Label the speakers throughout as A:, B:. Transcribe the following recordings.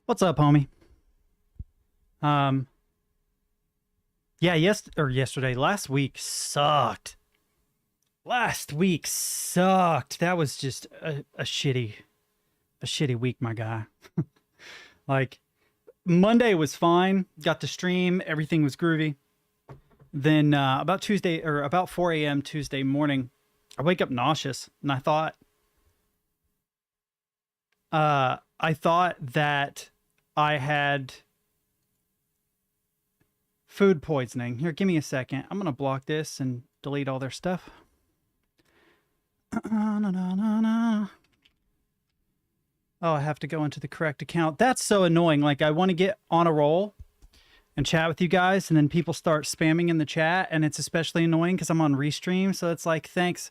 A: What's up, homie? Um, yeah, yesterday, last week sucked. Last week sucked. That was just a shitty week, my guy. Like Monday was fine. Got to stream. Everything was groovy. Then about Tuesday or about 4 a.m. Tuesday morning, I wake up nauseous, and I thought that I had food poisoning. Here, give me a second. I'm gonna block this and delete all their stuff. Na, na, na, na. Oh, I have to go into the correct account. That's so annoying. Like, I want to get on a roll and chat with you guys, and then people start spamming in the chat, and it's especially annoying because I'm on Restream. So it's like, thanks.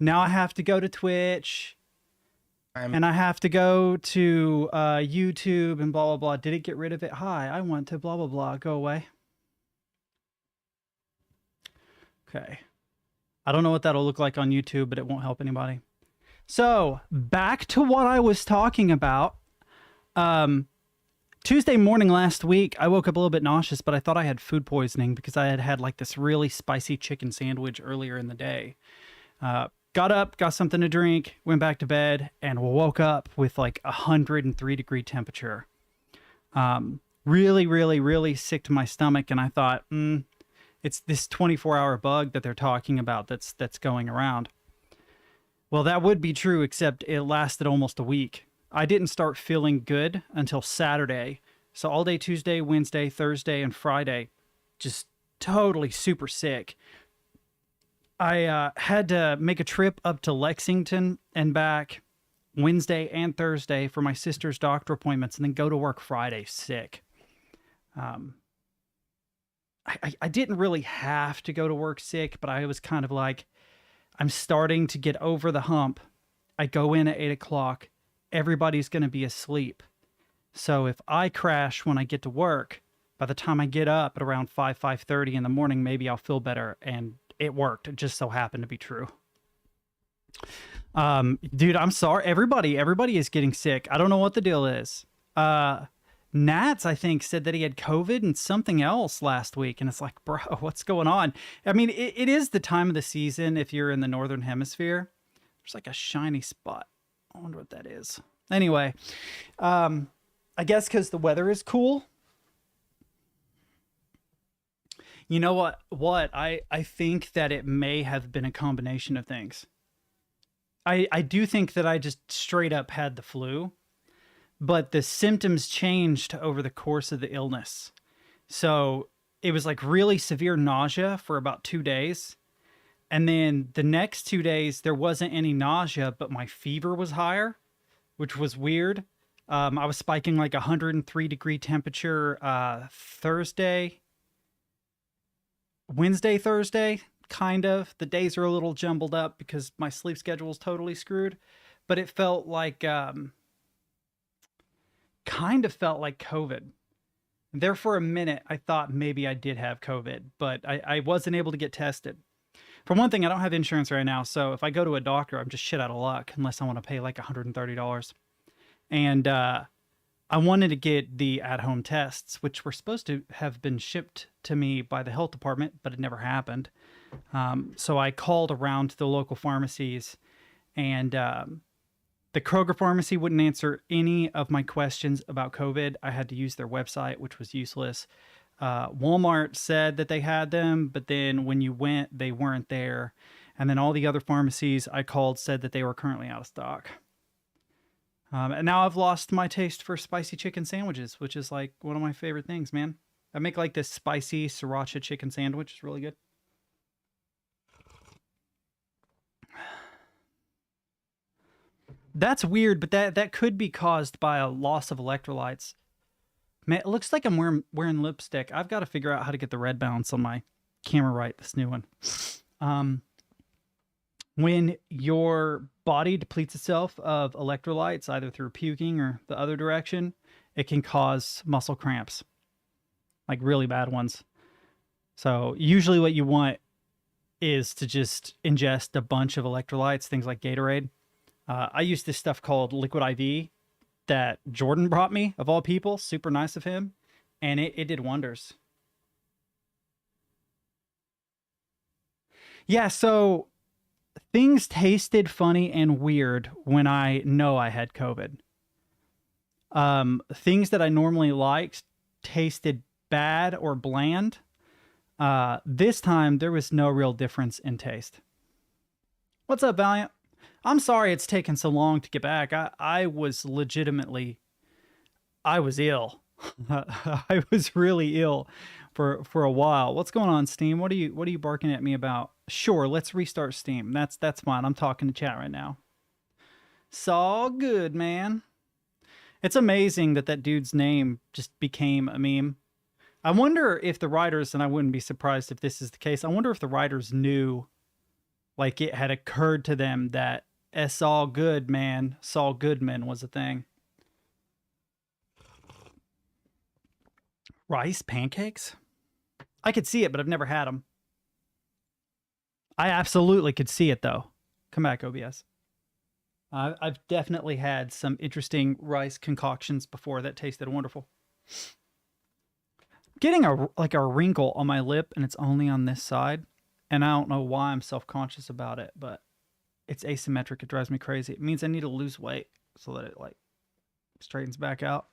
A: Now I have to go to Twitch, and I have to go to YouTube and blah, blah, blah. Did it get rid of it? Hi, I want to blah, blah, blah. Go away. Okay. I don't know what that'll look like on YouTube, but it won't help anybody. So back to what I was talking about. Tuesday morning last week, I woke up a little bit nauseous, but I thought I had food poisoning because I had had like this really spicy chicken sandwich earlier in the day. Got up, got something to drink, went back to bed, and woke up with like 103-degree temperature. Really, really, really sick to my stomach, and I thought, it's this 24-hour bug that they're talking about that's going around. Well, that would be true, except it lasted almost a week. I didn't start feeling good until Saturday. So all day Tuesday, Wednesday, Thursday, and Friday, just totally super sick. I had to make a trip up to Lexington and back Wednesday and Thursday for my sister's doctor appointments, and then go to work Friday sick. I didn't really have to go to work sick, but I was kind of like, I'm starting to get over the hump. I go in at 8 o'clock. Everybody's going to be asleep. So if I crash when I get to work, by the time I get up at around 5:30 in the morning, maybe I'll feel better. And it worked. It just so happened to be true. Dude, I'm sorry. Everybody is getting sick. I don't know what the deal is. Nats, I think, said that he had COVID and something else last week. And it's like, bro, what's going on? I mean, it is the time of the season if you're in the Northern Hemisphere. There's like a shiny spot. I wonder what that is. Anyway, I guess because the weather is cool. You know what? I think that it may have been a combination of things. I do think that I just straight up had the flu. But the symptoms changed over the course of the illness. So it was like really severe nausea for about 2 days. And then the next 2 days, there wasn't any nausea, but my fever was higher, which was weird. I was spiking like 103-degree temperature Wednesday, Thursday, kind of. The days are a little jumbled up because my sleep schedule is totally screwed. But it felt like... kind of felt like COVID. There for a minute, I thought maybe I did have COVID, but I wasn't able to get tested. For one thing, I don't have insurance right now, so if I go to a doctor, I'm just shit out of luck, unless I want to pay like $130. And I wanted to get the at-home tests, which were supposed to have been shipped to me by the health department, but it never happened. So I called around to the local pharmacies, and the Kroger pharmacy wouldn't answer any of my questions about COVID. I had to use their website, which was useless. Walmart said that they had them, but then when you went, they weren't there. And then all the other pharmacies I called said that they were currently out of stock. And now I've lost my taste for spicy chicken sandwiches, which is like one of my favorite things, man. I make like this spicy sriracha chicken sandwich. It's really good. That's weird, but that could be caused by a loss of electrolytes. Man, it looks like I'm wearing lipstick. I've got to figure out how to get the red balance on my camera right, this new one. When your body depletes itself of electrolytes, either through puking or the other direction, it can cause muscle cramps, like really bad ones. So usually what you want is to just ingest a bunch of electrolytes, things like Gatorade. I use this stuff called Liquid IV, that Jordan brought me, of all people. Super nice of him. And it did wonders. Yeah, so things tasted funny and weird when I know I had COVID. Things that I normally liked tasted bad or bland. This time there was no real difference in taste. What's up, Valiant? I'm sorry it's taken so long to get back. I was legitimately, I was ill. I was really ill for a while. What's going on, Steam? What are you barking at me about? Sure, let's restart Steam. That's fine. I'm talking to chat right now. It's all good, man. It's amazing that that dude's name just became a meme. I wonder if the writers, and I wouldn't be surprised if this is the case, I wonder if the writers knew, like it had occurred to them that "it's all good, man," Saul Goodman was a thing. Rice pancakes? I could see it, but I've never had them. I absolutely could see it, though. Come back, OBS. I've definitely had some interesting rice concoctions before that tasted wonderful. Getting a wrinkle on my lip, and it's only on this side, and I don't know why I'm self-conscious about it, but it's asymmetric. It drives me crazy. It means I need to lose weight so that it like straightens back out.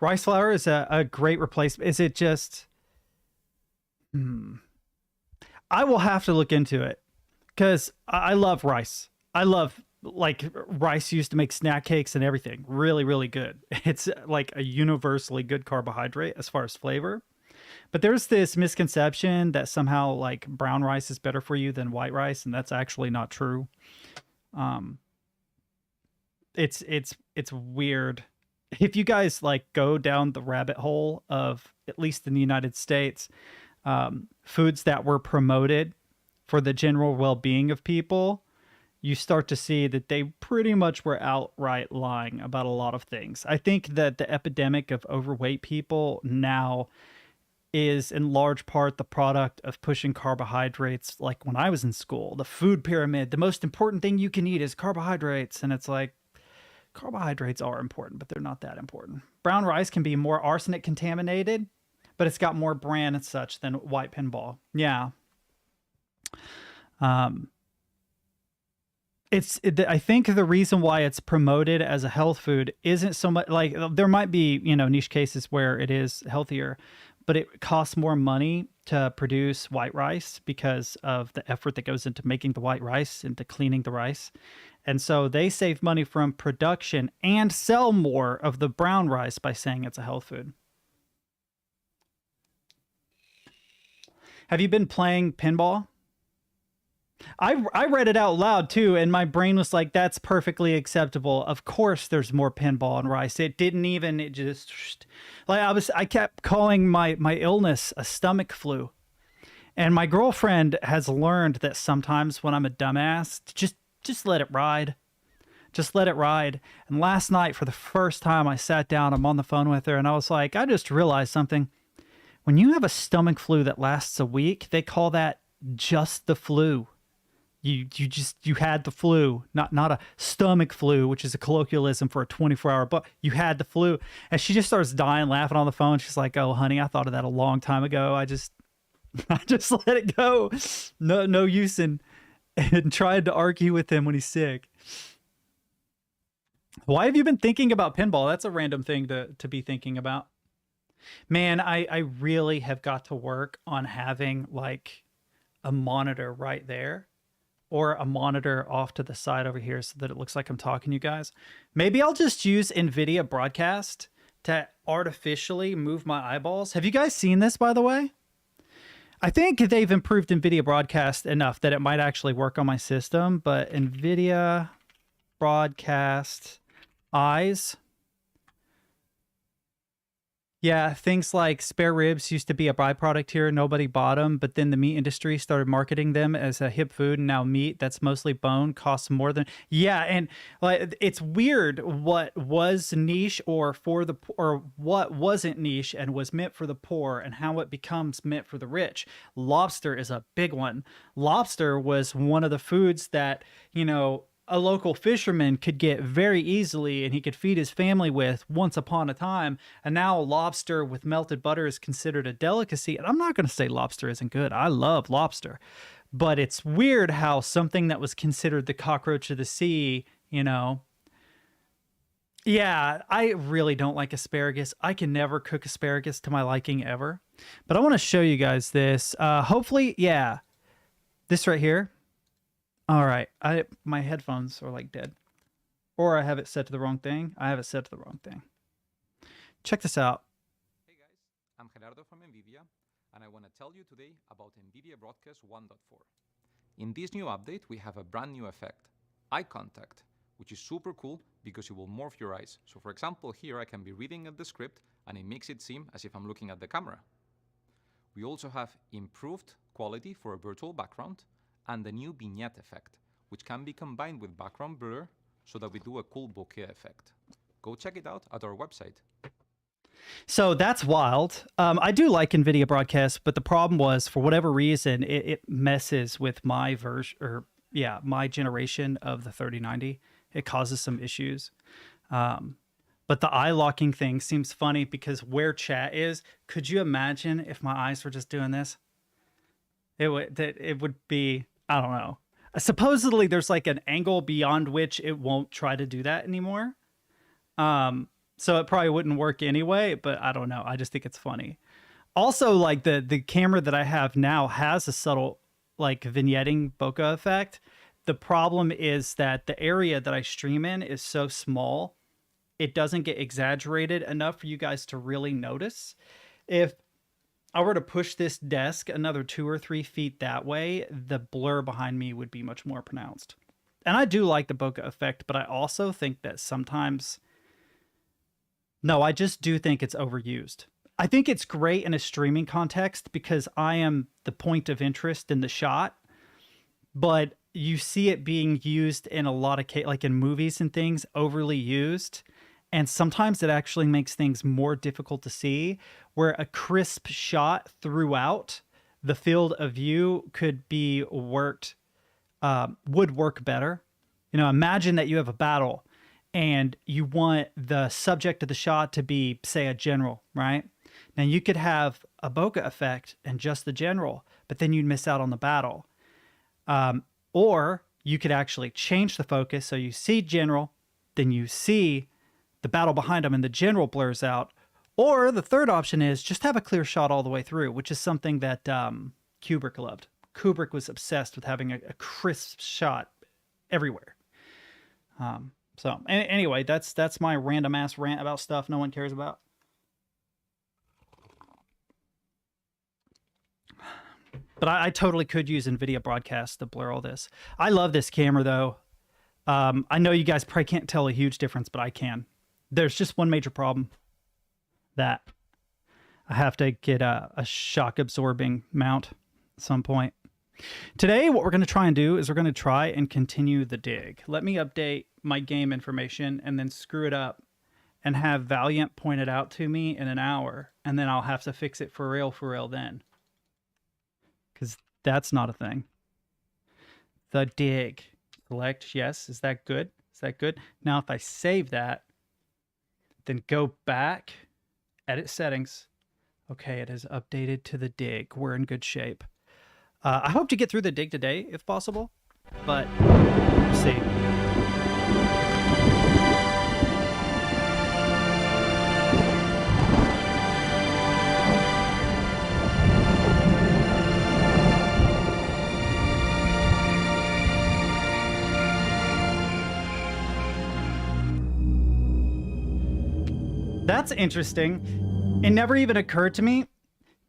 A: Rice flour is a great replacement. Is it just... I will have to look into it because I love rice. I love, like, rice used to make snack cakes and everything. Really, really good. It's like a universally good carbohydrate as far as flavor. But there's this misconception that somehow like brown rice is better for you than white rice, and that's actually not true. It's weird. If you guys like go down the rabbit hole of, at least in the United States, foods that were promoted for the general well-being of people, you start to see that they pretty much were outright lying about a lot of things. I think that the epidemic of overweight people now is in large part the product of pushing carbohydrates. Like when I was in school, the food pyramid, the most important thing you can eat is carbohydrates. And it's like, carbohydrates are important, but they're not that important. Brown rice can be more arsenic contaminated, but it's got more bran and such than white pinball. Yeah. I think the reason why it's promoted as a health food isn't so much like, there might be, niche cases where it is healthier, but it costs more money to produce white rice because of the effort that goes into making the white rice, into cleaning the rice. And so they save money from production and sell more of the brown rice by saying it's a health food. Have you been playing pinball? I read it out loud too, and my brain was like, that's perfectly acceptable. Of course there's more pinball and rice. It just like I kept calling my illness a stomach flu. And my girlfriend has learned that sometimes when I'm a dumbass, just let it ride. Just let it ride. And last night, for the first time, I sat down, I'm on the phone with her, and I was like, I just realized something. When you have a stomach flu that lasts a week, they call that just the flu. You had the flu, not a stomach flu, which is a colloquialism for a 24-hour, but you had the flu. And she just starts dying laughing on the phone. She's like, oh, honey, I thought of that a long time ago. I just let it go. No use in trying to argue with him when he's sick. Why have you been thinking about pinball? That's a random thing to be thinking about. Man, I really have got to work on having like a monitor right there, or a monitor off to the side over here so that it looks like I'm talking to you guys. Maybe I'll just use NVIDIA Broadcast to artificially move my eyeballs. Have you guys seen this, by the way? I think they've improved NVIDIA Broadcast enough that it might actually work on my system, but NVIDIA Broadcast eyes. Yeah, things like spare ribs used to be a byproduct here. Nobody bought them, but then the meat industry started marketing them as a hip food, and now meat that's mostly bone costs more than... Yeah, and like it's weird what was niche or what wasn't niche and was meant for the poor, and how it becomes meant for the rich. Lobster is a big one. Lobster was one of the foods that, a local fisherman could get very easily and he could feed his family with once upon a time. And now lobster with melted butter is considered a delicacy. And I'm not going to say lobster isn't good. I love lobster. But it's weird how something that was considered the cockroach of the sea, you know. Yeah, I really don't like asparagus. I can never cook asparagus to my liking ever. But I want to show you guys this. Hopefully, yeah, this right here. All right, my headphones are like dead. Or I have it set to the wrong thing. I have it set to the wrong thing. Check this out.
B: Hey guys, I'm Gerardo from NVIDIA, and I want to tell you today about NVIDIA Broadcast 1.4. In this new update, we have a brand new effect, eye contact, which is super cool because it will morph your eyes. So for example, here I can be reading at the script and it makes it seem as if I'm looking at the camera. We also have improved quality for a virtual background and the new vignette effect, which can be combined with background blur so that we do a cool bokeh effect. Go check it out at our website.
A: So that's wild. I do like NVIDIA Broadcast, but the problem was, for whatever reason, it messes with my version, or yeah, my generation of the 3090. It causes some issues. But the eye locking thing seems funny because where chat is, could you imagine if my eyes were just doing this? It would be, I don't know. Supposedly there's like an angle beyond which it won't try to do that anymore. So it probably wouldn't work anyway, but I don't know. I just think it's funny. Also, like the camera that I have now has a subtle like vignetting bokeh effect. The problem is that the area that I stream in is so small, it doesn't get exaggerated enough for you guys to really notice. If I were to push this desk another 2 or 3 feet that way, the blur behind me would be much more pronounced. And I do like the bokeh effect, but I also think that sometimes... No, I just do think it's overused. I think it's great in a streaming context because I am the point of interest in the shot, but you see it being used in a lot of like in movies and things, overly used. And sometimes it actually makes things more difficult to see, where a crisp shot throughout the field of view could be worked, would work better. You know, imagine that you have a battle and you want the subject of the shot to be, say, a general, right? Now you could have a bokeh effect and just the general, but then you'd miss out on the battle. Or you could actually change the focus so you see general, then you see the battle behind him and the general blurs out. Or the third option is just have a clear shot all the way through, which is something that Kubrick loved. Kubrick was obsessed with having a crisp shot everywhere. So anyway, that's my random ass rant about stuff no one cares about. But I totally could use NVIDIA Broadcast to blur all this. I love this camera though. I know you guys probably can't tell a huge difference, but I can. There's just one major problem, that I have to get a shock absorbing mount at some point. Today, what we're going to try and do is we're going to try and continue the dig. Let me update my game information and then screw it up and have Valiant point it out to me in an hour. And then I'll have to fix it for real then. Because that's not a thing. The dig. Select yes. Is that good? Is that good? Now, if I save that, then go back, edit settings. Okay, it is updated to the dig. We're in good shape. I hope to get through the dig today, if possible, but we'll see. That's interesting. It never even occurred to me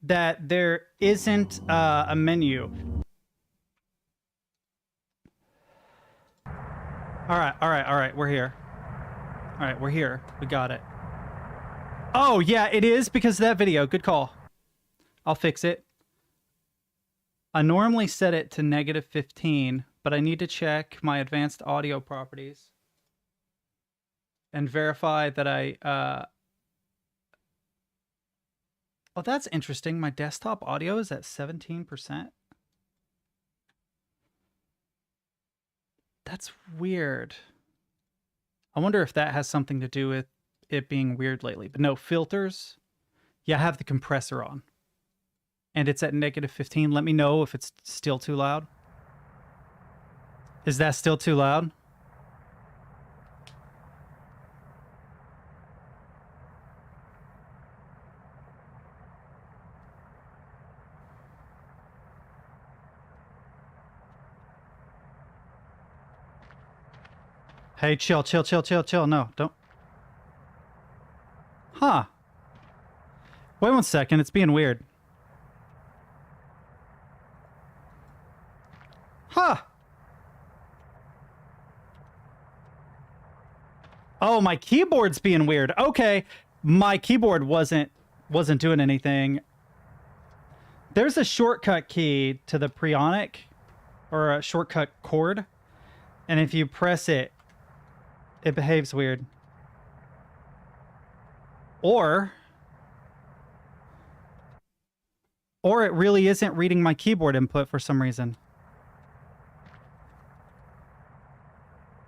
A: that there isn't a menu. All right, we're here. All right, we're here. We got it. Oh, yeah, it is because of that video. Good call. I'll fix it. I normally set it to -15, but I need to check my advanced audio properties and verify that I... Oh, that's interesting. My desktop audio is at 17%. That's weird. I wonder if that has something to do with it being weird lately. But no, filters. Yeah, I have the compressor on. And it's at -15. Let me know if it's still too loud. Is that still too loud? Hey, chill. No, don't. Huh. Wait 1 second. It's being weird. Huh. Oh, my keyboard's being weird. Okay. My keyboard wasn't doing anything. There's a shortcut key to the Prionic, or a shortcut chord. And if you press it, it behaves weird. Or it really isn't reading my keyboard input for some reason.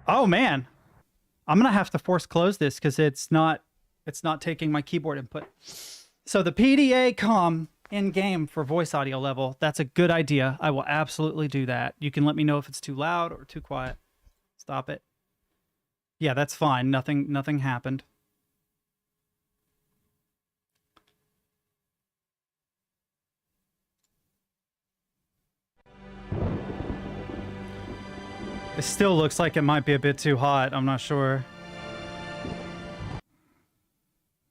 A: Oh man. I'm going to have to force close this because it's not taking my keyboard input. So the PDA comm in game for voice audio level, that's a good idea. I will absolutely do that. You can let me know if it's too loud or too quiet. Stop it. Yeah, that's fine. Nothing happened. It still looks like it might be a bit too hot. I'm not sure.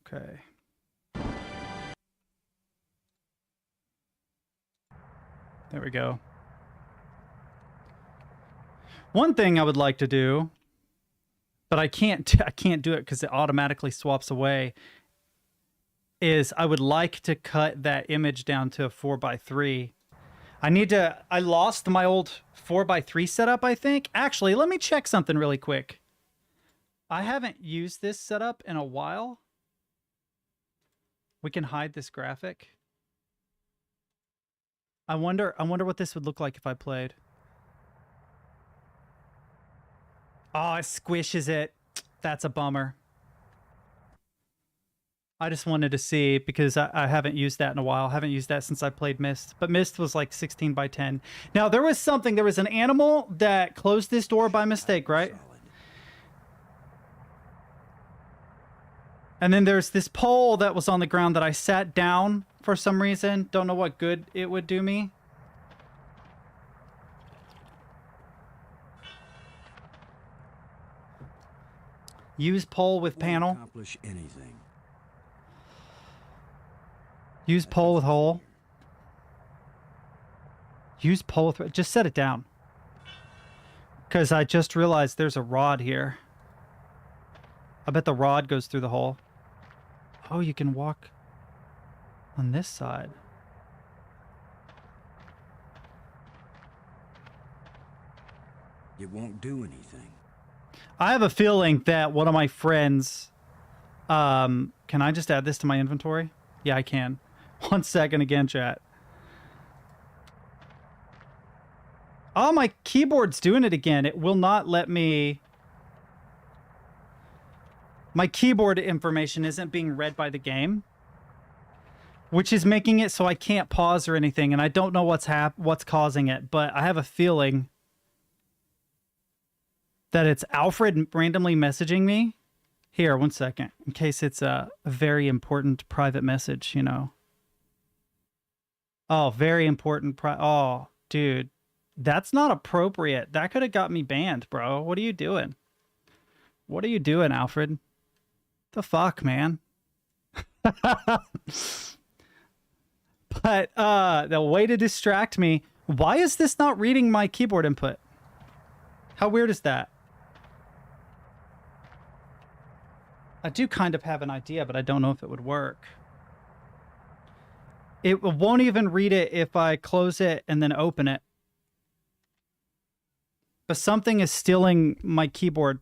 A: Okay. There we go. One thing I would like to do, but I can't do it because it automatically swaps away, is I would like to cut that image down to a 4:3. I lost my old 4:3 setup, I think. Actually, let me check something really quick. I haven't used this setup in a while. We can hide this graphic. I wonder what this would look like if I played. Oh, it squishes it. That's a bummer. I just wanted to see because I haven't used that in a while. I haven't used that since I played Myst. But Myst was like 16:10. Now, there was an animal that closed this door by mistake, right? And then there's this pole that was on the ground that I sat down for some reason. Don't know what good it would do me. Use pole with panel.
C: Accomplish anything.
A: Use pole with hole. Use pole with... Just set it down. Because I just realized there's a rod here. I bet the rod goes through the hole. Oh, you can walk on this side.
C: It won't do anything.
A: I have a feeling that one of my friends... can I just add this to my inventory? Yeah, I can. 1 second again, chat. Oh, my keyboard's doing it again. It will not let me... My keyboard information isn't being read by the game, which is making it so I can't pause or anything, and I don't know what's causing it, but I have a feeling that it's Alfred randomly messaging me. Here, 1 second, in case it's a very important private message, you know. Oh, very important oh, dude. That's not appropriate. That could have got me banned, bro. What are you doing? What are you doing, Alfred? The fuck, man? But the way to distract me. Why is this not reading my keyboard input? How weird is that? I do kind of have an idea, but I don't know if it would work. It won't even read it if I close it and then open it. But something is stealing my keyboard.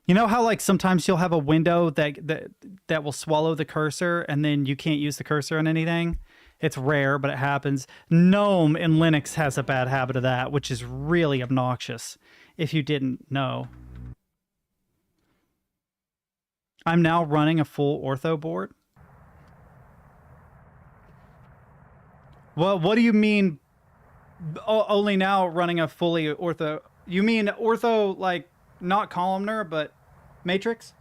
A: You know how like sometimes you'll have a window that will swallow the cursor and then you can't use the cursor on anything? It's rare, but it happens. GNOME in Linux has a bad habit of that, which is really obnoxious if you didn't know. I'm now running a full ortho board. Well, what do you mean only now running a fully ortho? You mean ortho, like not columnar, but matrix?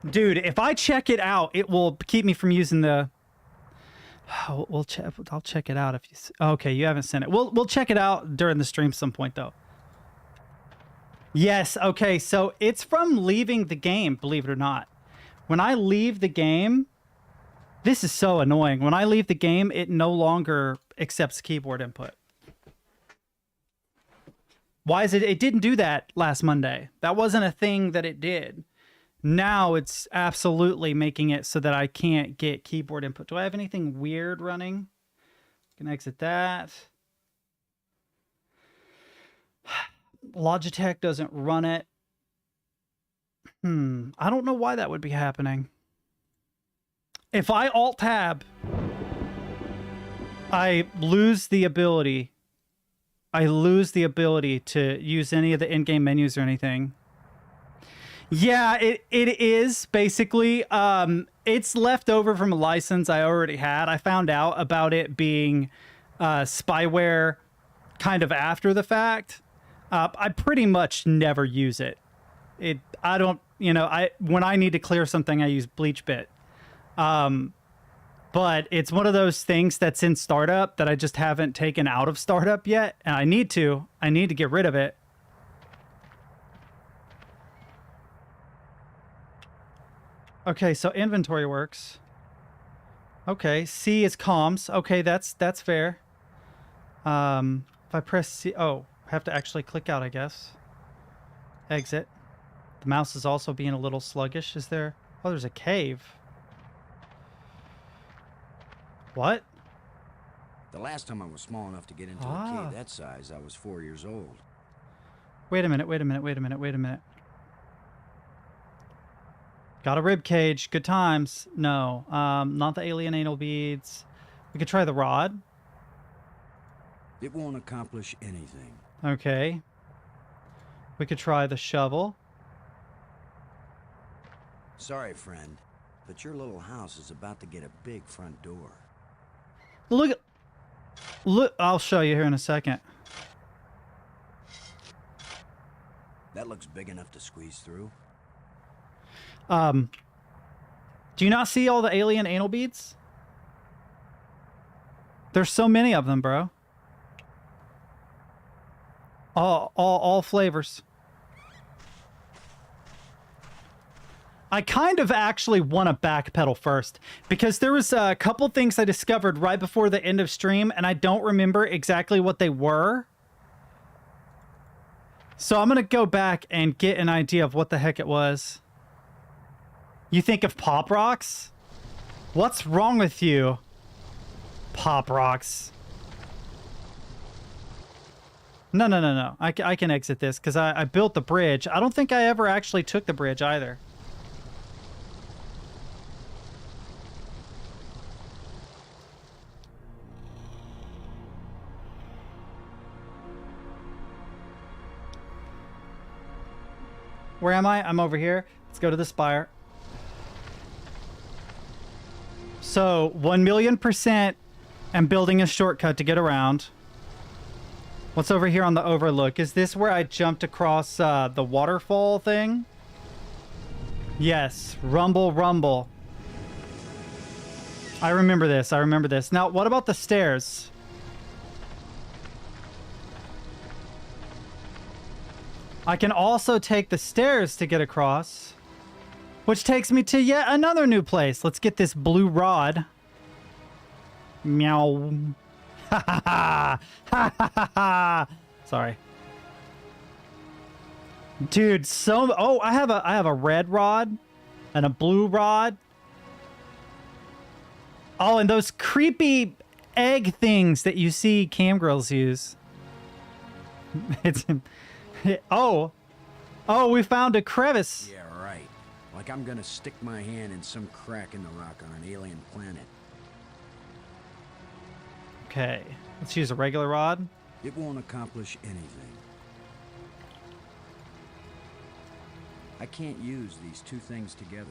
A: Dude, if I check it out, it will keep me from using the... I'll check it out if you... Okay, you haven't sent it. We'll check it out during the stream some point, though. Yes, okay, so it's from leaving the game, believe it or not. When I leave the game... This is so annoying. When I leave the game, it no longer accepts keyboard input. Why is it? It didn't do that last Monday. That wasn't a thing that it did. Now it's absolutely making it so that I can't get keyboard input. Do I have anything weird running? I can exit that. Logitech doesn't run it. I don't know why that would be happening. If I Alt-Tab, I lose the ability. I lose the ability to use any of the in-game menus or anything. Yeah, it is basically. It's left over from a license I already had. I found out about it being spyware kind of after the fact. I pretty much never use it. I don't, when I need to clear something, I use BleachBit. But it's one of those things that's in startup that I just haven't taken out of startup yet. And I need to get rid of it. Okay, so inventory works. Okay, C is comms. Okay, that's fair. If I press C, I have to actually click out, I guess. Exit. The mouse is also being a little sluggish. Is there? Oh, there's a cave. What?
C: The last time I was small enough to get into a cave that size, I was 4 years old.
A: Wait a minute. Got a rib cage. Good times. No, not the alien anal beads. We could try the rod.
C: It won't accomplish anything.
A: Okay. We could try the shovel.
C: Sorry, friend, but your little house is about to get a big front door.
A: Look, I'll show you here in a second.
C: That looks big enough to squeeze through.
A: Do you not see all the alien anal beads? There's so many of them, bro. All flavors. I kind of actually want to backpedal first because there was a couple things I discovered right before the end of stream and I don't remember exactly what they were. So I'm going to go back and get an idea of what the heck it was. You think of Pop Rocks? What's wrong with you? Pop Rocks. No. I can exit this because I built the bridge. I don't think I ever actually took the bridge either. Where am I? I'm over here. Let's go to the spire. So 1,000,000% I'm building a shortcut to get around. What's over here on the overlook? Is this where I jumped across the waterfall thing? Yes. Rumble, rumble. I remember this. Now, what about the stairs? I can also take the stairs to get across, which takes me to yet another new place. Let's get this blue rod. Meow. Ha ha ha. Ha ha ha. Sorry. Dude, I have a red rod and a blue rod. Oh, and those creepy egg things that you see cam girls use. Oh, we found a crevice.
C: Yeah, right. Like I'm gonna stick my hand in some crack in the rock on an alien planet.
A: Okay, let's use a regular rod.
C: It won't accomplish anything. I can't use these two things together.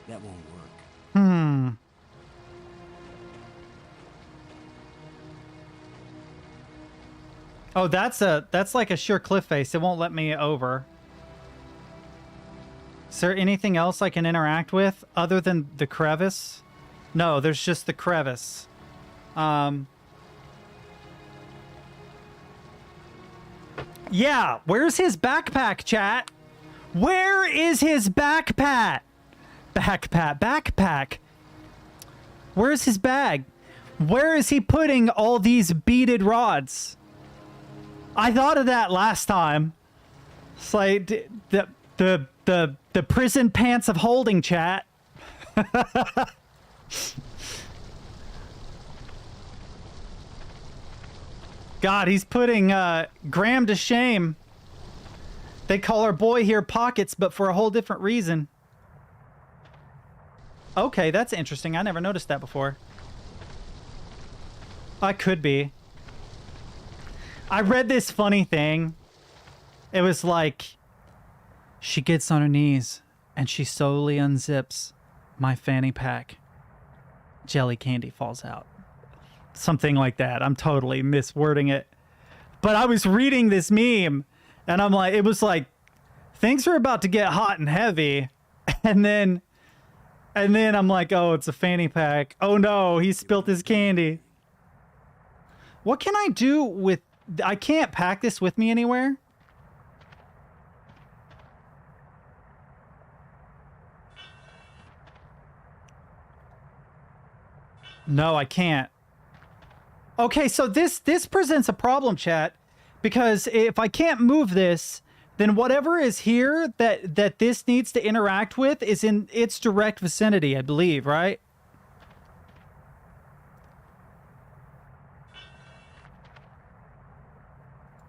C: That won't work.
A: Hmm. Oh, that's like a sure cliff face. It won't let me over. Is there anything else I can interact with other than the crevice? No, there's just the crevice. Yeah, where's his backpack, chat? Where is his backpack? Backpack. Where's his bag? Where is he putting all these beaded rods? I thought of that last time. It's like the prison pants of holding, chat. God, he's putting Graham to shame. They call our boy here Pockets, but for a whole different reason. Okay, that's interesting. I never noticed that before. I could be. I read this funny thing. It was like, she gets on her knees and she slowly unzips my fanny pack. Jelly candy falls out. Something like that. I'm totally miswording it. But I was reading this meme and I'm like, it was like, things are about to get hot and heavy. And then I'm like, oh, it's a fanny pack. Oh no, he spilt his candy. What can I do with... I can't pack this with me anywhere? No, I can't. Okay, so this presents a problem, chat, because if I can't move this, then whatever is here that this needs to interact with is in its direct vicinity, I believe, right?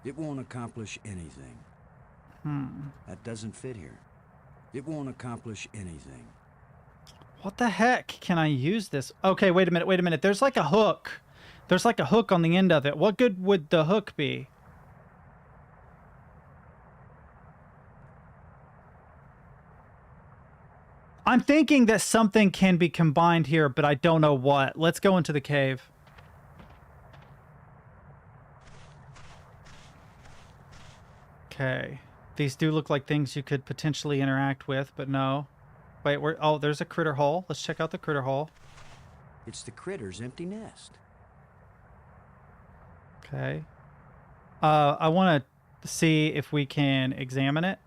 C: It won't accomplish anything. That doesn't fit here. It won't accomplish anything.
A: What the heck? Can I use this? Okay, wait a minute. There's like a hook. There's like a hook on the end of it. What good would the hook be? I'm thinking that something can be combined here, but I don't know what. Let's go into the cave. Okay. These do look like things you could potentially interact with, but no. Wait, oh, there's a critter hole. Let's check out the critter hole.
C: It's the critter's empty nest.
A: Okay. I want to see if we can examine it.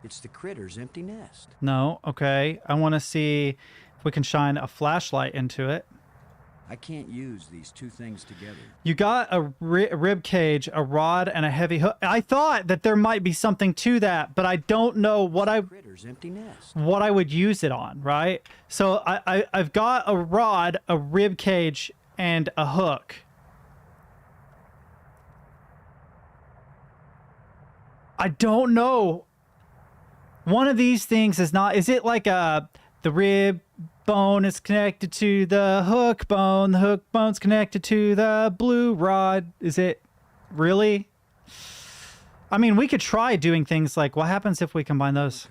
C: It's the critter's empty nest.
A: No, okay. I want to see if we can shine a flashlight into it.
C: I can't use these two things together.
A: You got a rib cage, a rod, and a heavy hook. I thought that there might be something to that, but I don't know what
C: Critter's empty nest.
A: what I would use it on, right? So I've got a rod, a rib cage, and a hook. I don't know. One of these things is not... Is it like the rib bone is connected to the hook bone's connected to the blue rod? Is it really? I mean, we could try doing things like, what happens if we combine those?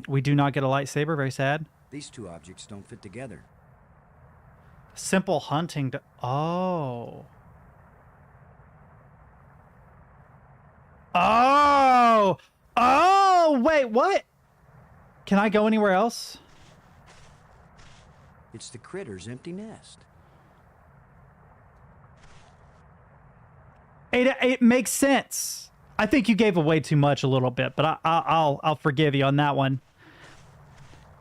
A: We do not get a lightsaber. Very sad.
C: These two objects don't fit together.
A: Simple hunting. Oh. Oh. Oh, wait, what? Can I go anywhere else?
C: It's the critter's empty nest.
A: It makes sense. I think you gave away too much a little bit, but I'll forgive you on that one.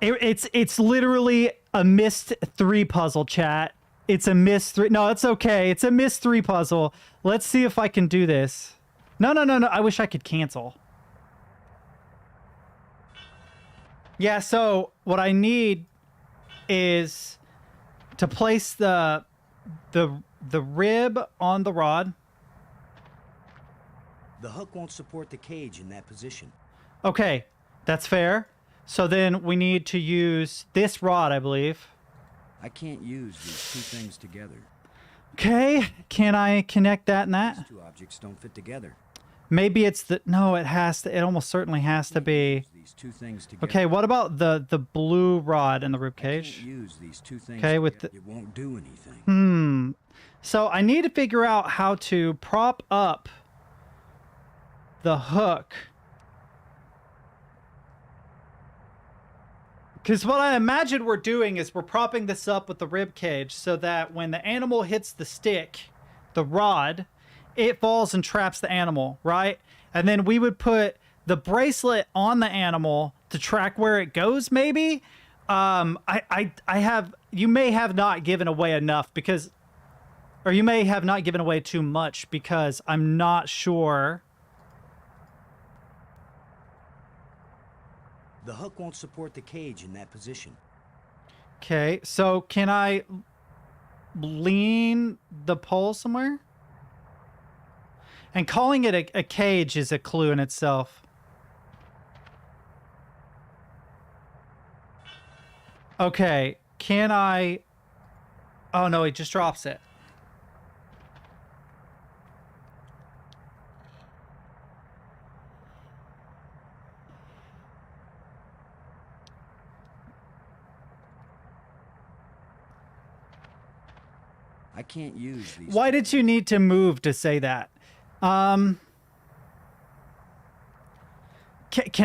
A: It's literally a missed 3 puzzle, chat. It's a missed 3. No, it's okay. It's a missed 3 puzzle. Let's see if I can do this. No. I wish I could cancel. Yeah, so what I need is to place the rib on the rod.
C: The hook won't support the cage in that position.
A: Okay, that's fair. So then we need to use this rod, I believe.
C: I can't use these two things together.
A: Okay, can I connect that and that?
C: These two objects don't fit together.
A: Maybe it's the... No, it has to... It almost certainly has to be...
C: These two things together.
A: Okay, what about the blue rod in the rib
C: I can't
A: cage?
C: use these two things
A: Okay, with
C: together. It won't do anything.
A: So I need to figure out how to prop up the hook. Because what I imagine we're doing is we're propping this up with the rib cage so that when the animal hits the stick, the rod, it falls and traps the animal, right? And then we would put the bracelet on the animal to track where it goes, maybe? You may have not given away enough because... Or you may have not given away too much because I'm not sure...
C: The hook won't support the cage in that position.
A: Okay, so can I lean the pole somewhere? And calling it a cage is a clue in itself. Okay, can I... Oh no, he just drops it.
C: I can't use these.
A: Why did you need to move to say that? Can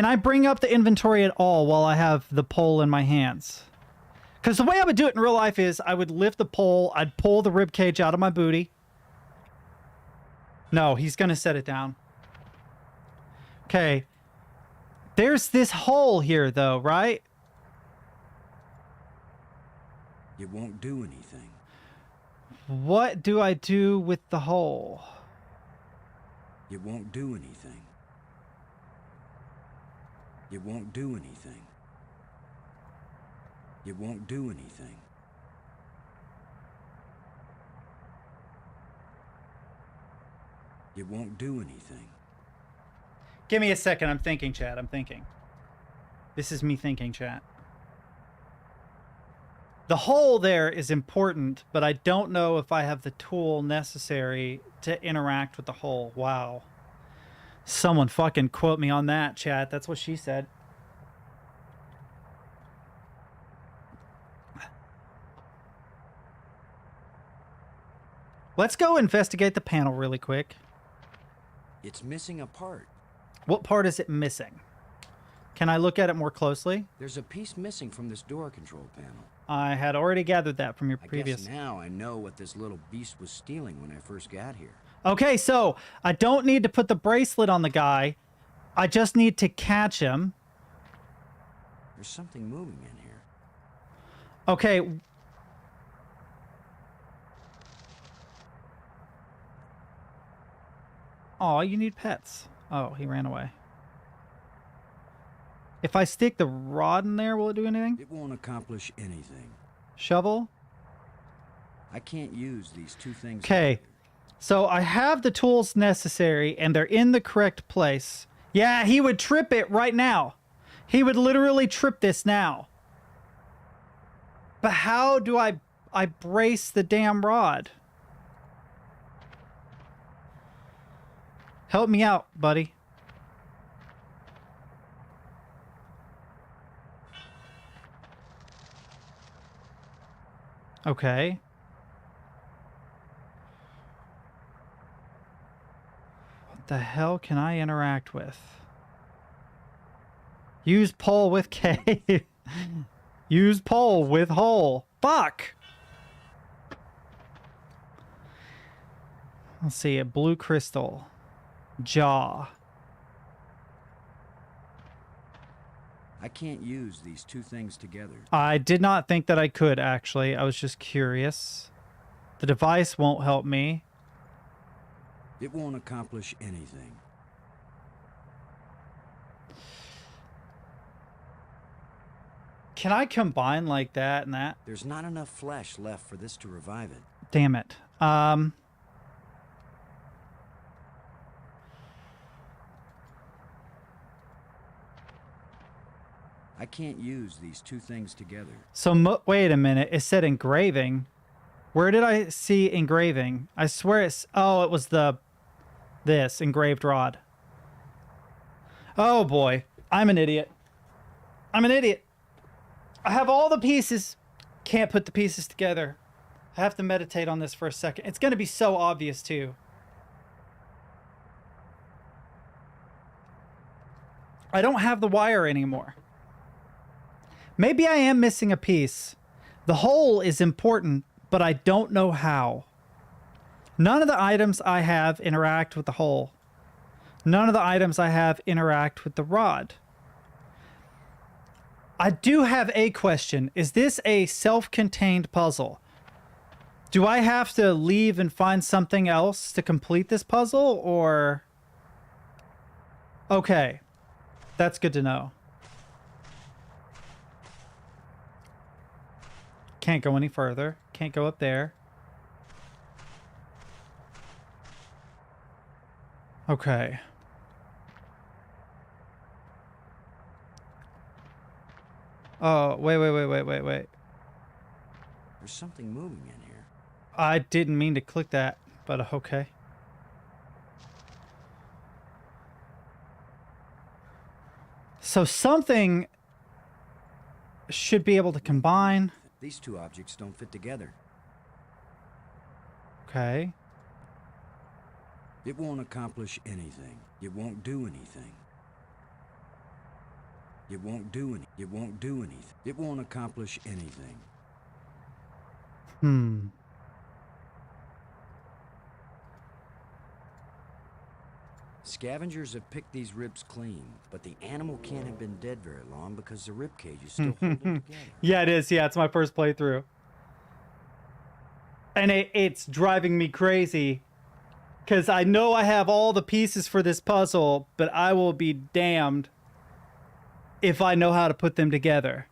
A: I bring up the inventory at all while I have the pole in my hands? Because the way I would do it in real life is I would lift the pole, I'd pull the rib cage out of my booty. No, he's going to set it down. Okay. There's this hole here, though, right?
C: It won't do anything.
A: What do I do with the hole?
C: It won't do anything. It won't do anything. It won't do anything. It won't do anything.
A: Give me a second. I'm thinking, chat. I'm thinking. This is me thinking, chat. The hole there is important, but I don't know if I have the tool necessary to interact with the hole. Wow. Someone fucking quote me on that, chat. That's what she said. Let's go investigate the panel really quick.
C: It's missing a part.
A: What part is it missing? Can I look at it more closely?
C: There's a piece missing from this door control panel.
A: I had already gathered that from your
C: I
A: previous...
C: guess now I know what this little beast was stealing when I first got here.
A: Okay, so I don't need to put the bracelet on the guy. I just need to catch him.
C: There's something moving in here.
A: Okay. Oh, you need pets. Oh, he ran away. If I stick the rod in there, will it do anything?
C: It won't accomplish anything.
A: Shovel?
C: I can't use these two things.
A: Okay. So I have the tools necessary, and they're in the correct place. Yeah, he would trip it right now. He would literally trip this now. But how do I brace the damn rod? Help me out, buddy. Okay. What the hell can I interact with? Use pole with K. Use pole with hole. Fuck! Let's see, a blue crystal. Jaw.
C: I can't use these two things together.
A: I did not think that I could, actually. I was just curious. The device won't help me.
C: It won't accomplish anything.
A: Can I combine like that and that?
C: There's not enough flesh left for this to revive it.
A: Damn it.
C: I can't use these two things together.
A: So wait a minute. It said engraving. Where did I see engraving? I swear it's... Oh, it was this engraved rod. Oh boy. I'm an idiot. I'm an idiot. I have all the pieces. Can't put the pieces together. I have to meditate on this for a second. It's going to be so obvious too. I don't have the wire anymore. Maybe I am missing a piece. The hole is important, but I don't know how. None of the items I have interact with the hole. None of the items I have interact with the rod. I do have a question. Is this a self-contained puzzle? Do I have to leave and find something else to complete this puzzle, or... Okay. That's good to know. Can't go any further. Can't go up there. Okay. Oh, wait.
C: There's something moving in here.
A: I didn't mean to click that, but okay. So something should be able to combine.
C: These two objects don't fit together.
A: Okay.
C: It won't accomplish anything. It won't do anything. It won't do anything. It won't do anything. It won't accomplish anything. Scavengers have picked these ribs clean, but the animal can't have been dead very long because the rib cage is still holding together.
A: Yeah, it is. Yeah, it's my first playthrough. And it's driving me crazy because I know I have all the pieces for this puzzle, but I will be damned if I know how to put them together.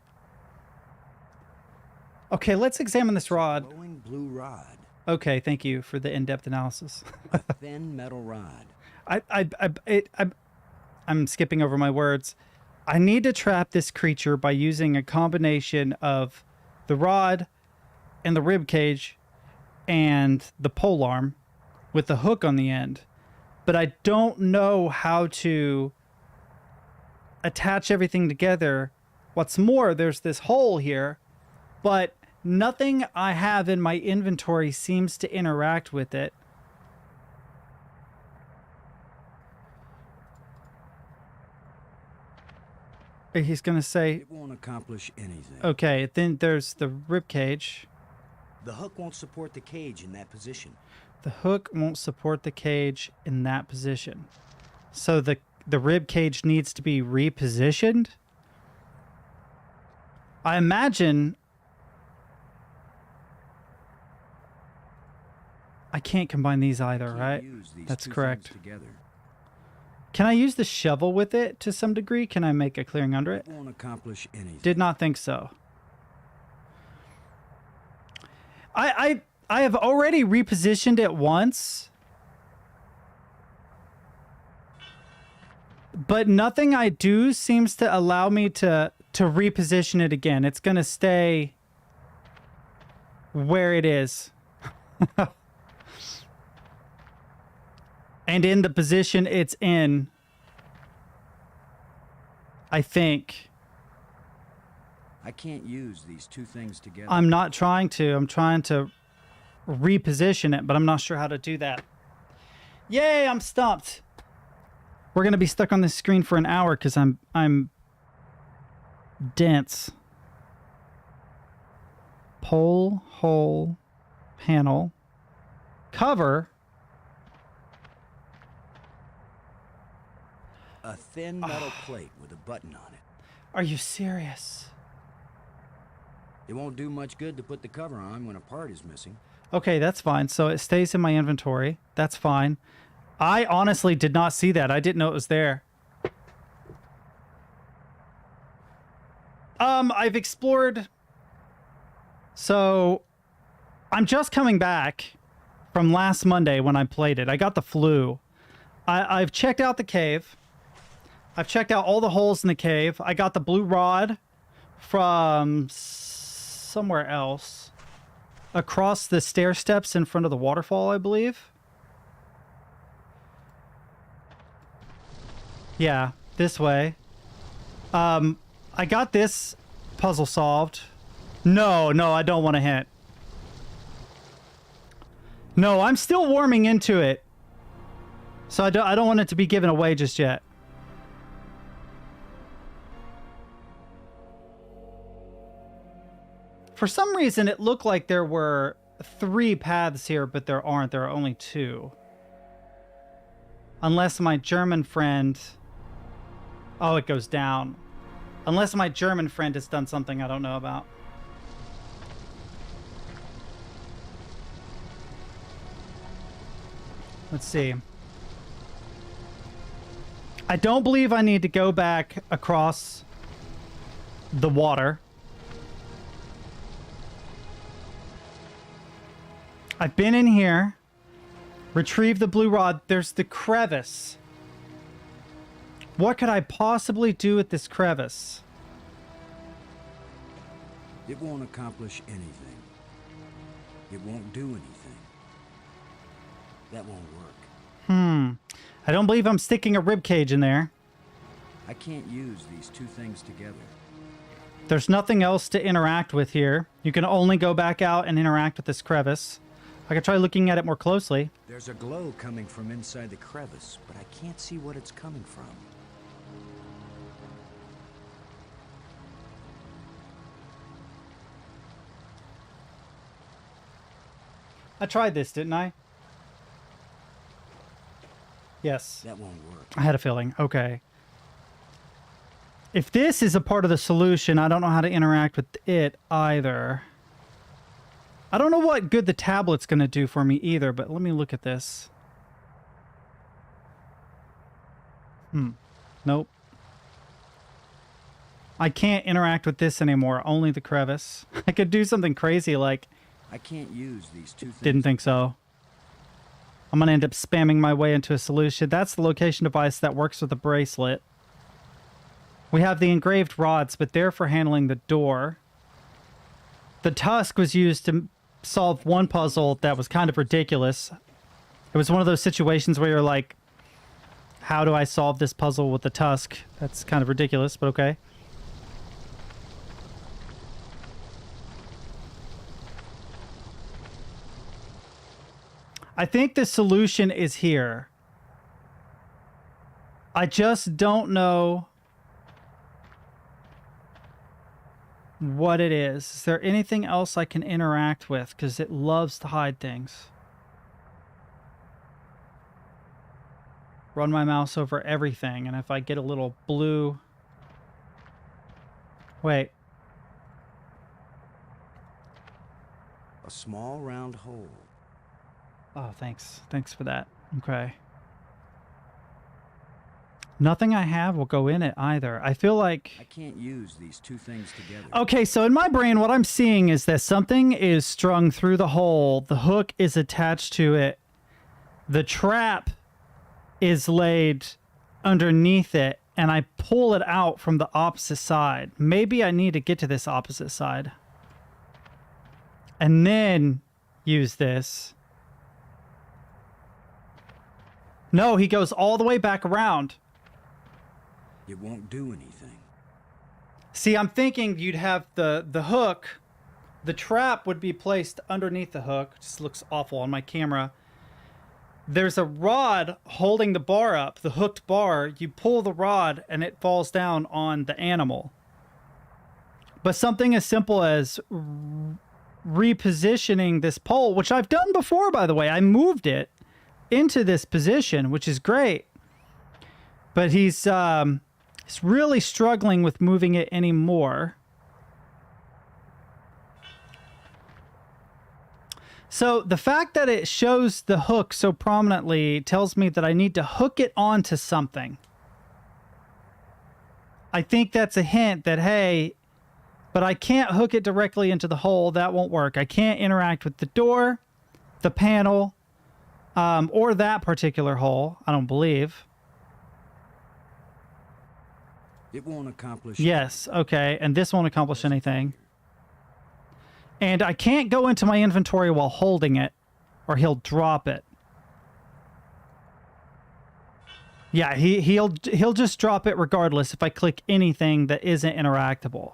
A: Okay, let's examine this rod.
C: Glowing blue rod.
A: Okay, thank you for the in-depth analysis.
C: A thin metal rod.
A: I'm skipping over my words. I need to trap this creature by using a combination of the rod and the rib cage and the pole arm with the hook on the end. But I don't know how to attach everything together. What's more, there's this hole here, but nothing I have in my inventory seems to interact with it. He's gonna say
C: it won't accomplish anything.
A: Okay, then there's the rib cage.
C: The hook won't support the cage in that position.
A: The hook won't support the cage in that position. So the rib cage needs to be repositioned? I imagine I can't combine these either, right? That's correct. Can I use the shovel with it to some degree? Can I make a clearing under it?
C: Won't accomplish anything.
A: Did not think so. I have already repositioned it once, but nothing I do seems to allow me to reposition it again. It's gonna stay where it is. And in the position it's in, I think.
C: I can't use these two things together.
A: I'm not trying to. I'm trying to reposition it, but I'm not sure how to do that. Yay, I'm stumped. We're going to be stuck on this screen for an hour because I'm dense. Pole, hole, panel, cover.
C: A thin metal plate with a button on it.
A: Are you serious?
C: It won't do much good to put the cover on when a part is missing.
A: Okay, that's fine. So it stays in my inventory. That's fine. I honestly did not see that. I didn't know it was there. I've explored. So I'm just coming back from last Monday when I played it. I got the flu. I've checked out the cave. I've checked out all the holes in the cave. I got the blue rod from somewhere else. Across the stair steps in front of the waterfall, I believe. Yeah, this way. I got this puzzle solved. No, I don't want to hint. No, I'm still warming into it. So I don't want it to be given away just yet. For some reason, it looked like there were 3 paths here, but there aren't. There are only 2. Unless my German friend... Oh, it goes down. Unless my German friend has done something I don't know about. Let's see. I don't believe I need to go back across the water. I've been in here. Retrieve the blue rod. There's the crevice. What could I possibly do with this crevice?
C: It won't accomplish anything. It won't do anything. That won't work.
A: I don't believe I'm sticking a rib cage in there.
C: I can't use these 2 things together.
A: There's nothing else to interact with here. You can only go back out and interact with this crevice. I could try looking at it more closely.
C: There's a glow coming from inside the crevice, but I can't see what it's coming from.
A: I tried this, didn't I? Yes.
C: That won't work.
A: I had a feeling. Okay. If this is a part of the solution, I don't know how to interact with it either. I don't know what good the tablet's going to do for me either, but let me look at this. Nope. I can't interact with this anymore, only the crevice. I could do something crazy like...
C: I can't use these 2 things.
A: Didn't think so. I'm going to end up spamming my way into a solution. That's the location device that works with the bracelet. We have the engraved rods, but they're for handling the door. The tusk was used to solve one puzzle that was kind of ridiculous. It was one of those situations where you're like, how do I solve this puzzle with the tusk? That's kind of ridiculous, but okay. I think the solution is here. I just don't know what it is. Is there anything else I can interact with? Because it loves to hide things. Run my mouse over everything, and if I get a little blue... Wait.
C: A small round hole.
A: Oh, thanks. Thanks for that. Okay. Nothing I have will go in it either. I feel like...
C: I can't use these 2 things together.
A: Okay, so in my brain, what I'm seeing is that something is strung through the hole. The hook is attached to it. The trap is laid underneath it, and I pull it out from the opposite side. Maybe I need to get to this opposite side. And then use this. No, he goes all the way back around.
C: It won't do anything.
A: See, I'm thinking you'd have the hook. The trap would be placed underneath the hook. Just looks awful on my camera. There's a rod holding the bar up, the hooked bar. You pull the rod and it falls down on the animal. But something as simple as repositioning this pole, which I've done before, by the way. I moved it into this position, which is great. But he's really struggling with moving it anymore. So the fact that it shows the hook so prominently tells me that I need to hook it onto something. I think that's a hint that, hey, but I can't hook it directly into the hole. That won't work. I can't interact with the door, the panel, or that particular hole, I don't believe.
C: It won't accomplish.
A: Yes, okay, and this won't accomplish anything. And I can't go into my inventory while holding it, or he'll drop it. Yeah, he'll just drop it regardless if I click anything that isn't interactable.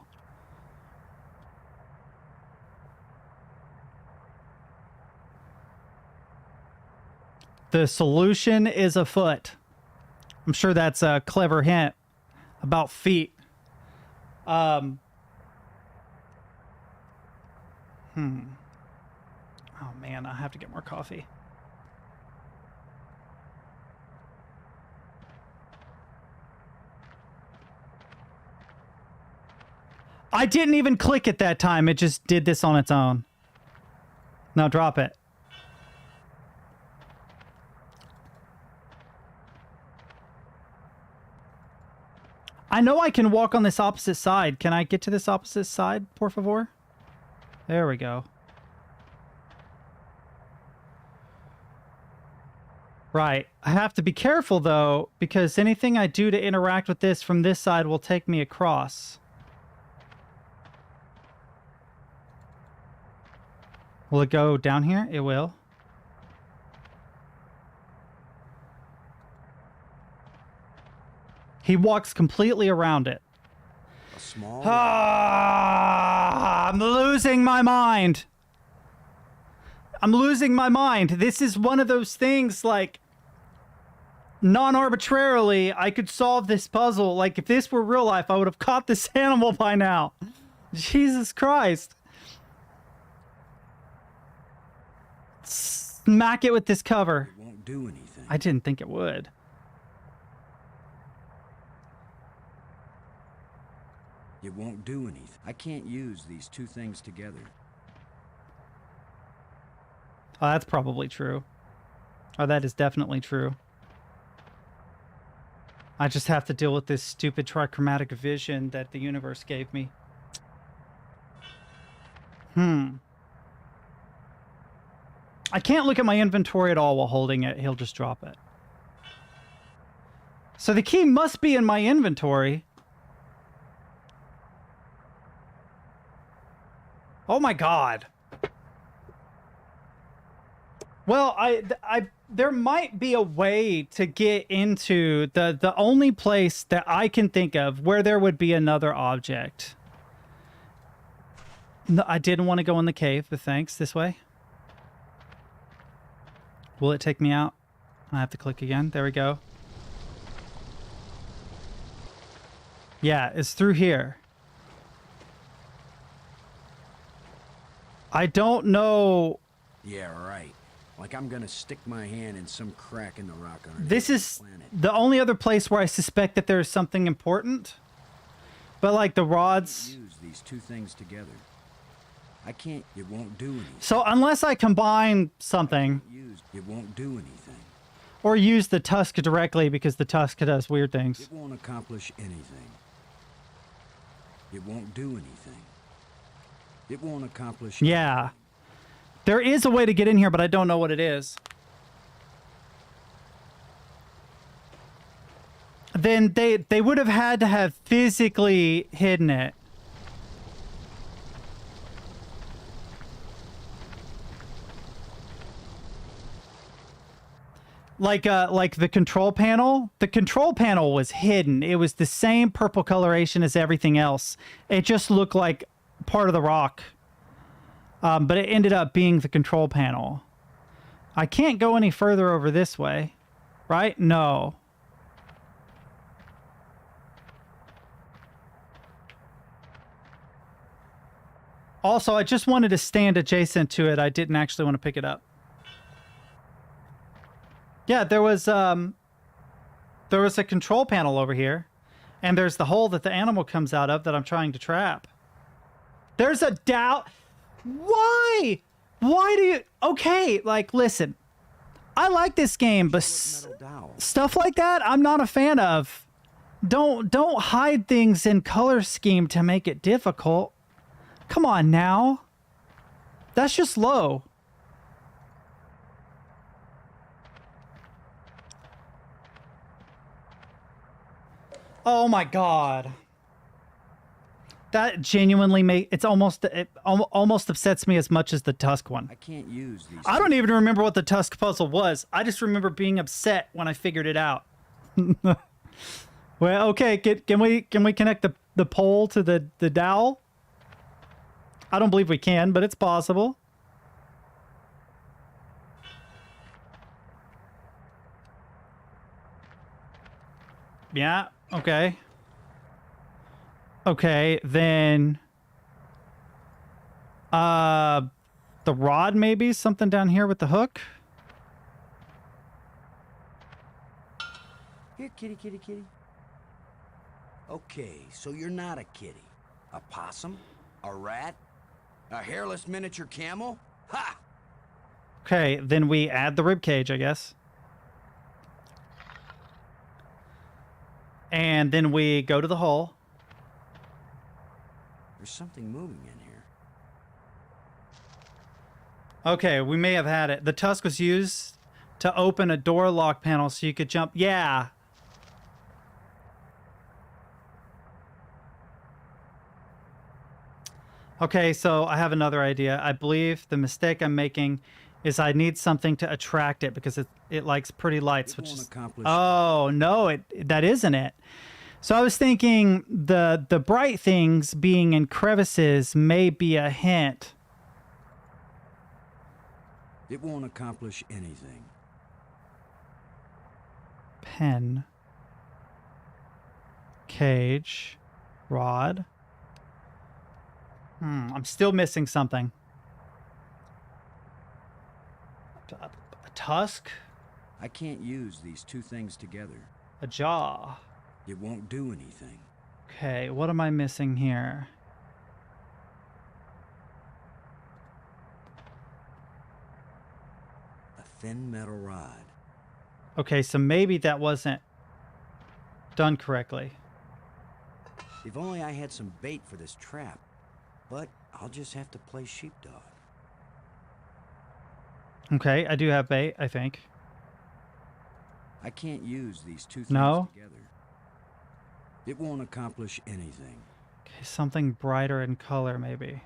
A: The solution is afoot. I'm sure that's a clever hint about feet. Oh man, I have to get more coffee. I didn't even click it that time. It just did this on its own. Now drop it. I know I can walk on this opposite side. Can I get to this opposite side, por favor? There we go. Right. I have to be careful, though, because anything I do to interact with this from this side will take me across. Will it go down here? It will. He walks completely around it.
C: A small.
A: I'm losing my mind. I'm losing my mind. This is one of those things, like, non-arbitrarily, I could solve this puzzle. Like, if this were real life, I would have caught this animal by now. Jesus Christ. Smack it with this cover.
C: It won't do anything.
A: I didn't think it would.
C: It won't do anything. I can't use these two things together.
A: Oh, that's probably true. Oh, that is definitely true. I just have to deal with this stupid trichromatic vision that the universe gave me. I can't look at my inventory at all while holding it. He'll just drop it. So the key must be in my inventory. Oh my God. Well, there might be a way to get into the only place that I can think of where there would be another object. No, I didn't want to go in the cave, but thanks. This way. Will it take me out? I have to click again. There we go. Yeah, it's through here. I don't know.
C: Yeah, right. Like I'm gonna stick my hand in some crack in the rock underneath
A: This is
C: the planet.
A: the only other place where I suspect that there's something important. But like the rods.
C: Use these two things together. I can't. It won't do anything.
A: So unless I combine something.
C: It won't do anything.
A: Or use the tusk directly because the tusk does weird things.
C: It won't accomplish anything. It won't do anything. It won't accomplish.
A: Yeah. There is a way to get in here, but I don't know what it is. Then they would have had to have physically hidden it. Like the control panel. The control panel was hidden. It was the same purple coloration as everything else. It just looked like part of the rock. But it ended up being the control panel. I can't go any further over this way. Right? No. Also, I just wanted to stand adjacent to it. I didn't actually want to pick it up. Yeah, there was a control panel over here. And there's the hole that the animal comes out of that I'm trying to trap. There's a doubt. Why? Why do you... Okay, like, listen. I like this game, but stuff like that, I'm not a fan of. Don't hide things in color scheme to make it difficult. Come on now. That's just low. Oh my god. That genuinely almost upsets me as much as the Tusk one.
C: I can't use these.
A: I don't even remember what the Tusk puzzle was. I just remember being upset when I figured it out. Well, okay, can we connect the pole to the dowel? I don't believe we can, but it's possible. Yeah, okay. Okay, then the rod maybe? Something down here with the hook?
C: Here, kitty, kitty, kitty. Okay, so you're not a kitty. A possum? A rat? A hairless miniature camel? Ha!
A: Okay, then we add the rib cage, I guess. And then we go to the hole.
C: There's something moving in here.
A: Okay, we may have had it. The tusk was used to open a door lock panel so you could jump. Yeah. Okay, so I have another idea. I believe the mistake I'm making is I need something to attract it because it likes pretty lights,
C: It
A: which
C: won't
A: is...
C: accomplish.
A: Oh, no, that isn't it. So I was thinking the bright things being in crevices may be a hint.
C: It won't accomplish anything.
A: Pen. Cage. Rod. I'm still missing something. A tusk?
C: I can't use these two things together.
A: A jaw.
C: It won't do anything.
A: Okay, what am I missing here?
C: A thin metal rod.
A: Okay, so maybe that wasn't done correctly.
C: If only I had some bait for this trap. But I'll just have to play sheepdog.
A: Okay, I do have bait, I think.
C: I can't use these two things
A: No?
C: together. It won't accomplish anything.
A: Okay, something brighter in color, maybe.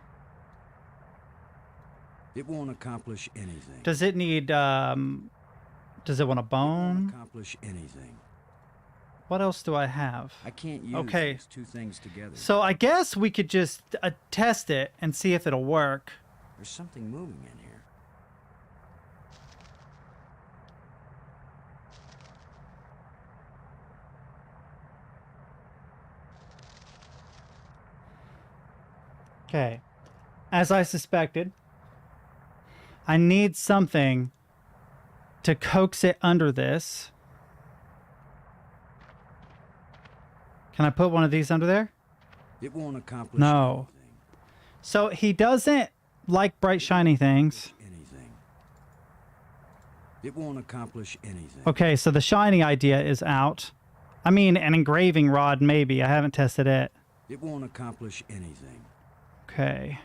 C: It won't accomplish anything.
A: Does it need, does it want a
C: It won't
A: bone?
C: accomplish anything.
A: What else do I have?
C: I can't use
A: Okay.
C: these two things together.
A: So I guess we could just test it and see if it'll work.
C: There's something moving in here.
A: Okay. As I suspected, I need something to coax it under this. Can I put one of these under there?
C: It won't accomplish
A: No.
C: anything.
A: So he doesn't like bright shiny things.
C: Anything. It won't accomplish anything.
A: Okay, so the shiny idea is out. I mean, an engraving rod, maybe. I haven't tested it.
C: It won't accomplish anything.
A: Okay.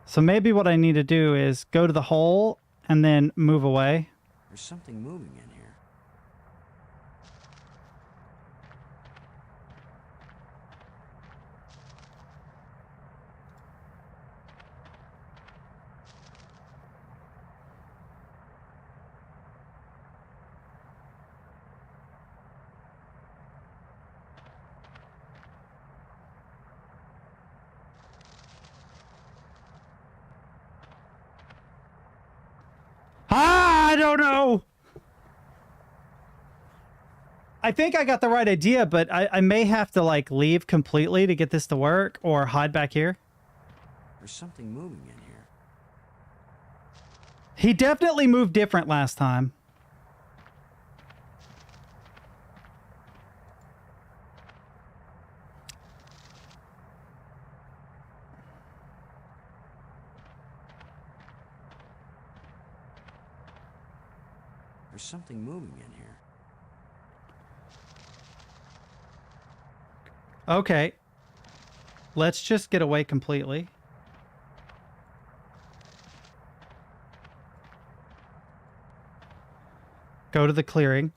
A: So maybe what I need to do is go to the hole and then move away.
C: There's something moving in here.
A: I don't know. I think I got the right idea, but I may have to like leave completely to get this to work or hide back here.
C: There's something moving in here.
A: He definitely moved different last time.
C: There's something moving in here.
A: Okay. Let's just get away completely. Go to the clearing.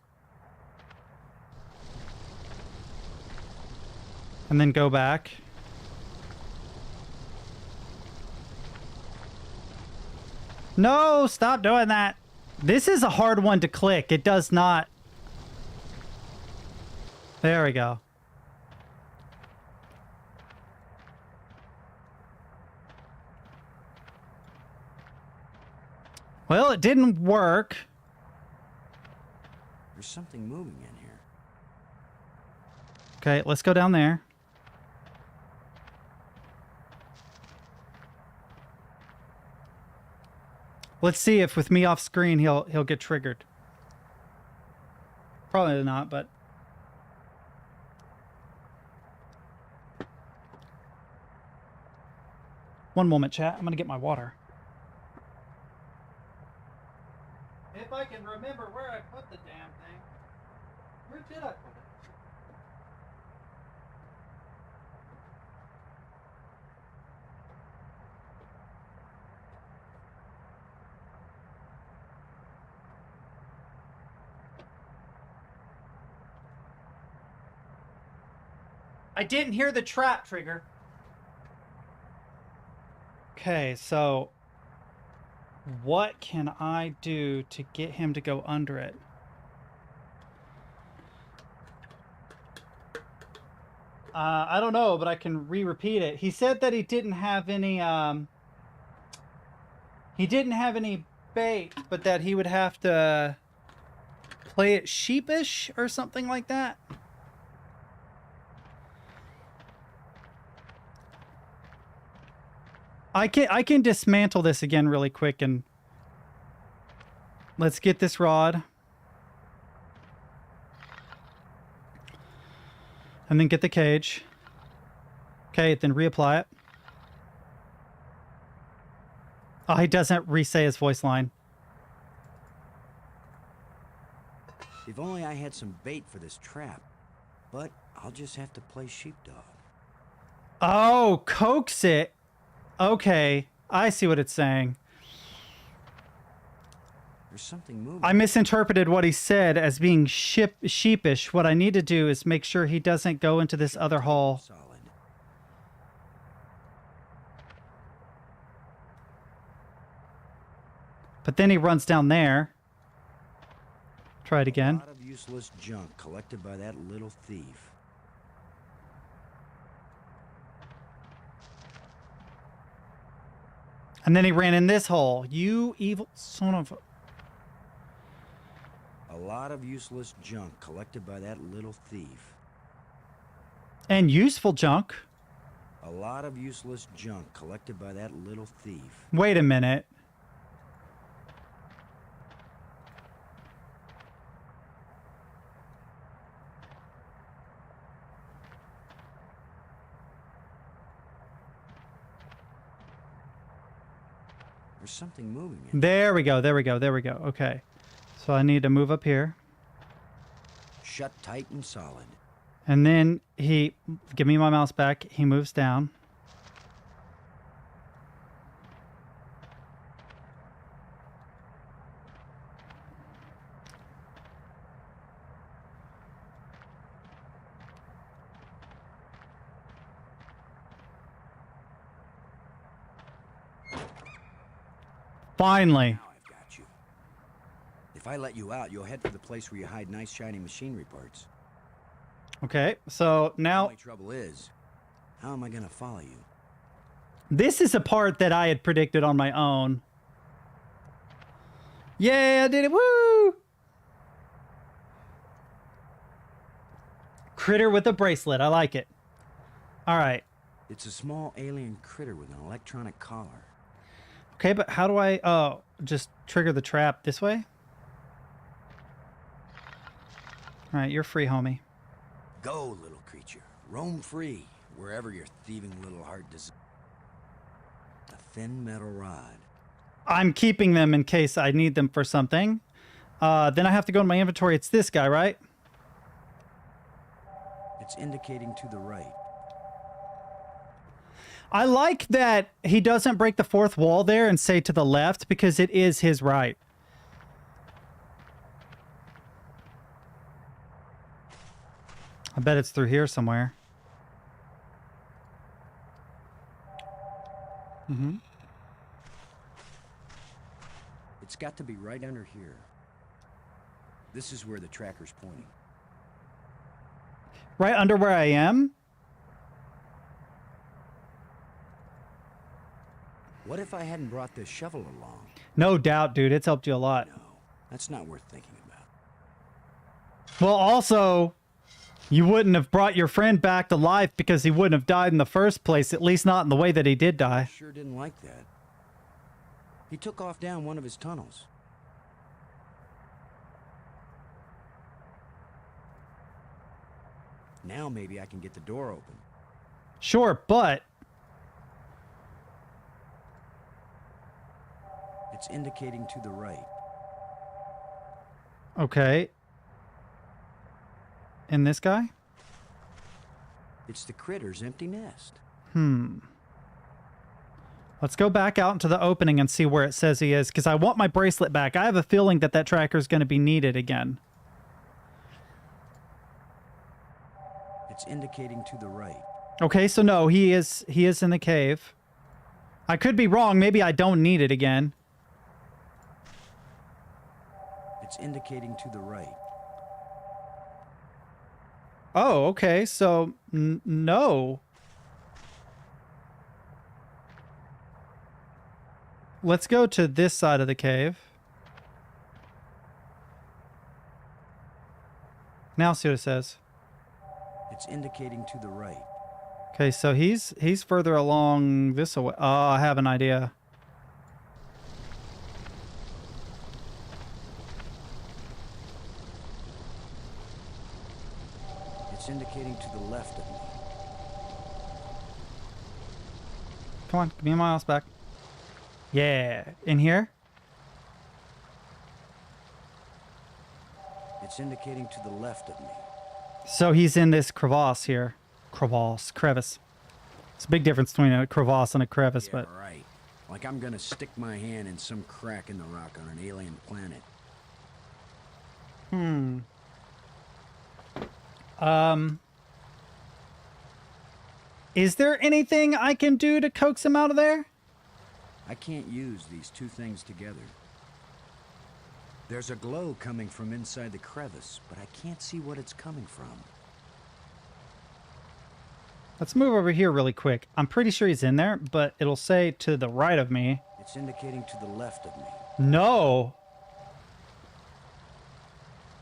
A: And then go back. No, stop doing that. This is a hard one to click. It does not. There we go. Well, it didn't work.
C: There's something moving in here.
A: Okay, let's go down there. Let's see if with me off screen he'll get triggered. Probably not, but one moment, chat. I'm gonna get my water. If I can remember where I put the damn thing. Where did I put it? I didn't hear the trap trigger. Okay, so what can I do to get him to go under it? I don't know, but I can re-repeat it. He said that he didn't have any bait, but that he would have to play it sheepish or something like that. I can dismantle this again really quick, and let's get this rod. And then get the cage. Okay, then reapply it. Oh, he doesn't re-say his voice line.
C: If only I had some bait for this trap. But I'll just have to play sheepdog.
A: Oh, coax it. Okay, I see what it's saying.
C: There's something moving.
A: I misinterpreted what he said as being sheepish. What I need to do is make sure he doesn't go into this other hole.
C: Solid.
A: But then he runs down there. Try it
C: A
A: again.
C: lot of useless junk collected by that little thief.
A: And then he ran in this hole. You evil son of a...
C: A lot of useless junk collected by that little thief.
A: And useful junk.
C: A lot of useless junk collected by that little thief.
A: Wait a minute.
C: There's something moving in
A: There we go. There we go. There we go. Okay. So I need to move up here.
C: Shut tight and solid.
A: And then he... Give me my mouse back. He moves down. Finally.
C: Now I've got you. If I let you out, you'll head for the place where you hide nice shiny machinery parts.
A: Okay, so
C: The
A: now
C: only trouble is, how am I gonna follow you?
A: this is a part that I had predicted on my own. Yeah, I did it. Woo! Critter with a bracelet. I like it. All right.
C: It's a small alien critter with an electronic collar.
A: Okay, but how do I... Oh, just trigger the trap this way? All right, you're free, homie.
C: Go, little creature. Roam free, wherever your thieving little heart desires. A thin metal rod.
A: I'm keeping them in case I need them for something. Then I have to go in my inventory. It's this guy, right?
C: It's indicating to the right.
A: I like that he doesn't break the fourth wall there and say to the left, because it is his right. I bet it's through here somewhere. Mm-hmm.
C: It's got to be right under here. This is where the tracker's pointing.
A: Right under where I am?
C: What if I hadn't brought this shovel along?
A: No doubt, dude. It's helped you a lot.
C: No, that's not worth thinking about.
A: Well, also, you wouldn't have brought your friend back to life because he wouldn't have died in the first place, at least not in the way that he did
C: I
A: die.
C: sure didn't like that. He took off down one of his tunnels. Now maybe I can get the door open.
A: Sure, but...
C: It's indicating to the right.
A: Okay. And this guy?
C: It's the critter's empty nest.
A: Let's go back out into the opening and see where it says he is, because I want my bracelet back. I have a feeling that that tracker is going to be needed again.
C: It's indicating to the right.
A: Okay, so no, he is in the cave. I could be wrong. Maybe I don't need it again.
C: It's indicating to the right.
A: Oh, okay. So no. Let's go to this side of the cave. Now see what it says.
C: It's indicating to the right.
A: Okay, so he's further along this way. Oh, I have an idea.
C: It's indicating to the left of me.
A: Come on, give me my mouse back. Yeah, in here?
C: It's indicating to the left of me.
A: So he's in this crevasse here. Crevice. It's a big difference between a crevasse and a crevice,
C: Yeah,
A: but...
C: right. Like I'm gonna stick my hand in some crack in the rock on an alien planet.
A: Is there anything I can do to coax him out of there?
C: I can't use these two things together. There's a glow coming from inside the crevice, but I can't see what it's coming from.
A: Let's move over here really quick. I'm pretty sure he's in there, but it'll say to the right of me.
C: It's indicating to the left of me.
A: No.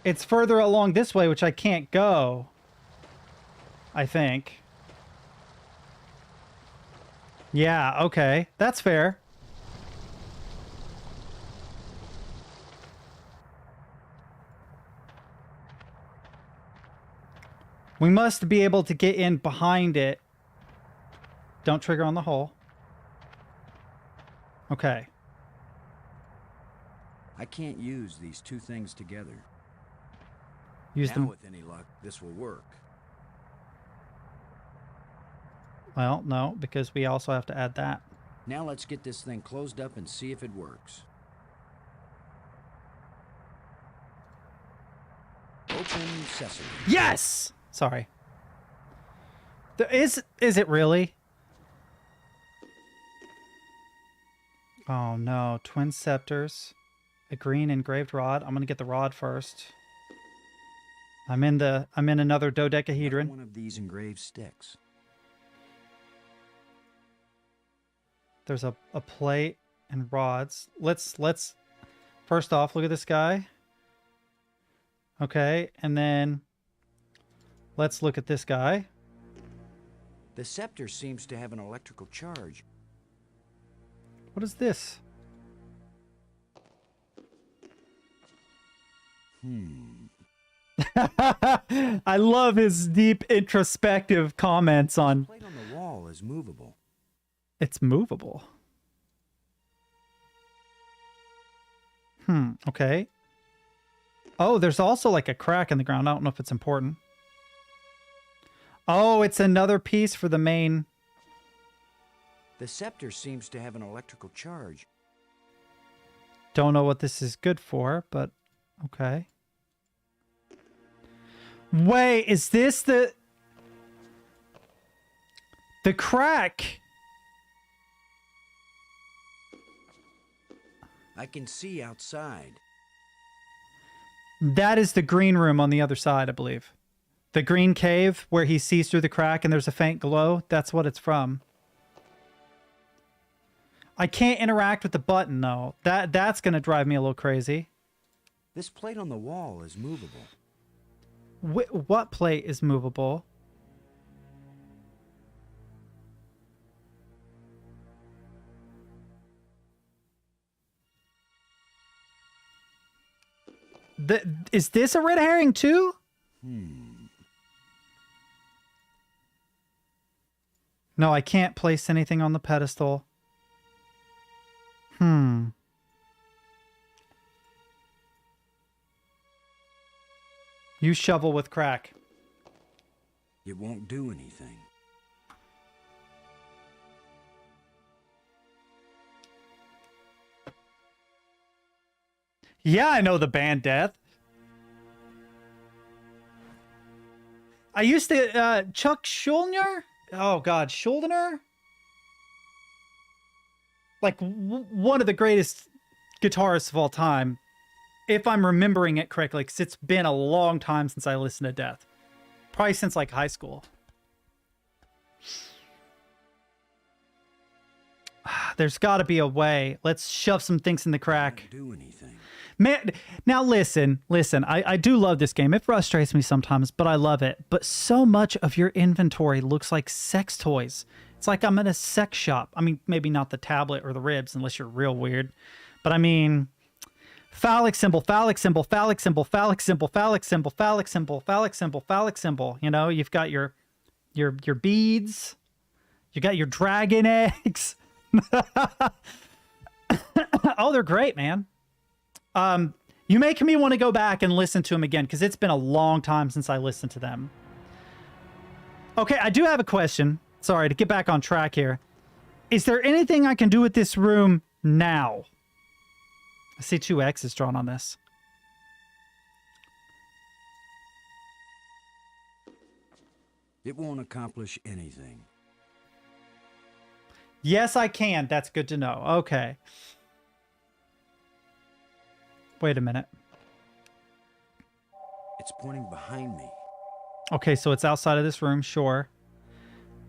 A: It's further along this way, which I can't go. I think. Yeah, okay. That's fair. We must be able to get in behind it. Don't trigger on the hole. Okay.
C: I can't use these two things together.
A: Use
C: Now,
A: them.
C: with any luck, this will work.
A: Well, no, because we also have to add that.
C: Now let's get this thing closed up and see if it works. Open sesame.
A: Yes! Sorry. Is it really? Oh no, twin scepters. A green engraved rod. I'm gonna get the rod first. I'm in another dodecahedron.
C: One of these engraved sticks.
A: There's a plate and rods. Let's first off look at this guy. Okay, and then let's look at this guy.
C: The scepter seems to have an electrical charge.
A: What is this? I love his deep introspective comments on
C: The plate on the wall is movable.
A: it's movable. Okay. Oh, there's also like a crack in the ground. I don't know if it's important. Oh, it's another piece for the main.
C: The scepter seems to have an electrical charge.
A: Don't know what this is good for, but okay. Wait, is this the crack?
C: I can see outside.
A: That is the green room on the other side, I believe. The green cave where he sees through the crack and there's a faint glow. That's what it's from. I can't interact with the button, though. That's going to drive me a little crazy.
C: This plate on the wall is movable.
A: What plate is movable? Is this a red herring too? No, I can't place anything on the pedestal. You shovel with crack.
C: It won't do anything.
A: Yeah, I know the band Death. I used to, Chuck Schuldiner? Oh God, Schuldiner? Like, one of the greatest guitarists of all time. If I'm remembering it correctly, because it's been a long time since I listened to Death. Probably since, like, high school. There's got to be a way. Let's shove some things in the crack.
C: Won't do anything.
A: Man, now listen. I do love this game. It frustrates me sometimes, but I love it. But so much of your inventory looks like sex toys. It's like I'm in a sex shop. I mean, maybe not the tablet or the ribs, unless you're real weird. But I mean, phallic symbol, phallic symbol, phallic symbol, phallic symbol, phallic symbol, phallic symbol, phallic symbol, phallic symbol. You know, you've got your beads. You got your dragon eggs. Oh, they're great, man. You make me want to go back and listen to them again, because it's been a long time since I listened to them. Okay, I do have a question. Sorry, to get back on track here. Is there anything I can do with this room now? I see 2 X's drawn on this.
C: It won't accomplish anything.
A: Yes, I can. That's good to know. Okay. Wait a minute.
C: It's pointing behind me.
A: Okay, so it's outside of this room, sure.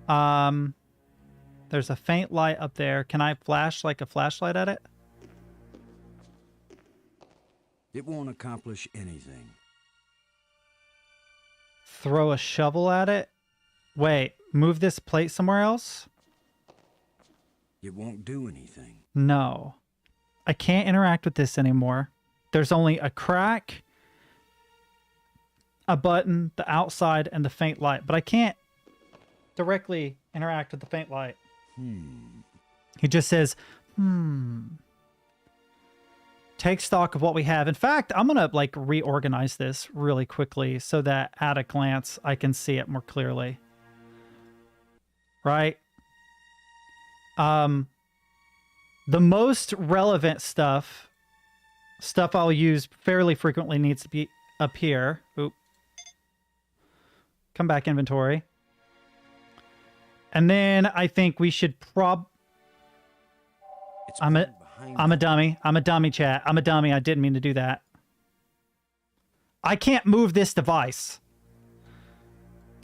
A: There's a faint light up there. Can I flash like a flashlight at it?
C: It won't accomplish anything.
A: Throw a shovel at it? Wait, move this plate somewhere else?
C: It won't do anything.
A: No. I can't interact with this anymore. There's only a crack, a button, the outside, and the faint light. But I can't directly interact with the faint light. He just says, Take stock of what we have. In fact, I'm going to like reorganize this really quickly so that at a glance I can see it more clearly. Right? The most relevant stuff I'll use fairly frequently needs to be up here. Oop. Come back, inventory. And then I think we should I'm a dummy. I'm a dummy, chat. I'm a dummy. I didn't mean to do that. I can't move this device.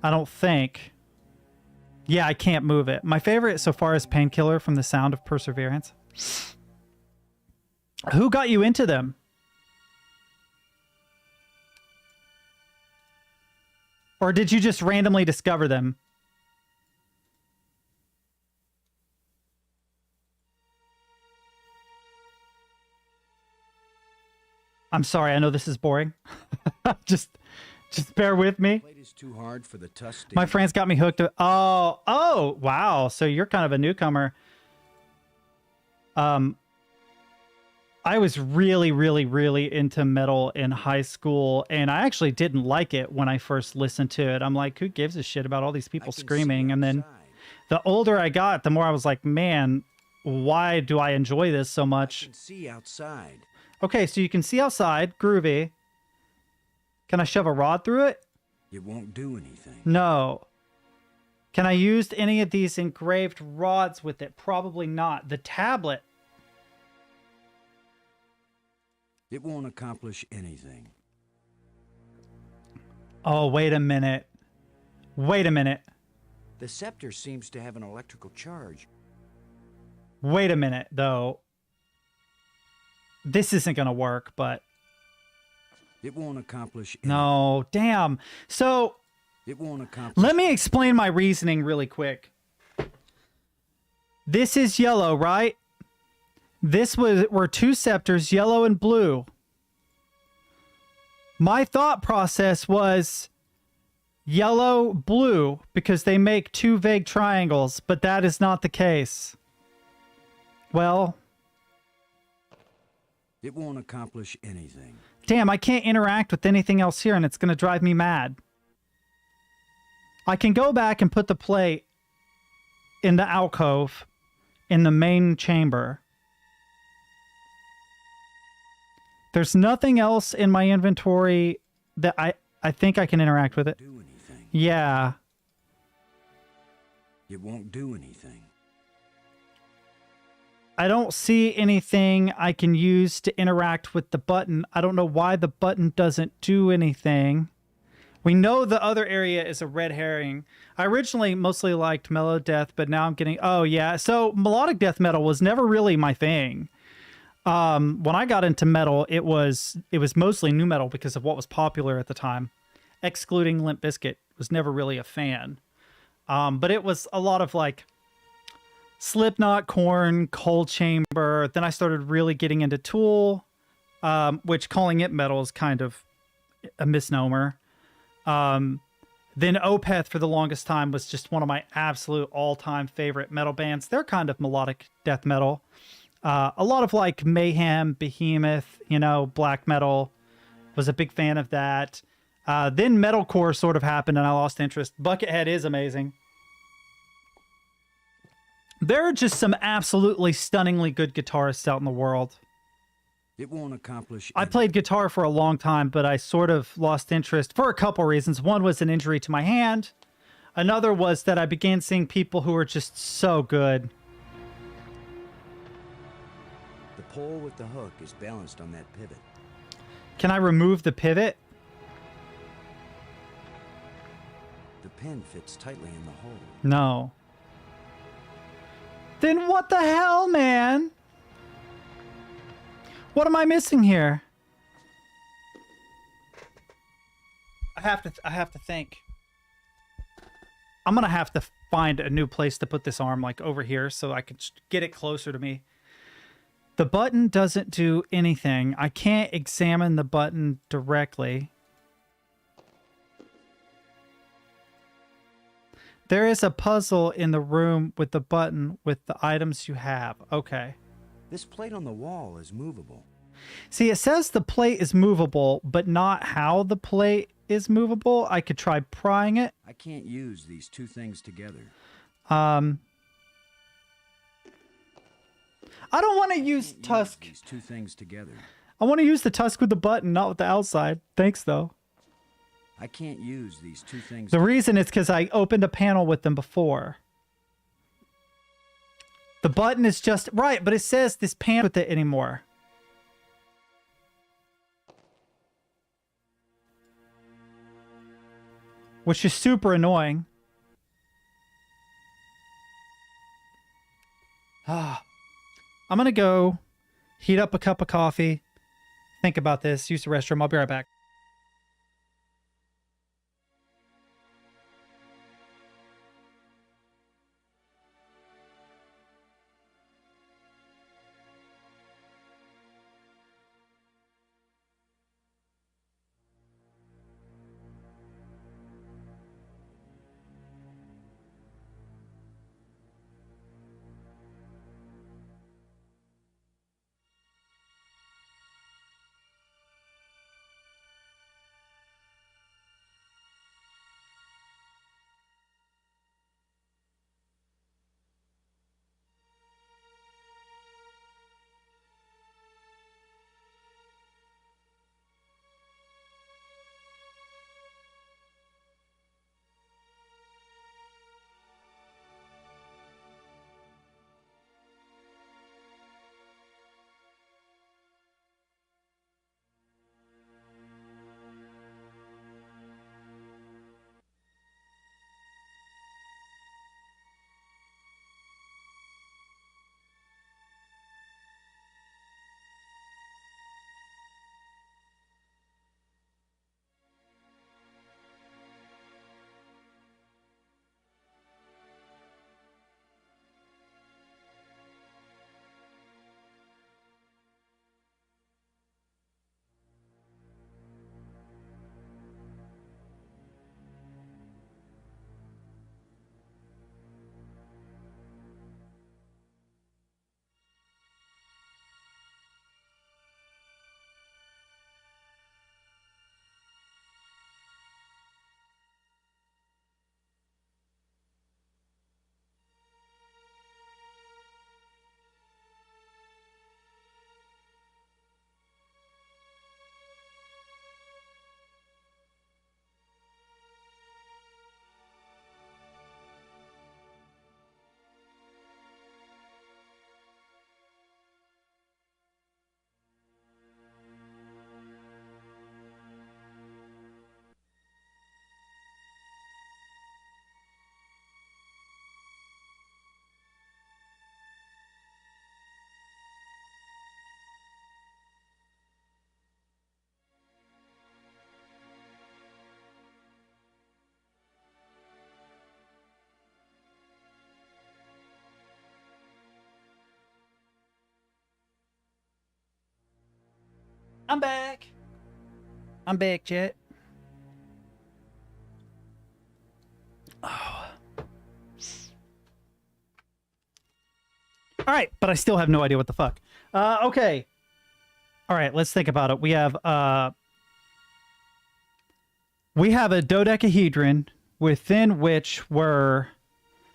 A: I don't think. Yeah, I can't move it. My favorite so far is Painkiller from The Sound of Perseverance. Who got you into them? Or did you just randomly discover them? I'm sorry, I know this is boring. just bear with me.
C: Plate is too hard for the tusk.
A: My friends got me hooked. Oh, wow. So you're kind of a newcomer. I was really, really, really into metal in high school, and I actually didn't like it when I first listened to it. I'm like, who gives a shit about all these people screaming? And then the older I got, the more I was like, man, why do I enjoy this so much?
C: I can see outside.
A: Okay, so you can see outside. Groovy. Can I shove a rod through it?
C: It won't do anything.
A: No. Can I use any of these engraved rods with it? Probably not. The tablet.
C: It won't accomplish anything.
A: Oh, wait a minute. Wait a minute.
C: The scepter seems to have an electrical charge.
A: Wait a minute, though. This isn't going to work, but...
C: It won't accomplish anything.
A: No, damn. So,
C: It won't accomplish...
A: let me explain my reasoning really quick. This is yellow, right? Were two scepters, yellow and blue. My thought process was yellow, blue, because they make two vague triangles, but that is not the case. Well...
C: It won't accomplish anything.
A: Damn, I can't interact with anything else here, and it's going to drive me mad. I can go back and put the plate in the alcove in the main chamber. There's nothing else in my inventory that I think I can interact with it.
C: Do anything.
A: Yeah.
C: It won't do anything.
A: I don't see anything I can use to interact with the button. I don't know why the button doesn't do anything. We know the other area is a red herring. I originally mostly liked mellow death, but now I'm getting... Oh, yeah. So melodic death metal was never really my thing. When I got into metal, it was mostly nu metal because of what was popular at the time. Excluding Limp Bizkit, was never really a fan. But it was a lot of like Slipknot, Korn, Cold Chamber. Then I started really getting into Tool, which calling it metal is kind of a misnomer. Then Opeth for the longest time was just one of my absolute all-time favorite metal bands. They're kind of melodic death metal. A lot of like Mayhem, Behemoth, black metal. Was a big fan of that. Then metalcore sort of happened and I lost interest. Buckethead is amazing. There are just some absolutely stunningly good guitarists out in the world.
C: It won't accomplish
A: I played guitar for a long time, but I sort of lost interest for a couple reasons. One was an injury to my hand. Another was that I began seeing people who were just so good.
C: The pole with the hook is balanced on that pivot.
A: Can I remove the pivot?
C: The pin fits tightly in the hole.
A: No. Then what the hell, man? What am I missing here? I have to think. I'm gonna have to find a new place to put this arm, like over here, so I can get it closer to me. The button doesn't do anything. I can't examine the button directly. There is a puzzle in the room with the button with the items you have. Okay.
C: This plate on the wall is movable.
A: See, it says the plate is movable, but not how the plate is movable. I could try prying it.
C: I can't use these two things together.
A: I don't want to use tusk.
C: These two things together.
A: I want to use the tusk with the button, not with the outside. Thanks, though.
C: I can't use these two things.
A: The reason is because I opened a panel with them before. The button is just... Right, but it says this panel with it anymore. Which is super annoying. I'm going to go heat up a cup of coffee, think about this, use the restroom. I'll be right back. I'm back. I'm back, chat. Oh. All right, but I still have no idea what the fuck. Okay. All right, let's think about it. We have a dodecahedron within which were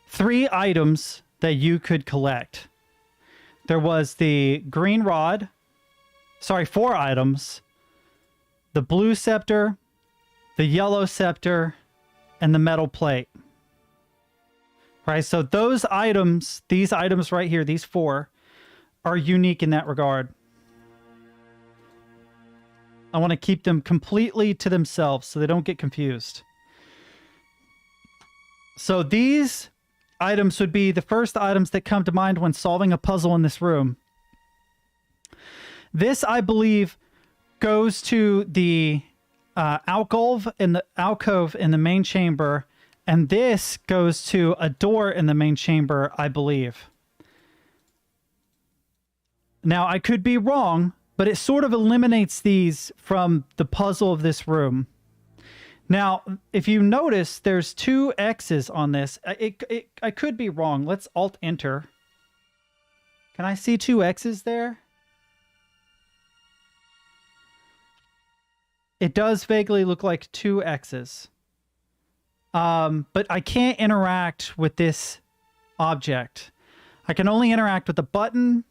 A: 3 items that you could collect. There was the green rod. Sorry, 4 items. The blue scepter, the yellow scepter, and the metal plate. Right, so those items, these items right here, these 4, are unique in that regard. I want to keep them completely to themselves so they don't get confused. So these items would be the first items that come to mind when solving a puzzle in this room. This, I believe, goes to the alcove in the main chamber, and this goes to a door in the main chamber, I believe. Now, I could be wrong, but it sort of eliminates these from the puzzle of this room. Now, if you notice, there's 2 X's on this. I could be wrong. Let's Alt-Enter. Can I see 2 X's there? It does vaguely look like 2 X's. But I can't interact with this object. I can only interact with the button,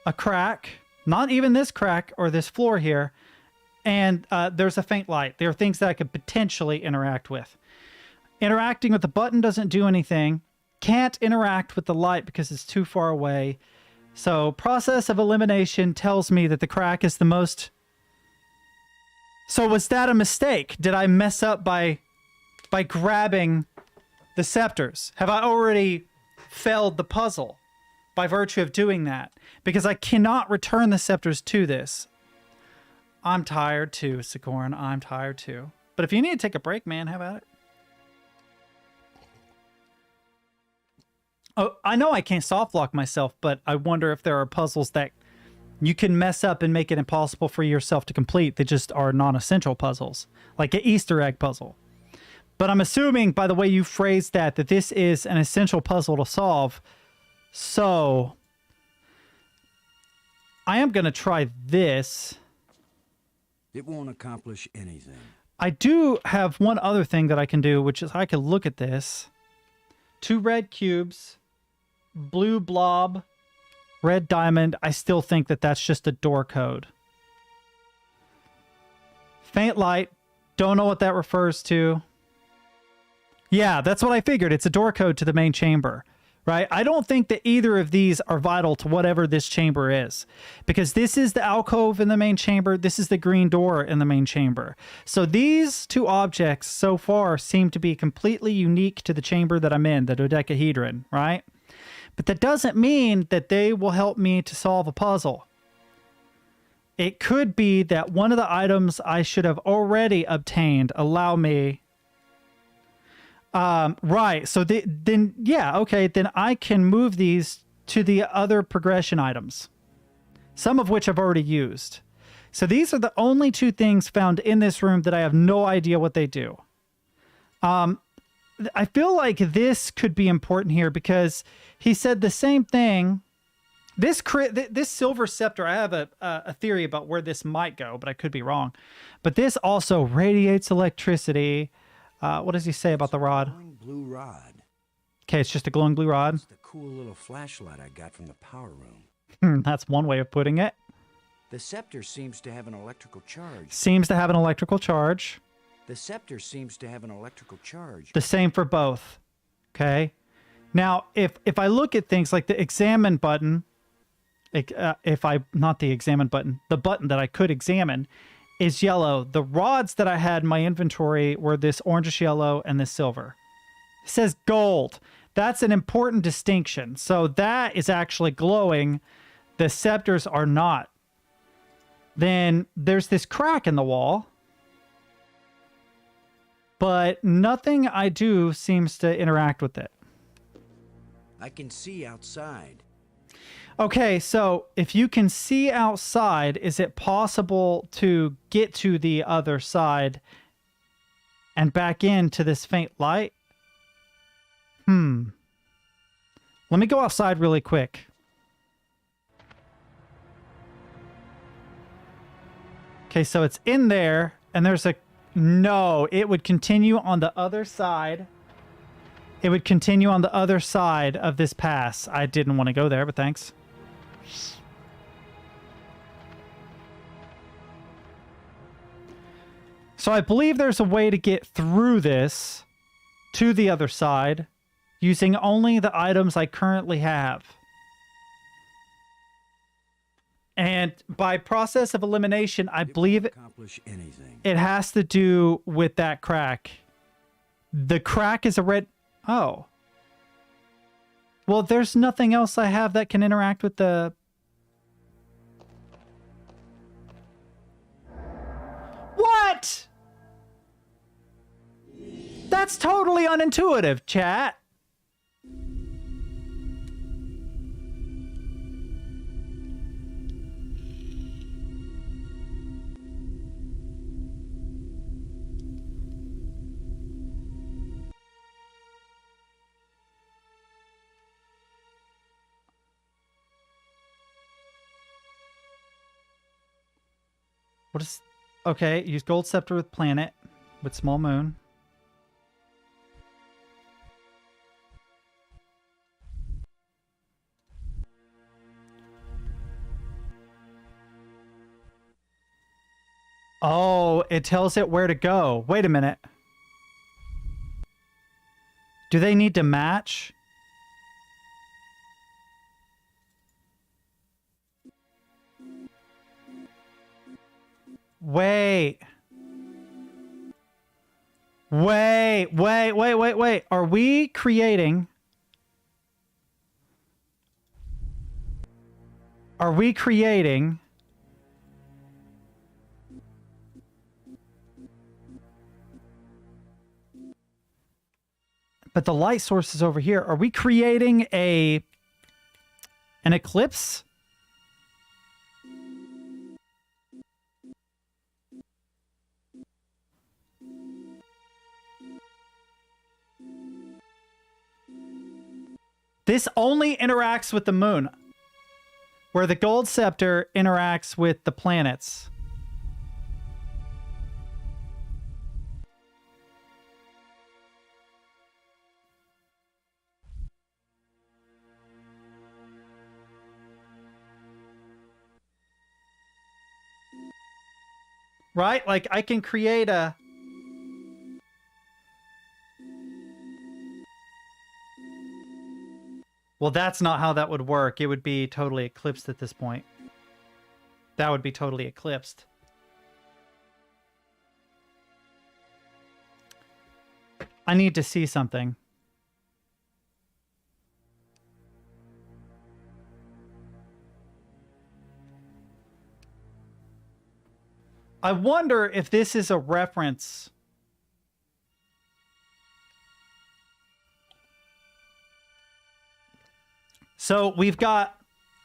A: a crack, not even this crack or this floor here, and there's a faint light. There are things that I could potentially interact with. Interacting with the button doesn't do anything. Can't interact with the light because it's too far away. So process of elimination tells me that the crack is the most... So was that a mistake? Did I mess up by grabbing the scepters? Have I already failed the puzzle by virtue of doing that? Because I cannot return the scepters to this. I'm tired too, Sikorn. I'm tired too. But if you need to take a break, man, have at it. Oh, I know I can't soft lock myself, but I wonder if there are puzzles that you can mess up and make it impossible for yourself to complete. They just are non-essential puzzles, like an Easter egg puzzle. But I'm assuming by the way you phrased that this is an essential puzzle to solve. So I am going to try this.
C: It won't accomplish anything.
A: I do have one other thing that I can do, which is I can look at this. 2 red cubes, blue blob, red diamond. I still think that that's just a door code. Faint light. Don't know what that refers to. Yeah, that's what I figured. It's a door code to the main chamber, right? I don't think that either of these are vital to whatever this chamber is, because this is the alcove in the main chamber. This is the green door in the main chamber. So these 2 objects so far seem to be completely unique to the chamber that I'm in, the dodecahedron, right? But that doesn't mean that they will help me to solve a puzzle. It could be that one of the items I should have already obtained allow me... right, so then, yeah, okay, then I can move these to the other progression items, some of which I've already used. So these are the only 2 things found in this room that I have no idea what they do. I feel like this could be important here because he said the same thing. This silver scepter, I have a theory about where this might go, but I could be wrong. But this also radiates electricity. What does he say about the rod?
C: Glowing blue rod.
A: Okay, it's just a glowing blue rod.
C: It's the cool little flashlight I got from the power room.
A: That's one way of putting it.
C: The scepter seems to have an electrical charge.
A: Seems to have an electrical charge.
C: The scepter seems to have an electrical charge.
A: The same for both. Okay. Now, if I look at things like the examine button, not the examine button, the button that I could examine is yellow. The rods that I had in my inventory were this orangish yellow and this silver. It says gold. That's an important distinction. So that is actually glowing. The scepters are not. Then there's this crack in the wall. But nothing I do seems to interact with it.
C: I can see outside.
A: Okay, so if you can see outside, is it possible to get to the other side and back into this faint light? Let me go outside really quick. Okay, so it's in there, and there's a... No, it would continue on the other side. It would continue on the other side of this pass. I didn't want to go there, but thanks. So I believe there's a way to get through this to the other side using only the items I currently have. And by process of elimination, I believe
C: Accomplish anything.
A: it has to do with that crack. The crack is a red... Oh. Well, there's nothing else I have that can interact with the... What? That's totally unintuitive, chat. What is... Okay, use gold scepter with planet with small moon. Oh, it tells it where to go. Wait a minute. Do they need to match? Wait. Wait. Are we creating... Are we creating... But the light source is over here. Are we creating an eclipse? This only interacts with the moon, where the gold scepter interacts with the planets. Right? Like, I can create a... Well, that's not how that would work. It would be totally eclipsed at this point. That would be totally eclipsed. I need to see something. I wonder if this is a reference. So we've got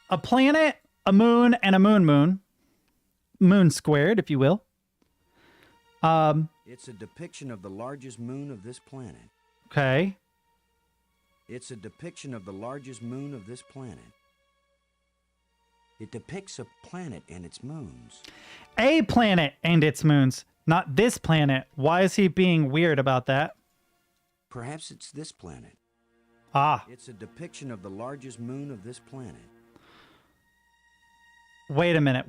A: a planet, a moon, and a moon. Moon squared, if you will.
C: It's a depiction of the largest moon of this planet.
A: Okay.
C: It's a depiction of the largest moon of this planet. It depicts a planet and its moons.
A: A planet and its moons, not this planet. Why is he being weird about that?
C: Perhaps it's this planet.
A: Ah.
C: It's a depiction of the largest moon of this planet.
A: Wait a minute.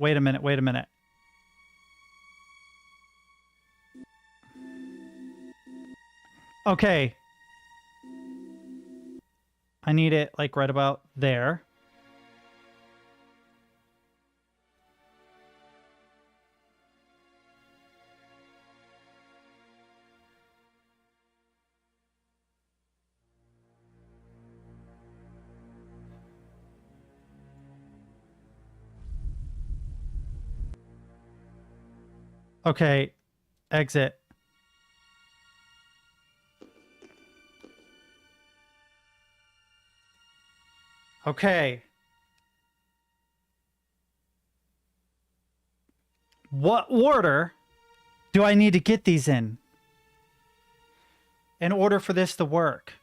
A: Okay. I need it like right about there. Okay, exit. Okay. What order do I need to get these in order for this to work?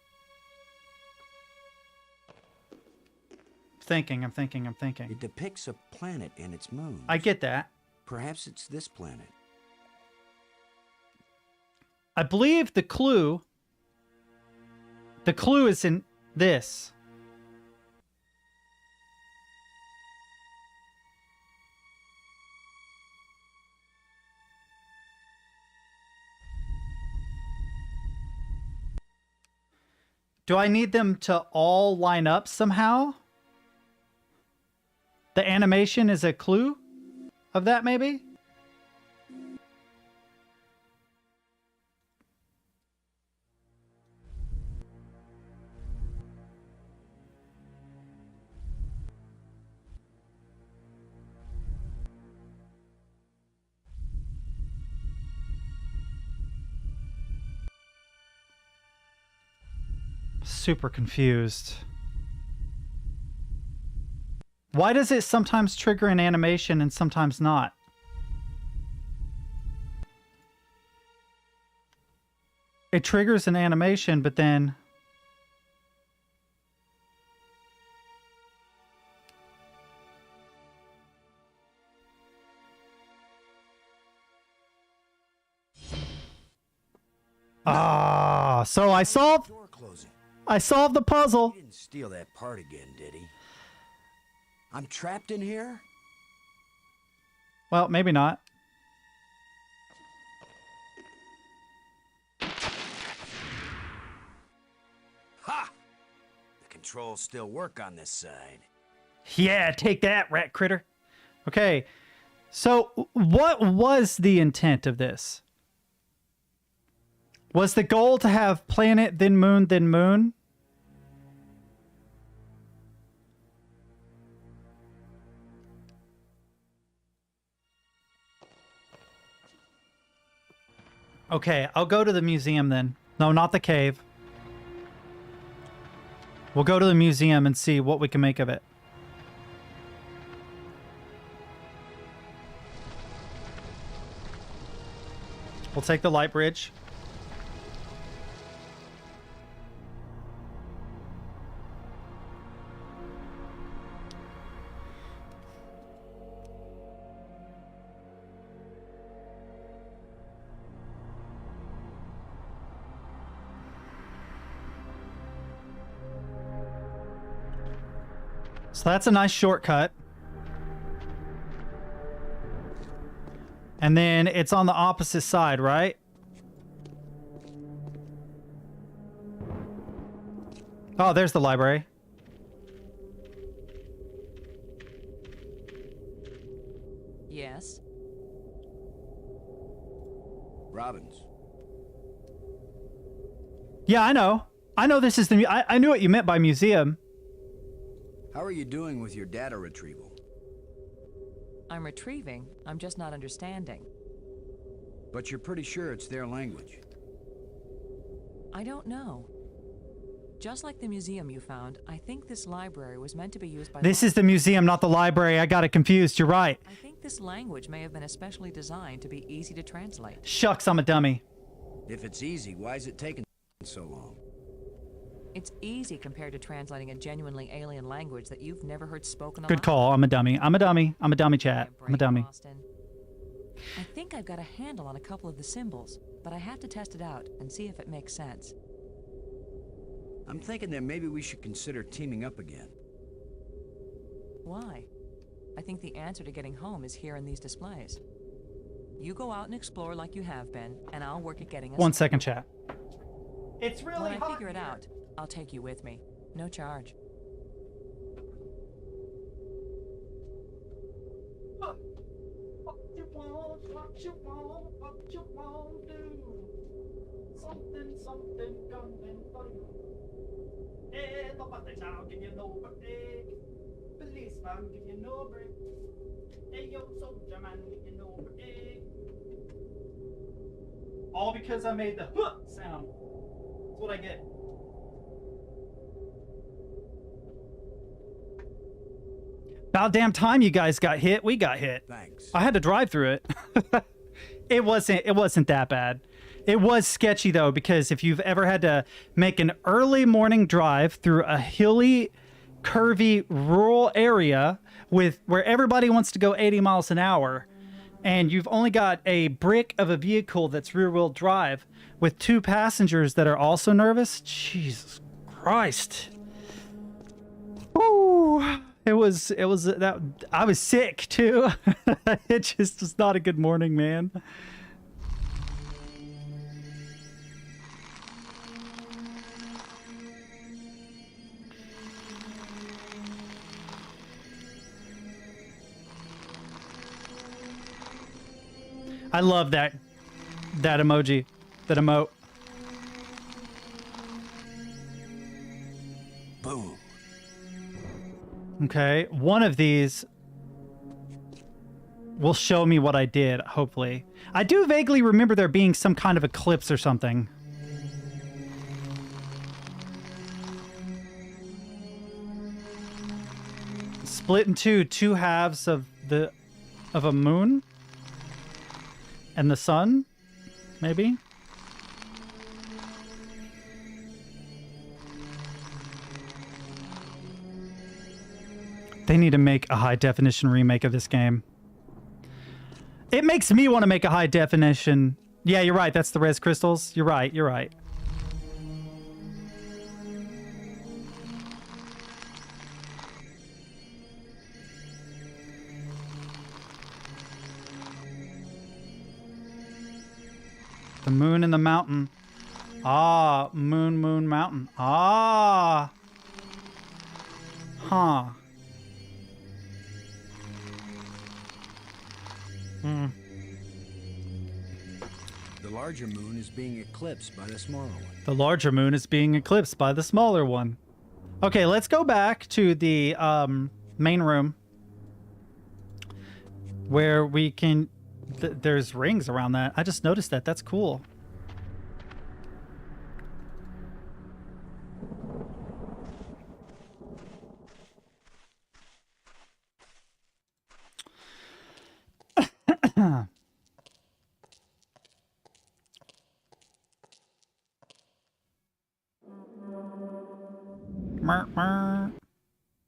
A: I'm thinking.
C: It depicts a planet and its moon.
A: I get that.
C: Perhaps it's this planet.
A: I believe the clue is in this. Do I need them to all line up somehow? The animation is a clue of that, maybe? Super confused. Why does it sometimes trigger an animation and sometimes not? It triggers an animation, but then... Ah, so I solved the puzzle.
C: He didn't steal that part again, did he? I'm trapped in here?
A: Well, maybe not.
C: Ha! The controls still work on this side.
A: Yeah, take that, rat critter. Okay, so what was the intent of this? Was the goal to have planet, then moon, then moon? Okay, I'll go to the museum then. No, not the cave. We'll go to the museum and see what we can make of it. We'll take the light bridge. So that's a nice shortcut. And then it's on the opposite side, right? Oh, there's the library.
D: Yes.
C: Robbins.
A: Yeah, I know. I know this is the... I knew what you meant by museum.
C: How are you doing with your data retrieval?
D: I'm retrieving. I'm just not understanding.
C: But you're pretty sure it's their language.
D: I don't know. Just like the museum you found, I think this library was meant to be used by...
A: This is the museum, not the library. I got it confused. You're right.
D: I think this language may have been especially designed to be easy to translate.
A: Shucks, I'm a dummy.
C: If it's easy, why is it taking so long?
D: It's easy compared to translating a genuinely alien language that you've never heard spoken
A: Good
D: aloud.
A: call. I'm a dummy. I'm a dummy. I'm a dummy, chat. I'm a dummy.
D: Austin. I think I've got a handle on a couple of the symbols, but I have to test it out and see if it makes sense.
C: I'm thinking that maybe we should consider teaming up again.
D: Why? I think the answer to getting home is here in these displays. You go out and explore like you have been, and I'll work at getting us...
A: 1 second, chat. It's
D: When
A: really
D: I
A: hot
D: figure it
A: here.
D: out, I'll take you with me. No charge.
A: What you want, do? Something coming for you. Hey, nobody shall give you no break. Policeman give you no break. Hey, yo, soldier man give you no break. All because I made the huh sound. That's what I get. About damn time you guys got hit. We got hit.
C: Thanks.
A: I had to drive through it. It wasn't that bad. It was sketchy though, because if you've ever had to make an early morning drive through a hilly, curvy rural area where everybody wants to go 80 miles an hour, and you've only got a brick of a vehicle that's rear-wheel drive with 2 passengers that are also nervous, Jesus Christ. Ooh, it was that I was sick too. It just was not a good morning, man. I love that emoji, that emote.
C: Boom.
A: Okay, one of these will show me what I did, hopefully. I do vaguely remember there being some kind of eclipse or something. Split in two halves of a moon and the sun, maybe. They need to make a high definition remake of this game. It makes me want to make a high definition. Yeah, you're right. That's the res crystals. You're right. You're right. The moon and the mountain. Ah, moon, mountain. Ah. Huh. Hmm.
C: The larger moon is being eclipsed by the smaller one.
A: The larger moon is being eclipsed by the smaller one. Okay, let's go back to the main room where we can... there's rings around that. I just noticed that. That's cool.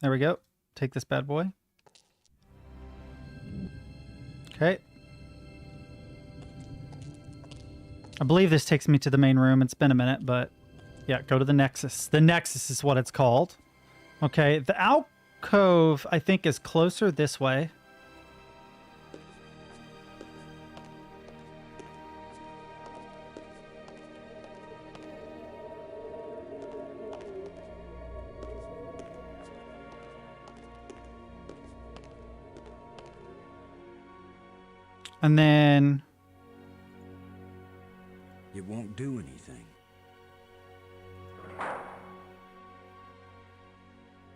A: There we go. Take this bad boy. Okay. I believe this takes me to the main room. It's been a minute, but yeah, go to the Nexus. The Nexus is what it's called. Okay, the alcove, I think, is closer this way. And then...
C: it won't do anything.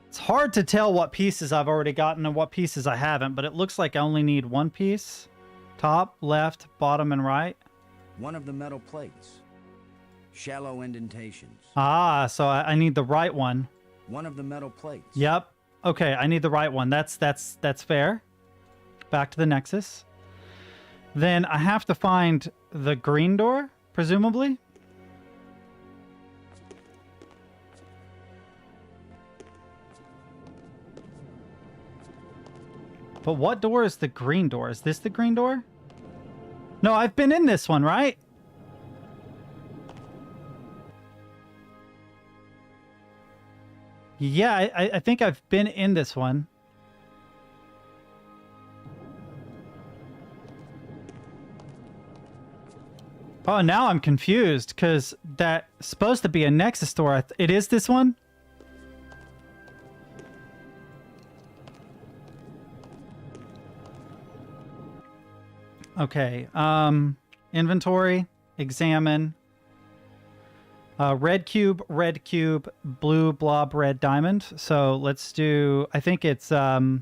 A: It's hard to tell what pieces I've already gotten and what pieces I haven't, but it looks like I only need one piece. Top, left, bottom, and right.
C: One of the metal plates. Shallow indentations.
A: Ah, so I need the right one.
C: One of the metal plates.
A: Yep. Okay, I need the right one. That's fair. Back to the Nexus. Then I have to find the green door, presumably. But what door is the green door? Is this the green door? No, I've been in this one, right? Yeah, I think I've been in this one. Oh, now I'm confused, because that's supposed to be a Nexus door. It is this one? Okay, inventory, examine. Red cube, blue blob, red diamond. So let's do, I think it's, uh-oh,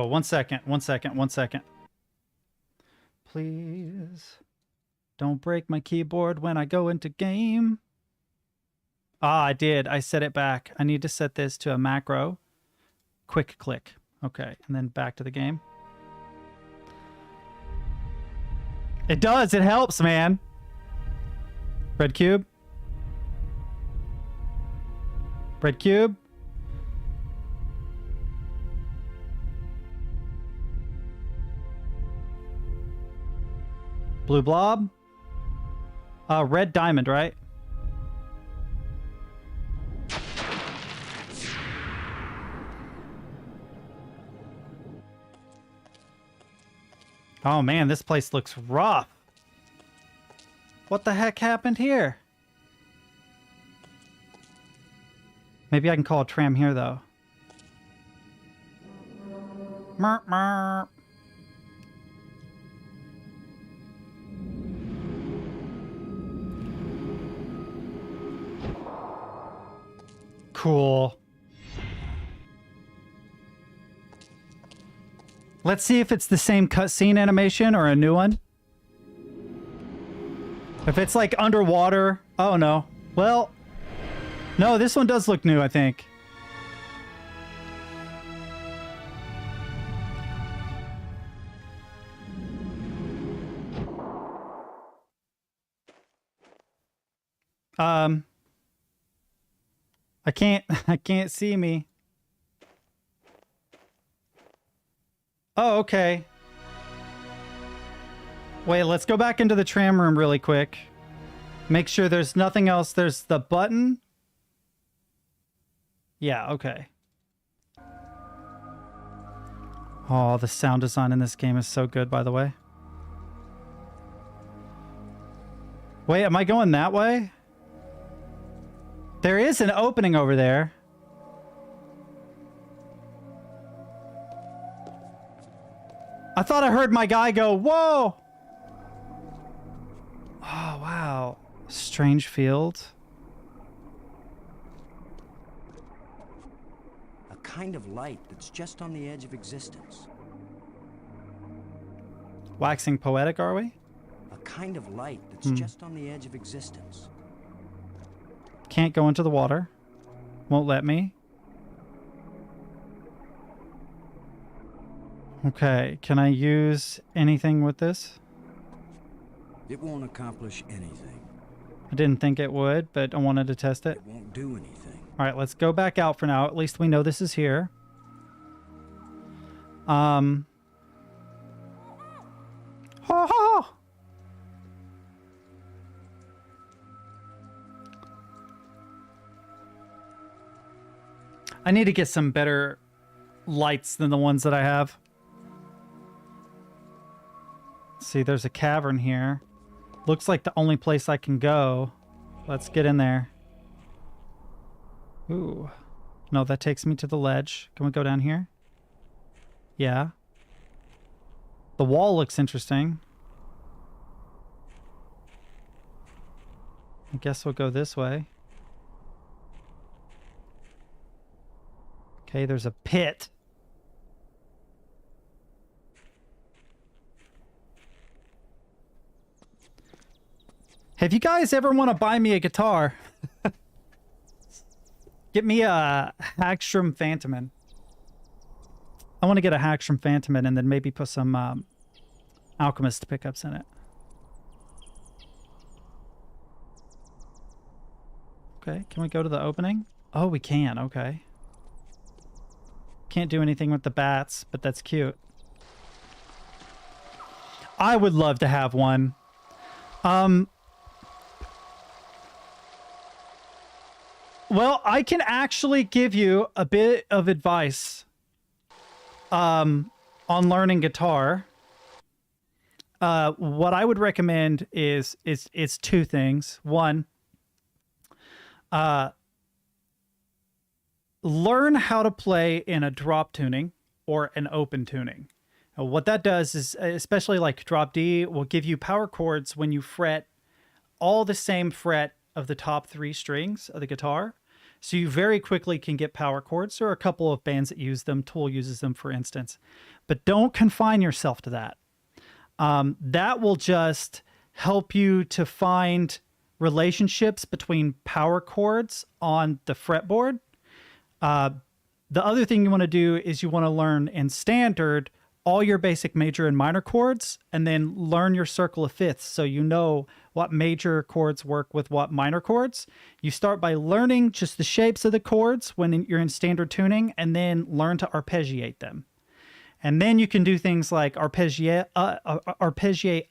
A: one second. Please don't break my keyboard when I go into game. Ah, I did. I set it back. I need to set this to a macro. Quick click. Okay, and then back to the game. It does. It helps, man. Red cube. Red cube. Blue blob. Red diamond, right? Oh man, this place looks rough. What the heck happened here? Maybe I can call a tram here, though. Merp, merp. Cool. Let's see if it's the same cutscene animation or a new one. If it's like underwater... Oh, no. Well... No, this one does look new, I think. I can't see me. Oh, okay. Wait, let's go back into the tram room really quick. Make sure there's nothing else. There's the button. Yeah, okay. Oh, the sound design in this game is so good, by the way. Wait, am I going that way? There is an opening over there. I thought I heard my guy go, whoa! Oh, wow. Strange field.
C: A kind of light that's just on the edge of existence.
A: Waxing poetic, are we?
C: A kind of light that's just on the edge of existence.
A: Can't go into the water. Won't let me. Okay, can I use anything with this?
C: It won't accomplish anything.
A: I didn't think it would, but I wanted to test it.
C: It won't do anything.
A: All right, let's go back out for now. At least we know this is here. Ha ha! I need to get some better lights than the ones that I have. See, there's a cavern here. Looks like the only place I can go. Let's get in there. Ooh. No, that takes me to the ledge. Can we go down here? Yeah. The wall looks interesting. I guess we'll go this way. Okay, there's a pit. Have you guys ever want to buy me a guitar? Get me a Hagstrom Phantomin. I want to get a Hagstrom Phantomin and then maybe put some Alchemist pickups in it. Okay, can we go to the opening? Oh, we can, okay. Can't do anything with the bats, but that's cute. I would love to have one. Well, I can actually give you a bit of advice on learning guitar. What I would recommend is two things. One, learn how to play in a drop tuning or an open tuning. Now, what that does is, especially like drop D, will give you power chords when you fret all the same fret of the top 3 strings of the guitar. So you very quickly can get power chords. There are a couple of bands that use them. Tool uses them, for instance. But don't confine yourself to that. That will just help you to find relationships between power chords on the fretboard. The other thing you want to do is you want to learn in standard all your basic major and minor chords, and then learn your circle of fifths so you know what major chords work with what minor chords. You start by learning just the shapes of the chords when you're in standard tuning, and then learn to arpeggiate them. And then you can do things like arpeggiate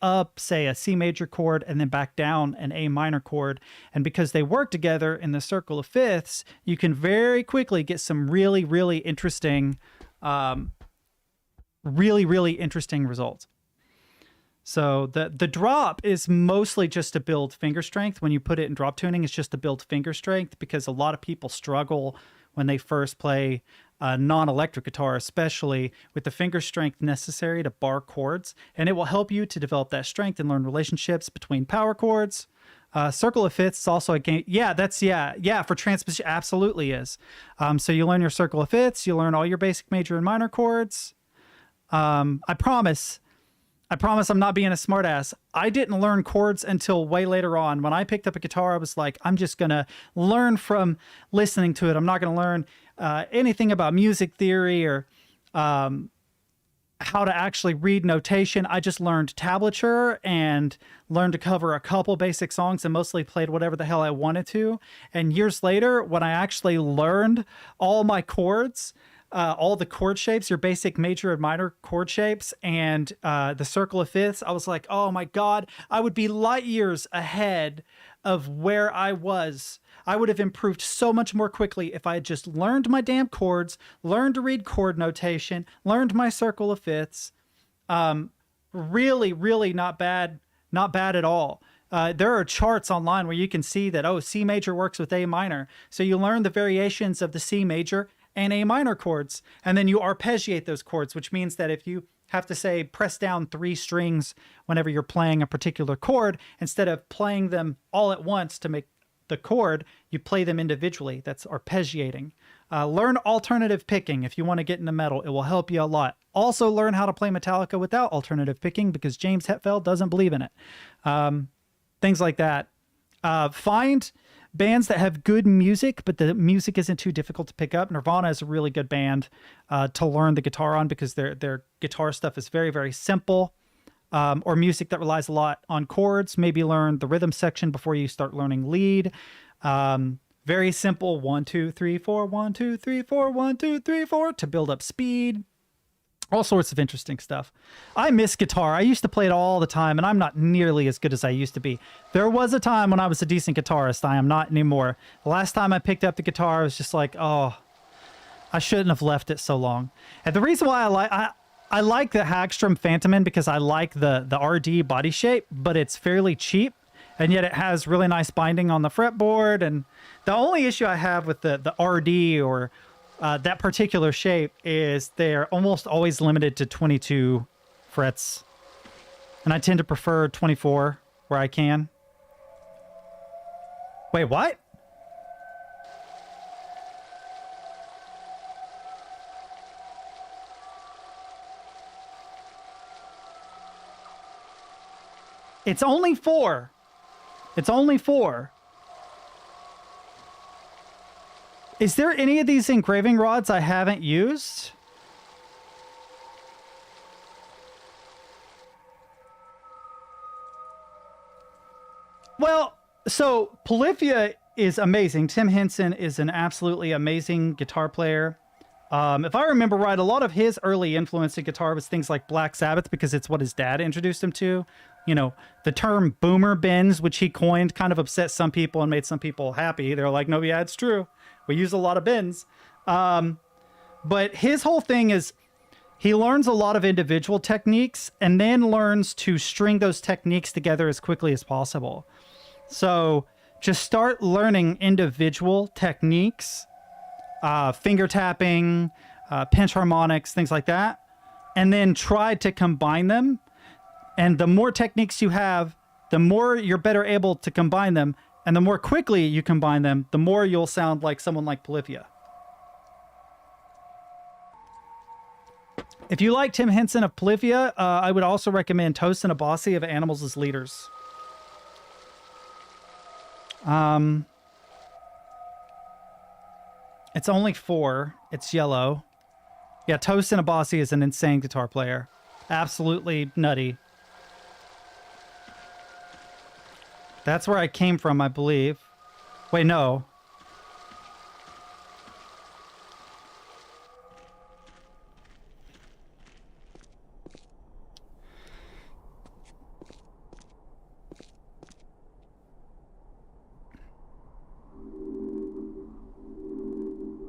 A: up, say, a C major chord, and then back down an A minor chord. And because they work together in the circle of fifths, you can very quickly get some really, really interesting results. So the drop is mostly just to build finger strength. When you put it in drop tuning, it's just to build finger strength, because a lot of people struggle when they first play non-electric guitar, especially with the finger strength necessary to bar chords. And it will help you to develop that strength and learn relationships between power chords. Circle of fifths is also a game. Yeah, for transposition, absolutely is. So you learn your circle of fifths, you learn all your basic major and minor chords. I promise I'm not being a smartass. I didn't learn chords until way later on. When I picked up a guitar, I was like, I'm just going to learn from listening to it. I'm not going to learn anything about music theory or how to actually read notation. I just learned tablature and learned to cover a couple basic songs, and mostly played whatever the hell I wanted to. And years later, when I actually learned all my chords, all the chord shapes, your basic major and minor chord shapes, and the circle of fifths, I was like, oh my God, I would be light years ahead of where I was. I would have improved so much more quickly if I had just learned my damn chords, learned to read chord notation, learned my circle of fifths. Really, really not bad at all. There are charts online where you can see that, oh, C major works with A minor. So you learn the variations of the C major and A minor chords, and then you arpeggiate those chords, which means that if you have to, say, press down 3 strings whenever you're playing a particular chord, instead of playing them all at once to make the chord, you play them individually. That's arpeggiating. Learn alternative picking if you want to get into metal. It will help you a lot. Also learn how to play Metallica without alternative picking, because James Hetfield doesn't believe in it. Things like that. Find bands that have good music, but the music isn't too difficult to pick up. Nirvana is a really good band to learn the guitar on, because their guitar stuff is very, very simple. Or music that relies a lot on chords. Maybe learn the rhythm section before you start learning lead. Very simple 1, 2, 3, 4, 1, 2, 3, 4, 1, 2, 3, 4 to build up speed. All sorts of interesting stuff. I miss guitar. I used to play it all the time, and I'm not nearly as good as I used to be. There was a time when I was a decent guitarist. I am not anymore. The last time I picked up the guitar, I was just like, oh, I shouldn't have left it so long. And the reason why I like the Hagstrom Phantomin, because I like the RD body shape, but it's fairly cheap, and yet it has really nice binding on the fretboard. And the only issue I have with the RD or that particular shape is they're almost always limited to 22 frets, and I tend to prefer 24 where I can. Wait, what? It's only 4. It's only 4. Is there any of these engraving rods I haven't used? Well, so Polyphia is amazing. Tim Henson is an absolutely amazing guitar player. If I remember right, a lot of his early influence in guitar was things like Black Sabbath, because it's what his dad introduced him to. You know, the term boomer bends, which he coined, kind of upset some people and made some people happy. They're like, no, yeah, it's true. We use a lot of bends. But his whole thing is he learns a lot of individual techniques and then learns to string those techniques together as quickly as possible. So just start learning individual techniques, finger tapping, pinch harmonics, things like that, and then try to combine them. And the more techniques you have, the more you're better able to combine them. And the more quickly you combine them, the more you'll sound like someone like Polyphia. If you like Tim Henson of Polyphia, I would also recommend Toast and Abasi of Animals as Leaders. It's only 4. It's yellow. Yeah, Toast Inabasi is an insane guitar player. Absolutely nutty. That's where I came from, I believe. Wait, no.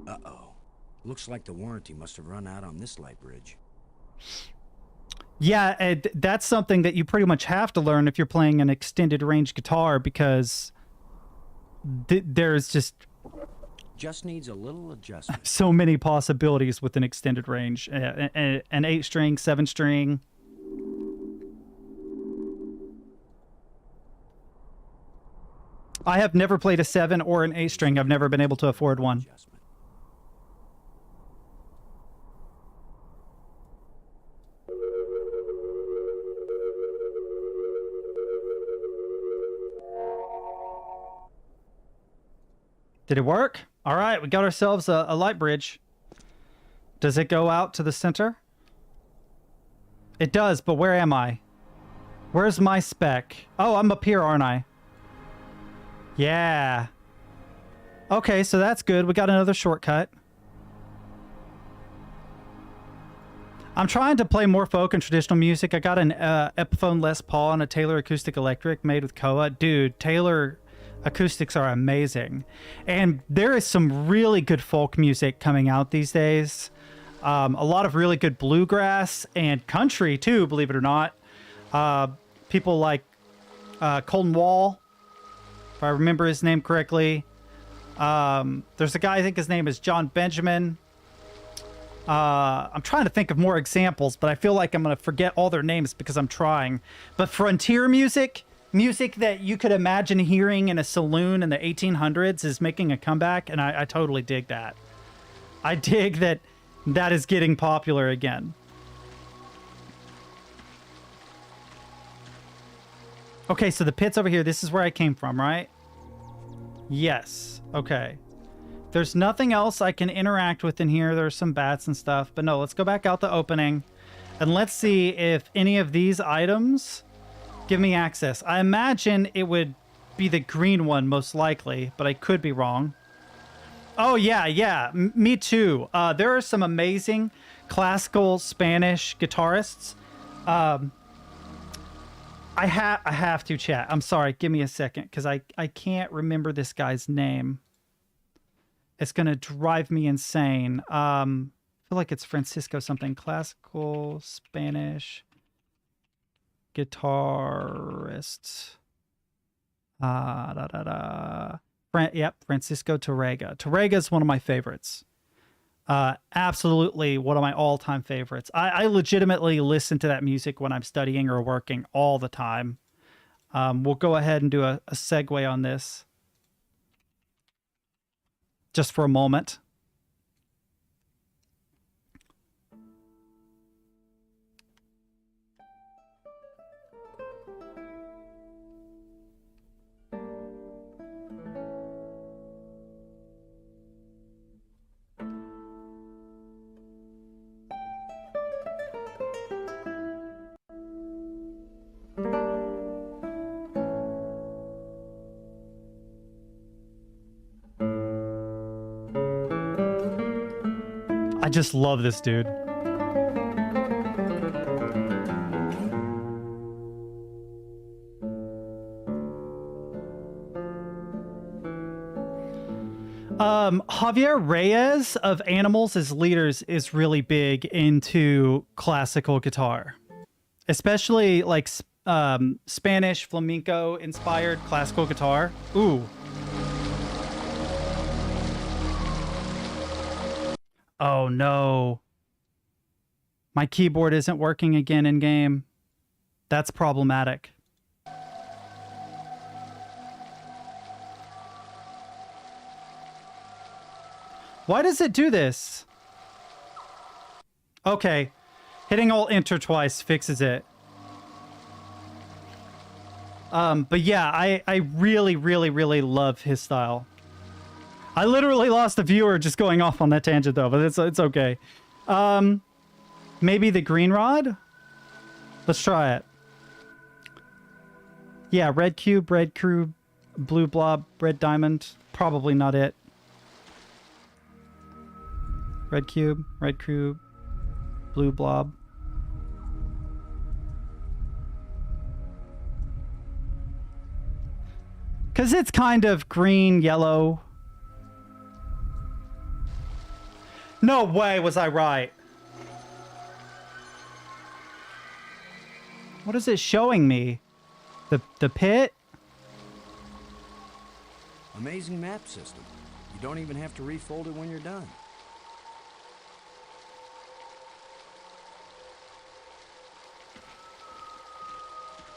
C: Uh-oh. Looks like the warranty must have run out on this light bridge.
A: Yeah, that's something that you pretty much have to learn if you're playing an extended range guitar, because there's just
C: needs a little adjustment.
A: so many possibilities with an extended range. An 8-string, 7-string. I have never played a 7 or an 8-string. I've never been able to afford one. Did it work? All right, we got ourselves a light bridge. Does it go out to the center? It does, but where am I? Where's my spec? Oh, I'm up here, aren't I? Yeah. Okay, so that's good. We got another shortcut. I'm trying to play more folk and traditional music. I got an Epiphone Les Paul and a Taylor Acoustic Electric made with Koa. Dude, Taylor acoustics are amazing. And there is some really good folk music coming out these days. A lot of really good bluegrass and country too, believe it or not. People like Colton Wall, if I remember his name correctly. There's a guy, I think his name is John Benjamin. I'm trying to think of more examples, but I feel like I'm going to forget all their names because I'm trying. But frontier music that you could imagine hearing in a saloon in the 1800s is making a comeback, and I totally dig that. I dig that that is getting popular again. Okay, so the pit's over here. This is where I came from, right? Yes. Okay. There's nothing else I can interact with in here. There's some bats and stuff. But no, let's go back out the opening. And let's see if any of these items give me access. I imagine it would be the green one most likely, but I could be wrong. Oh, yeah. Me too. There are some amazing classical Spanish guitarists. I have to chat. I'm sorry. Give me a second because I can't remember this guy's name. It's going to drive me insane. I feel like it's Francisco something. Classical Spanish guitarist. Yep, Francisco Torrega. Torrega is one of my favorites. Absolutely one of my all-time favorites. I legitimately listen to that music when I'm studying or working all the time. We'll go ahead and do a segue on this. Just for a moment. I just love this dude. Javier Reyes of Animals as Leaders is really big into classical guitar, especially like Spanish flamenco inspired classical guitar. Ooh. Oh no. My keyboard isn't working again in game. That's problematic. Why does it do this? Okay. Hitting Alt Enter twice fixes it. But yeah, I really, really, really love his style. I literally lost a viewer just going off on that tangent though, but it's okay. Maybe the green rod? Let's try it. Yeah, red cube, blue blob, red diamond. Probably not it. Red cube, blue blob. Because it's kind of green, yellow. No way was I right. What is it showing me? The pit?
C: Amazing map system. You don't even have to refold it when you're done.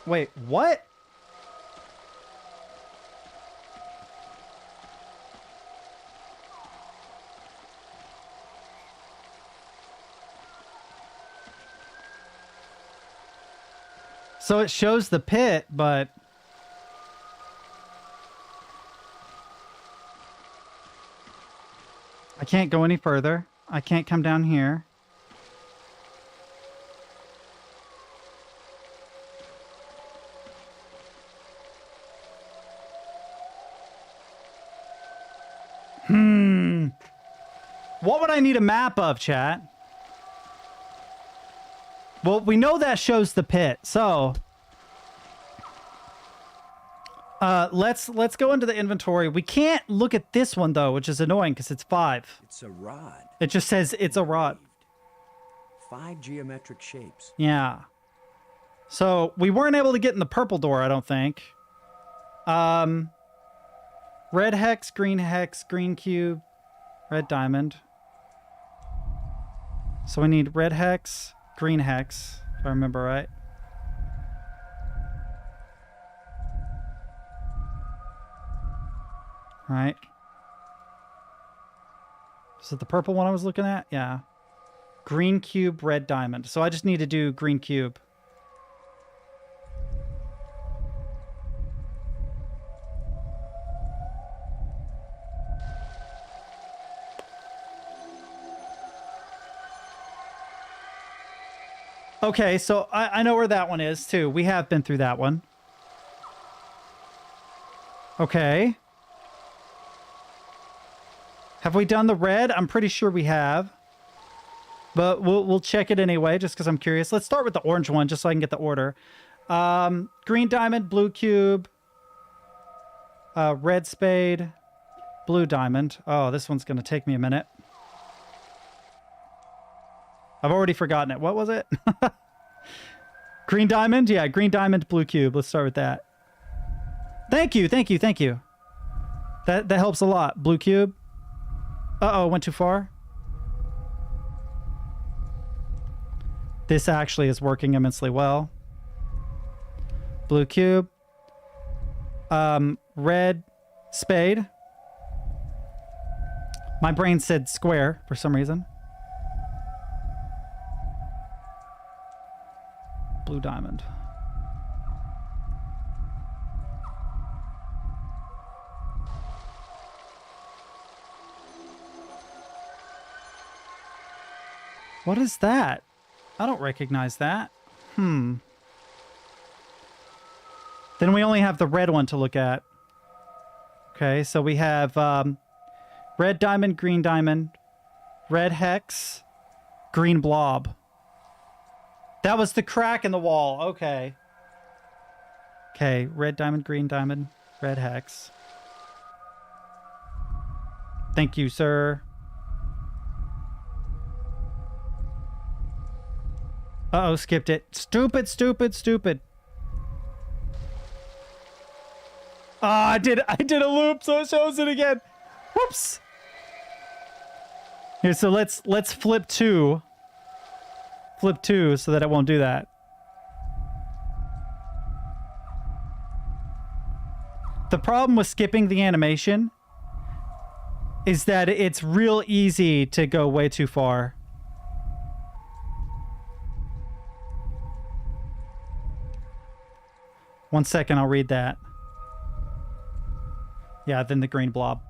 A: Wait, what? So it shows the pit, but I can't go any further. I can't come down here. What would I need a map of, chat? Well, we know that shows the pit, so let's go into the inventory. We can't look at this one though, which is annoying because it's 5.
C: It's a rod.
A: It just says it's a rod.
C: 5 geometric shapes.
A: Yeah. So we weren't able to get in the purple door, I don't think. Red hex, green cube, red diamond. So we need red hex, green hex, if I remember right. Right. Is it the purple one I was looking at? Yeah. Green cube, red diamond. So I just need to do green cube. Okay, so I know where that one is too. We have been through that one. Okay. Have we done the red? I'm pretty sure we have. But we'll check it anyway, just because I'm curious. Let's start with the orange one, just so I can get the order. Green diamond, blue cube, red spade, blue diamond. Oh, this one's going to take me a minute. I've already forgotten it. What was it? Green diamond? Yeah, green diamond, blue cube. Let's start with that. Thank you. That helps a lot. Blue cube. Uh-oh, went too far. This actually is working immensely well. Blue cube. Red spade. My brain said square for some reason. Blue diamond. What is that? I don't recognize that. Then we only have the red one to look at. Okay, so we have red diamond, red hex, green blob. That was the crack in the wall. Okay. Okay, red diamond, green diamond, red hex. Thank you, sir. Uh-oh, skipped it. Stupid. Ah, I did a loop, so it shows it again. Whoops. Here, so let's flip 2. Flip 2 so that it won't do that. The problem with skipping the animation is that it's real easy to go way too far. 1 second, I'll read that. Yeah, then the green blob.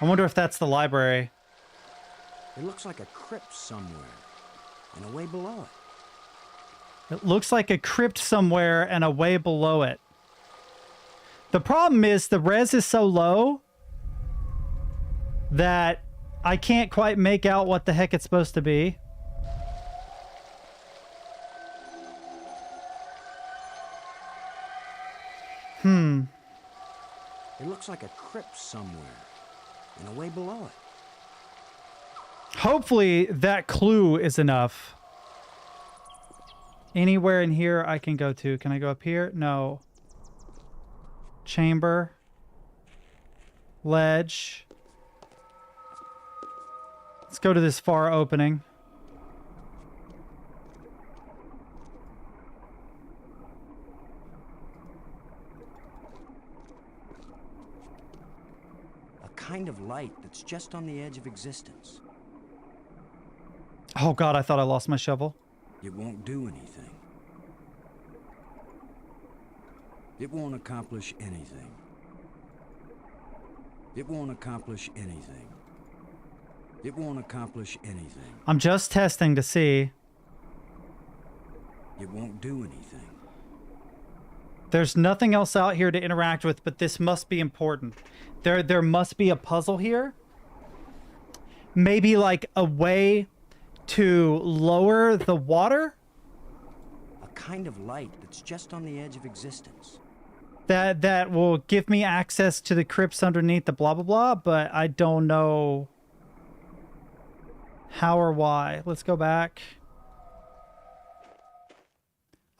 A: I wonder if that's the library.
C: It looks like a crypt somewhere, and a way below it.
A: It looks like a crypt somewhere and a way below it. The problem is the res is so low that I can't quite make out what the heck it's supposed to be.
C: It looks like a crypt somewhere, and a way below it.
A: Hopefully that clue is enough. Anywhere in here I can go to. Can I go up here? No. Chamber. Ledge. Let's go to this far opening.
C: A kind of light that's just on the edge of existence.
A: Oh god, I thought I lost my shovel.
C: It won't do anything. It won't accomplish anything. It won't accomplish anything. It won't accomplish anything.
A: I'm just testing to see.
C: It won't do anything.
A: There's nothing else out here to interact with, but this must be important. There must be a puzzle here. Maybe like a way to lower the water?
C: A kind of light that's just on the edge of existence.
A: That will give me access to the crypts underneath the blah blah blah, but I don't know how or why. Let's go back.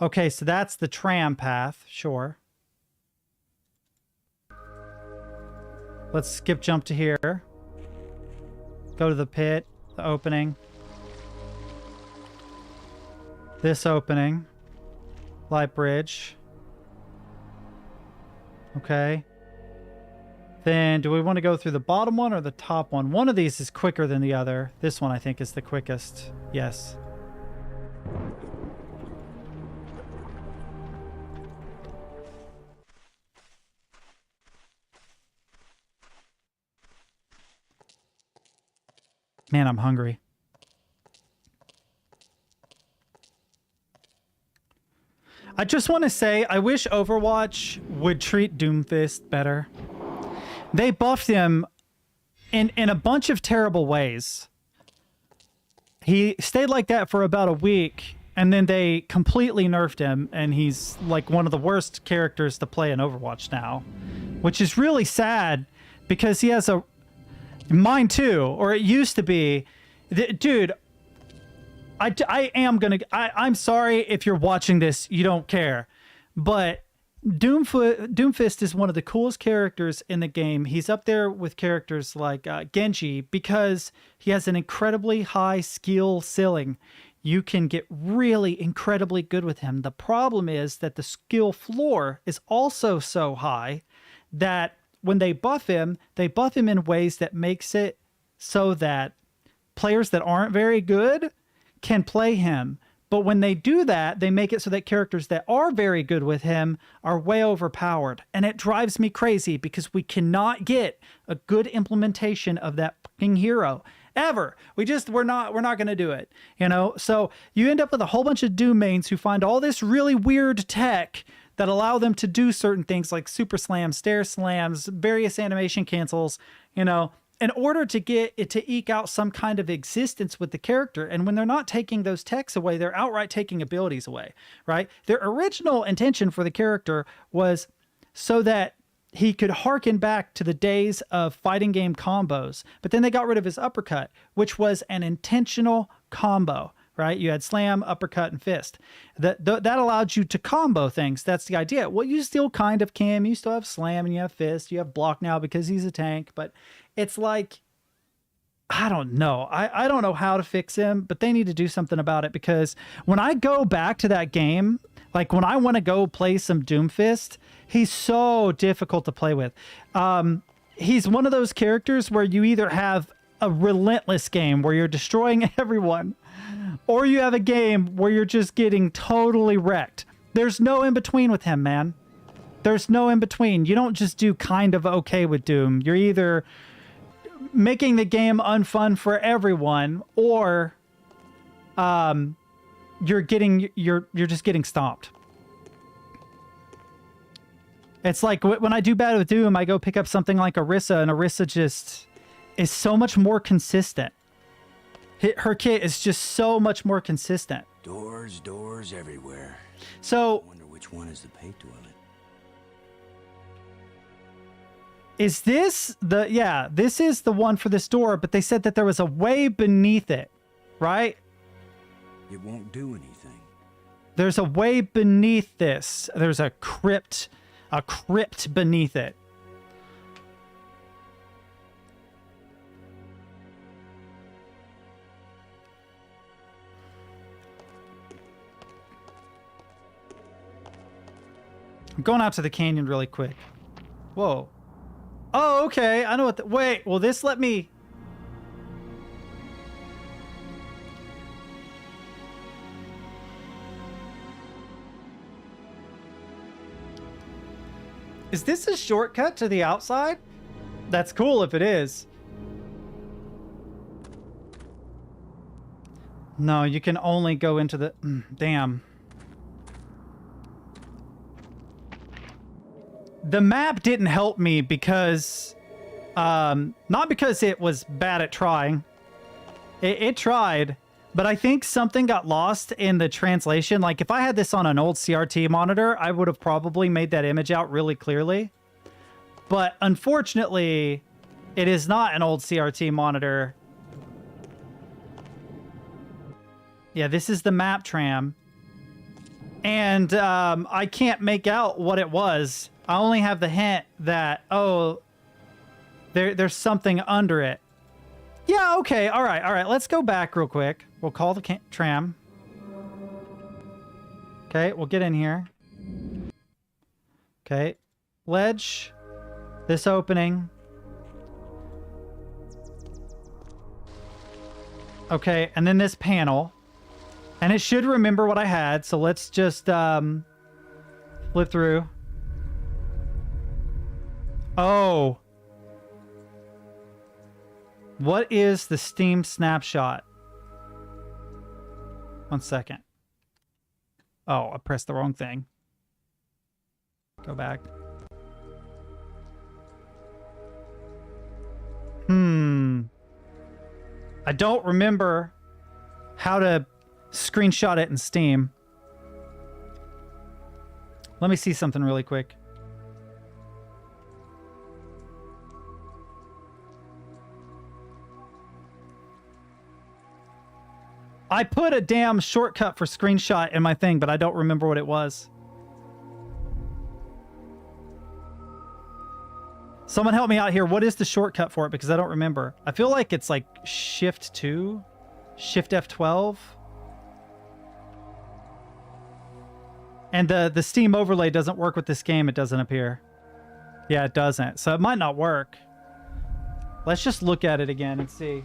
A: Okay, so that's the tram path, sure. Let's skip jump to here. Go to the pit, the opening. This opening. Light bridge. Okay. Then do we want to go through the bottom one or the top one? One of these is quicker than the other. This one I think is the quickest. Yes. Man, I'm hungry. I just want to say, I wish Overwatch would treat Doomfist better. They buffed him in a bunch of terrible ways. He stayed like that for about a week, and then they completely nerfed him, and he's like one of the worst characters to play in Overwatch now. Which is really sad, because he has a... Mine too, or it used to be. Dude, I'm sorry if you're watching this, you don't care. But Doomfist is one of the coolest characters in the game. He's up there with characters like Genji because he has an incredibly high skill ceiling. You can get really incredibly good with him. The problem is that the skill floor is also so high that when they buff him in ways that makes it so that players that aren't very good can play him. But when they do that, they make it so that characters that are very good with him are way overpowered. And it drives me crazy because we cannot get a good implementation of that fucking hero ever. We're not going to do it, you know? So you end up with a whole bunch of Doom mains who find all this really weird tech that allow them to do certain things like super slams, stair slams, various animation cancels, you know, in order to get it to eke out some kind of existence with the character. And when they're not taking those techs away, they're outright taking abilities away, right? Their original intention for the character was so that he could harken back to the days of fighting game combos. But then they got rid of his uppercut, which was an intentional combo, right? You had slam, uppercut, and fist. That allowed you to combo things. That's the idea. Well, you still kind of can. You still have slam and you have fist. You have block now because he's a tank. But it's like, I don't know. I don't know how to fix him, but they need to do something about it, because when I go back to that game, like when I want to go play some Doomfist, he's so difficult to play with. he's one of those characters where you either have a relentless game where you're destroying everyone, or you have a game where you're just getting totally wrecked. There's no in between with him, man. There's no in between. You don't just do kind of okay with Doom. You're either making the game unfun for everyone, or you're just getting stomped. It's like when I do bad with Doom, I go pick up something like Orisa, and Orisa just is so much more consistent. Her kit is just so much more consistent.
C: Doors everywhere.
A: So,
C: I wonder which one is the pay toilet.
A: is this the... Yeah, this is the one for this door, but they said that there was a way beneath it, right?
C: It won't do anything.
A: There's a way beneath this. There's a crypt beneath it. I'm going out to the canyon really quick. Whoa. Oh, okay. I know what wait, will this let me... Is this a shortcut to the outside? That's cool if it is. No, you can only go into the... damn. The map didn't help me because... not because it was bad at trying. It tried, but I think something got lost in the translation. Like, if I had this on an old CRT monitor, I would have probably made that image out really clearly. But unfortunately, it is not an old CRT monitor. Yeah, this is the map tram. And I can't make out what it was. I only have the hint that, oh, there's something under it. Yeah, okay, all right. Let's go back real quick. We'll call the tram. Okay, we'll get in here. Okay, ledge. This opening. Okay, and then this panel. And it should remember what I had, so let's just flip through. Oh. What is the Steam snapshot? 1 second. Oh, I pressed the wrong thing. Go back. I don't remember how to screenshot it in Steam. Let me see something really quick. I put a damn shortcut for screenshot in my thing, but I don't remember what it was. Someone help me out here. What is the shortcut for it? Because I don't remember. I feel like it's like Shift 2, Shift F12. And the Steam overlay doesn't work with this game, it doesn't appear. Yeah, it doesn't. So it might not work. Let's just look at it again and see.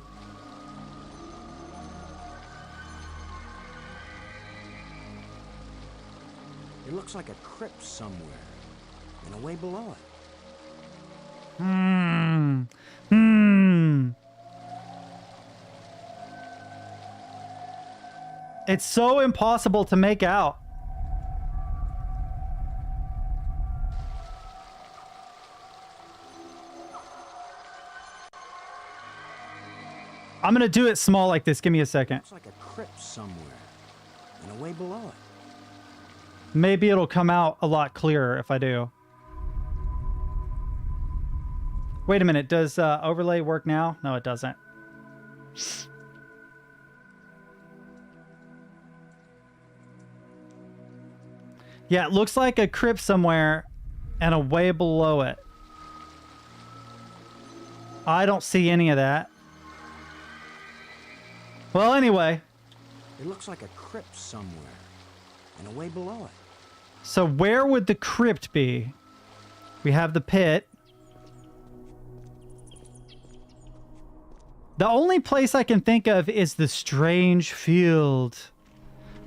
C: It looks like a crypt somewhere, and a way below it.
A: It's so impossible to make out. I'm gonna do it small like this. Give me a second.
C: Looks like a crypt somewhere, and a way below it.
A: Maybe it'll come out a lot clearer if I do. Wait a minute. Does overlay work now? No, it doesn't. Yeah, it looks like a crypt somewhere and a way below it. I don't see any of that. Well, anyway.
C: It looks like a crypt somewhere, and a way below it.
A: So where would the crypt be? We have the pit. The only place I can think of is the strange field.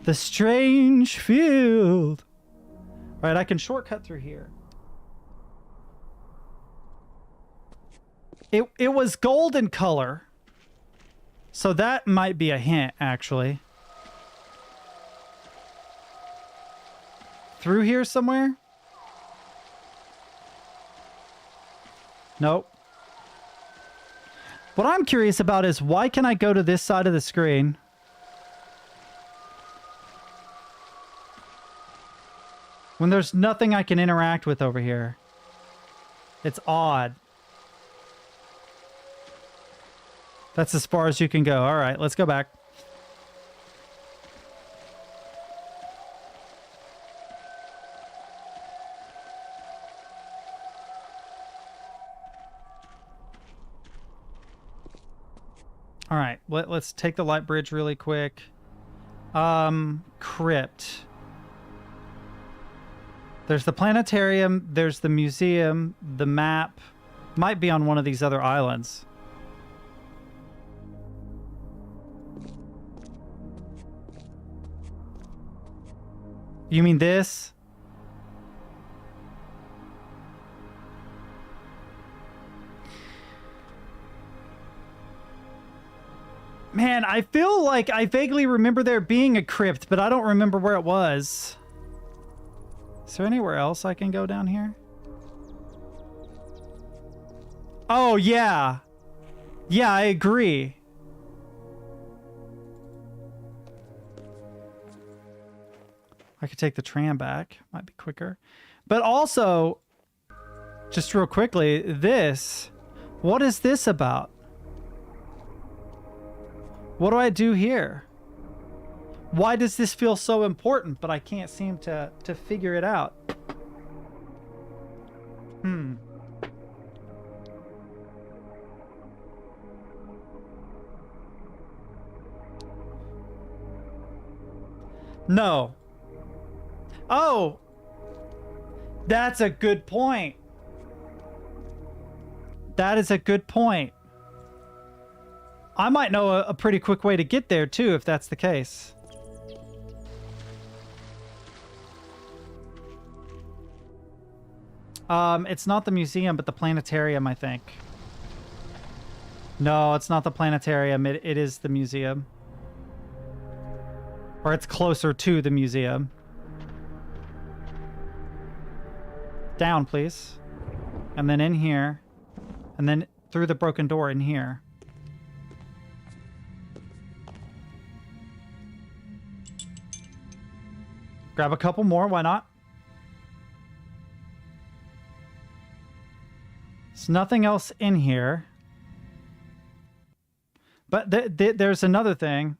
A: The strange field. All right, I can shortcut through here. It was golden color. So that might be a hint, actually. Through here somewhere? Nope. What I'm curious about is why can I go to this side of the screen? When there's nothing I can interact with over here. It's odd. That's as far as you can go. All right, let's go back. All right, let's take the light bridge really quick. Crypt. There's the planetarium, there's the museum, the map. Might be on one of these other islands. You mean this? Man, I feel like I vaguely remember there being a crypt, but I don't remember where it was. Is there anywhere else I can go down here? Oh, yeah. Yeah, I agree. I could take the tram back. Might be quicker. But also, just real quickly, this. What is this about? What do I do here? Why does this feel so important, but I can't seem to figure it out? No. Oh! That's a good point. That is a good point. I might know a pretty quick way to get there, too, if that's the case. It's not the museum, but the planetarium, I think. No, it's not the planetarium. It is the museum. Or it's closer to the museum. Down, please. And then in here. And then through the broken door in here. Grab a couple more, why not? There's nothing else in here. But there's another thing.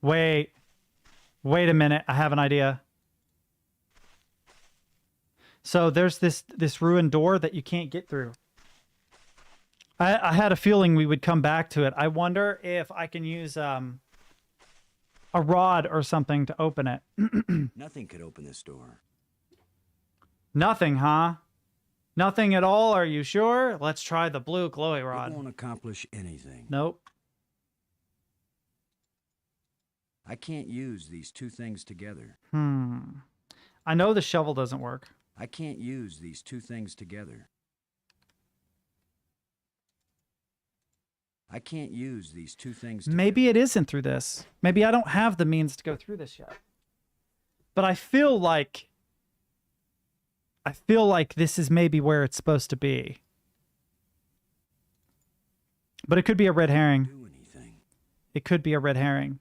A: Wait. Wait a minute, I have an idea. So there's this ruined door that you can't get through. I had a feeling we would come back to it. I wonder if I can use a rod or something to open it.
C: Nothing could open this door.
A: Nothing, huh? Nothing at all, are you sure? Let's try the blue glowy rod.
C: It won't accomplish anything.
A: Nope.
C: I can't use these two things together.
A: I know the shovel doesn't work.
C: I can't use these two things together. I can't use these two things together.
A: Maybe it isn't through this. Maybe I don't have the means to go through this yet. But I feel like this is maybe where it's supposed to be. But it could be a red herring.
C: Do anything.
A: It could be a red herring.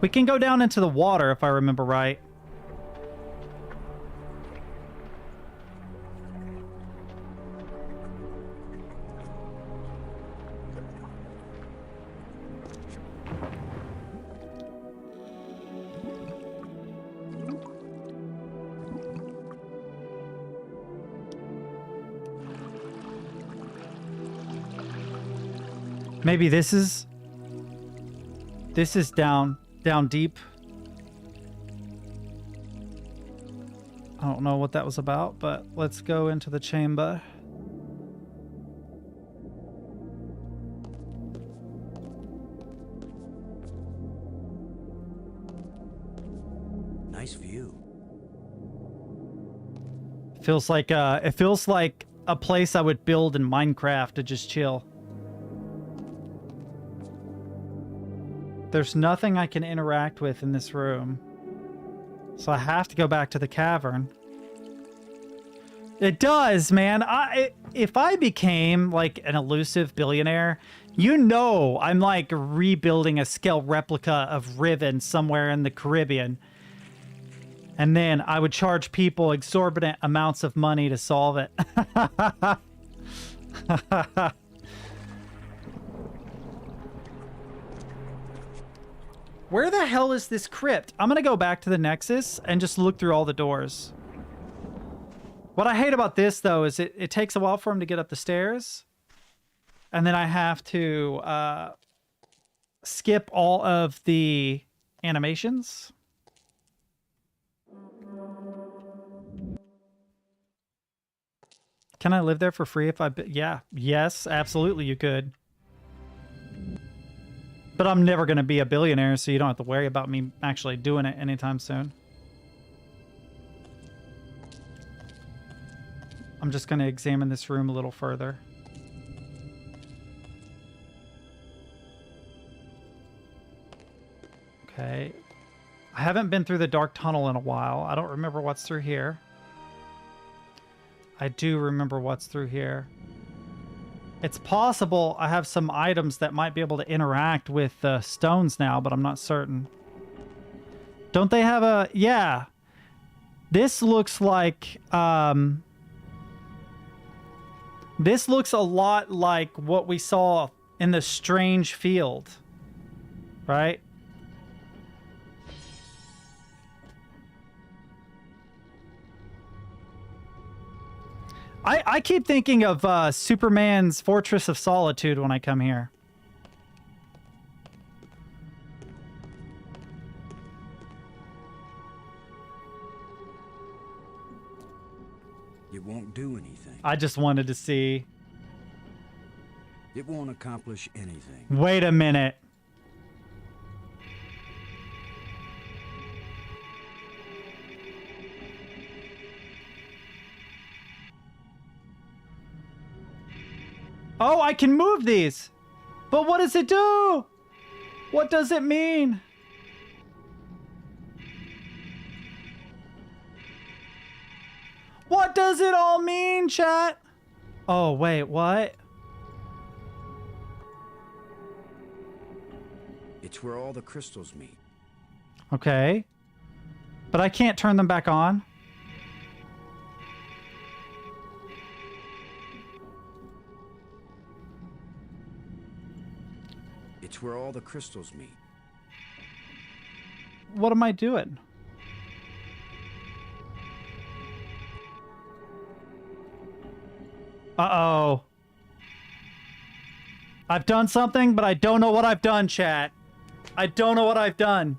A: We can go down into the water if I remember right. Maybe this is down deep. I don't know what that was about, but let's go into the chamber.
C: Nice view.
A: Feels like it feels like a place I would build in Minecraft to just chill. There's nothing I can interact with in this room. So I have to go back to the cavern. It does, man. If I became like an elusive billionaire, you know I'm like rebuilding a scale replica of Riven somewhere in the Caribbean. And then I would charge people exorbitant amounts of money to solve it. Where the hell is this crypt? I'm going to go back to the Nexus and just look through all the doors. What I hate about this, though, is it takes a while for him to get up the stairs. And then I have to skip all of the animations. Can I live there for free if yeah, yes, absolutely you could. But I'm never going to be a billionaire, so you don't have to worry about me actually doing it anytime soon. I'm just going to examine this room a little further. Okay. I haven't been through the dark tunnel in a while. I don't remember what's through here. I do remember what's through here. It's possible I have some items that might be able to interact with the stones now, but I'm not certain. Don't they have a... Yeah. This looks like... This looks a lot like what we saw in the Strange Field. Right? I keep thinking of Superman's Fortress of Solitude when I come here.
C: It won't do anything.
A: I just wanted to see.
C: It won't accomplish anything.
A: Wait a minute. Oh, I can move these. But what does it do? What does it mean? What does it all mean, chat? Oh, wait, what?
C: It's where all the crystals meet.
A: Okay. But I can't turn them back on.
C: It's where all the crystals meet.
A: What am I doing? Uh-oh. I've done something, but I don't know what I've done, chat. I don't know what I've done.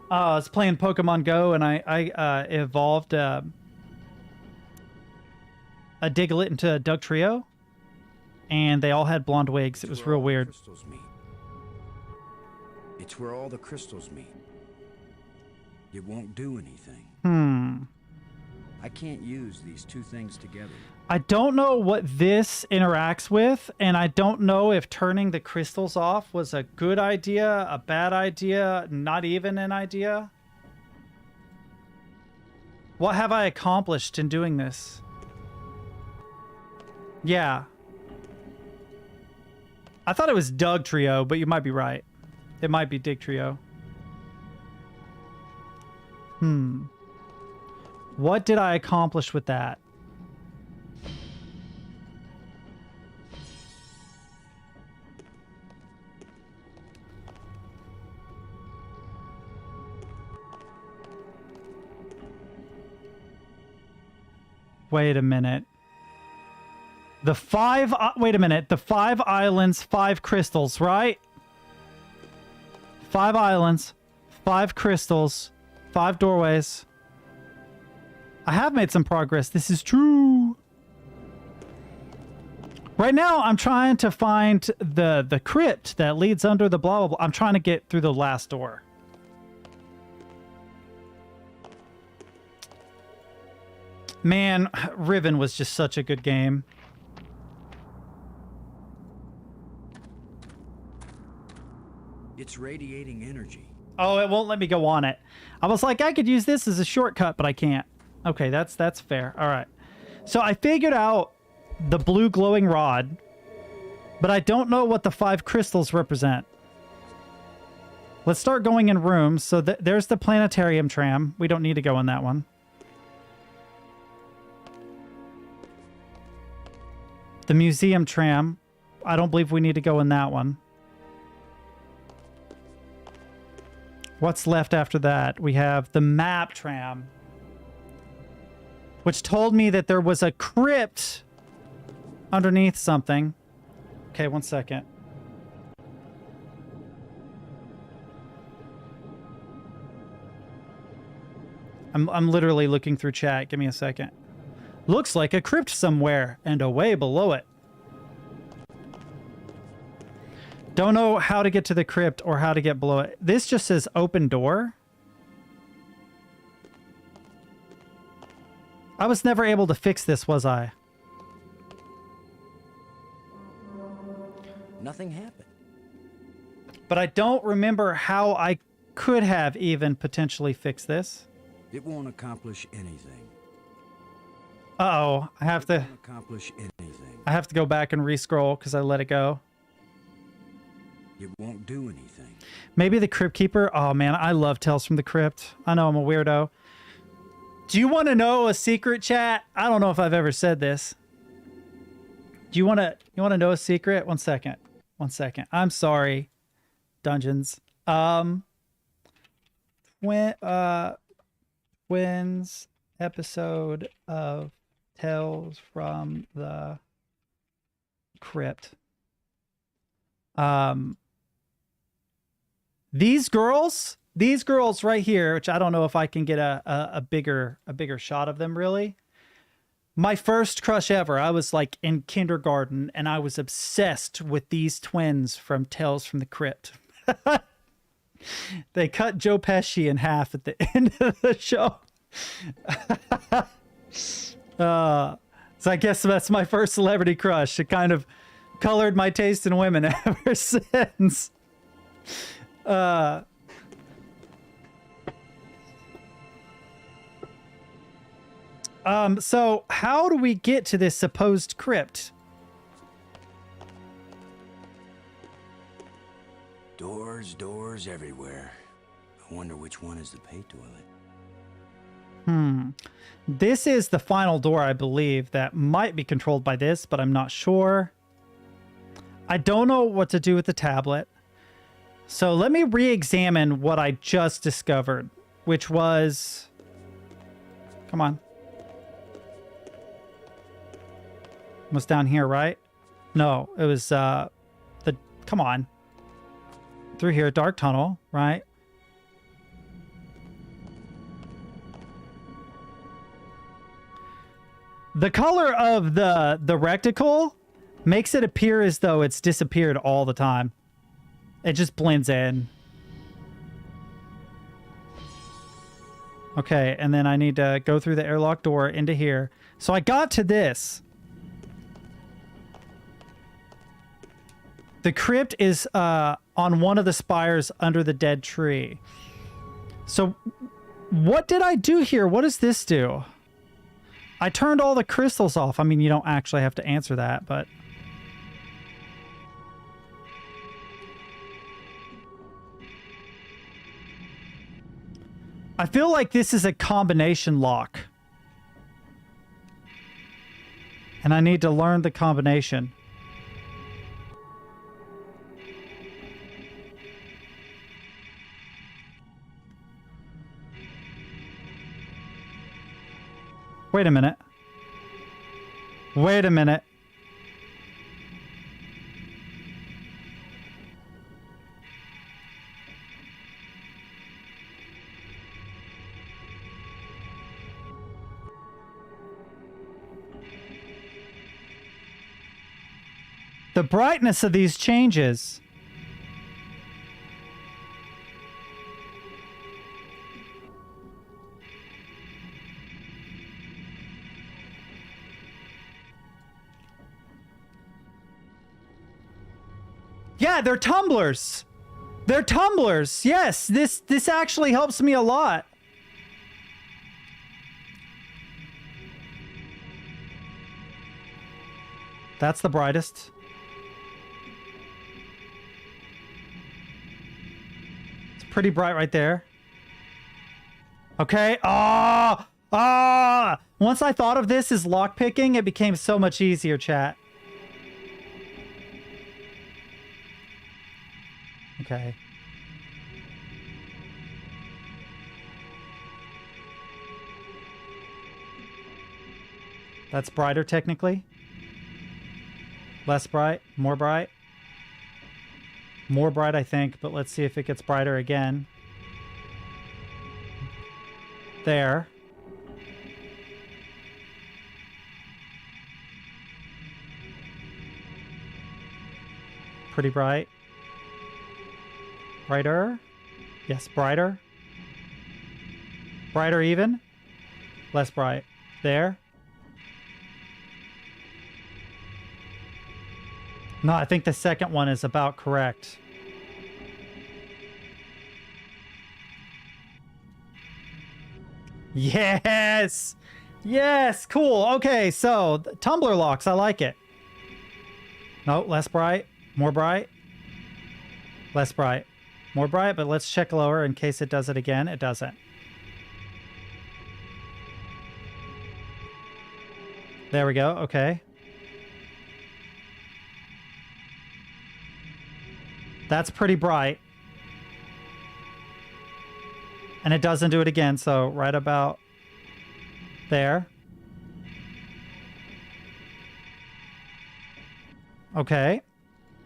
A: I was playing Pokemon Go, and I evolved a Diglett into a Dugtrio. And they all had blonde wigs. It was real weird.
C: It's where all the crystals meet. It won't do anything. I can't use these two things together.
A: I don't know what this interacts with, and I don't know if turning the crystals off was a good idea, a bad idea, not even an idea. What have I accomplished in doing this? Yeah. I thought it was Doug Trio, but you might be right. It might be Dig Trio. What did I accomplish with that? Wait a minute. The five... wait a minute. The 5 islands, 5 crystals, right? 5 islands, 5 crystals, 5 doorways. I have made some progress. This is true. Right now, I'm trying to find the crypt that leads under the blah, blah, blah. I'm trying to get through the last door. Man, Riven was just such a good game.
C: It's radiating energy.
A: Oh, it won't let me go on it. I was like, I could use this as a shortcut, but I can't. Okay, that's fair. All right. So I figured out the blue glowing rod, but I don't know what the 5 crystals represent. Let's start going in rooms. So there's the planetarium tram. We don't need to go in that one. The museum tram. I don't believe we need to go in that one. What's left after that? We have the map tram, which told me that there was a crypt underneath something. Okay, one second. I'm literally looking through chat. Give me a second. Looks like a crypt somewhere, and away below it. Don't know how to get to the crypt or how to get below it. This just says open door. I was never able to fix this, was I?
C: Nothing happened.
A: But I don't remember how I could have even potentially fixed this.
C: It won't accomplish anything.
A: Uh-oh. I have to
C: Accomplish anything.
A: I have to go back and re-scroll because I let it go.
C: It won't do anything.
A: Maybe the Crypt Keeper. Oh man, I love Tales from the Crypt. I know I'm a weirdo. Do you want to know a secret, chat? I don't know if I've ever said this. Do you want to know a secret? One second. One second. I'm sorry. Dungeons. When's episode of Tales from the Crypt? These girls right here, which I don't know if I can get a bigger shot of them really. My first crush ever. I was like in kindergarten and I was obsessed with these twins from Tales from the Crypt. They cut Joe Pesci in half at the end of the show. So I guess that's my first celebrity crush. It kind of colored my taste in women ever since. So how do we get to this supposed crypt?
C: Doors everywhere. I wonder which one is the pay toilet.
A: This is the final door, I believe, that might be controlled by this, but I'm not sure. I don't know what to do with the tablet. So let me re-examine what I just discovered, which was... Come on. Was down here, right? No, it was come on. Through here, dark tunnel, right? The color of the reticle makes it appear as though it's disappeared all the time. It just blends in. Okay, and then I need to go through the airlock door into here. So I got to this. The crypt is on one of the spires under the dead tree. So what did I do here? What does this do? I turned all the crystals off. I mean, you don't actually have to answer that, but... I feel like this is a combination lock. And I need to learn the combination. Wait a minute. Wait a minute. The brightness of these changes. Yeah, they're tumblers. They're tumblers. Yes, this actually helps me a lot. That's the brightest. It's pretty bright right there. Okay. Once I thought of this as lockpicking, it became so much easier, chat. Okay. That's brighter technically. Less bright, more bright. More bright, I think, but let's see if it gets brighter again. There. Pretty bright. Brighter. Yes, brighter. Brighter even. Less bright. There. No, I think the second one is about correct. Yes! Yes! Cool. Okay, so tumbler locks. I like it. No, less bright. More bright. Less bright. More bright, but let's check lower in case it does it again. It doesn't. There we go. Okay. That's pretty bright. And it doesn't do it again, so right about there. Okay.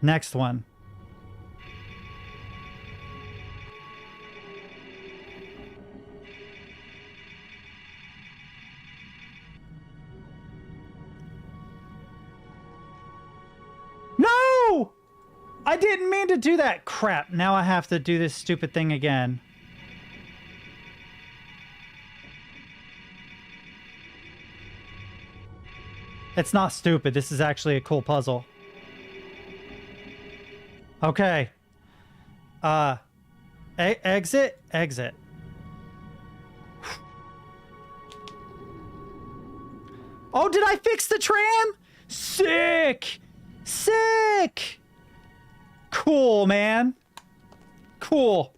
A: Next one. No! I didn't mean to do that. Crap. Now I have to do this stupid thing again. It's not stupid. This is actually a cool puzzle. Okay. Exit? Exit. Oh, did I fix the tram? Sick! Sick! Cool, man. Cool.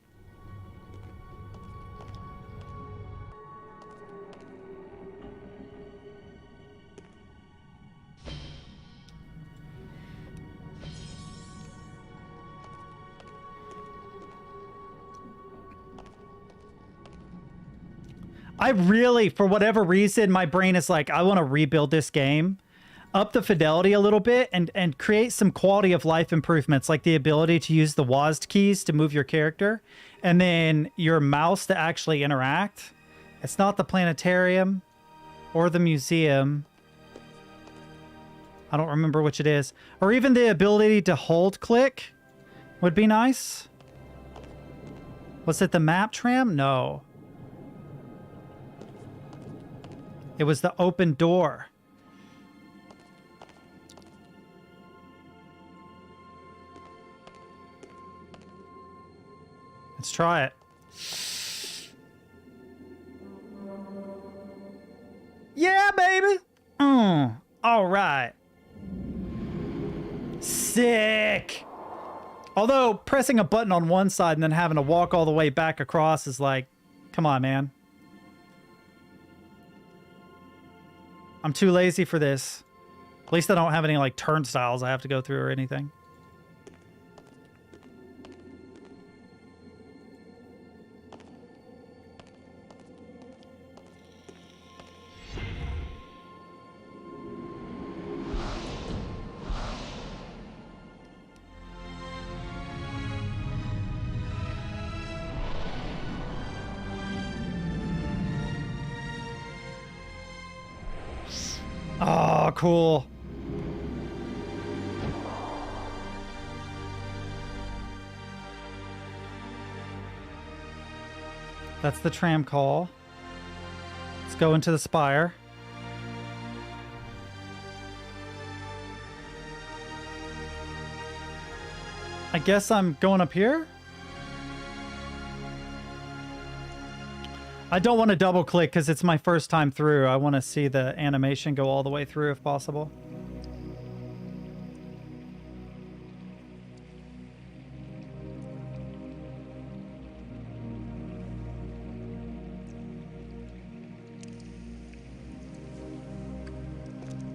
A: I really, for whatever reason, my brain is like, I want to rebuild this game, up the fidelity a little bit, and create some quality of life improvements, like the ability to use the WASD keys to move your character, and then your mouse to actually interact. It's not the planetarium or the museum. I don't remember which it is. Or even the ability to hold click would be nice. Was it the map tram? No. It was the open door. Let's try it. Yeah, baby. All right. Sick. Although pressing a button on one side and then having to walk all the way back across is like, come on, man. I'm too lazy for this. At least I don't have any like turnstiles I have to go through or anything. Oh, cool. That's the tram call. Let's go into the spire. I guess I'm going up here? I don't want to double click because it's my first time through. I want to see the animation go all the way through if possible.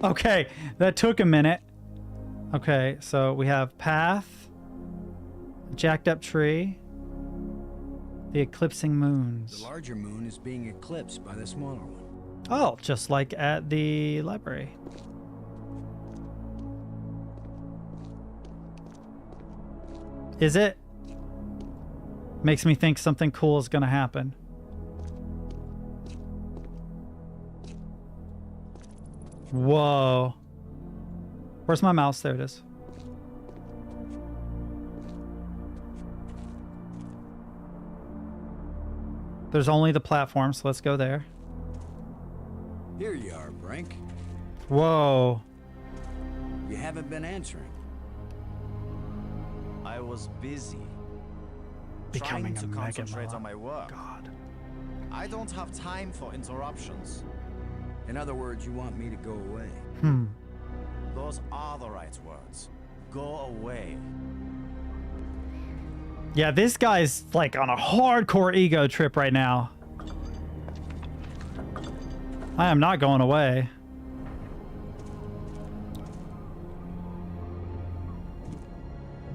A: Okay, that took a minute. Okay, so we have path, jacked up tree, the eclipsing moons.
C: The larger moon is being eclipsed by the smaller one.
A: Oh, just like at the library. Is it? Makes me think something cool is gonna happen. Whoa. Where's my mouse? There it is. There's only the platform, so let's go there.
C: Here you are, Brink.
A: Whoa.
C: You haven't been answering.
E: I was busy.
A: Becoming
E: trying to
A: a
E: concentrate
A: Megamon.
E: on my work.
A: God.
E: I don't have time for interruptions.
C: In other words, you want me to go away.
E: Those are the right words. Go away.
A: Yeah, this guy's like on a hardcore ego trip right now. I am not going away.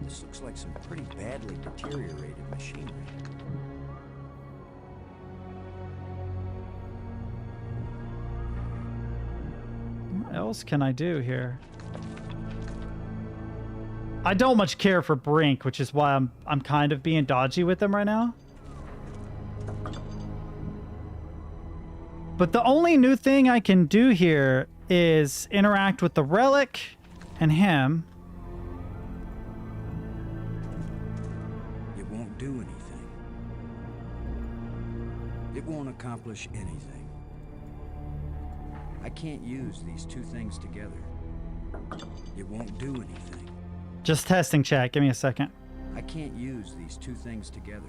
C: This looks like some pretty badly deteriorated machinery.
A: What else can I do here? I don't much care for Brink, which is why I'm kind of being dodgy with him right now. But the only new thing I can do here is interact with the relic and him.
C: It won't do anything. It won't accomplish anything. I can't use these two things together. It won't do anything.
A: Just testing, chat. Give me a second.
C: I can't use these two things together.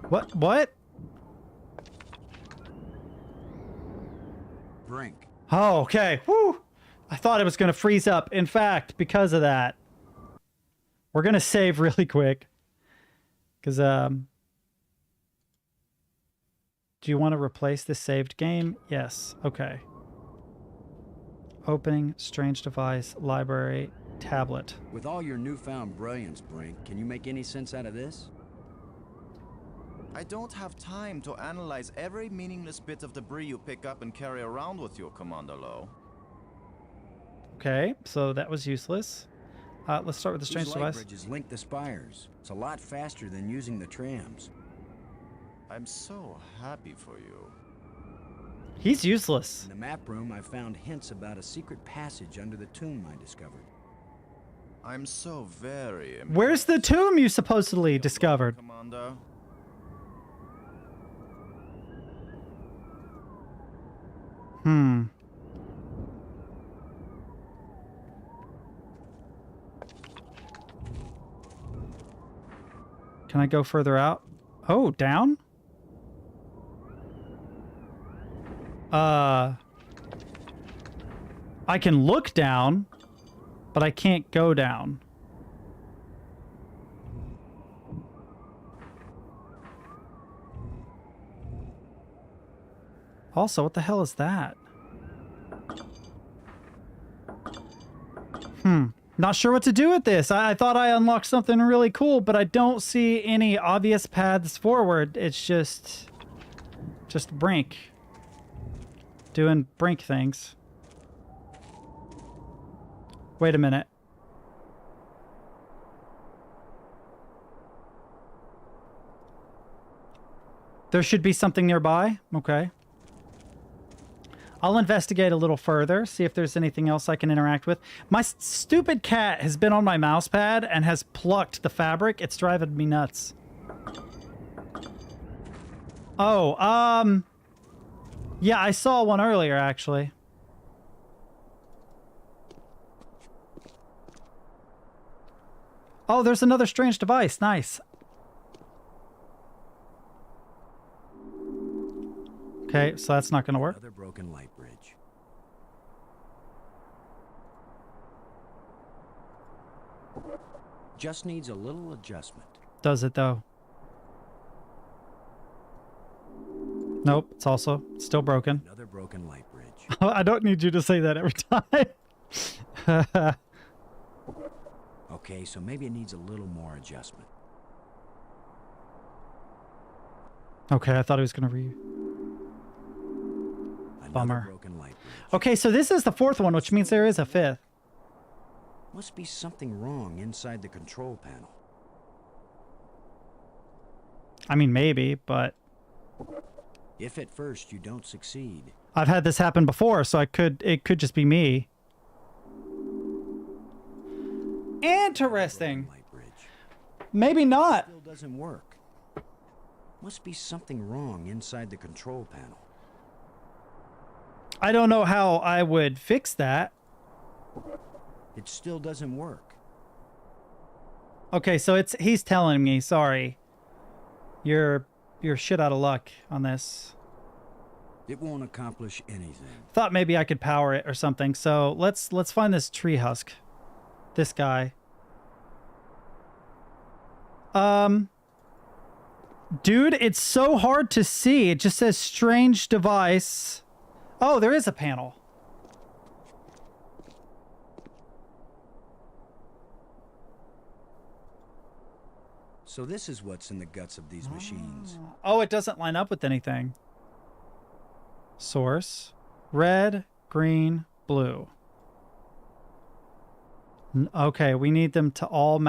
A: What? What?
C: Brink.
A: Oh, okay. Whew. I thought it was going to freeze up. In fact, because of that, we're going to save really quick. Because, do you want to replace this saved game? Yes. Okay. Opening, strange device, library, tablet.
C: With all your newfound brilliance, Brink, can you make any sense out of this?
E: I don't have time to analyze every meaningless bit of debris you pick up and carry around with you, Commander Lowe.
A: Okay, so that was useless. Let's start with the strange
C: These light
A: device.
C: bridges link the spires. It's a lot faster than using the trams.
E: I'm so happy for you.
A: He's useless.
C: In the map room, I found hints about a secret passage under the tomb I discovered.
E: I'm so very
A: Where's the tomb you supposedly discovered?
E: Commander.
A: Can I go further out? Oh, down? I can look down, but I can't go down. Also, what the hell is that? Not sure what to do with this. I thought I unlocked something really cool, but I don't see any obvious paths forward. It's just Brink. Doing Brink things. Wait a minute. There should be something nearby. Okay. I'll investigate a little further, see if there's anything else I can interact with. My stupid cat has been on my mouse pad and has plucked the fabric. It's driving me nuts. Oh, yeah, I saw one earlier, actually. Oh, there's another strange device. Nice. Okay, so that's not going to work.
C: Another broken light bridge. Just needs a little adjustment.
A: Does it, though? Nope, it's also still broken.
C: Another broken light bridge.
A: I don't need you to say that every time.
C: Okay, so maybe it needs a little more adjustment.
A: Okay, I thought he was going to
C: Another
A: Bummer.
C: broken light bridge.
A: Okay, so this is the fourth one, which means there is a fifth.
C: Must be something wrong inside the control panel.
A: I mean, maybe, but
C: If at first you don't succeed,
A: I've had this happen before, so it could just be me. Interesting.
C: light bridge
A: Maybe not.
C: still doesn't work. Must be something wrong inside the control panel.
A: I don't know how I would fix that.
C: It still doesn't work.
A: Okay, so he's telling me, sorry. You're shit out of luck on this.
C: It won't accomplish anything.
A: Thought maybe I could power it or something. So let's find this tree husk. This guy. Dude, it's so hard to see. It just says strange device. Oh, there is a panel.
C: So this is what's in the guts of these machines.
A: Oh, it doesn't line up with anything. Source. Red, green, blue. Okay, we need them to all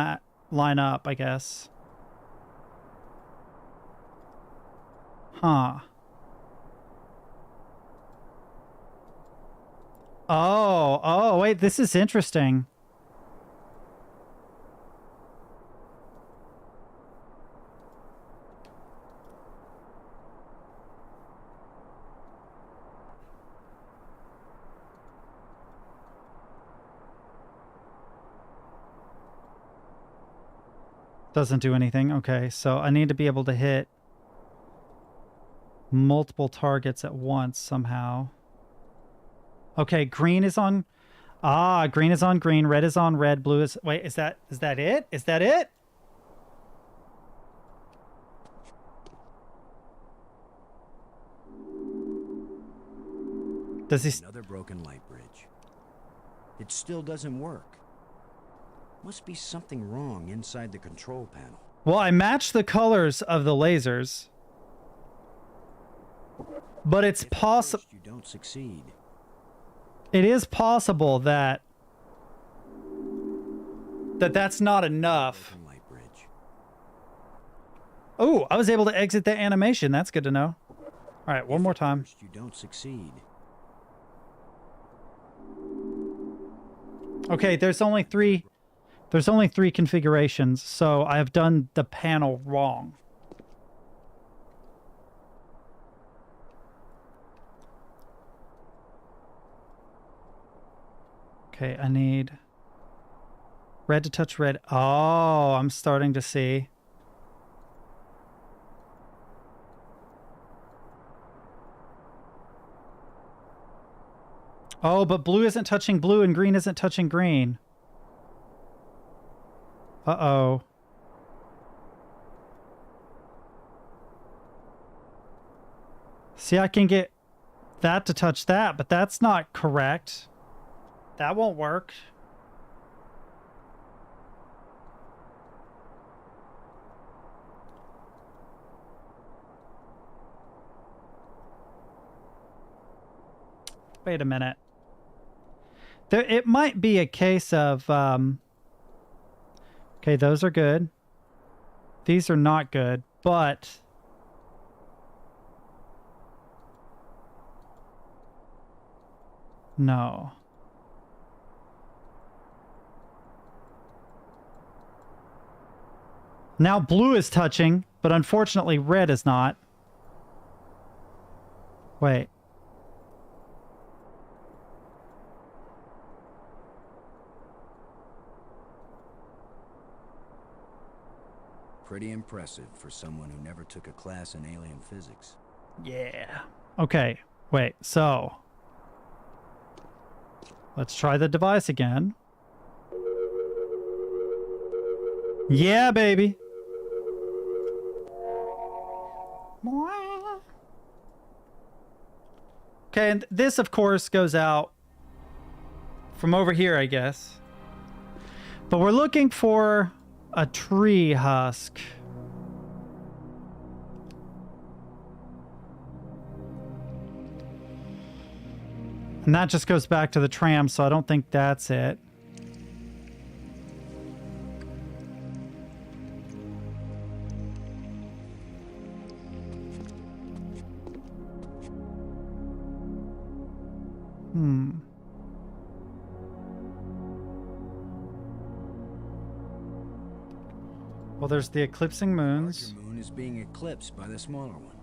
A: line up, I guess. Huh. Oh, wait, this is interesting. Doesn't do anything. Okay, so I need to be able to hit multiple targets at once somehow. Okay, green is on... Ah, green is on green, red is on red, blue is... Wait, is that it? Is that it? Does he...
C: Another broken light bridge. It still doesn't work. Must be something wrong inside the control panel.
A: Well, I matched the colors of the lasers. But it's possible...
C: You don't succeed.
A: It is possible that... that's not enough.
C: Broken light bridge.
A: Oh, I was able to exit that animation. That's good to know. All right, one more time.
C: First you don't succeed.
A: Okay, there's only three configurations, so I have done the panel wrong. Okay, I need red to touch red. Oh, I'm starting to see. Oh, but blue isn't touching blue and green isn't touching green. Uh-oh. See, I can get that to touch that, but that's not correct. That won't work. Wait a minute. It might be a case of... Okay, those are good. These are not good, but... No. Now blue is touching, but unfortunately red is not. Wait.
C: Pretty impressive for someone who never took a class in alien physics.
A: Yeah. Okay. Wait. So let's try the device again. Yeah, baby. Okay, and this, of course, goes out from over here, I guess. But we're looking for a tree husk. And that just goes back to the tram, so I don't think that's it. Well, there's the eclipsing moons.
C: The moon is being eclipsed by the smaller one.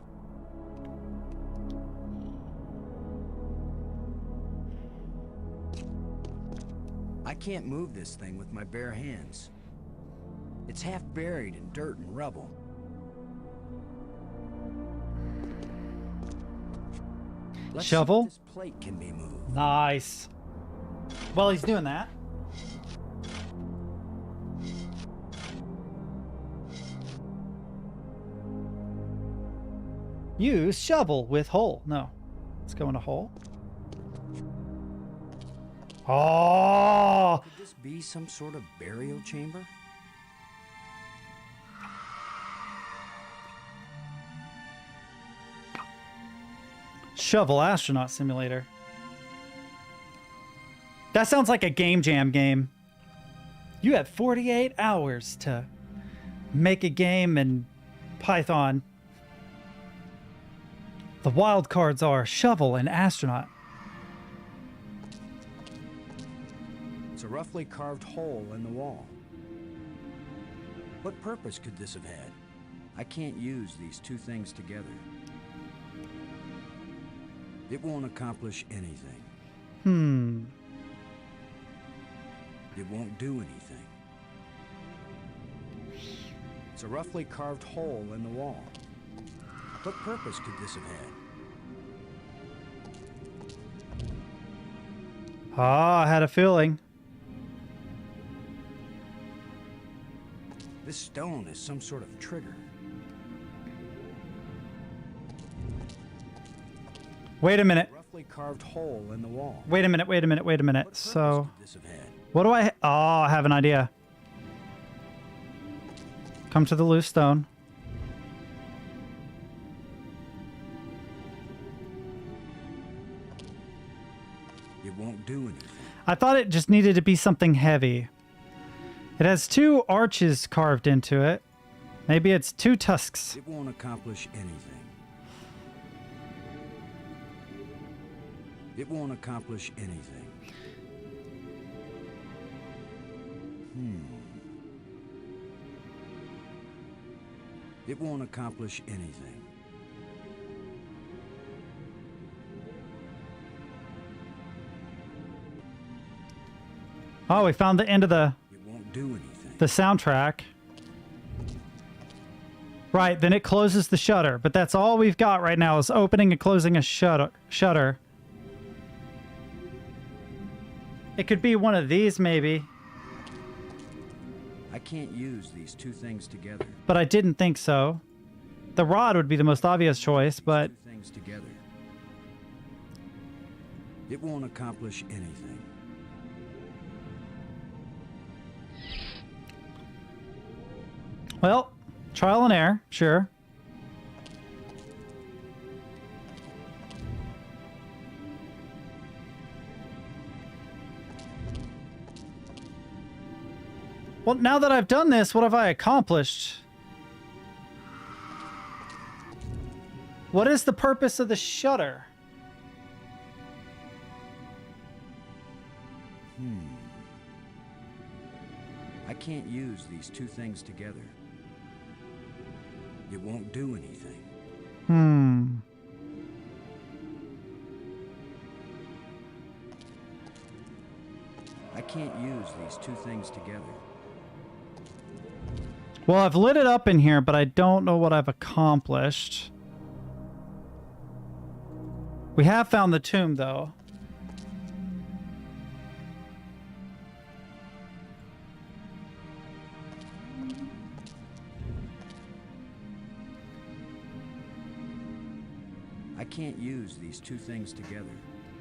C: I can't move this thing with my bare hands. It's half buried in dirt and rubble. Let's
A: Shovel?
C: see if this plate can be moved.
A: Nice. Well, he's doing that. Use shovel with hole. No. Let's go in a hole. Oh!
C: Could this be some sort of burial chamber?
A: Shovel Astronaut Simulator. That sounds like a Game Jam game. You have 48 hours to make a game in Python. The wild cards are Shovel and Astronaut.
C: It's a roughly carved hole in the wall. What purpose could this have had? I can't use these two things together. It won't accomplish anything. It won't do anything. It's a roughly carved hole in the wall. What purpose could this have had?
A: Ah, I had a feeling.
C: This stone is some sort of trigger.
A: Wait a minute.
C: Roughly carved hole in the wall.
A: Wait a minute. Wait a minute. Wait a minute.
C: What
A: So,
C: purpose could this have had?
A: what do I... Oh, I have an idea. Come to the loose stone.
C: It won't do anything.
A: I thought it just needed to be something heavy. It has two arches carved into it. Maybe it's two tusks.
C: It won't accomplish anything. It won't accomplish anything. It won't accomplish anything.
A: Oh, we found the end of the
C: It won't do anything.
A: soundtrack. Right, then it closes the shutter. But that's all we've got right now is opening and closing a shutter. It could be one of these, maybe.
C: I can't use these two things together.
A: But I didn't think so. The rod would be the most obvious choice, but...
C: Two things together. It won't accomplish anything.
A: Well, trial and error, sure. Well, now that I've done this, what have I accomplished? What is the purpose of the shutter?
C: I can't use these two things together. It won't do anything. I can't use these two things together.
A: Well, I've lit it up in here, but I don't know what I've accomplished. We have found the tomb, though.
C: I can't use these two things together.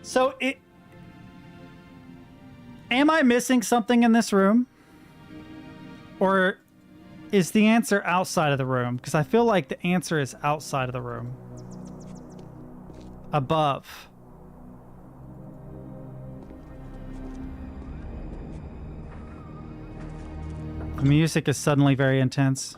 A: So it... Am I missing something in this room? Or is the answer outside of the room? Because I feel like the answer is outside of the room. Above. The music is suddenly very intense.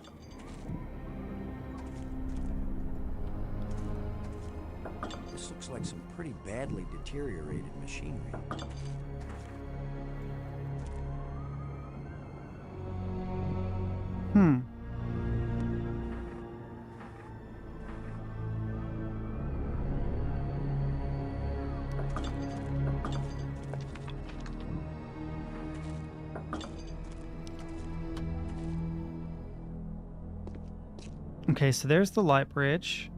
C: This looks like some pretty badly deteriorated machinery.
A: Okay, so there's the light bridge.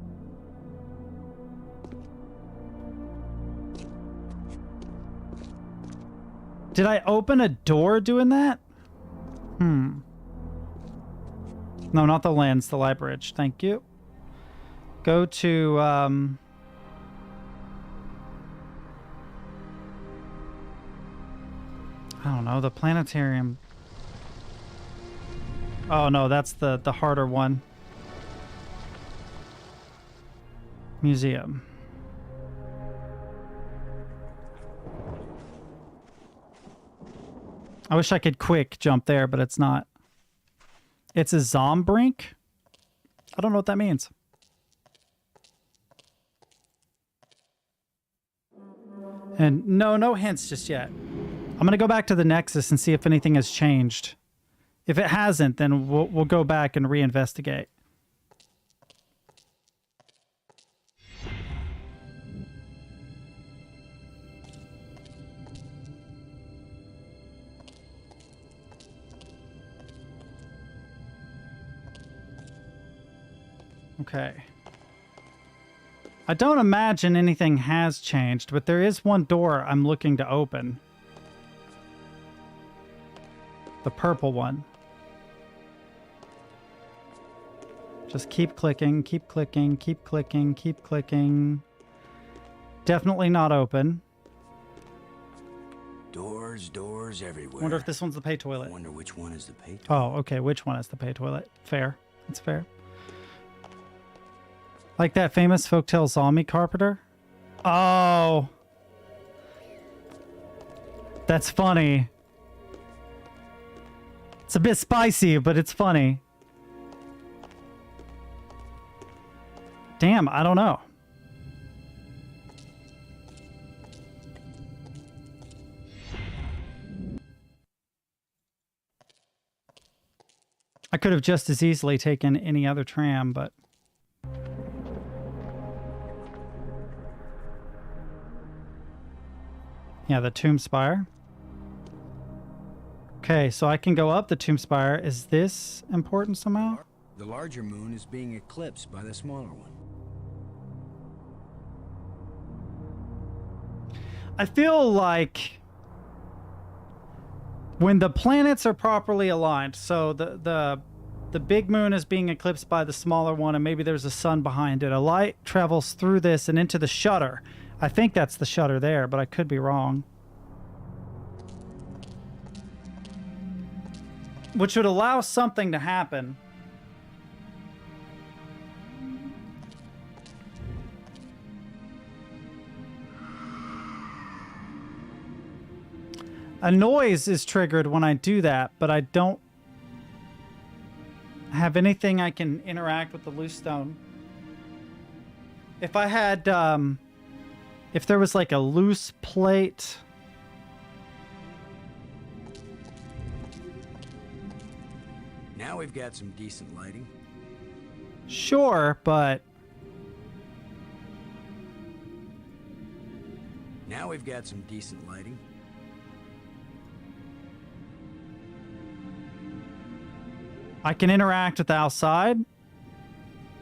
A: Did I open a door doing that? No, not the lens, the light bridge. Thank you. Go to, I don't know, the planetarium. Oh no, that's the harder one. Museum. I wish I could quick jump there, but it's not. It's a Zombrink? I don't know what that means. And no hints just yet. I'm going to go back to the Nexus and see if anything has changed. If it hasn't, then we'll go back and reinvestigate. Okay. I don't imagine anything has changed, but there is one door I'm looking to open. The purple one. Just keep clicking, keep clicking, keep clicking, keep clicking. Definitely not open.
C: Doors everywhere.
A: Wonder if this one's the pay toilet.
C: Wonder which one is the pay toilet.
A: Oh, okay. Which one is the pay toilet? Fair. It's fair. Like that famous folktale zombie carpenter? Oh. That's funny. It's a bit spicy, but it's funny. Damn, I don't know. I could have just as easily taken any other tram, but... Yeah, the tomb spire. Okay, so I can go up the tomb spire. Is this important somehow?
C: The larger moon is being eclipsed by the smaller one.
A: I feel like when the planets are properly aligned, so the big moon is being eclipsed by the smaller one, and maybe there's a sun behind it. A light travels through this and into the shutter. I think that's the shutter there, but I could be wrong. Which would allow something to happen. A noise is triggered when I do that, but I don't have anything I can interact with the loose stone. If I had, if there was like a loose plate.
C: Now we've got some decent lighting.
A: Sure, but
C: Now we've got some decent lighting.
A: I can interact with the outside.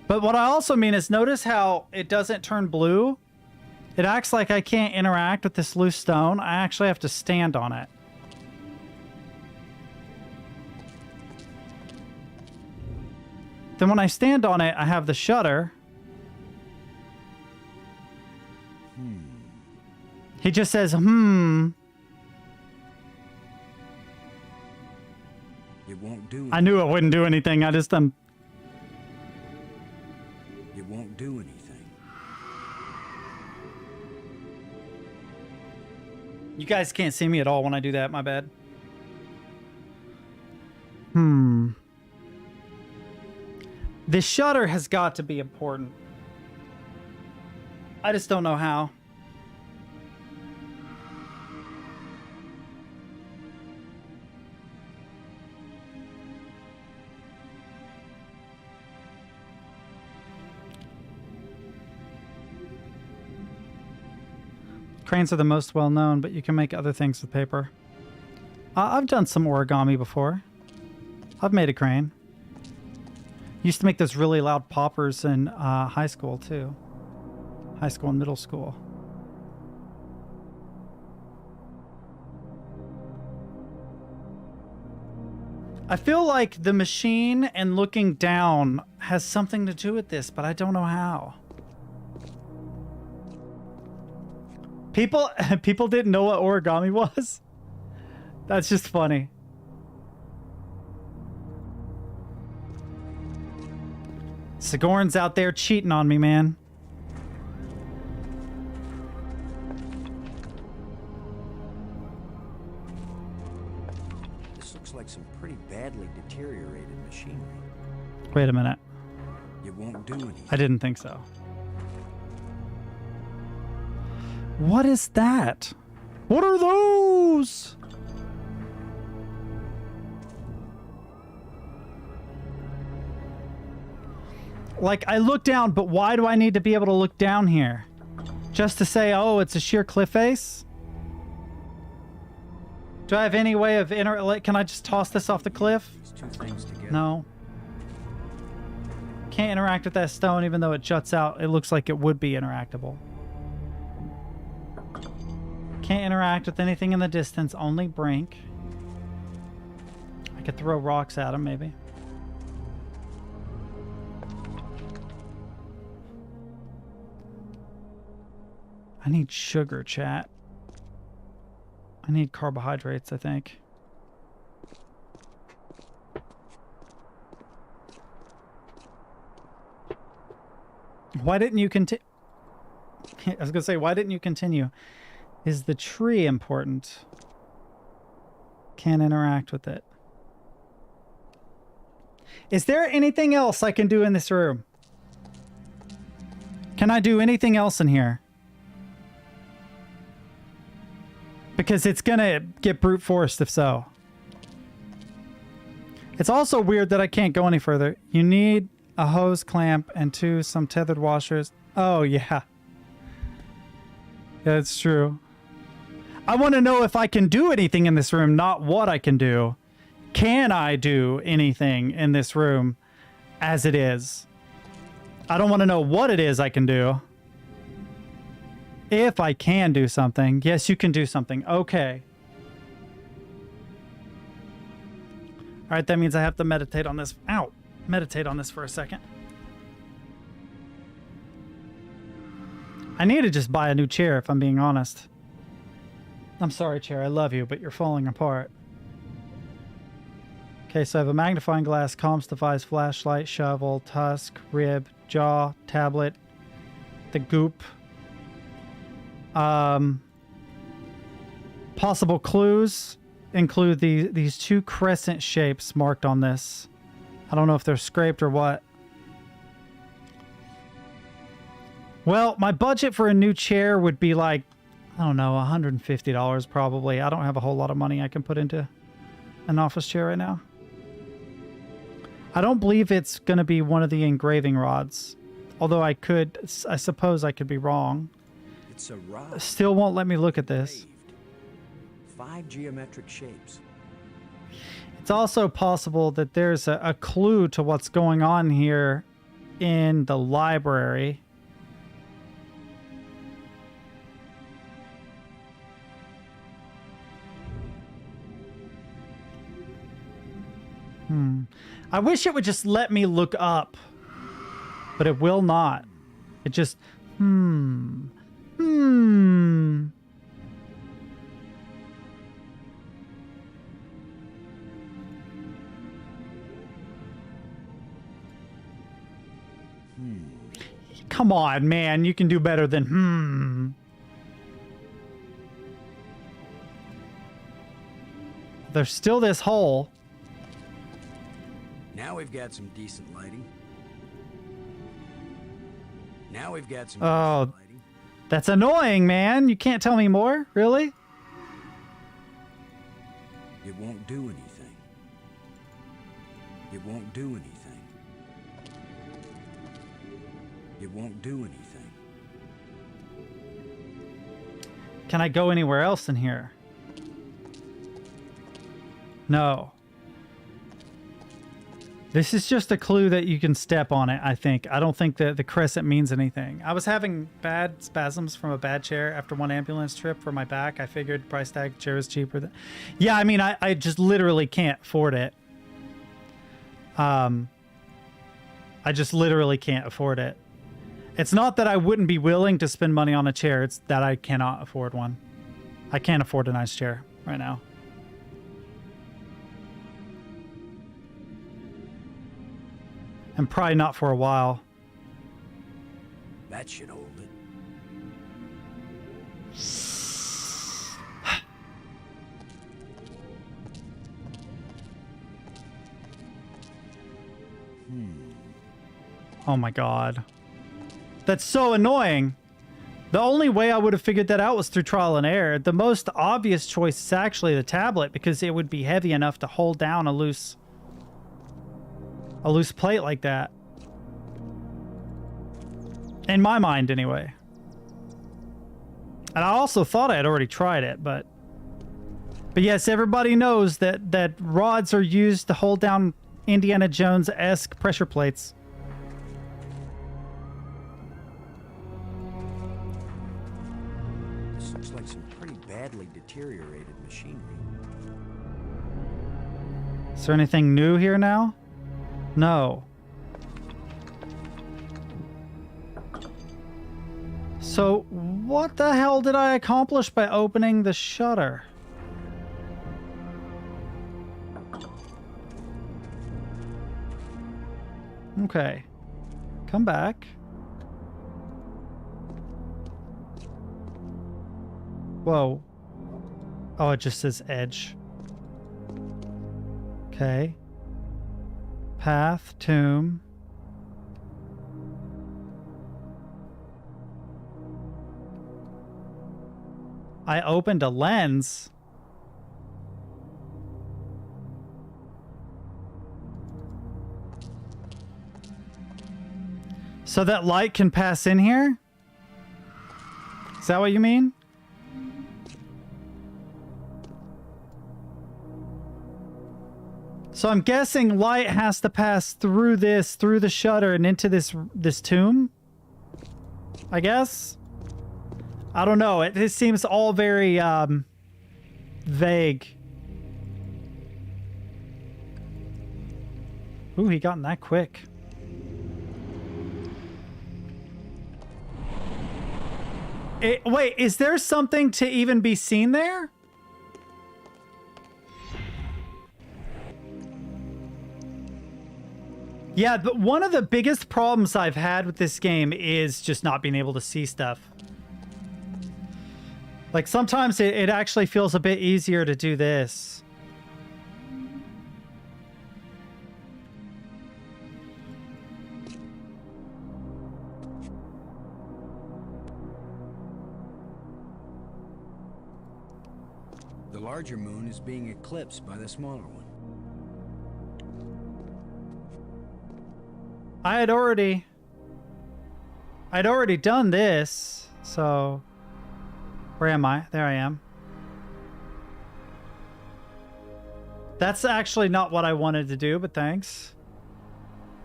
A: But what I also mean is notice how it doesn't turn blue. It acts like I can't interact with this loose stone. I actually have to stand on it. Then when I stand on it, I have the shutter. He just says,
C: It won't do anything.
A: I knew it wouldn't do anything. I just,
C: It won't do anything.
A: You guys can't see me at all when I do that. My bad. The shutter has got to be important. I just don't know how. Cranes are the most well known, but you can make other things with paper. I've done some origami before. I've made a crane. Used to make those really loud poppers in high school too. High school and middle school. I feel like the machine and looking down has something to do with this, but I don't know how. People didn't know what origami was? That's just funny. Sigourn's out there cheating on me, man.
C: This looks like some pretty badly deteriorated machinery.
A: Wait a minute.
C: It won't do anything.
A: I didn't think so. What is that? What are those? Like, I look down, but why do I need to be able to look down here? Just to say, oh, it's a sheer cliff face? Do I have any way of can I just toss this off the cliff?
C: These two things together.
A: No. Can't interact with that stone even though it juts out. It looks like it would be interactable. Can't interact with anything in the distance, only Brink. I could throw rocks at him, maybe. I need sugar, chat. I need carbohydrates, I think. Why didn't you continue? I was gonna say, why didn't you continue? Is the tree important? Can't interact with it. Is there anything else I can do in this room? Can I do anything else in here? Because it's gonna get brute forced if so. It's also weird that I can't go any further. You need a hose clamp and some tethered washers. Oh, yeah. That's true. I want to know if I can do anything in this room, not what I can do. Can I do anything in this room as it is? I don't want to know what it is I can do. If I can do something. Yes, you can do something. Okay. All right, that means I have to meditate on this. Ow. Meditate on this for a second. I need to just buy a new chair if I'm being honest. I'm sorry, chair. I love you, but you're falling apart. Okay, so I have a magnifying glass, comms device, flashlight, shovel, tusk, rib, jaw, tablet, the goop. Possible clues include these two crescent shapes marked on this. I don't know if they're scraped or what. Well, my budget for a new chair would be like, I don't know, $150 probably. I don't have a whole lot of money I can put into an office chair right now. I don't believe it's going to be one of the engraving rods. Although I suppose I could be wrong.
C: It's a rod.
A: Still won't let me look at this.
C: Engraved. 5 geometric shapes.
A: It's also possible that there's a clue to what's going on here in the library. I wish it would just let me look up, but it will not. It just, Come on, man. You can do better than There's still this hole.
C: Now we've got some decent lighting. Now we've got some
A: Oh,
C: decent lighting.
A: that's annoying, man. You can't tell me more? Really?
C: It won't do anything. It won't do anything. It won't do anything.
A: Can I go anywhere else in here? No. This is just a clue that you can step on it, I think. I don't think that the crescent means anything. I was having bad spasms from a bad chair after one ambulance trip for my back. I figured price tag chair was cheaper than... Yeah, I mean, I just literally can't afford it. I just literally can't afford it. It's not that I wouldn't be willing to spend money on a chair. It's that I cannot afford one. I can't afford a nice chair right now. And probably not for a while.
C: That should hold it.
A: Oh my god. That's so annoying. The only way I would have figured that out was through trial and error. The most obvious choice is actually the tablet because it would be heavy enough to hold down a loose plate like that. In my mind, anyway. And I also thought I had already tried it, but yes, everybody knows that rods are used to hold down Indiana Jones-esque pressure plates.
C: This looks like some pretty badly deteriorated machinery.
A: Is there anything new here now? No. So, what the hell did I accomplish by opening the shutter? Okay. Come back. Whoa. Oh, it just says edge. Okay. Path, tomb. I opened a lens. So that light can pass in here? Is that what you mean? So I'm guessing light has to pass through this, through the shutter and into this tomb? I guess? I don't know. It seems all very vague. Ooh, he got in that quick. Wait, is there something to even be seen there? Yeah, but one of the biggest problems I've had with this game is just not being able to see stuff. Like, sometimes it actually feels a bit easier to do this.
C: The larger moon is being eclipsed by the smaller one.
A: I'd already done this, so where am I? There I am. That's actually not what I wanted to do, but thanks.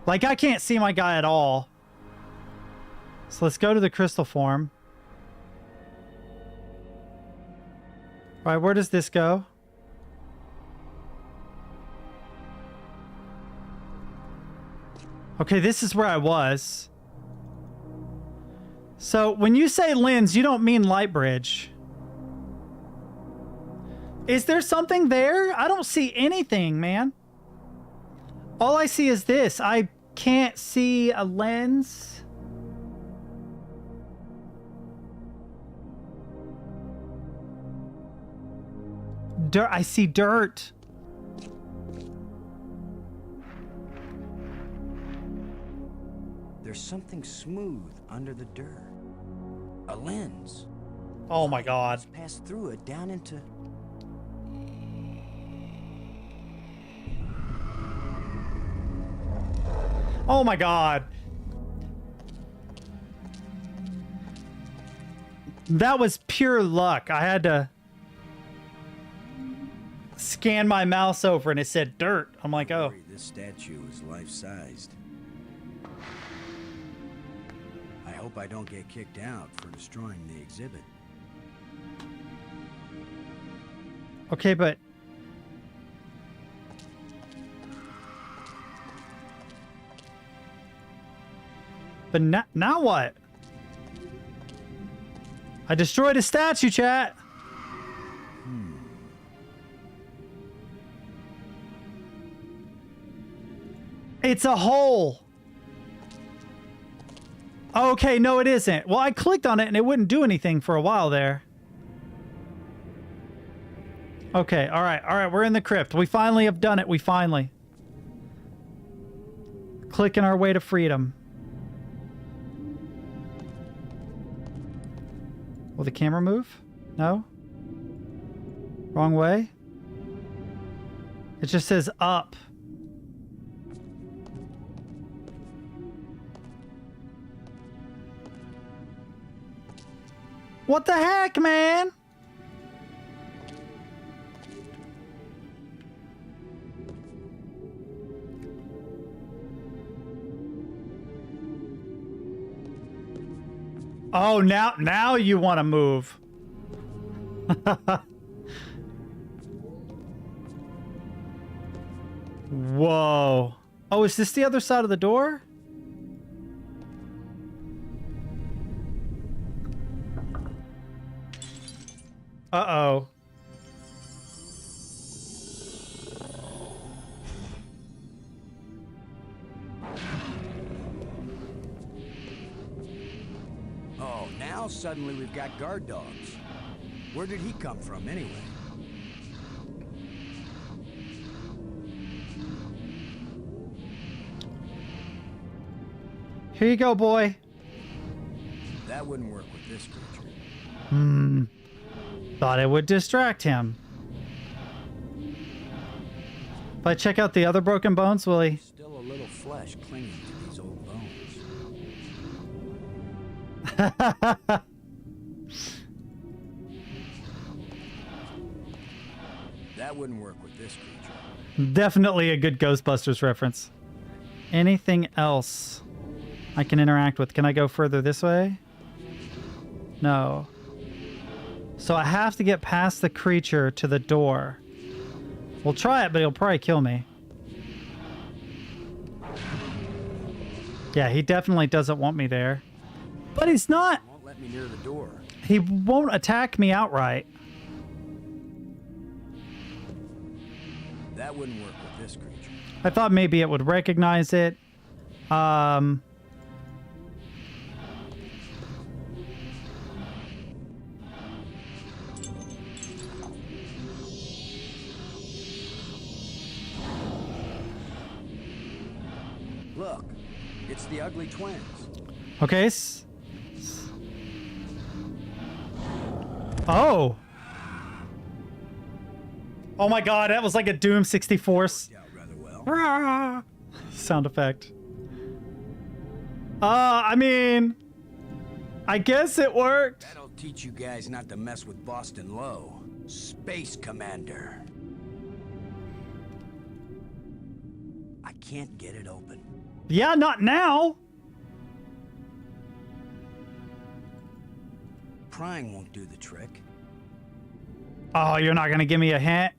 A: Like, I can't see my guy at all. So let's go to the crystal form. All right, where does this go? Okay, this is where I was. So when you say lens, you don't mean light bridge. Is there something there? I don't see anything, man. All I see is this. I can't see a lens. Dirt. I see dirt.
C: There's something smooth under the dirt. A lens.
A: Oh my God.
C: It's passed through it down into...
A: Oh my God. That was pure luck. I had to scan my mouse over and it said dirt. I'm like, oh.
C: This statue is life-sized. I hope I don't get kicked out for destroying the exhibit.
A: Okay, but... But now what? I destroyed a statue, chat. It's a hole. Okay, no, it isn't. Well, I clicked on it and it wouldn't do anything for a while there. Okay, all right, we're in the crypt. We finally have done it. We finally. Clicking our way to freedom. Will the camera move? No? Wrong way? It just says up. What the heck, man? Oh, now you want to move. Whoa. Oh, is this the other side of the door? Uh-oh.
C: Oh, now suddenly we've got guard dogs. Where did he come from, anyway?
A: Here you go, boy.
C: That wouldn't work with this creature.
A: Thought it would distract him. If I check out the other broken bones, will he?
C: Still a little flesh clinging to these old bones. That wouldn't work with this creature.
A: Definitely a good Ghostbusters reference. Anything else I can interact with? Can I go further this way? No. So I have to get past the creature to the door. We'll try it, but he'll probably kill me. Yeah, he definitely doesn't want me there. But he's not.
C: Won't let me near the door.
A: He won't attack me outright.
C: That wouldn't work with this creature.
A: I thought maybe it would recognize it.
C: Look, it's the ugly twins.
A: Okay. Oh. Oh my God, that was like a Doom 64
C: Worked out rather well.
A: sound effect. I mean, I guess it worked.
C: That'll teach you guys not to mess with Boston Low. Space Commander. I can't get it open.
A: Yeah, not now.
C: Prying won't do the trick.
A: Oh, you're not gonna give me a hint?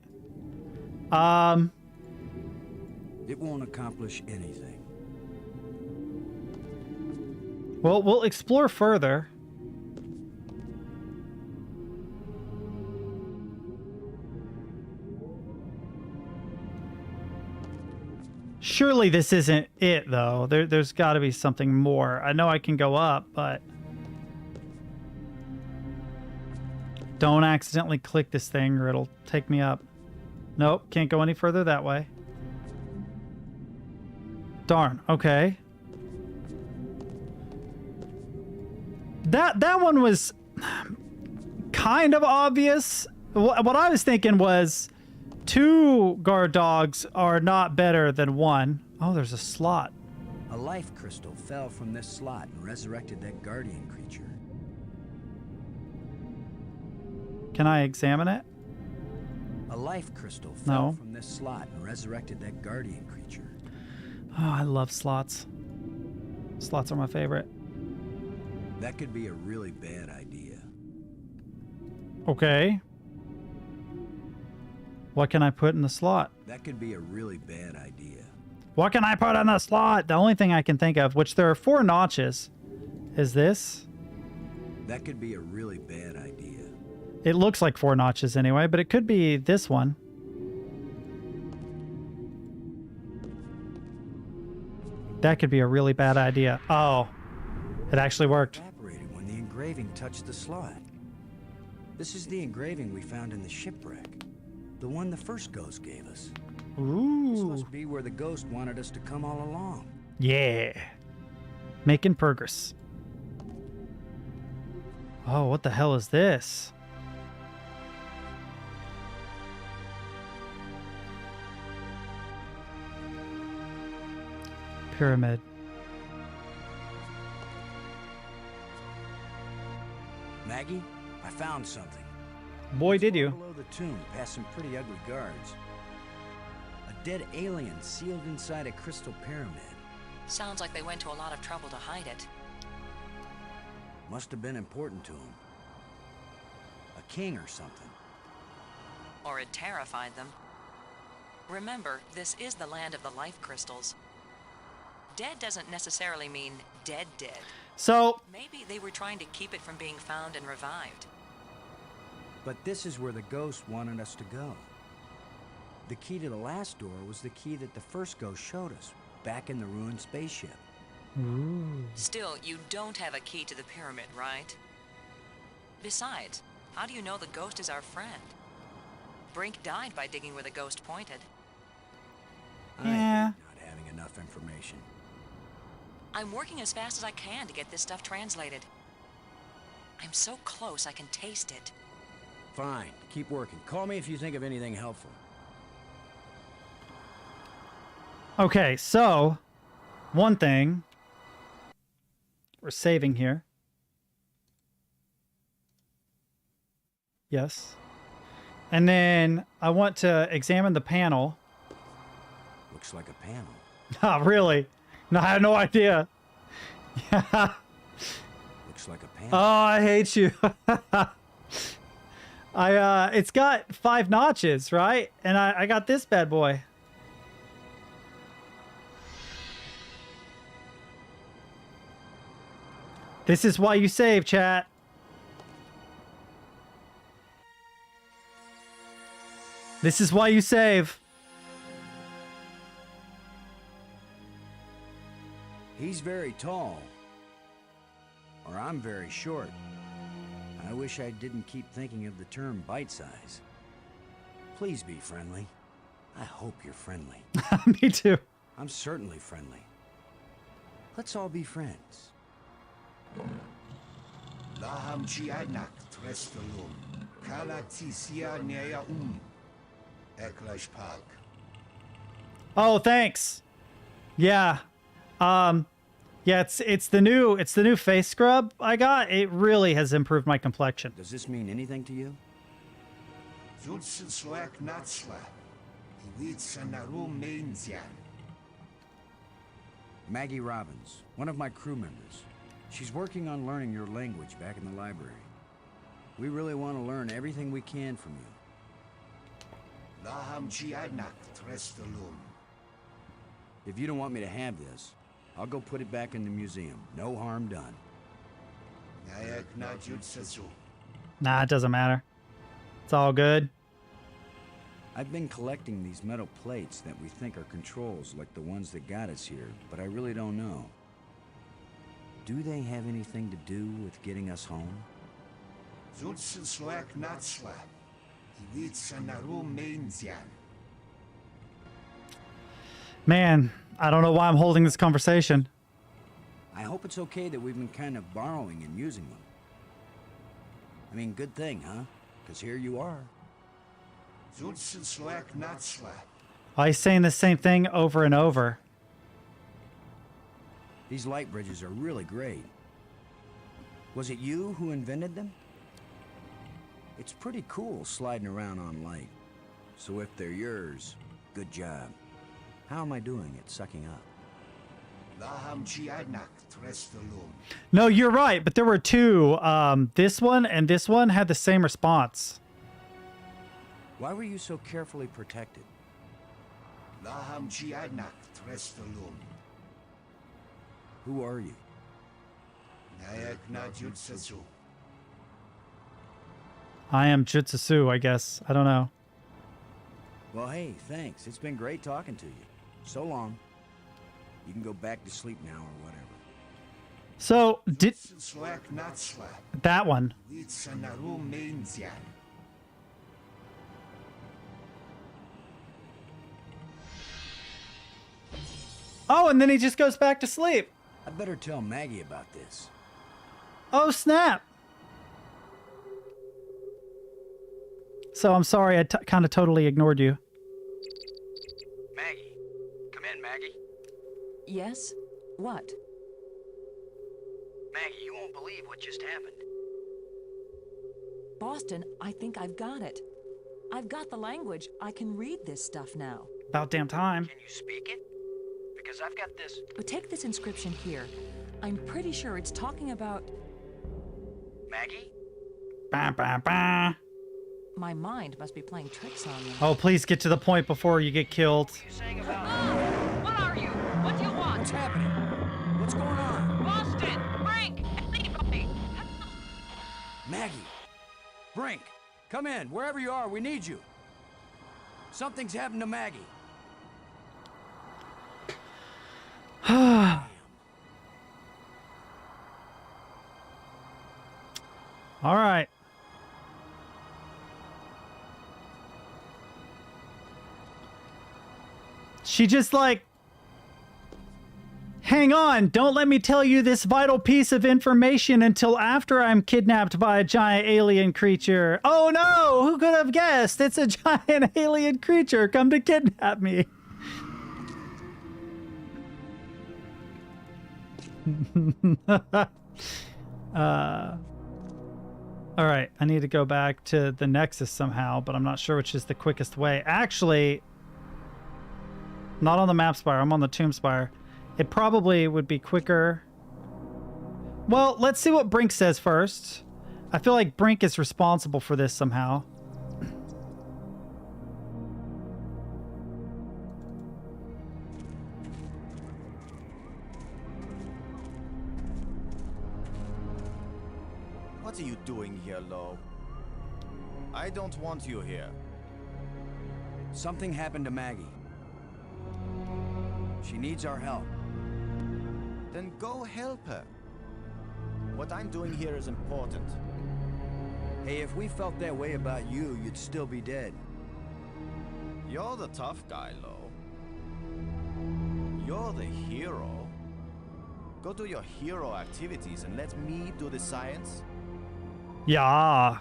C: It won't accomplish anything.
A: Well, we'll explore further. Surely this isn't it, though. There's got to be something more. I know I can go up, but... Don't accidentally click this thing or it'll take me up. Nope, can't go any further that way. Darn, okay. That one was kind of obvious. What I was thinking was 2 guard dogs are not better than 1. Oh, there's a slot.
C: A life crystal fell from this slot and resurrected that guardian creature.
A: Can I examine it?
C: A life crystal
A: No.
C: fell from this slot and resurrected that guardian creature.
A: Oh, I love slots. Slots are my favorite.
C: That could be a really bad idea.
A: Okay. What can I put in the slot?
C: That could be a really bad idea.
A: What can I put in the slot? The only thing I can think of, which there are 4 notches, is this.
C: That could be a really bad idea.
A: It looks like 4 notches anyway, but it could be this one. That could be a really bad idea. Oh, it actually worked.
C: Evaporated when the engraving touched the slot. This is the engraving we found in the shipwreck. The one the first ghost gave us. This
A: Ooh.
C: must be where the ghost wanted us to come all along.
A: Yeah. Making progress. Oh, what the hell is this? Pyramid.
C: Maggie, I found something.
A: Boy, did you.
C: Below the tomb, past some pretty ugly guards. A dead alien sealed inside a crystal pyramid.
D: Sounds like they went to a lot of trouble to hide it.
C: Must have been important to him. A king or something.
D: Or it terrified them. Remember, this is the land of the life crystals. Dead doesn't necessarily mean dead.
A: So,
D: Maybe they were trying to keep it from being found and revived.
C: But this is where the ghost wanted us to go. The key to the last door was the key that the first ghost showed us, back in the ruined spaceship.
D: Still, you don't have a key to the pyramid, right? Besides, how do you know the ghost is our friend? Brink died by digging where the ghost pointed.
C: I
A: Yeah.
C: hate not having enough information.
D: I'm working as fast as I can to get this stuff translated. I'm so close I can taste it.
C: Fine, keep working. Call me if you think of anything helpful.
A: okay, so one thing. We're saving here. Yes. And then I want to examine the panel.
C: Looks like a panel.
A: Oh, really? No, I had no idea. Yeah.
C: Looks like a panel.
A: Oh, I hate you. It's got 5 notches, right? And I got this bad boy. This is why you save, chat. This is why you save.
C: He's very tall. Or I'm very short. I wish I didn't keep thinking of the term bite size. Please be friendly. I hope you're friendly.
A: Me too.
C: I'm certainly friendly. Let's all be friends.
F: Laham Chianak Trestalum, Kalatisia Nea Eklash Park.
A: Oh, thanks. Yeah. Yeah, it's the new face scrub I got. It really has improved my complexion.
C: Does this mean anything to you? Maggie Robbins, one of my crew members. She's working on learning your language back in the library. We really want to learn everything we can from you. If you don't want me to have this, I'll go put it back in the museum. No harm done.
A: Nah, it doesn't matter. It's all good.
C: I've been collecting these metal plates that we think are controls like the ones that got us here, but I really don't know. Do they have anything to do with getting us home?
A: Man, I don't know why I'm holding this conversation.
C: I hope it's okay that we've been kind of borrowing and using them. I mean, good thing, huh? Because here you are.
A: Oh, he's saying the same thing over and over.
C: These light bridges are really great. Was it you who invented them? It's pretty cool sliding around on light. So if they're yours, good job. How am I doing at sucking up?
A: No, you're right, but there were two. This one and this one had the same response.
C: Why were you so carefully protected? Who are you?
A: I am Jutsu, I guess. I don't know.
C: Well, hey, thanks. It's been great talking to you. So long. You can go back to sleep now or whatever.
A: So, did... That one. Oh, and then he just goes back to sleep.
C: I better tell Maggie about this.
A: Oh, snap. So I'm sorry, I kind of totally ignored you.
C: Maggie. Come in, Maggie.
D: Yes? What?
C: Maggie, you won't believe what just happened.
D: Boston, I think I've got it. I've got the language. I can read this stuff now.
A: About damn time.
C: Can you speak it? Because I've got this...
D: But take this inscription here. I'm pretty sure it's talking about...
C: Maggie?
A: Bah, bah, bah.
D: My mind must be playing tricks on me.
A: Oh, please get to the point before you get killed.
C: What are you saying about...
D: What are you? What do you want?
C: What's happening? What's going on?
D: Boston! Brink! Anybody!
C: Maggie! Brink! Come in. Wherever you are, we need you. Something's happened to Maggie.
A: All right. She just like, hang on, don't let me tell you this vital piece of information until after I'm kidnapped by a giant alien creature. Oh no, who could have guessed? It's a giant alien creature come to kidnap me. All right, I need to go back to the Nexus somehow, but I'm not sure which is the quickest way. Actually, not on the map spire, I'm on the tomb spire. It probably would be quicker. Well, let's see what Brink says first. I feel like Brink is responsible for this somehow.
E: What are you doing here, Lo? I don't want you here.
C: Something happened to Maggie. She needs our help.
E: Then go help her. What I'm doing here is important.
C: Hey, if we felt that way about you, you'd still be dead.
E: You're the tough guy, Lo. You're the hero. Go do your hero activities and let me do the science.
A: Yeah.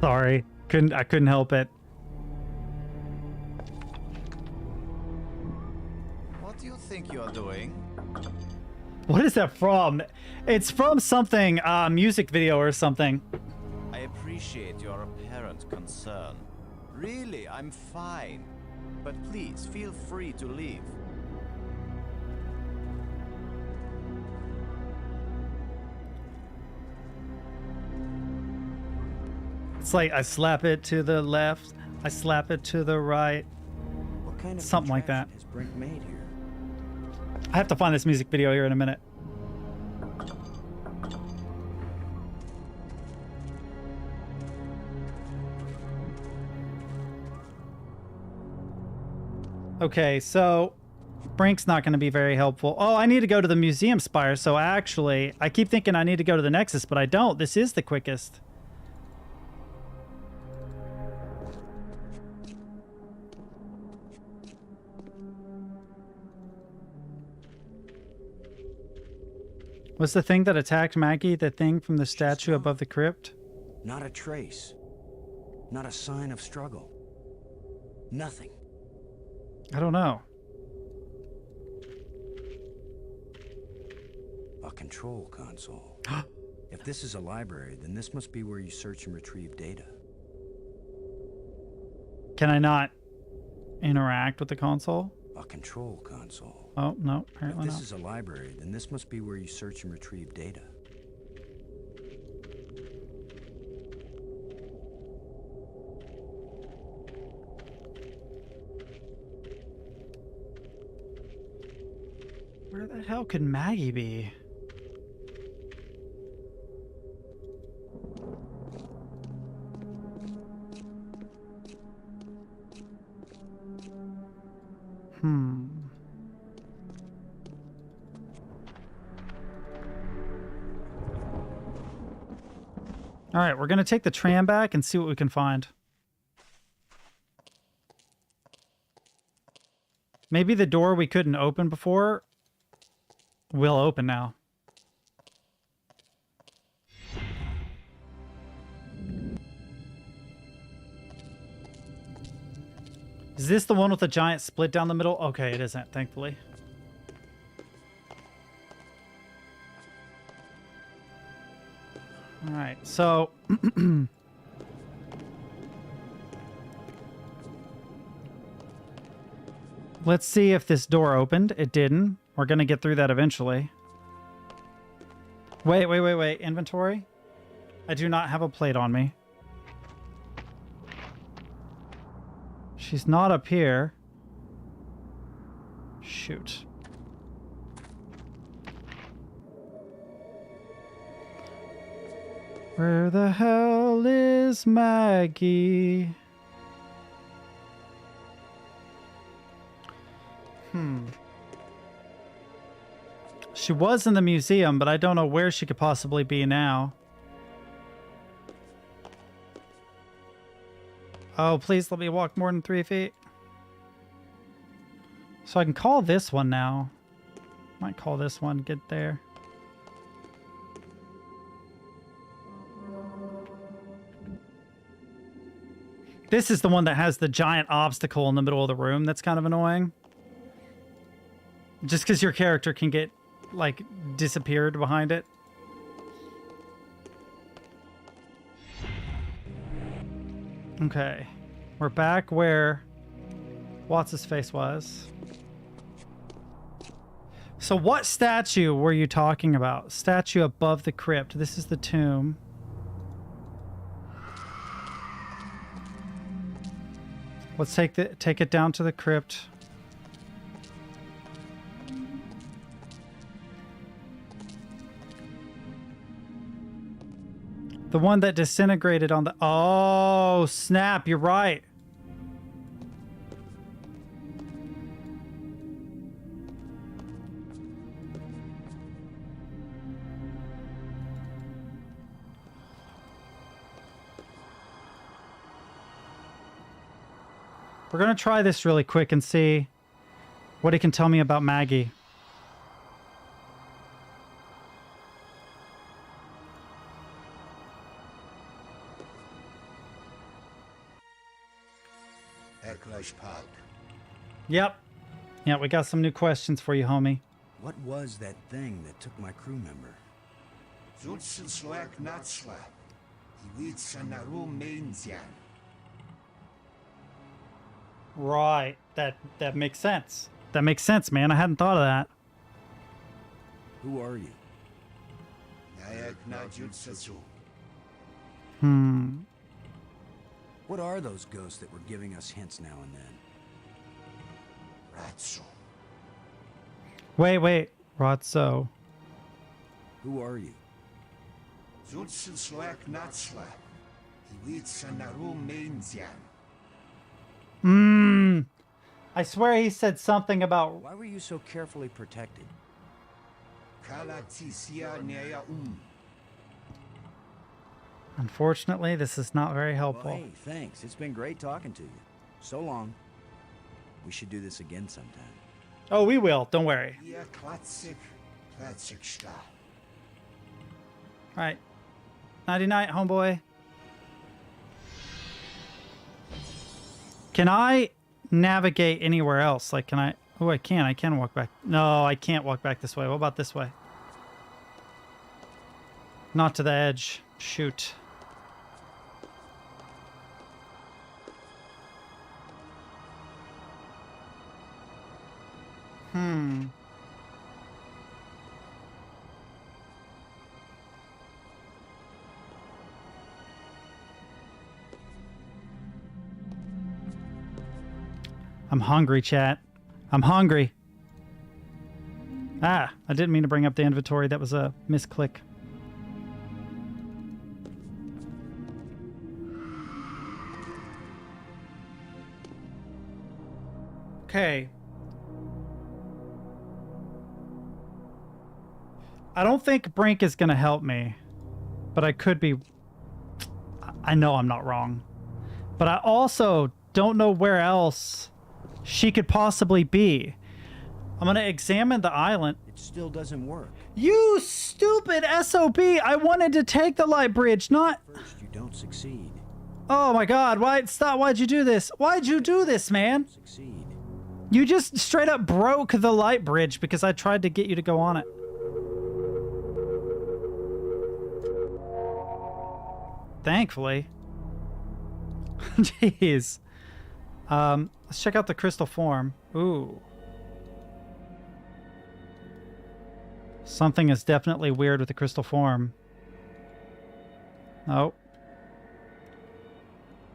A: Sorry. I couldn't help it.
E: What do you think you're doing?
A: What is that from? It's from something, music video or something.
E: I appreciate your apparent concern. Really, I'm fine. But please, feel free to leave.
A: It's like I slap it to the left, I slap it to the right.
C: What kind of
A: Something like that.
C: contraption has Brink made here?
A: I have to find this music video here in a minute. Okay, so Brink's not going to be very helpful. Oh, I need to go to the museum spire. So actually, I keep thinking I need to go to the Nexus, but I don't. This is the quickest. Was the thing that attacked Maggie the thing from the statue above the crypt?
C: Not a trace. Not a sign of struggle. Nothing.
A: I don't know.
C: A control console. If this is a library, then this must be where you search and retrieve data.
A: Can I not interact with the console?
C: A control console.
A: Oh, no,
C: If
A: apparently
C: this
A: not.
C: is a library, then this must be where you search and retrieve data.
A: Where the hell could Maggie be? All right, we're going to take the tram back and see what we can find. Maybe the door we couldn't open before will open now. Is this the one with the giant split down the middle? Okay, it isn't, thankfully. All right, so let's see if this door opened. It didn't. We're going to get through that eventually. Wait. Inventory? I do not have a plate on me. She's not up here. Shoot. Where the hell is Maggie? She was in the museum, but I don't know where she could possibly be now. Oh, please let me walk more than 3 feet. So I can call this one now. Might call this one, get there. This is the one that has the giant obstacle in the middle of the room. That's kind of annoying. Just because your character can get, like, disappeared behind it. Okay. We're back where What's-his-face was. So what statue were you talking about? Statue above the crypt. This is the tomb. Let's take it down to the crypt. The one that disintegrated on the... Oh, snap. You're right. We're going to try this really quick and see what it can tell me about Maggie.
F: Eklish Pod.
A: Yep. Yeah, we got some new questions for you, homie.
C: What was that thing that took my crew member?
F: Zutsensloak natsla. Iwitsanaru mainzian.
A: Right. That makes sense. That makes sense, man. I hadn't thought of that.
C: Who are you?
F: Nayak na jutsasu.
C: What are those ghosts that were giving us hints now and then?
F: Ratso.
A: Wait. Rotso.
C: Who are you?
F: Zutsensloak natsla. Iwitsanaru mainzian.
A: I swear he said something about...
C: Why were you so carefully protected?
F: Kalatisia nea
A: Unfortunately, this is not very helpful.
C: Well, hey, thanks. It's been great talking to you. So long. We should do this again sometime.
A: Oh, we will. Don't worry.
F: Ia klatsik. Klatsik sta.
A: All right. Nighty-night, homeboy. Can I navigate anywhere else? Like, can I... Oh, I can. I can walk back. No, I can't walk back this way. What about this way? Not to the edge. Shoot. I'm hungry, chat. I'm hungry. Ah, I didn't mean to bring up the inventory. That was a misclick. Okay. I don't think Brink is going to help me, but I could be... I know I'm not wrong. But I also don't know where else she could possibly be. I'm going to examine the island.
C: It still doesn't work.
A: You stupid SOB! I wanted to take the light bridge, not...
C: First, you don't succeed.
A: Oh my god, stop, why'd you do this? Why'd you do this, man?
C: Succeed.
A: You just straight up broke the light bridge because I tried to get you to go on it. Thankfully. Jeez. Let's check out the crystal form. Ooh. Something is definitely weird with the crystal form. Oh.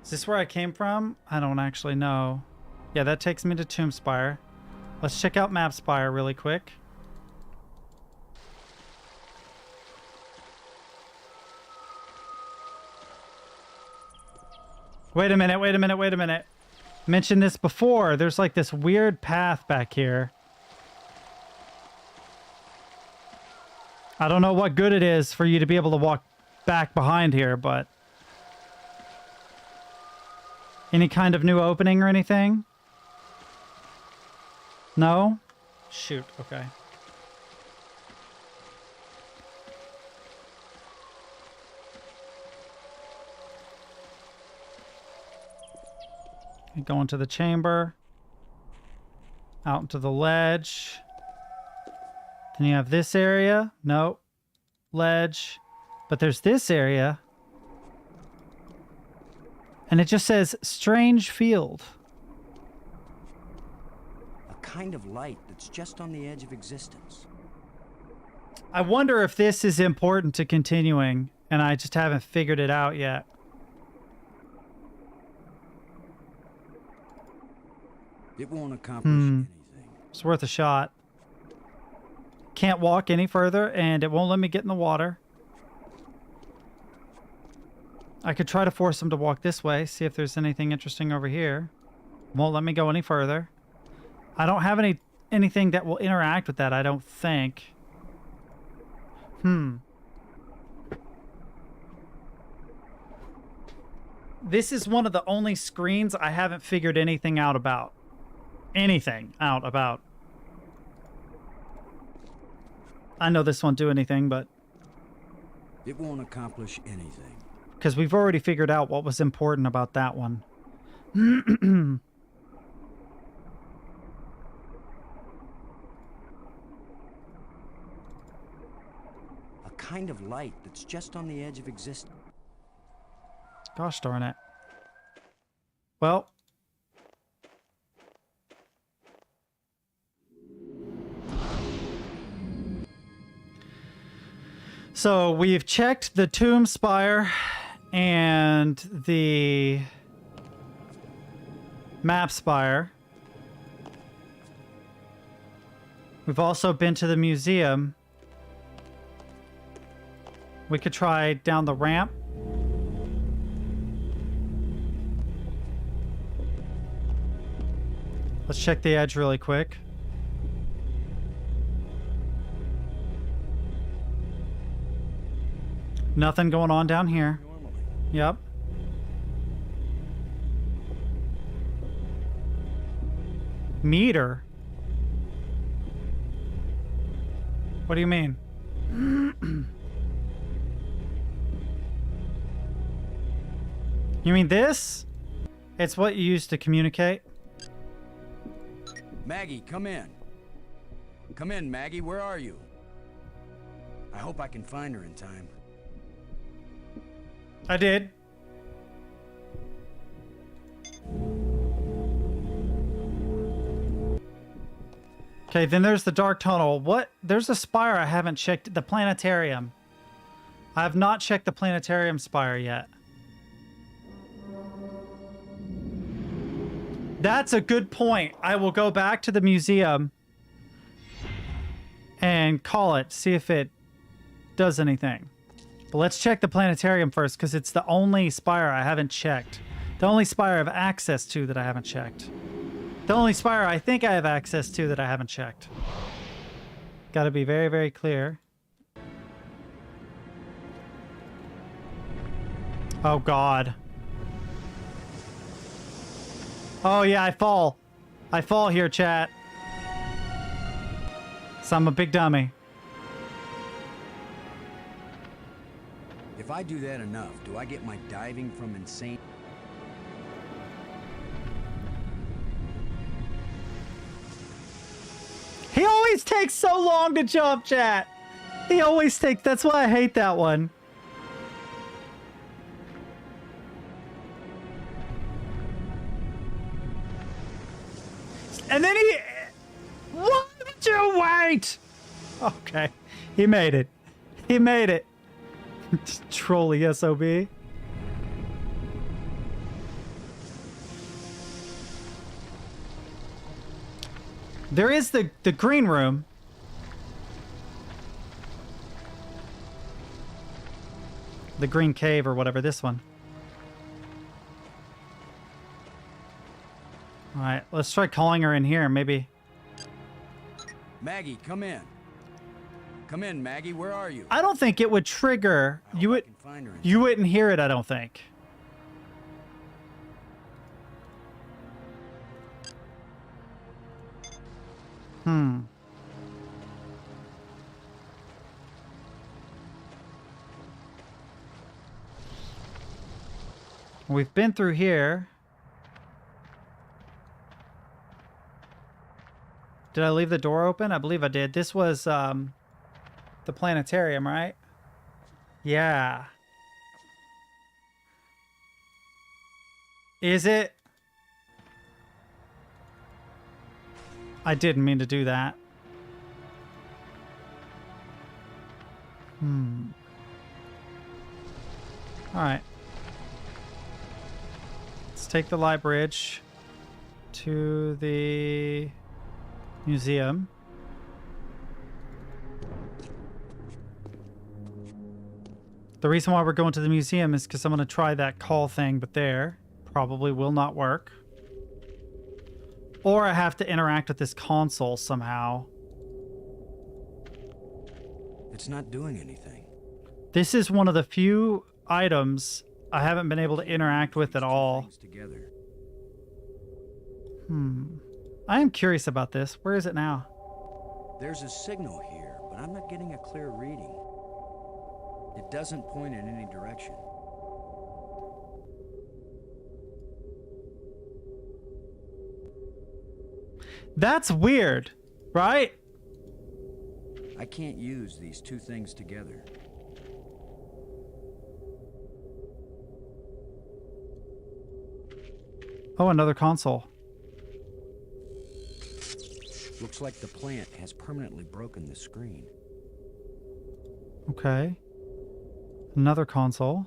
A: Is this where I came from? I don't actually know. Yeah, that takes me to Tomb Spire. Let's check out Map Spire really quick. Wait a minute. Mentioned this before. There's like this weird path back here. I don't know what good it is for you to be able to walk back behind here, but... Any kind of new opening or anything? No? Shoot, okay. Go into the chamber. Out into the ledge. Then you have this area. Nope. Ledge. But there's this area. And it just says, strange field.
C: A kind of light that's just on the edge of existence.
A: I wonder if this is important to continuing, and I just haven't figured it out yet.
C: It won't accomplish anything.
A: It's worth a shot. Can't walk any further, and it won't let me get in the water. I could try to force him to walk this way, see if there's anything interesting over here. Won't let me go any further. I don't have anything that will interact with that, I don't think. This is one of the only screens I haven't figured anything out about. Anything out about. I know this won't do anything, but...
C: It won't accomplish anything.
A: Because we've already figured out what was important about that one.
C: kind of light that's just on the edge of existence.
A: Gosh darn it. Well. So we've checked the tomb spire and the map spire. We've also been to the museum. We could try down the ramp. Let's check the edge really quick. Nothing going on down here.
C: Normally.
A: Yep. Meter? What do you mean? You mean this? It's what you use to communicate?
C: Maggie, come in. Come in, Maggie. Where are you? I hope I can find her in time.
A: I did. Okay, then there's the dark tunnel. What? There's a spire I haven't checked. The planetarium. I have not checked the planetarium spire yet. That's a good point. I will go back to the museum and call it, see if it does anything. But let's check the planetarium first, because it's the only spire I haven't checked. The only spire I have access to that I haven't checked. The only spire I think I have access to that I haven't checked. Got to be very, very clear. Oh, God. Oh, yeah, I fall. I fall here, chat. So I'm a big dummy.
C: If I do that enough, do I get my diving from insane?
A: He always takes so long to jump, chat. He always takes... That's why I hate that one. And then he... Why would you wait? Okay. He made it. He made it. Trolly SOB. There is the green room. The green cave or whatever, this one. Alright, let's try calling her in here, maybe.
C: Maggie, come in. Come in, Maggie. Where are you?
A: I don't think it would trigger.
C: I hope
A: You
C: I
A: would.
C: can find her in
A: You wouldn't hear it, I don't think. Hmm. We've been through here. Did I leave the door open? I believe I did. This was the planetarium, right? Yeah. Is it? I didn't mean to do that. Alright. Let's take the light bridge to the museum. The reason why we're going to the museum is because I'm going to try that call thing, but there probably will not work. Or I have to interact with this console somehow.
C: It's not doing anything.
A: This is one of the few items I haven't been able to interact with at all.
C: Things together.
A: I am curious about this. Where is it now?
C: There's a signal here, but I'm not getting a clear reading. It doesn't point in any direction.
A: That's weird, right?
C: I can't use these two things together.
A: Oh, another console.
C: Looks like the plant has permanently broken the screen.
A: Okay. Another console.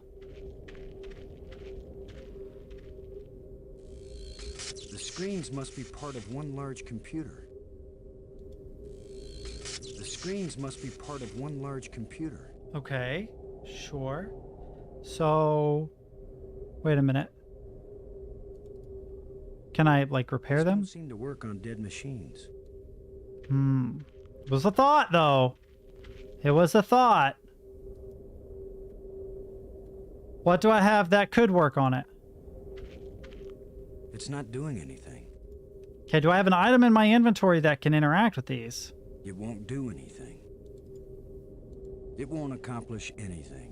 C: The screens must be part of one large computer. The screens must be part of one large computer.
A: Okay. Sure. So, wait a minute. Can I, like, repair
C: These
A: them?
C: don't seem to work on dead machines.
A: It was a thought, though. It was a thought. What do I have that could work on it?
C: It's not doing anything.
A: Okay, do I have an item in my inventory that can interact with these?
C: It won't do anything. It won't accomplish anything.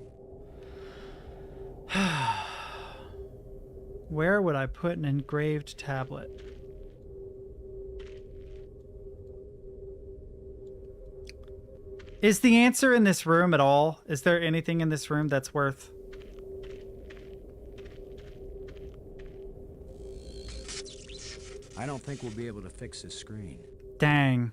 A: Where would I put an engraved tablet? Is the answer in this room at all? Is there anything in this room that's worth...
C: I don't think we'll be able to fix this screen.
A: Dang.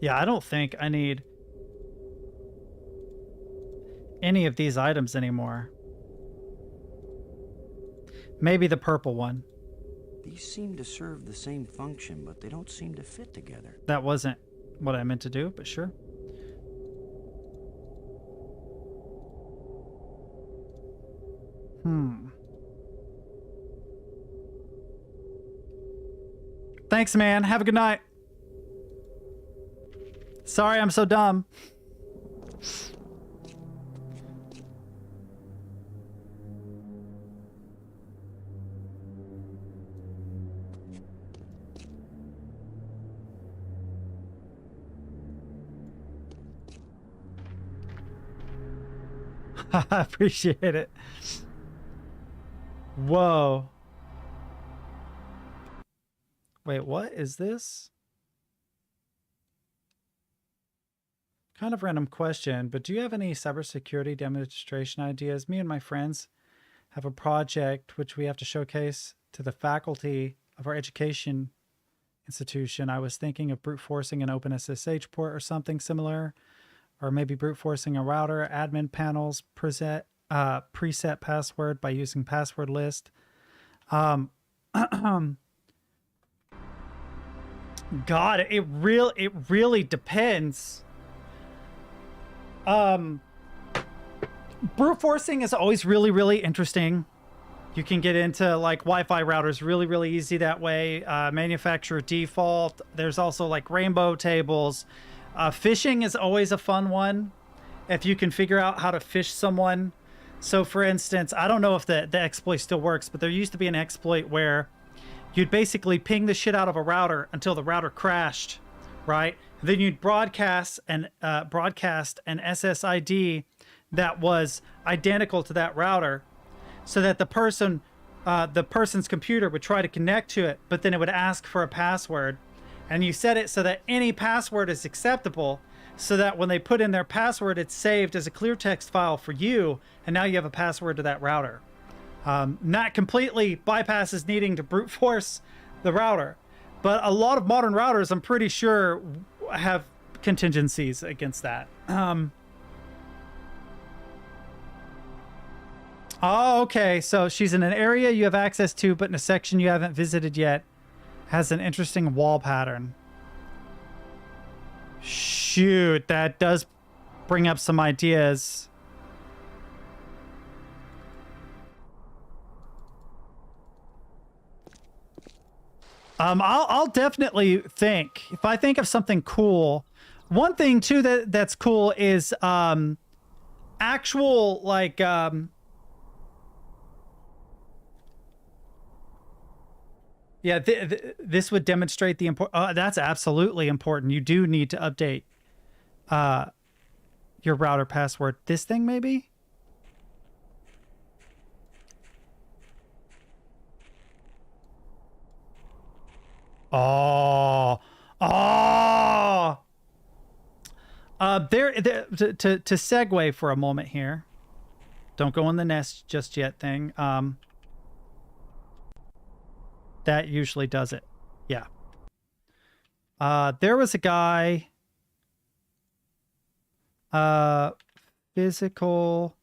A: Yeah, I don't think I need any of these items anymore. Maybe the purple one.
C: These seem to serve the same function, but they don't seem to fit together.
A: That wasn't what I meant to do, but sure. Thanks, man. Have a good night. Sorry I'm so dumb. I appreciate it. Whoa. Wait, what is this? Kind of random question, but do you have any cybersecurity demonstration ideas? Me and my friends have a project which we have to showcase to the faculty of our education institution. I was thinking of brute forcing an OpenSSH port or something similar, or maybe brute forcing a router, admin panels, preset password by using password list. God, it really depends. Brute forcing is always really interesting. You can get into like Wi-Fi routers really easy that way. Manufacturer default. There's also like rainbow tables. Phishing is always a fun one if you can figure out how to phish someone. So for instance, I don't know if the exploit still works, but there used to be an exploit where you'd basically ping the shit out of a router until the router crashed, right? Then you'd broadcast an SSID that was identical to that router, so that the person's computer would try to connect to it, but then it would ask for a password. And you set it so that any password is acceptable, so that when they put in their password, it's saved as a clear text file for you, and now you have a password to that router. That completely bypasses needing to brute force the router. But a lot of modern routers, I'm pretty sure, have contingencies against that. Oh, okay. So she's in an area you have access to, but in a section you haven't visited yet. Has an interesting wall pattern. Shoot, that does bring up some ideas. I'll definitely think. If I think of something cool, one thing too that's cool is actual like yeah, this would demonstrate the that's absolutely important. You do need to update your router password. This thing maybe? Oh, oh. To segue for a moment here. Don't go in the nest just yet thing. That usually does it. Yeah. There was a guy. Physical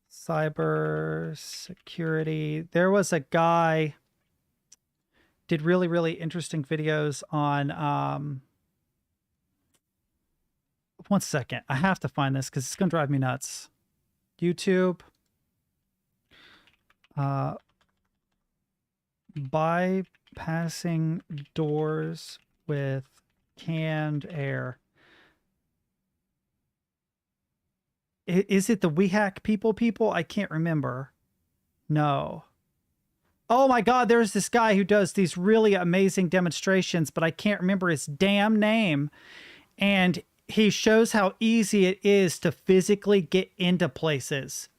A: cyber security. There was a guy did really, really interesting videos on one second. I have to find this because it's gonna drive me nuts. YouTube. Bypassing doors with canned air. Is it the We Hack People? I can't remember. No. Oh my God, there's this guy who does these really amazing demonstrations, but I can't remember his damn name. And he shows how easy it is to physically get into places.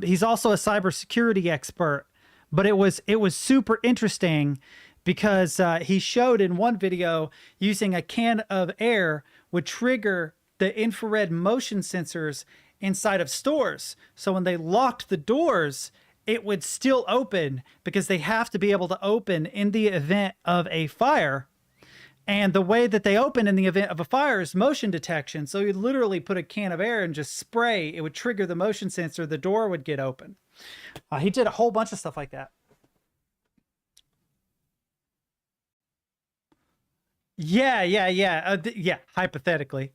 A: He's also a cybersecurity expert, but it was super interesting because he showed in one video using a can of air would trigger the infrared motion sensors inside of stores. So when they locked the doors, it would still open because they have to be able to open in the event of a fire. And the way that they open in the event of a fire is motion detection. So you'd literally put a can of air and just spray. It would trigger the motion sensor. The door would get open. He did a whole bunch of stuff like that. Yeah. Yeah, hypothetically.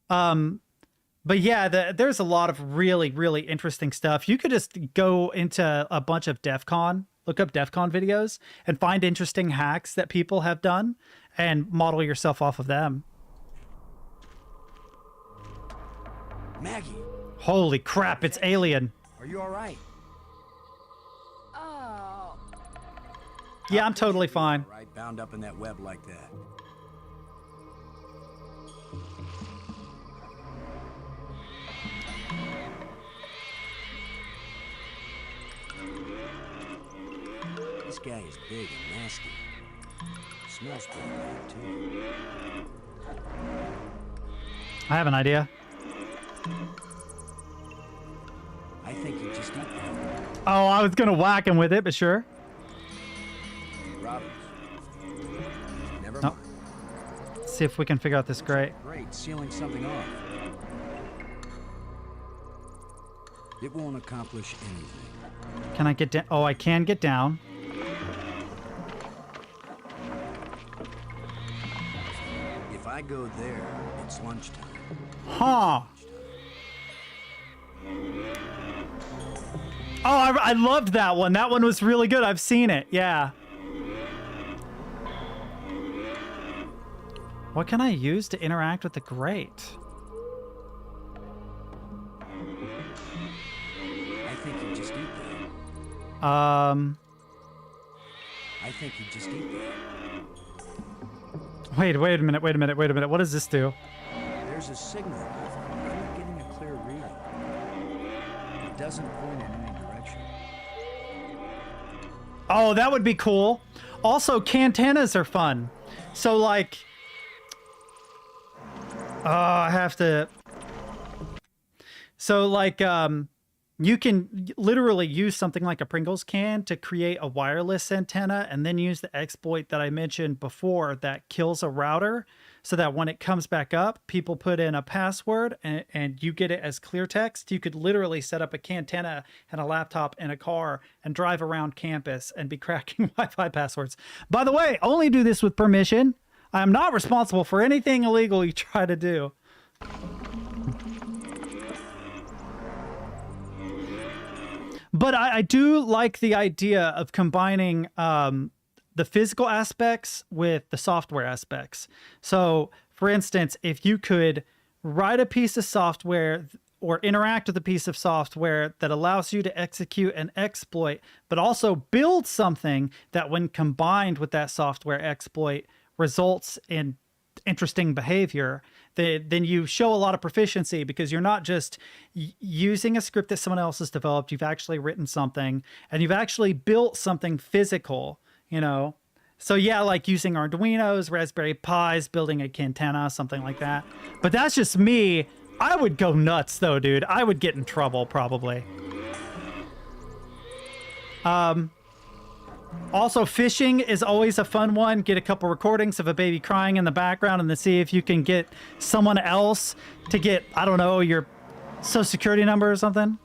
A: But yeah, there's a lot of really, really interesting stuff. You could just go into a bunch of DEF CON, look up DEF CON videos and find interesting hacks that people have done and model yourself off of them.
C: Maggie,
A: Holy crap, it's Alien.
C: are you all right?
G: Oh.
A: Yeah, I'm totally fine.
C: Right, bound up in that web like that. This guy is big and nasty. Smells pretty bad, too.
A: I have an idea.
C: I think he just eat that.
A: Oh, I was gonna whack him with it, but sure.
C: Robbins. Never
A: Nope.
C: mind.
A: Let's see if we can figure out this grate.
C: Great, sealing something off. It won't accomplish anything.
A: Can I get down? Oh, I can get down.
C: If I go there, it's lunchtime.
A: Huh. Oh, I loved that one. That one was really good. I've seen it. Yeah. What can I use to interact with the grate?
C: I think you just eat that.
A: I
C: think you just eat that.
A: Wait a minute. What does this do?
C: There's a signal. I'm not getting a clear reading. It doesn't point in any direction.
A: Oh, that would be cool. Also, cantanas are fun. So, like... Oh, I have to... So, like, you can literally use something like a Pringles can to create a wireless antenna and then use the exploit that I mentioned before that kills a router so that when it comes back up, people put in a password and you get it as clear text. You could literally set up a cantenna and a laptop in a car and drive around campus and be cracking Wi-Fi passwords. By the way, only do this with permission. I am not responsible for anything illegal you try to do. But I do like the idea of combining the physical aspects with the software aspects. So, for instance, if you could write a piece of software or interact with a piece of software that allows you to execute an exploit, but also build something that when combined with that software exploit results in interesting behavior, then you show a lot of proficiency because you're not just using a script that someone else has developed. You've actually written something and you've actually built something physical, you know? So yeah, like using Arduinos, Raspberry Pis, building a Cantana, something like that. But that's just me. I would go nuts though, dude. I would get in trouble probably. Also, fishing is always a fun one. Get a couple recordings of a baby crying in the background and then see if you can get someone else to get, I don't know, your social security number or something.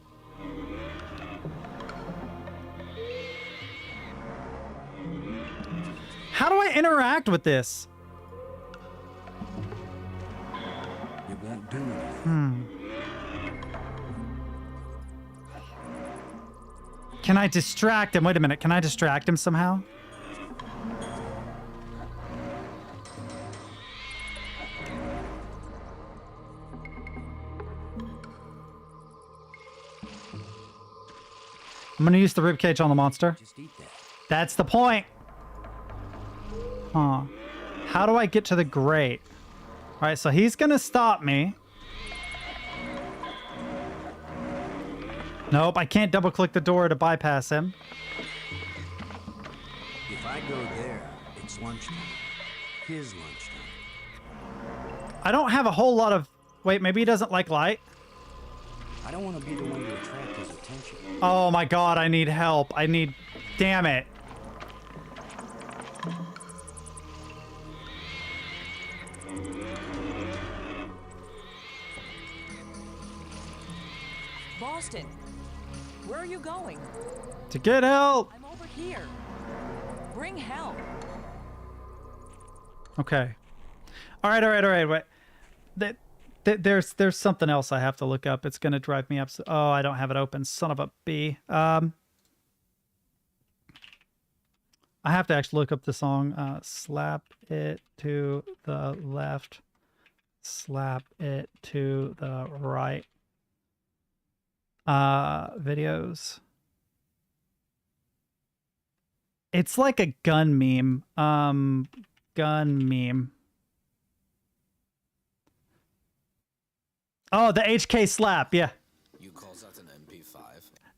A: How do I interact with this?
C: It won't do anything.
A: Can I distract him? Wait a minute. Can I distract him somehow? I'm gonna use the ribcage on the monster.
C: Just eat that.
A: That's the point. Huh. How do I get to the grate? All right, so he's gonna stop me. Nope, I can't double click the door to bypass him.
C: If I go there, it's lunchtime. His lunchtime.
A: I don't have a whole lot of... Wait, maybe he doesn't like light?
C: I don't want to be the one to attract his attention.
A: Oh my god, I need help. I need... Damn it.
D: Boston, where are you going?
A: To get help.
D: I'm over here. Bring help.
A: Okay. All right. Wait. There's something else I have to look up. It's gonna drive me up. Oh, I don't have it open. Son of a b. I have to actually look up the song. Slap it to the left. Slap it to the right. Videos. It's like a gun meme. Gun meme. Oh, the HK slap, yeah.
G: You call that an MP5?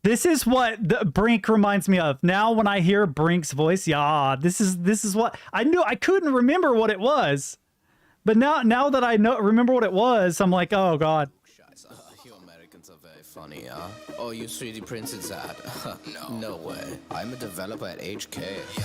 A: This is what the Brink reminds me of. Now when I hear Brink's voice, yeah, this is what I knew. I couldn't remember what it was. But now that I remember what it was, I'm like, oh god.
G: You Americans are very funny, huh? Oh, you 3D printed that? No way. I'm a developer at HK.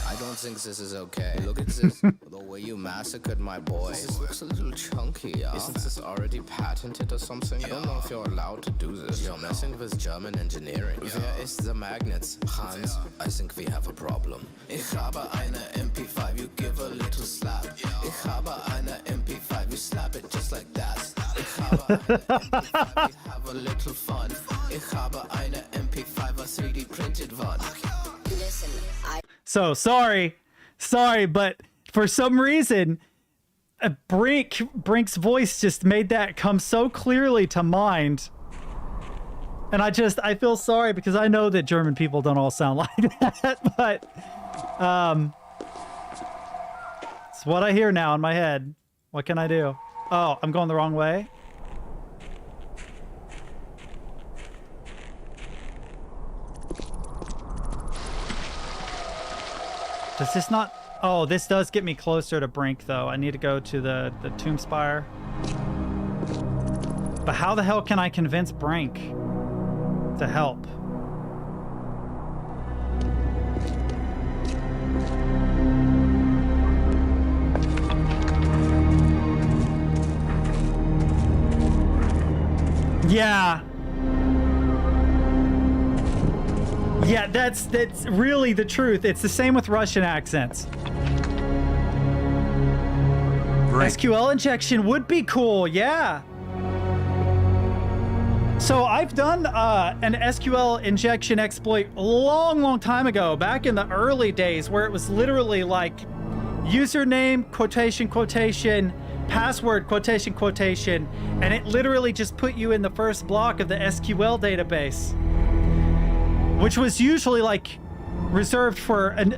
G: I don't think this is okay. Look at this. The way you massacred my boy. This looks a little chunky, yeah? Isn't this already patented or something? I don't know if you're allowed to do this. You're messing with German engineering. Where is the magnets? Hans, I think we have a problem. Ich habe eine MP5, you give a little slap. Ich habe eine MP5, you slap it just like that. Ich habe eine MP5, we have a little fun. Ich habe eine MP5, a 3D printed one.
H: Listen,
A: So sorry, but for some reason, Brink's voice just made that come so clearly to mind. And I feel sorry because I know that German people don't all sound like that, but it's what I hear now in my head. What can I do? Oh, I'm going the wrong way. Does this not... Oh, this does get me closer to Brink, though. I need to go to the Tomb Spire. But how the hell can I convince Brink to help? Yeah. Yeah, that's really the truth. It's the same with Russian accents. SQL injection would be cool, yeah. So I've done an SQL injection exploit a long time ago, back in the early days, where it was literally like username, quotation, password, quotation, and it literally just put you in the first block of the SQL database, which was usually like reserved for an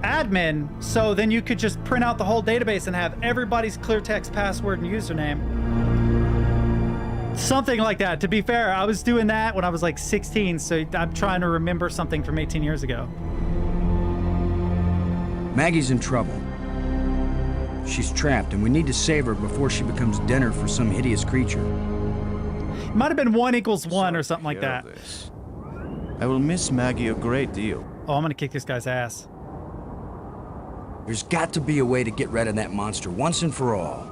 A: admin, so then you could just print out the whole database and have everybody's clear text password and username. Something like that. To be fair, I was doing that when I was like 16, so I'm trying to remember something from 18 years ago.
C: Maggie's in trouble. She's trapped, and we need to save her before she becomes dinner for some hideous creature.
A: It might have been 1 = 1 or something like that.
E: This. I will miss Maggie a great deal.
A: Oh, I'm gonna kick this guy's ass.
C: There's got to be a way to get rid of that monster once and for all.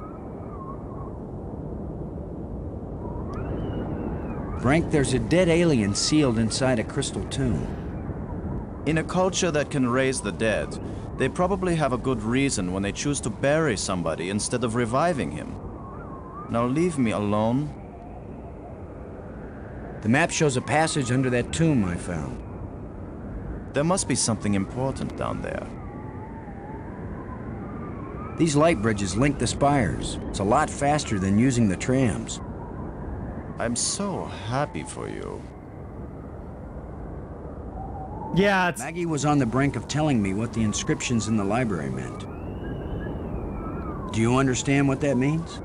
C: Frank, there's a dead alien sealed inside a crystal tomb.
E: In a culture that can raise the dead, they probably have a good reason when they choose to bury somebody instead of reviving him. Now leave me alone.
C: The map shows a passage under that tomb I found.
E: There must be something important down there.
C: These light bridges link the spires. It's a lot faster than using the trams.
E: I'm so happy for you.
A: Yeah, it's
C: Maggie was on the brink of telling me what the inscriptions in the library meant. Do you understand what that means?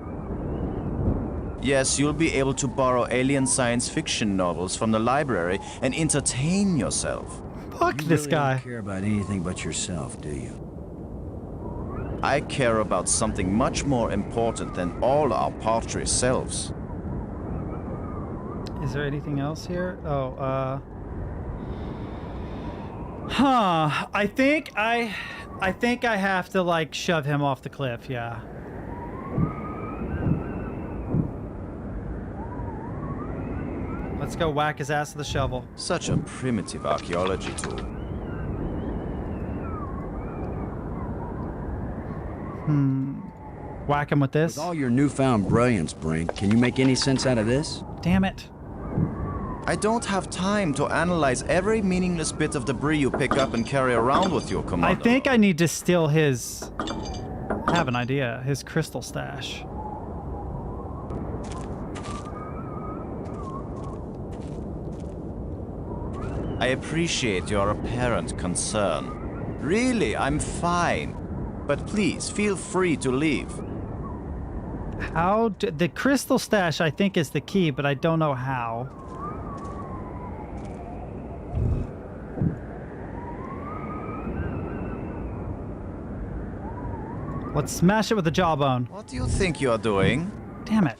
E: Yes, you'll be able to borrow alien science fiction novels from the library and entertain yourself.
A: fuck
C: You
A: this
C: really
A: guy.
C: don't care about anything but yourself, do you?
E: I care about something much more important than all our paltry selves.
A: Is there anything else here? Oh, huh. I think I have to like shove him off the cliff, yeah. Let's go whack his ass with the shovel.
E: Such a primitive archaeology tool.
A: Whack him with this.
C: With all your newfound brilliance, Brink, can you make any sense out of this?
A: Damn it.
E: I don't have time to analyze every meaningless bit of debris you pick up and carry around with you,
A: I
E: Commander.
A: think I need to steal his... I have an idea. His crystal stash.
E: I appreciate your apparent concern. Really, I'm fine. But please, feel free to leave.
A: How... the crystal stash, I think, is the key, but I don't know how. Let's smash it with the jawbone.
E: What do you think you're doing?
A: Damn it.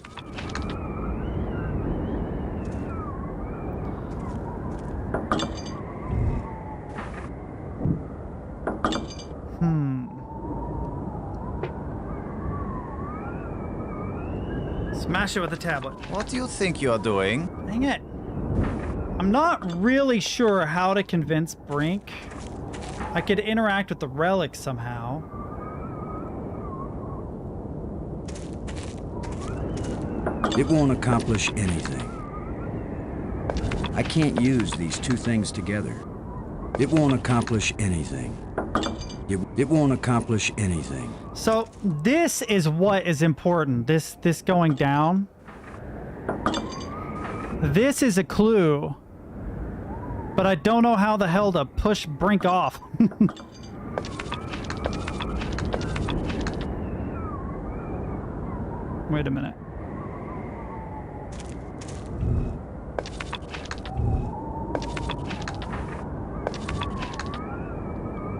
A: Smash it with the tablet.
E: What do you think you're doing?
A: Dang it. I'm not really sure how to convince Brink. I could interact with the relic somehow.
C: It won't accomplish anything. I can't use these two things together. It won't accomplish anything. It won't accomplish anything.
A: So this is what is important. This going down. This is a clue. But I don't know how the hell to push Brink off. Wait a minute.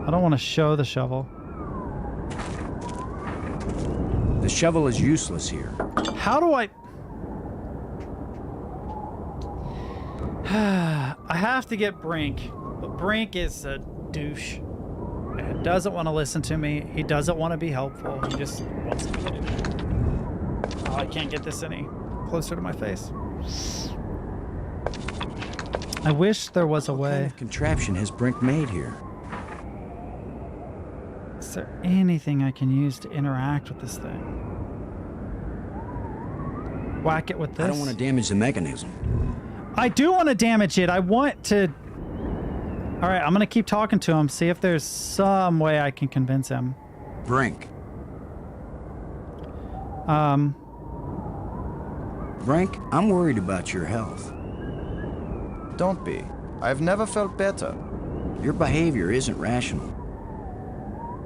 A: I don't want to show the shovel.
C: The shovel is useless here.
A: How do I... I have to get Brink, but Brink is a douche. He doesn't want to listen to me. He doesn't want to be helpful. He just wants to do it. Oh, I can't get this any closer to my face. I wish there was a
C: What kind
A: way.
C: of contraption has Brink made here?
A: Is there anything I can use to interact with this thing? Whack it with this?
C: I don't want to damage the mechanism.
A: I do want to damage it. I want to... All right, I'm going to keep talking to him, see if there's some way I can convince him.
C: Brink. Brink, I'm worried about your health.
E: Don't be. I've never felt better.
C: Your behavior isn't rational.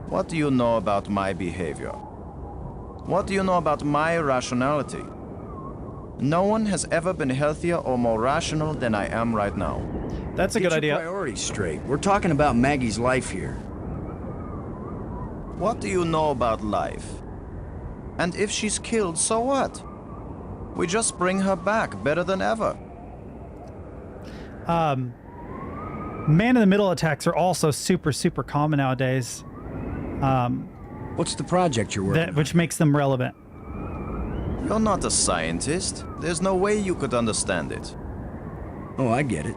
E: What do you know about my behavior? What do you know about my rationality? No one has ever been healthier or more rational than I am right now.
A: That's a
C: Get
A: good
C: your
A: idea.
C: priorities straight. We're talking about Maggie's life here.
E: What do you know about life? And if she's killed, so what? We just bring her back better than ever.
A: Man-in-the-middle attacks are also super, super common nowadays.
C: What's the project you're working on?
A: Which makes them relevant.
E: You're not a scientist. There's no way you could understand it.
C: Oh, I get it.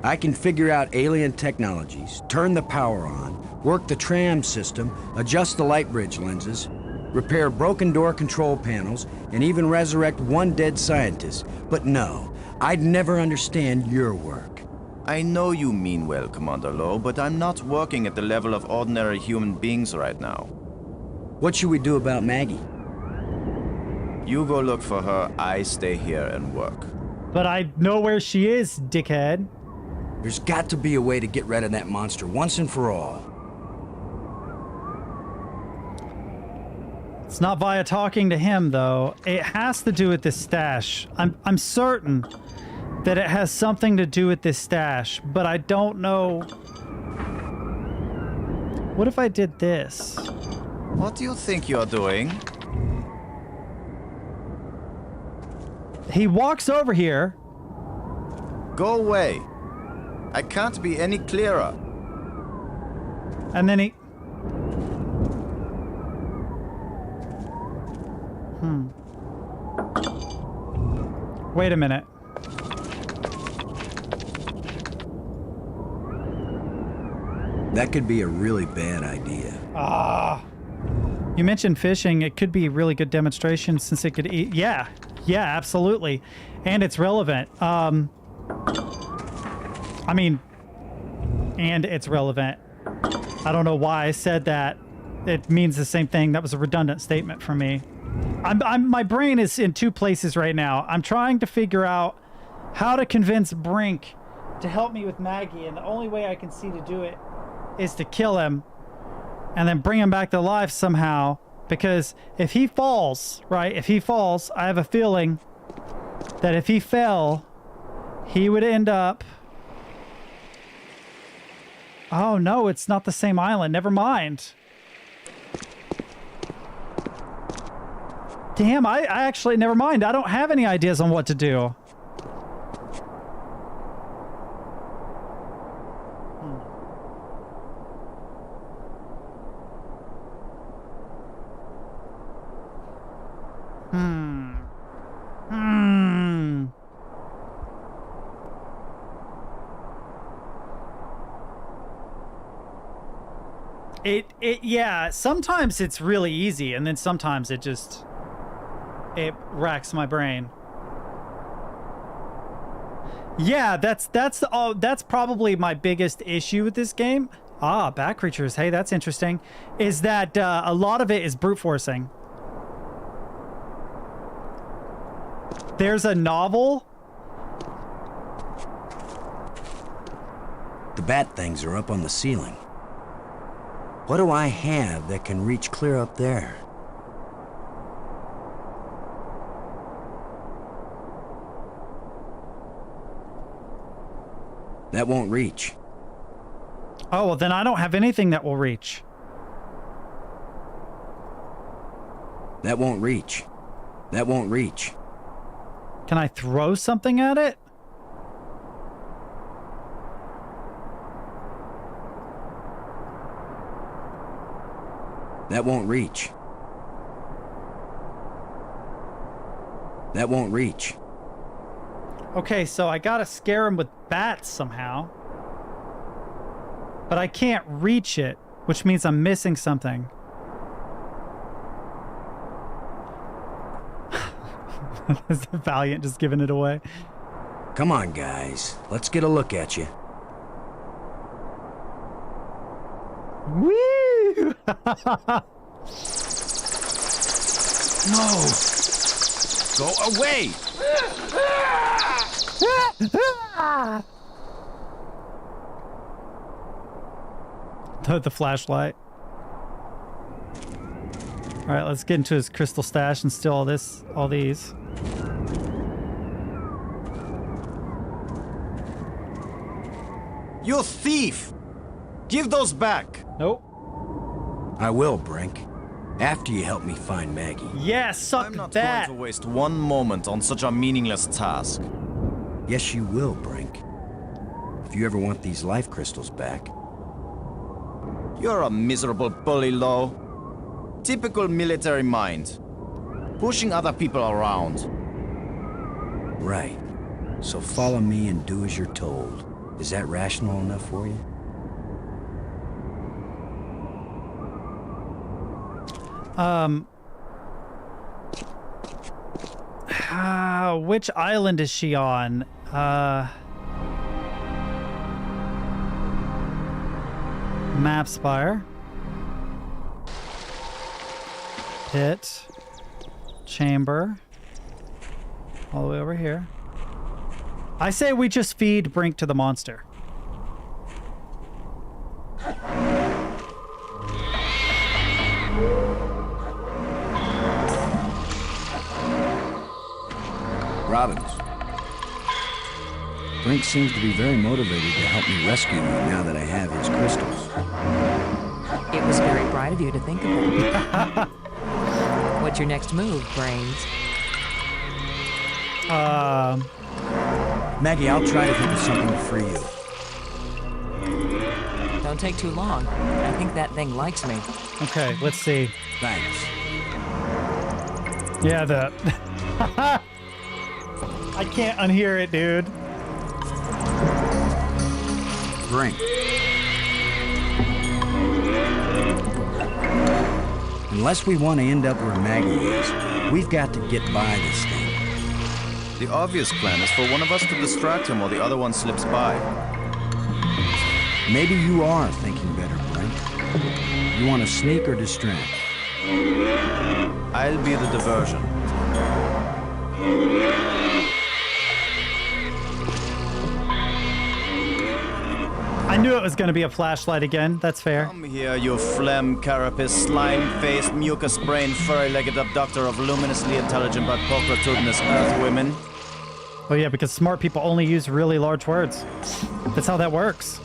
C: I can figure out alien technologies, turn the power on, work the tram system, adjust the light bridge lenses, repair broken door control panels, and even resurrect one dead scientist. But no, I'd never understand your work.
E: I know you mean well, Commander Lowe, but I'm not working at the level of ordinary human beings right now.
C: What should we do about Maggie?
E: You go look for her, I stay here and work.
A: But I know where she is, dickhead.
C: There's got to be a way to get rid of that monster once and for all.
A: It's not via talking to him, though. It has to do with this stash. I'm certain that it has something to do with this stash, but I don't know. What if I did this?
E: What do you think you're doing?
A: He walks over here.
E: Go away. I can't be any clearer.
A: And then he... Wait a minute.
C: That could be a really bad idea.
A: You mentioned fishing. It could be a really good demonstration since it could eat. Yeah, absolutely. And it's relevant. And it's relevant. I don't know why I said that. It means the same thing. That was a redundant statement for me. My brain is in two places right now. I'm trying to figure out how to convince Brink to help me with Maggie, and the only way I can see to do it is to kill him and then bring him back to life somehow. Because if he falls, right? If he falls, I have a feeling that if he fell, he would end up... Oh no, it's not the same island. Never mind. Damn, I actually, never mind. I don't have any ideas on what to do. Yeah, sometimes it's really easy, and then sometimes it racks my brain. Yeah, that's probably my biggest issue with this game. Bat creatures. Hey, that's interesting. Is that a lot of it is brute forcing. There's a novel.
C: The bat things are up on the ceiling. What do I have that can reach clear up there? That won't reach.
A: Oh, well, then I don't have anything that will reach.
C: That won't reach. That won't reach.
A: Can I throw something at it?
C: That won't reach. That won't reach.
A: Okay, so I gotta scare him with bats somehow. But I can't reach it, which means I'm missing something. Is the Valiant just giving it away?
C: Come on, guys. Let's get a look at you.
A: Woo!
E: No! Go away!
A: The flashlight. All right, let's get into his crystal stash and steal all these.
E: You thief! Give those back!
A: Nope.
C: I will, Brink. After you help me find Maggie.
A: Yeah, suck
E: I'm not
A: that.
E: going to waste one moment on such a meaningless task.
C: Yes, you will, Brink. If you ever want these life crystals back.
E: You're a miserable bully, Lo. Typical military mind. Pushing other people around.
C: Right. So follow me and do as you're told. Is that rational enough for you?
A: Which island is she on? Map Spire. Pit. Chamber. All the way over here. I say we just feed Brink to the monster.
C: Robbins. Brink seems to be very motivated to help me rescue you now that I have his crystals.
D: It was very bright of you to think of that. What's your next move, Brains?
C: Maggie, I'll try to think of something to free you.
D: Don't take too long. I think that thing likes me.
A: Okay, let's see.
C: Thanks.
A: Yeah, the... I can't unhear it, dude.
C: Brink. Unless we want to end up where Maggie is, we've got to get by this thing.
E: The obvious plan is for one of us to distract him while the other one slips by.
C: Maybe you are thinking better, Brink. You want to sneak or distract?
E: I'll be the diversion.
A: I knew it was going to be a flashlight again. That's fair.
E: Come here, you phlegm, carapace, slime-faced, mucus-brained, furry-legged abductor of luminously intelligent but pulchritudinous earth women.
A: Oh yeah, because smart people only use really large words. That's how that works.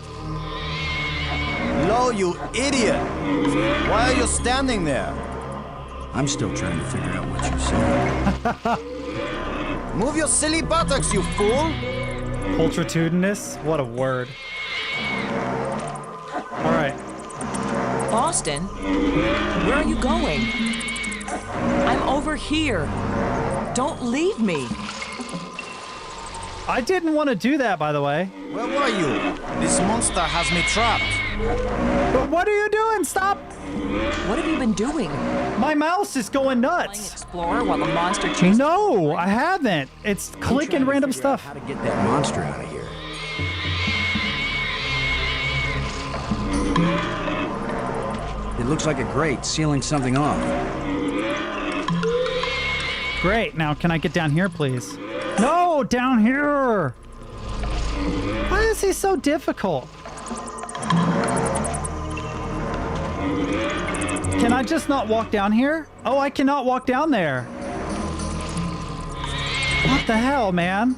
E: Lo, you idiot! Why are you standing there?
C: I'm still trying to figure out what you said.
E: Move your silly buttocks, you fool!
A: Pulchritudinous? What a word. All right.
D: Boston? Where are you going? I'm over here. Don't leave me.
A: I didn't want to do that, by the way.
E: Where were you? This monster has me trapped.
A: But what are you doing? Stop!
D: What have you been doing?
A: My mouse is going
D: Playing
A: nuts.
D: Explorer while the monster chases...
A: No, I haven't. It's clicking random stuff.
C: How to get that monster out of here? It looks like a grate sealing something off.
A: Great. Now, can I get down here, please? No, down here. Why is he so difficult? Can I just not walk down here? Oh, I cannot walk down there. What the hell, man?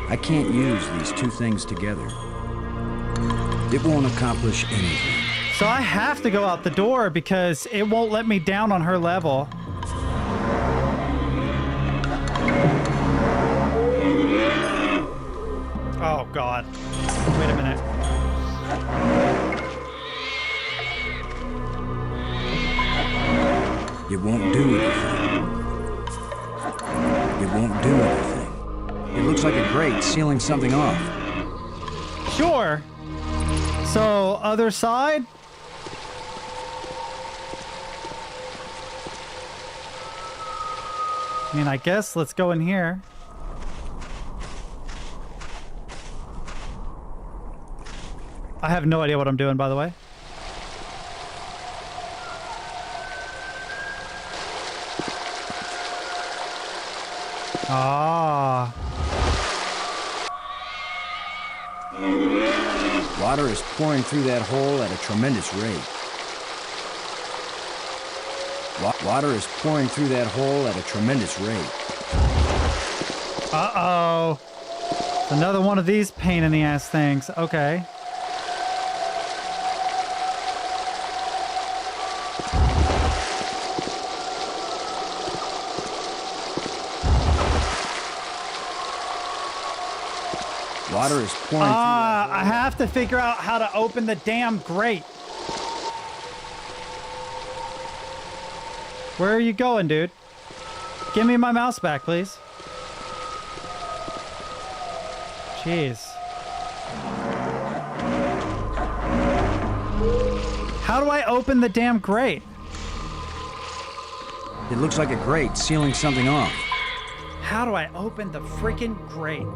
C: I can't use these two things together. It won't accomplish anything.
A: So I have to go out the door because it won't let me down on her level. Oh, God. Wait a minute.
C: It won't do anything. It won't do anything. It looks like a grate sealing something off.
A: Sure. So, other side? I mean, I guess let's go in here. I have no idea what I'm doing, by the way. Ah.
C: Water is pouring through that hole at a tremendous rate. Water is pouring through that hole at a tremendous rate.
A: Uh-oh. Another one of these pain in the ass things. Okay.
C: Water is pouring through that
A: I have to figure out how to open the damn grate. Where are you going, dude? Give me my mouse back, please. Jeez. How do I open the damn grate?
C: It looks like a grate sealing something off.
A: How do I open the freaking grate?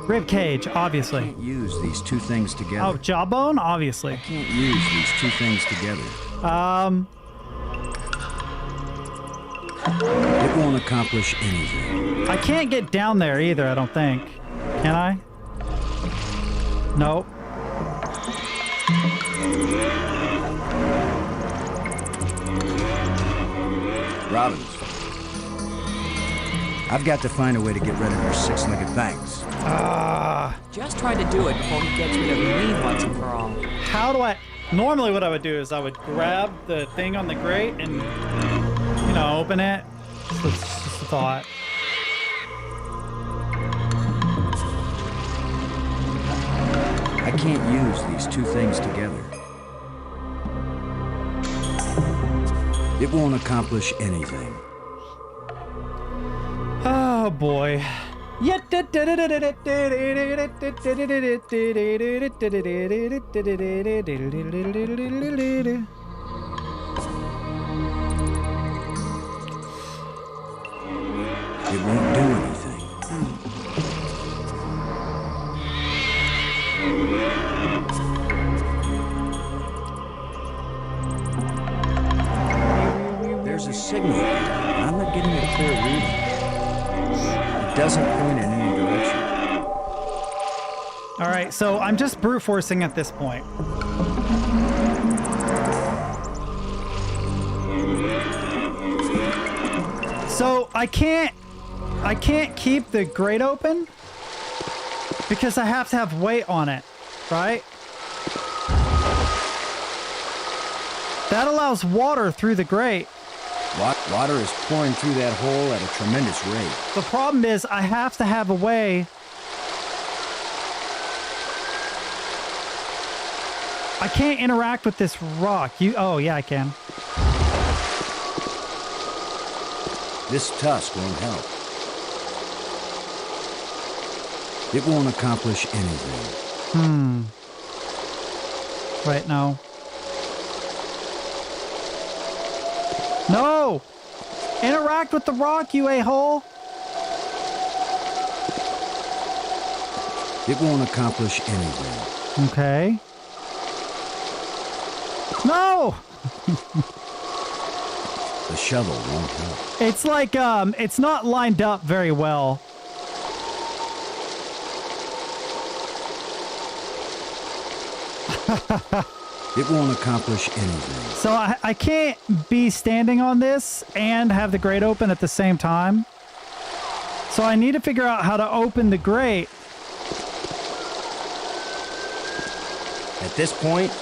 A: Rib cage, obviously.
C: Can't use these two things together.
A: Oh, jawbone, obviously.
C: Can't use these two things together. It won't accomplish anything.
A: I can't get down there either, I don't think. Can I? Nope.
C: Robbins, I've got to find a way to get rid of your six-legged fangs.
H: Just try to do it before he gets rid of me once and for all.
A: How do I... Normally what I would do is I would grab the thing on the grate and, you know, open it. So it's just a thought.
C: I can't use these two things together. It won't accomplish anything.
A: Oh boy.
C: It won't do anything. There's a signal here. I'm not getting a clear reading. It doesn't point in any direction.
A: All right, so I'm just brute forcing at this point. So I can't keep the grate open because I have to have weight on it, right? That allows water through the grate.
C: Water is pouring through that hole at a tremendous rate.
A: The problem is I have to have a way. I can't interact with this rock. Oh yeah, I can.
C: This tusk won't help. It won't accomplish anything.
A: Right now. No! Interact with the rock, you a-hole!
C: It won't accomplish anything.
A: Okay. No!
C: The shovel won't help.
A: It's like, it's not lined up very well.
C: It won't accomplish anything.
A: So I can't be standing on this and have the grate open at the same time. So I need to figure out how to open the grate.
C: At this point,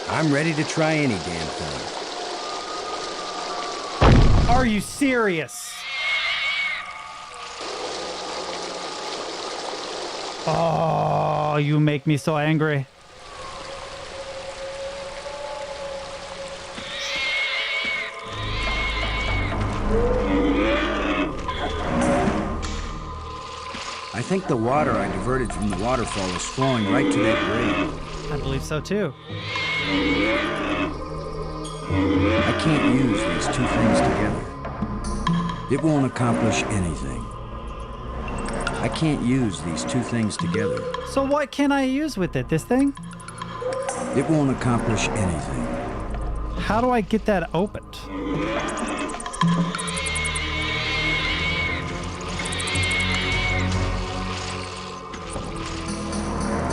C: I'm ready to try any damn thing.
A: Are you serious? Oh, you make me so angry.
C: I think the water I diverted from the waterfall is flowing right to that grate.
A: I believe so too.
C: I can't use these two things together. It won't accomplish anything. I can't use these two things together.
A: So what can I use with it? This thing?
C: It won't accomplish anything.
A: How do I get that opened?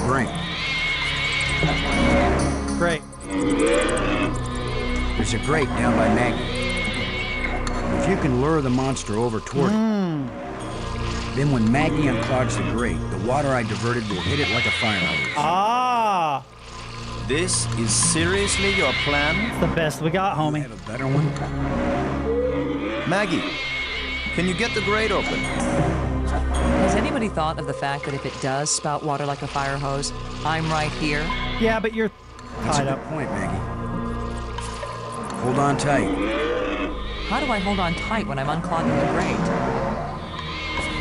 C: Brink.
A: Great.
C: There's a grate down by Maggie. If you can lure the monster over toward it, Then when Maggie unclogs the grate, the water I diverted will hit it like a fire hose.
A: Ah,
E: This is seriously your plan?
A: it's the best we got,
C: You
A: homie.
C: have a better one?
E: Maggie, can you get the grate open?
D: Has anybody thought of the fact that if it does spout water like a fire hose, I'm right here?
A: Yeah, but you're
C: That's a
A: tied
C: good
A: up.
C: point, Maggie. Hold on tight.
D: How do I hold on tight when I'm unclogging the grate?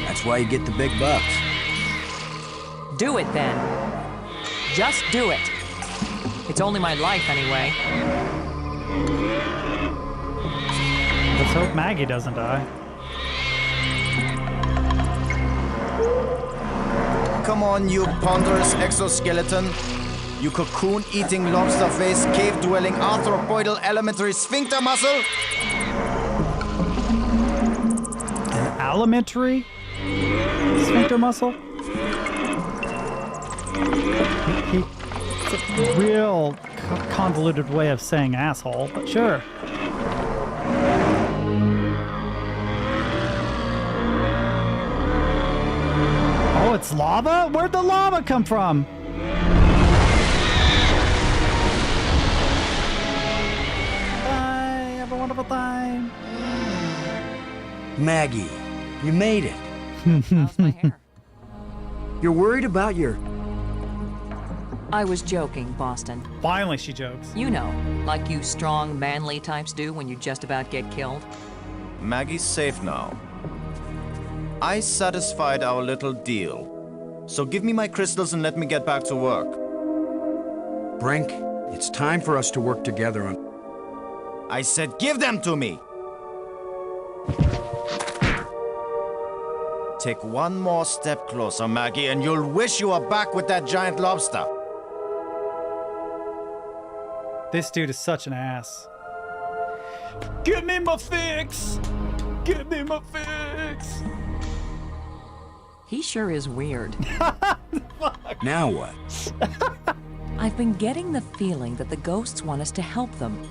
C: That's why you get the big bucks.
D: Do it then. Just do it. It's only my life anyway.
A: Let's hope Maggie doesn't die.
E: Come on, you ponderous exoskeleton. You cocoon-eating, lobster-faced, cave-dwelling, arthropoidal elementary sphincter muscle.
A: An alimentary sphincter muscle? It's a real convoluted way of saying asshole, but sure. Oh, it's lava? Where'd the lava come from? Bye, have a wonderful time.
C: Maggie, you made it.
D: How's my hair?
C: You're worried about your...
D: I was joking, Boston.
A: Finally, she jokes.
D: You know, like you strong, manly types do when you just about get killed.
E: Maggie's safe now. I satisfied our little deal. So give me my crystals and let me get back to work.
C: Brink, it's time for us to work together on...
E: I said give them to me! Take one more step closer, Maggie, and you'll wish you were back with that giant lobster.
A: This dude is such an ass. Give me my fix! Give me my fix!
D: He sure is weird.
C: Now what?
D: I've been getting the feeling that the ghosts want us to help them.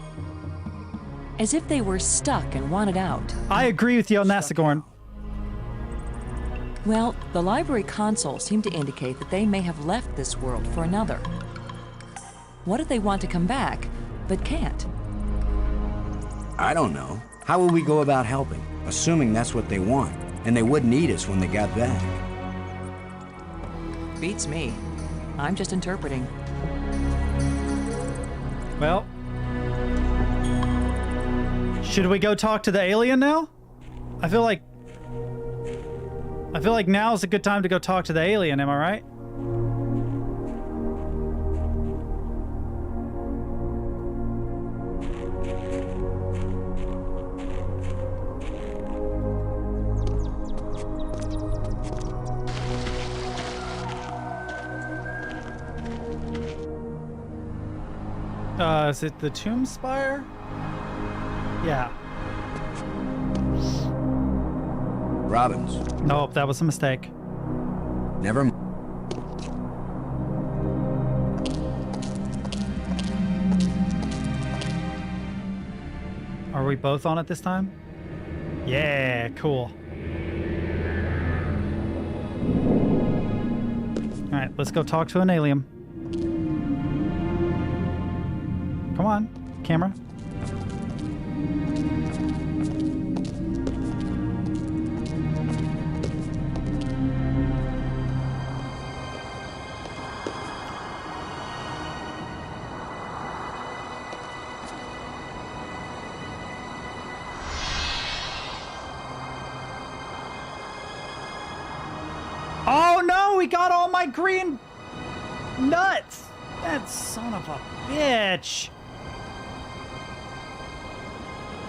D: As if they were stuck and wanted out.
A: I agree with you on that, Sigourn.
D: Well, the library consoles seem to indicate that they may have left this world for another. What if they want to come back, but can't?
C: I don't know. How will we go about helping? Assuming that's what they want, and they wouldn't eat us when they got back.
D: Beats me. I'm just interpreting.
A: Well, should we go talk to the alien now? I feel like now is a good time to go talk to the alien, am I right? Is it the Tomb Spire? Yeah.
C: Robbins,
A: Nope, that was a mistake.
C: never...
A: Are we both on it this time? Yeah, cool. All right, let's go talk to an alien. Come on, camera. Oh no, we got all my green nuts! That son of a bitch!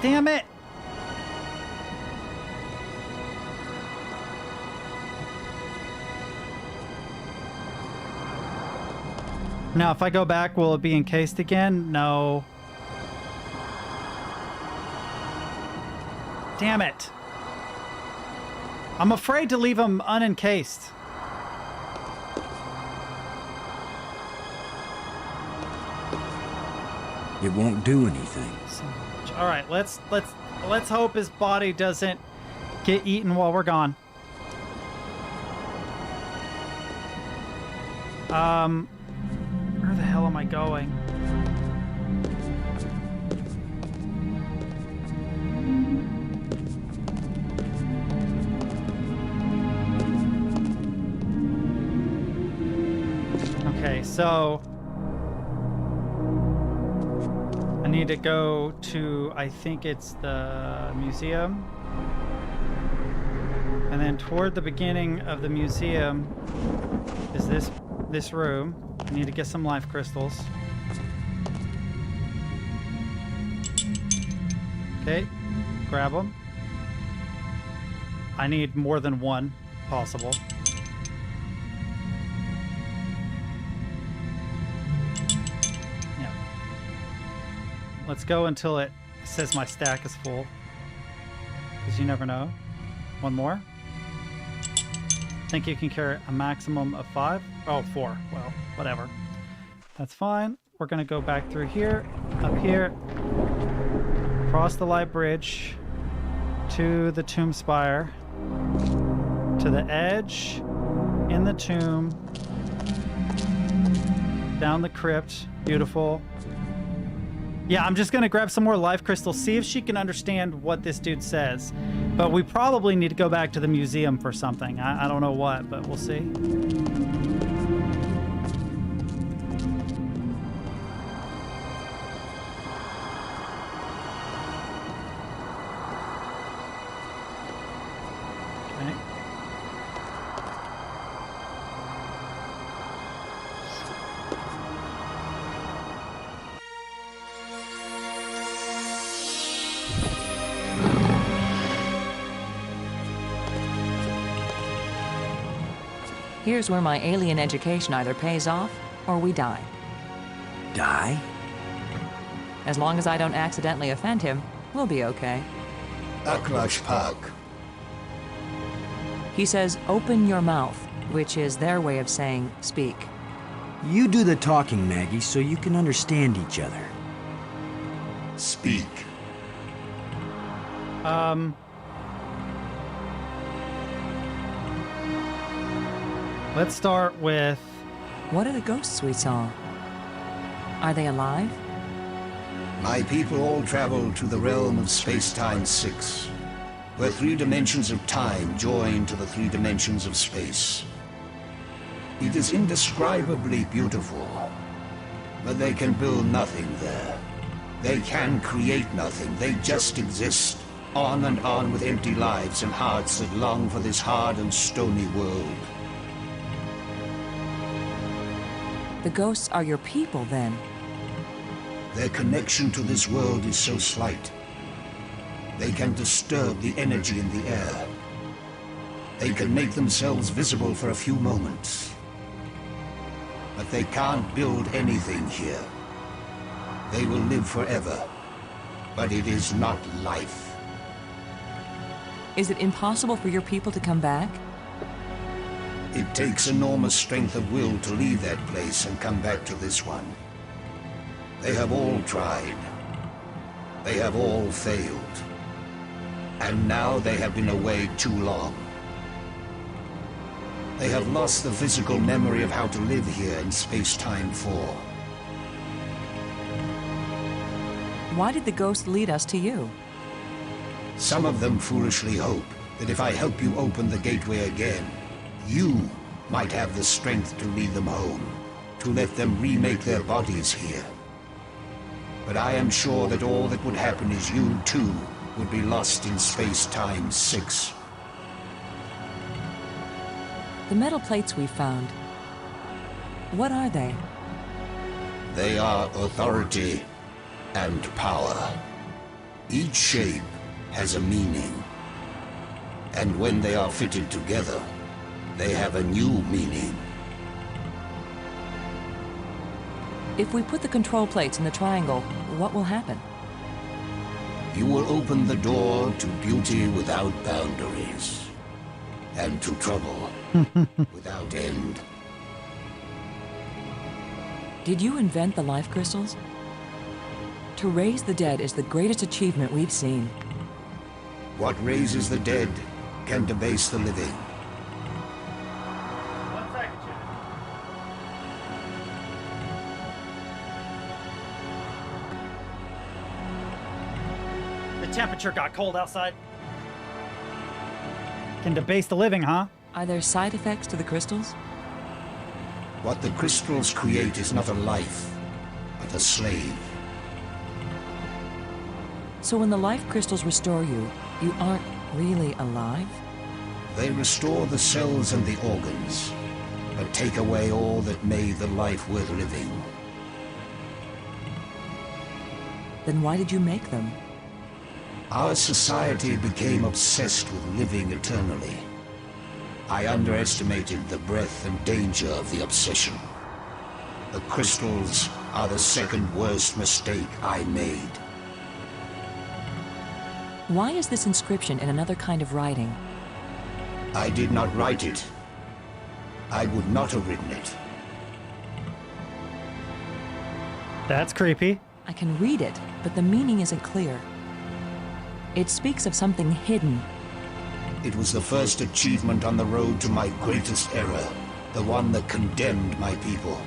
A: Damn it! Now, if I go back, will it be encased again? No. Damn it. I'm afraid to leave them unencased.
C: It won't do anything.
A: All right, let's hope his body doesn't get eaten while we're gone. Where the hell am I going? Okay, so I need to go to, I think it's the museum. And then toward the beginning of the museum is this room. I need to get some life crystals. Okay, grab them. I need more than one possible. Yeah. Let's go until it says my stack is full. Because you never know. One more. I think you can carry a maximum of 5. Oh, 4. Well, whatever. That's fine. We're going to go back through here, up here, across the light bridge, to the tomb spire, to the edge, in the tomb, down the crypt. Beautiful. Yeah, I'm just going to grab some more life crystals, see if she can understand what this dude says. But we probably need to go back to the museum for something. I don't know what, but we'll see. Okay.
H: Here's where my alien education either pays off or we die.
C: Die?
H: As long as I don't accidentally offend him, we'll be okay.
F: Aklash Park.
H: He says, open your mouth, which is their way of saying speak.
C: You do the talking, Maggie, so you can understand each other.
F: Speak.
A: Let's start with...
H: What are the ghosts we saw? Are they alive?
F: My people all travel to the realm of space-time 6, where 3 dimensions of time join to the 3 dimensions of space. It is indescribably beautiful, but they can build nothing there. They can create nothing, they just exist, on and on with empty lives and hearts that long for this hard and stony world.
H: The ghosts are your people, then.
F: Their connection to this world is so slight. They can disturb the energy in the air. They can make themselves visible for a few moments. But they can't build anything here. They will live forever, but it is not life.
H: Is it impossible for your people to come back?
F: It takes enormous strength of will to leave that place and come back to this one. They have all tried. They have all failed. And now they have been away too long. They have lost the physical memory of how to live here in space-time 4.
H: Why did the ghost lead us to you?
F: Some of them foolishly hope that if I help you open the gateway again, you might have the strength to lead them home, to let them remake their bodies here. But I am sure that all that would happen is you, too, would be lost in space-time 6.
H: The metal plates we found, what are they?
F: They are authority and power. Each shape has a meaning. And when they are fitted together, they have a new meaning.
H: If we put the control plates in the triangle, what will happen?
F: You will open the door to beauty without boundaries, and to trouble without end.
H: Did you invent the life crystals? To raise the dead is the greatest achievement we've seen.
F: What raises the dead can debase the living.
A: The temperature got cold outside. Can debase the living, huh?
H: Are there side effects to the crystals?
F: What the crystals create is not a life, but a slave.
H: So when the life crystals restore you, you aren't really alive?
F: They restore the cells and the organs, but take away all that made the life worth living.
H: Then why did you make them?
F: Our society became obsessed with living eternally. I underestimated the breadth and danger of the obsession. The crystals are the second worst mistake I made.
H: Why is this inscription in another kind of writing?
F: I did not write it. I would not have written it.
A: That's creepy.
H: I can read it, but the meaning isn't clear. It speaks of something hidden.
F: It was the first achievement on the road to my greatest error, the one that condemned my people.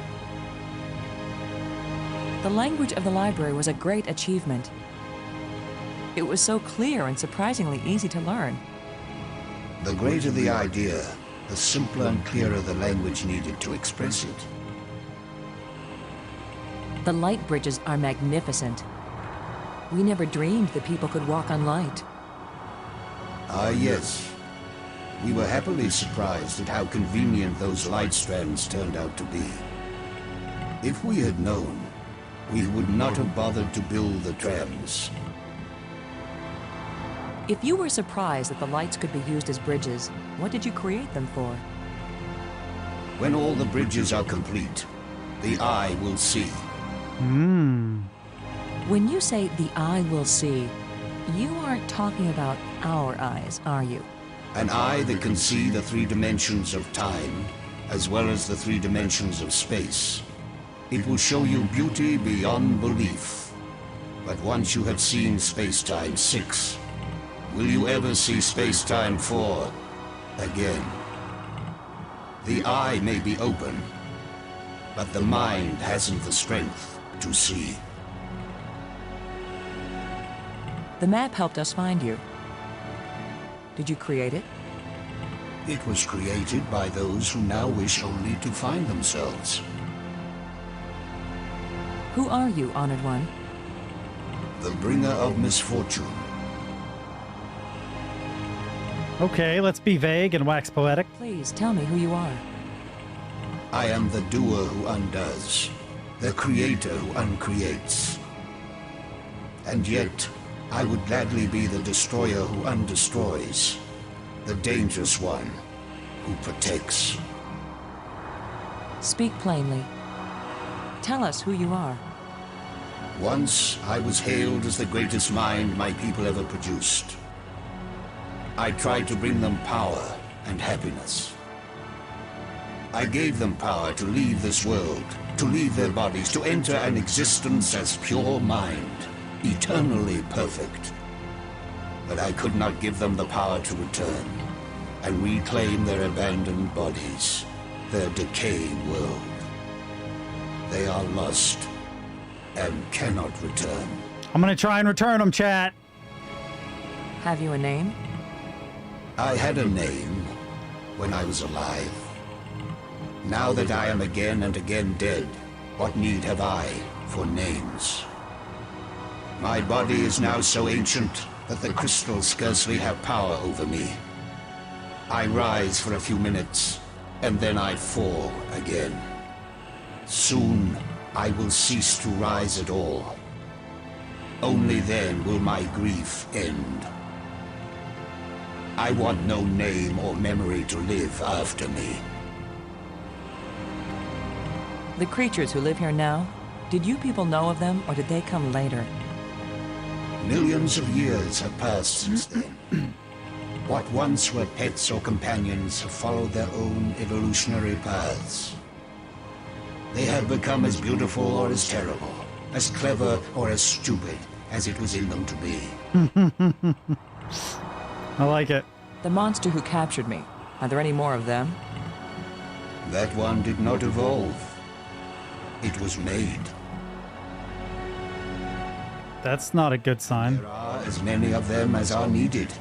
H: The language of the library was a great achievement. It was so clear and surprisingly easy to learn.
F: The greater the idea, the simpler and clearer the language needed to express it.
H: The light bridges are magnificent. We never dreamed that people could walk on light.
F: Ah, yes. We were happily surprised at how convenient those light strands turned out to be. If we had known, we would not have bothered to build the trams.
H: If you were surprised that the lights could be used as bridges, what did you create them for?
F: When all the bridges are complete, the eye will see.
H: When you say the eye will see, you aren't talking about our eyes, are you?
F: An eye that can see the 3 dimensions of time, as well as the 3 dimensions of space. It will show you beauty beyond belief. But once you have seen Space-Time 6, will you ever see Space-Time 4 again? The eye may be open, but the mind hasn't the strength to see.
H: The map helped us find you. Did you create it?
F: It was created by those who now wish only to find themselves.
H: Who are you, Honored One?
F: The bringer of misfortune.
A: Okay, let's be vague and wax poetic.
H: Please tell me who you are.
F: I am the doer who undoes, the creator who uncreates. And yet, I would gladly be the destroyer who undestroys, the dangerous one who protects.
H: Speak plainly. Tell us who you are.
F: Once, I was hailed as the greatest mind my people ever produced. I tried to bring them power and happiness. I gave them power to leave this world, to leave their bodies, to enter an existence as pure mind, eternally perfect. But I could not give them the power to return and reclaim their abandoned bodies, their decaying world. They are lost and cannot return.
A: I'm gonna try and return them, chat.
H: Have you a name?
F: I had a name when I was alive. Now that I am again and again dead, what need have I for names? My body is now so ancient that the crystals scarcely have power over me. I rise for a few minutes, and then I fall again. Soon, I will cease to rise at all. Only then will my grief end. I want no name or memory to live after me.
H: The creatures who live here now, did you people know of them or did they come later?
F: Millions of years have passed since then. What once were pets or companions have followed their own evolutionary paths. They have become as beautiful or as terrible, as clever or as stupid as it was in them to be.
A: I like it.
H: The monster who captured me, are there any more of them?
F: That one did not evolve. It was made.
A: That's not a good sign.
F: There are as many of them as are needed.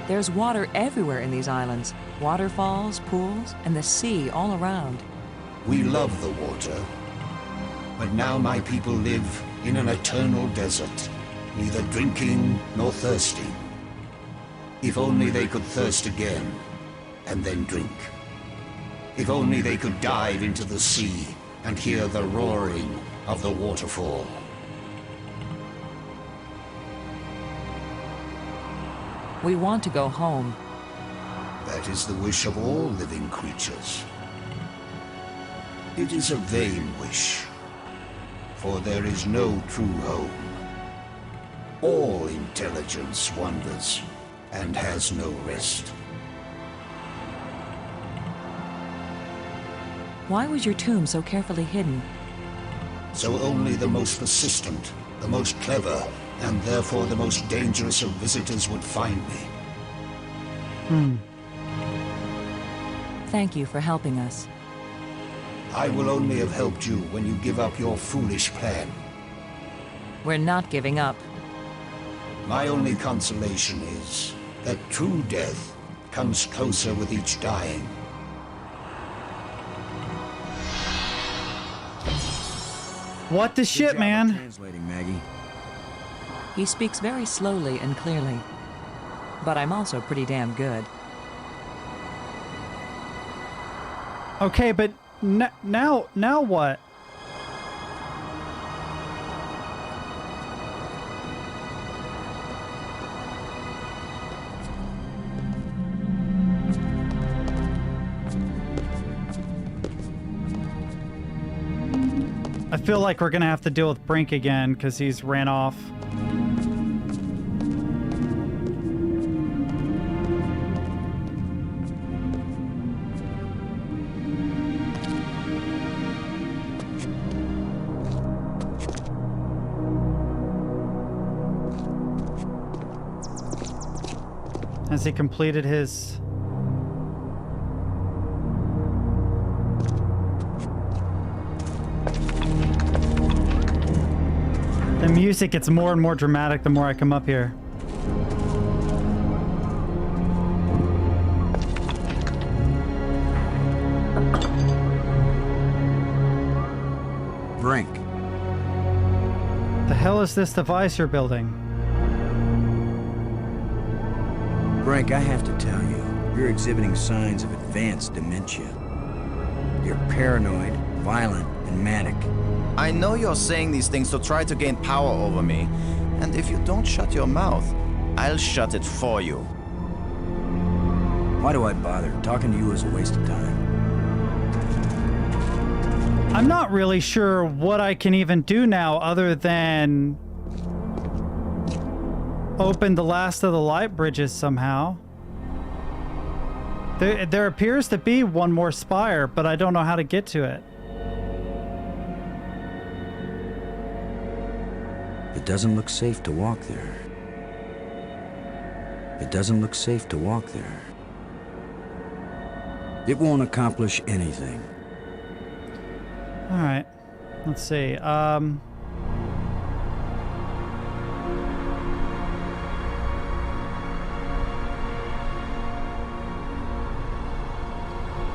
H: There's water everywhere in these islands. Waterfalls, pools, and the sea all around.
F: We love the water, but now my people live in an eternal desert, neither drinking nor thirsting. If only they could thirst again, and then drink. If only they could dive into the sea and hear the roaring of the waterfall.
H: We want to go home.
F: That is the wish of all living creatures. It is a vain wish, for there is no true home. All intelligence wanders and has no rest.
H: Why was your tomb so carefully hidden?
F: So only the most persistent, the most clever, and therefore the most dangerous of visitors would find me.
H: Thank you for helping us.
F: I will only have helped you when you give up your foolish plan.
H: We're not giving up.
F: My only consolation is that true death comes closer with each dying.
A: What the
C: Good
A: shit,
C: job of
A: man?
C: translating, Maggie.
H: He speaks very slowly and clearly. But I'm also pretty damn good.
A: Okay, but now what? I feel like we're gonna have to deal with Brink again because he's ran off. Has he completed his... The music gets more and more dramatic the more I come up here.
C: Brink.
A: The hell is this device you're building?
C: Brink, I have to tell you, you're exhibiting signs of advanced dementia. You're paranoid, violent, and manic.
E: I know you're saying these things to try to gain power over me. And if you don't shut your mouth, I'll shut it for you.
C: Why do I bother? Talking to you is a waste of time.
A: I'm not really sure what I can even do now other than open the last of the light bridges somehow. There appears to be one more spire, but I don't know how to get to it.
C: It doesn't look safe to walk there. It doesn't look safe to walk there. It won't accomplish anything.
A: All right, let's see.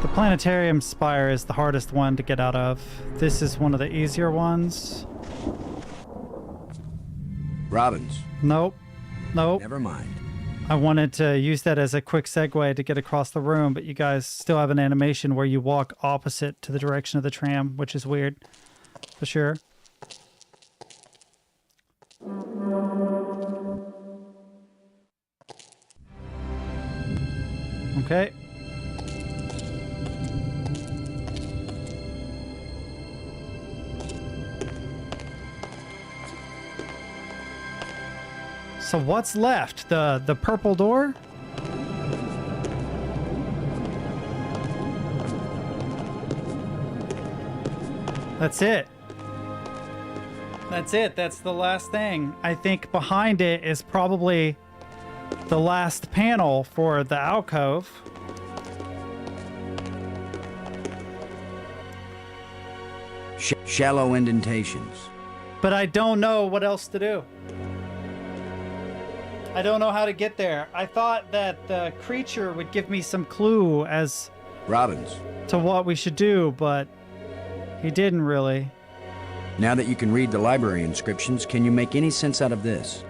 A: The planetarium spire is the hardest one to get out of. This is one of the easier ones.
C: Robbins.
A: Nope. Nope.
C: Never mind.
A: I wanted to use that as a quick segue to get across the room, but you guys still have an animation where you walk opposite to the direction of the tram, which is weird. For sure. Okay. So what's left? The purple door? That's it. That's it. That's the last thing. I think behind it is probably the last panel for the alcove.
C: Shallow indentations.
A: But I don't know what else to do. I don't know how to get there. I thought that the creature would give me some clue as
C: Robbins,
A: to what we should do, but he didn't really.
C: now that you can read the library inscriptions, can you make any sense out of this?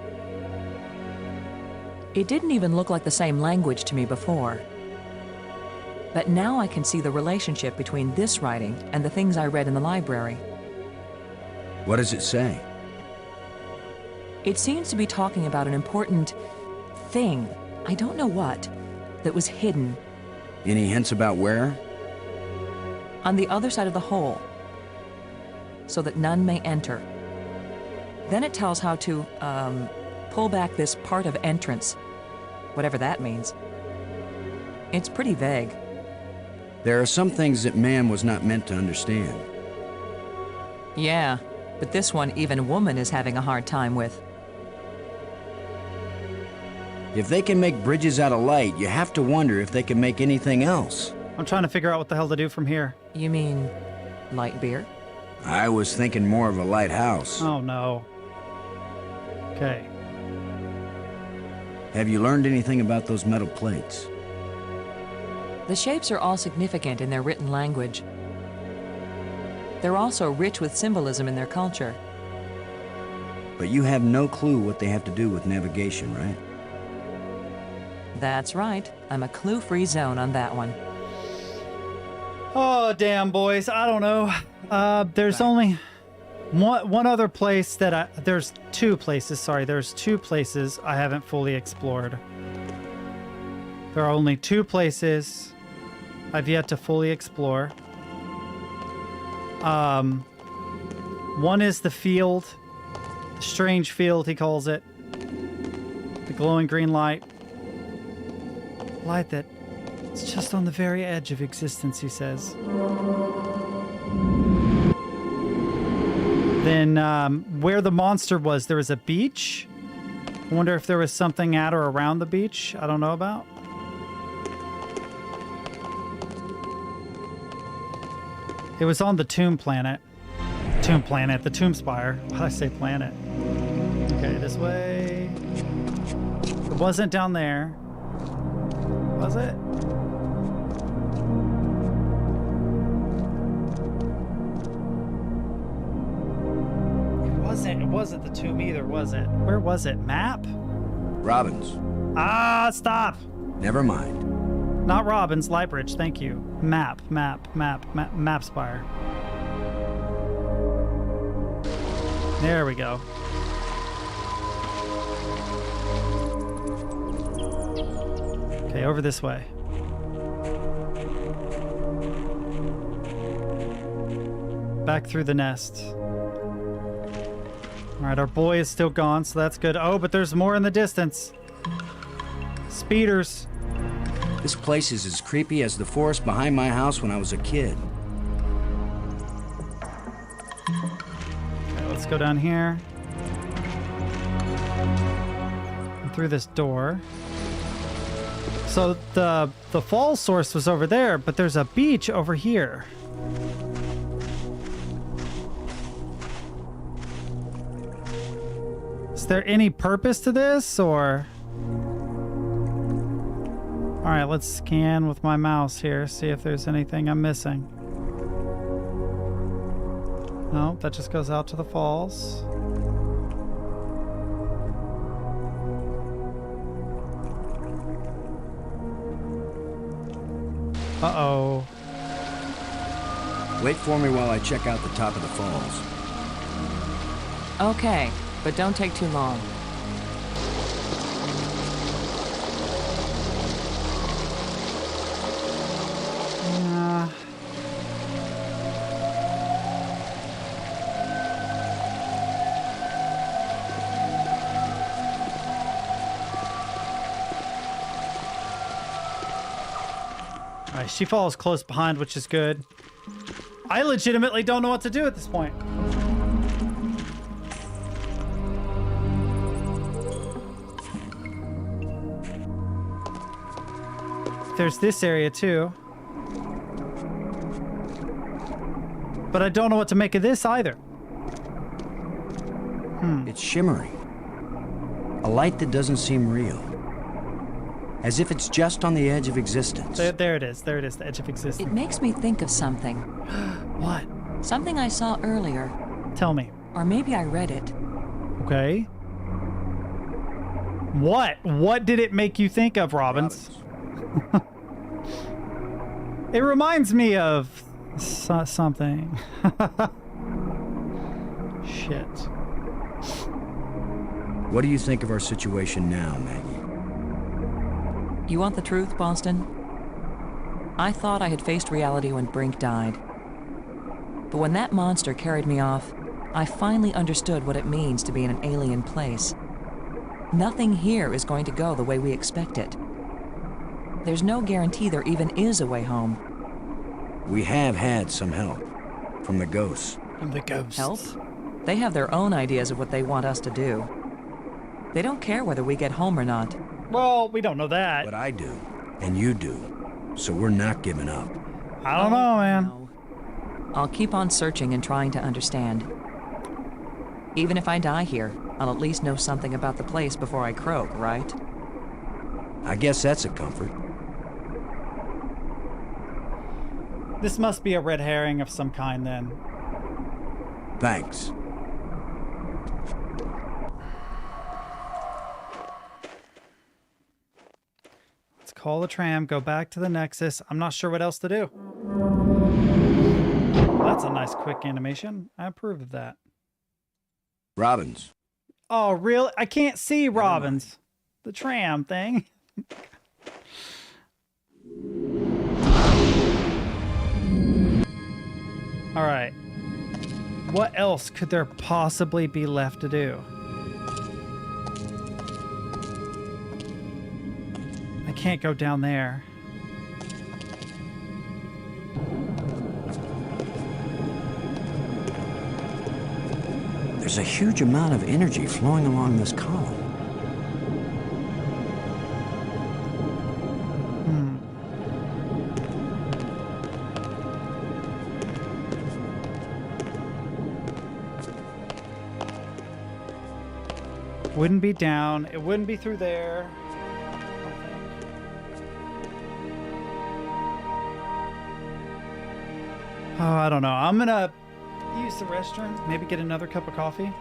H: It didn't even look like the same language to me before. But now I can see the relationship between this writing and the things I read in the library.
C: What does it say?
H: It seems to be talking about an important thing, I don't know what, that was hidden
C: Any hints about where?
H: on the other side of the hole, so that none may enter. Then it tells how to, pull back this part of entrance, whatever that means. It's pretty vague.
C: There are some things that man was not meant to understand.
H: Yeah, but this one even woman is having a hard time with.
C: If they can make bridges out of light, you have to wonder if they can make anything else.
A: I'm trying to figure out what the hell to do from here.
H: You mean light beer?
C: I was thinking more of a lighthouse.
A: Oh no. Okay.
C: Have you learned anything about those metal plates?
H: The shapes are all significant in their written language. They're also rich with symbolism in their culture.
C: But you have no clue what they have to do with navigation, right?
H: That's right. I'm a clue-free zone on that one.
A: Oh, damn, boys. I don't know. There's only one other place that there's two places. Sorry, there's two places I haven't fully explored. There are only two places I've yet to fully explore. One is the field, the strange field, he calls it. The glowing green light. Light that it's just on the very edge of existence, he says. Then, where the monster was, there was a beach. I wonder if there was something at or around the beach I don't know about. It was on the Tomb Planet. The Tomb Spire. Why did I say planet? Okay, this way. It wasn't down there. Was it? It wasn't the tomb either, was it? Where was it? Map?
C: Robbins.
A: Ah, stop!
C: Never mind.
A: Not Robbins, Lightbridge, thank you. Map Spire. There we go. Okay, over this way. Back through the nest. Alright, our boy is still gone, so that's good. Oh, but there's more in the distance. Speeders.
C: This place is as creepy as the forest behind my house when I was a kid.
A: Okay, let's go down here. And through this door. So the fall source was over there, but there's a beach over here. Is there any purpose to this, or? All right, let's scan with my mouse here, see if there's anything I'm missing. No, that just goes out to the falls. Uh-oh.
C: Wait for me while I check out the top of the falls.
H: Okay, but don't take too long.
A: Alright, she follows close behind, which is good. I legitimately don't know what to do at this point. There's this area too. But I don't know what to make of this either.
C: It's shimmering. A light that doesn't seem real. As if it's just on the edge of existence.
A: There it is. There it is, the edge of existence.
H: It makes me think of something.
A: What?
H: Something I saw earlier.
A: Tell me.
H: Or maybe I read it.
A: Okay. What? What did it make you think of, Robbins? It reminds me of something. Shit.
C: What do you think of our situation now, Maggie?
H: You want the truth, Boston? I thought I had faced reality when Brink died. But when that monster carried me off, I finally understood what it means to be in an alien place. Nothing here is going to go the way we expect it. There's no guarantee there even is a way home.
C: We have had some help. From the ghosts.
A: From the ghosts.
H: Help? They have their own ideas of what they want us to do. They don't care whether we get home or not.
A: Well, we don't know that.
C: But I do. And you do. So we're not giving up.
A: I don't know, man.
H: No. I'll keep on searching and trying to understand. Even if I die here, I'll at least know something about the place before I croak, right?
C: I guess that's a comfort.
A: This must be a red herring of some kind, then.
C: Thanks.
A: Let's call the tram, go back to the Nexus. I'm not sure what else to do. That's a nice quick animation. I approve of that.
C: Robbins.
A: Oh, really? I can't see Robbins. The tram thing. All right. What else could there possibly be left to do? I can't go down there.
C: There's a huge amount of energy flowing along this column.
A: Wouldn't be down. It wouldn't be through there. Oh, I don't know. I'm gonna use the restroom, maybe get another cup of coffee,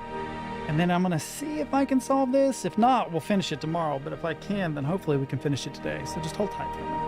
A: and then I'm gonna see if I can solve this. If not, we'll finish it tomorrow, but if I can, then hopefully we can finish it today. So just hold tight for a minute.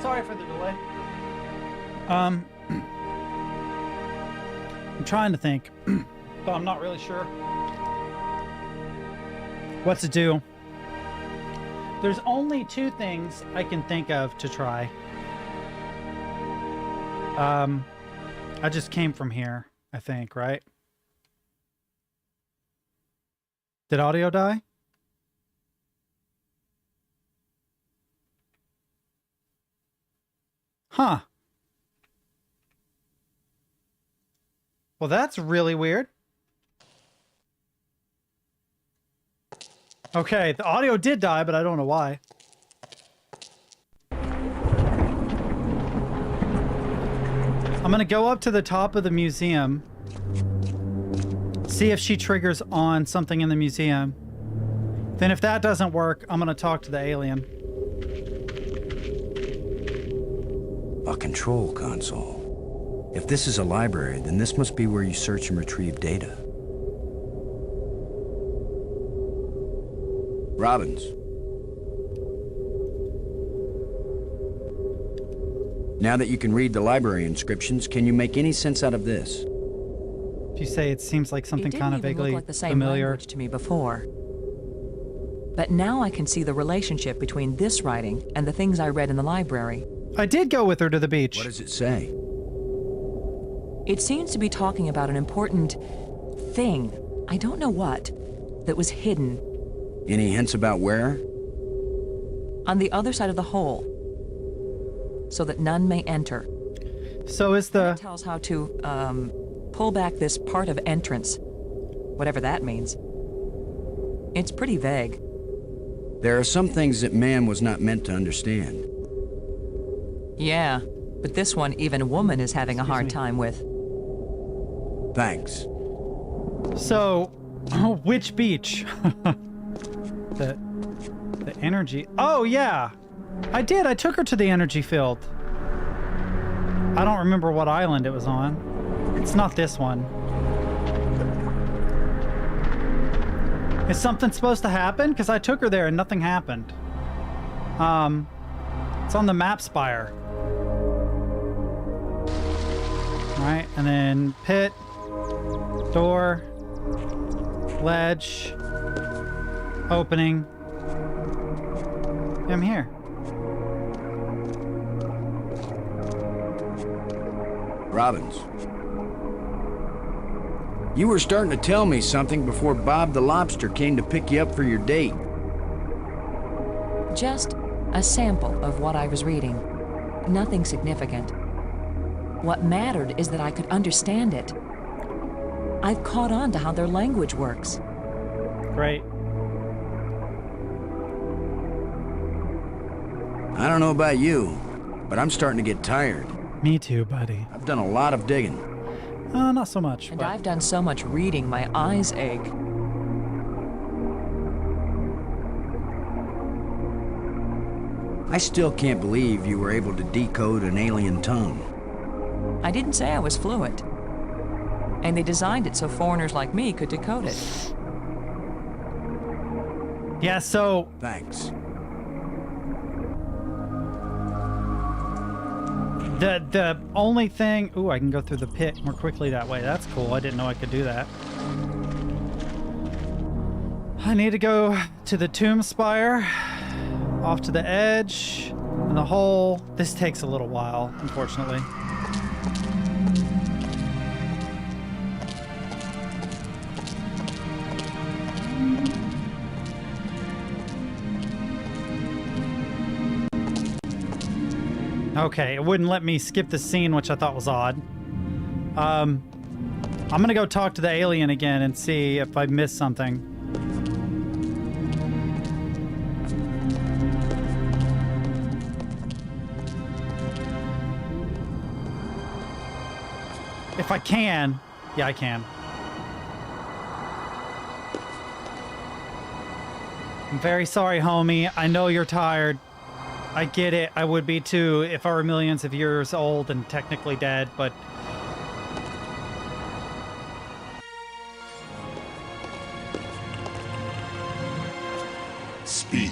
A: Sorry for the delay. I'm trying to think, but I'm not really sure what to do. There's only two things I can think of to try. I just came from here, I think, right? Did audio die? Huh. Well, that's really weird. Okay, the audio did die, but I don't know why. I'm gonna go up to the top of the museum, see if she triggers on something in the museum. Then if that doesn't work, I'm gonna talk to the alien.
C: A control console. If this is a library, then this must be where you search and retrieve data. Robbins. Now that you can read the library inscriptions, can you make any sense out of this?
A: If you say it seems like something kind of
H: It didn't even
A: vaguely
H: look like the same
A: familiar.
H: language to me before. But now I can see the relationship between this writing and the things I read in the library.
A: I did go with her to the beach.
C: What does it say?
H: It seems to be talking about an important thing, I don't know what, that was hidden
C: Any hints about where?
H: on the other side of the hole, so that none may enter.
A: So is
H: It
A: the...
H: tells how to, pull back this part of entrance, whatever that means. It's pretty vague.
C: There are some things that man was not meant to understand.
H: Yeah, but this one even a woman is having a hard time with.
C: Thanks.
A: So, which beach? the energy... Oh, yeah! I did! I took her to the energy field. I don't remember what island it was on. It's not this one. Is something supposed to happen? Because I took her there and nothing happened. It's on the map spire. Alright, and then pit, door, ledge, opening. I'm here.
C: Robbins. You were starting to tell me something before Bob the Lobster came to pick you up for your date.
H: Just a sample of what I was reading. Nothing significant. What mattered is that I could understand it. I've caught on to how their language works.
A: Great.
C: I don't know about you, but I'm starting to get tired.
A: Me too, buddy.
C: I've done a lot of digging.
A: Not so much.
H: And
A: but...
H: I've done so much reading, my eyes ache.
C: I still can't believe you were able to decode an alien tongue.
H: I didn't say I was fluent. And they designed it so foreigners like me could decode it.
A: Yeah, so...
C: Thanks.
A: The only thing... Ooh, I can go through the pit more quickly that way. That's cool. I didn't know I could do that. I need to go to the tomb spire, off to the edge, and the hole. This takes a little while, unfortunately. Okay, it wouldn't let me skip the scene, which I thought was odd. I'm gonna go talk to the alien again and see if I missed something. If I can. Yeah, I can. I'm very sorry, homie. I know you're tired. I get it. I would be too if I were millions of years old and technically dead, but...
F: Speak.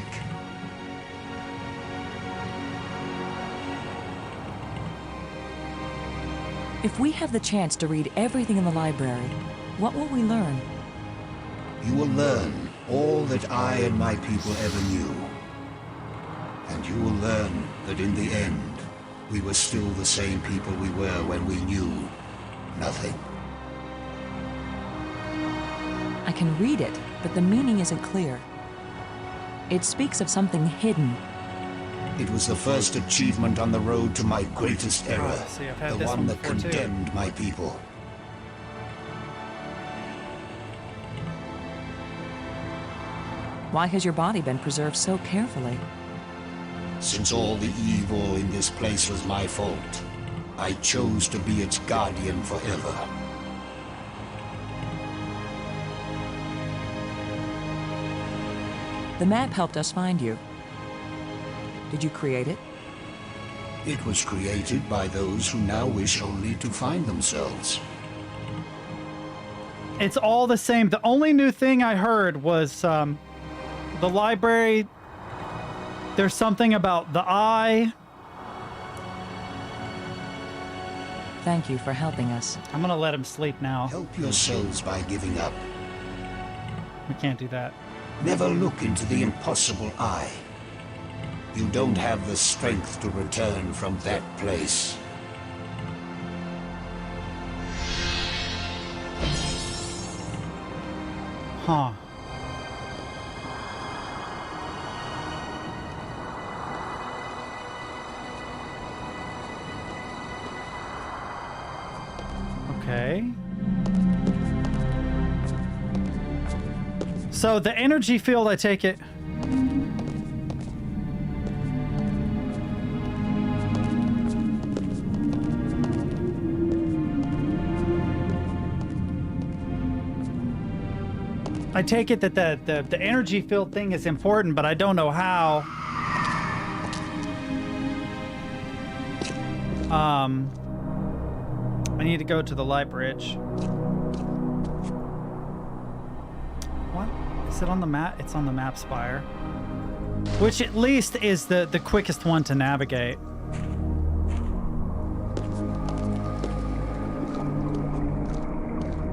H: If we have the chance to read everything in the library, what will we learn?
F: You will learn all that I and my people ever knew. And you will learn that in the end, we were still the same people we were when we knew nothing.
H: I can read it, but the meaning isn't clear. It speaks of something hidden.
F: It was the first achievement on the road to my greatest error,
A: see, I've had
F: the
A: this
F: one
A: one
F: that
A: before, too.
F: condemned my people.
H: Why has your body been preserved so carefully?
F: Since all the evil in this place was my fault, I chose to be its guardian forever.
H: The map helped us find you. Did you create it?
F: It was created by those who now wish only to find themselves.
A: It's all the same. The only new thing I heard was the library. There's something about the eye.
H: Thank you for helping us.
A: I'm gonna let him sleep now.
F: Help yourselves by giving up.
A: We can't do that.
F: Never look into the impossible eye. You don't have the strength to return from that place.
A: Huh. Okay. So the energy field, I take it. I take it that the energy field thing is important, but I don't know how. I need to go to the light bridge. What? Is it on the map? It's on the map spire. Which at least is the quickest one to navigate.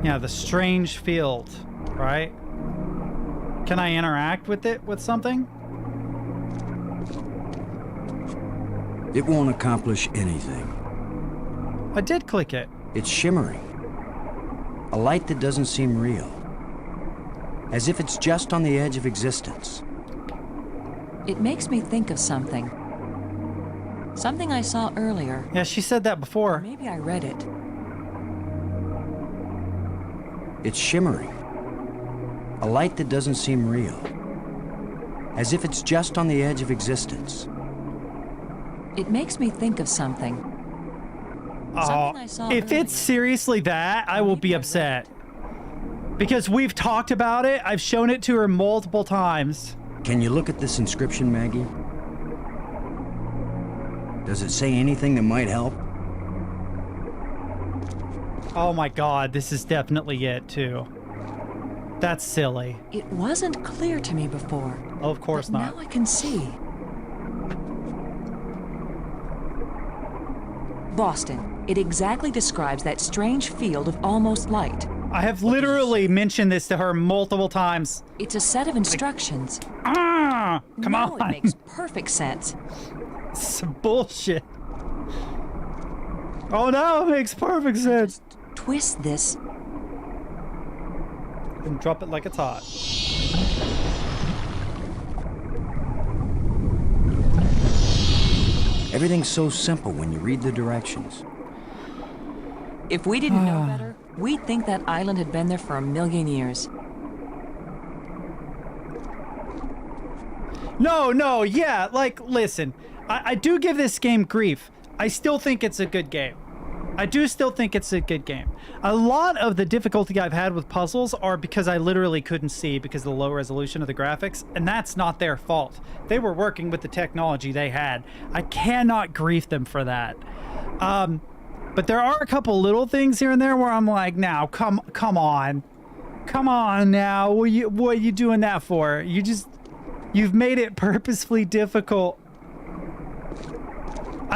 A: Yeah, the strange field, right? Can I interact with it with something?
C: It won't accomplish anything.
A: I did click it.
C: It's shimmering. A light that doesn't seem real. As if it's just on the edge of existence.
H: It makes me think of something. Something I saw earlier.
A: Yeah, she said that before.
H: Maybe I read it.
C: It's shimmering. A light that doesn't seem real. As if it's just on the edge of existence.
H: It makes me think of something.
A: Oh,
H: Something I saw
A: if
H: earlier.
A: it's seriously that, I will be upset. Because we've talked about it. I've shown it to her multiple times.
C: Can you look at this inscription, Maggie? Does it say anything that might help?
A: Oh my god, this is definitely it, too. That's silly.
H: It wasn't clear to me before.
A: Oh, of course
H: but
A: not.
H: Now I can see. Boston. It exactly describes that strange field of almost light.
A: I have literally mentioned this to her multiple times.
H: It's a set of instructions.
A: Ah! Come
H: now
A: on!
H: It makes perfect sense.
A: Some bullshit. Oh no, it makes perfect sense.
H: Twist this.
A: And drop it like it's hot.
C: Everything's so simple when you read the directions.
H: If we didn't know better, we'd think that island had been there for 1,000,000 years.
A: No, yeah, like, listen. I do give this game grief. I still think it's a good game. I do still think it's a good game. A lot of the difficulty I've had with puzzles are because I literally couldn't see because of the low resolution of the graphics, and that's not their fault. They were working with the technology they had. I cannot grief them for that. But there are a couple little things here and there where I'm like, now, come on. Come on now. What are you doing that for? You've made it purposefully difficult.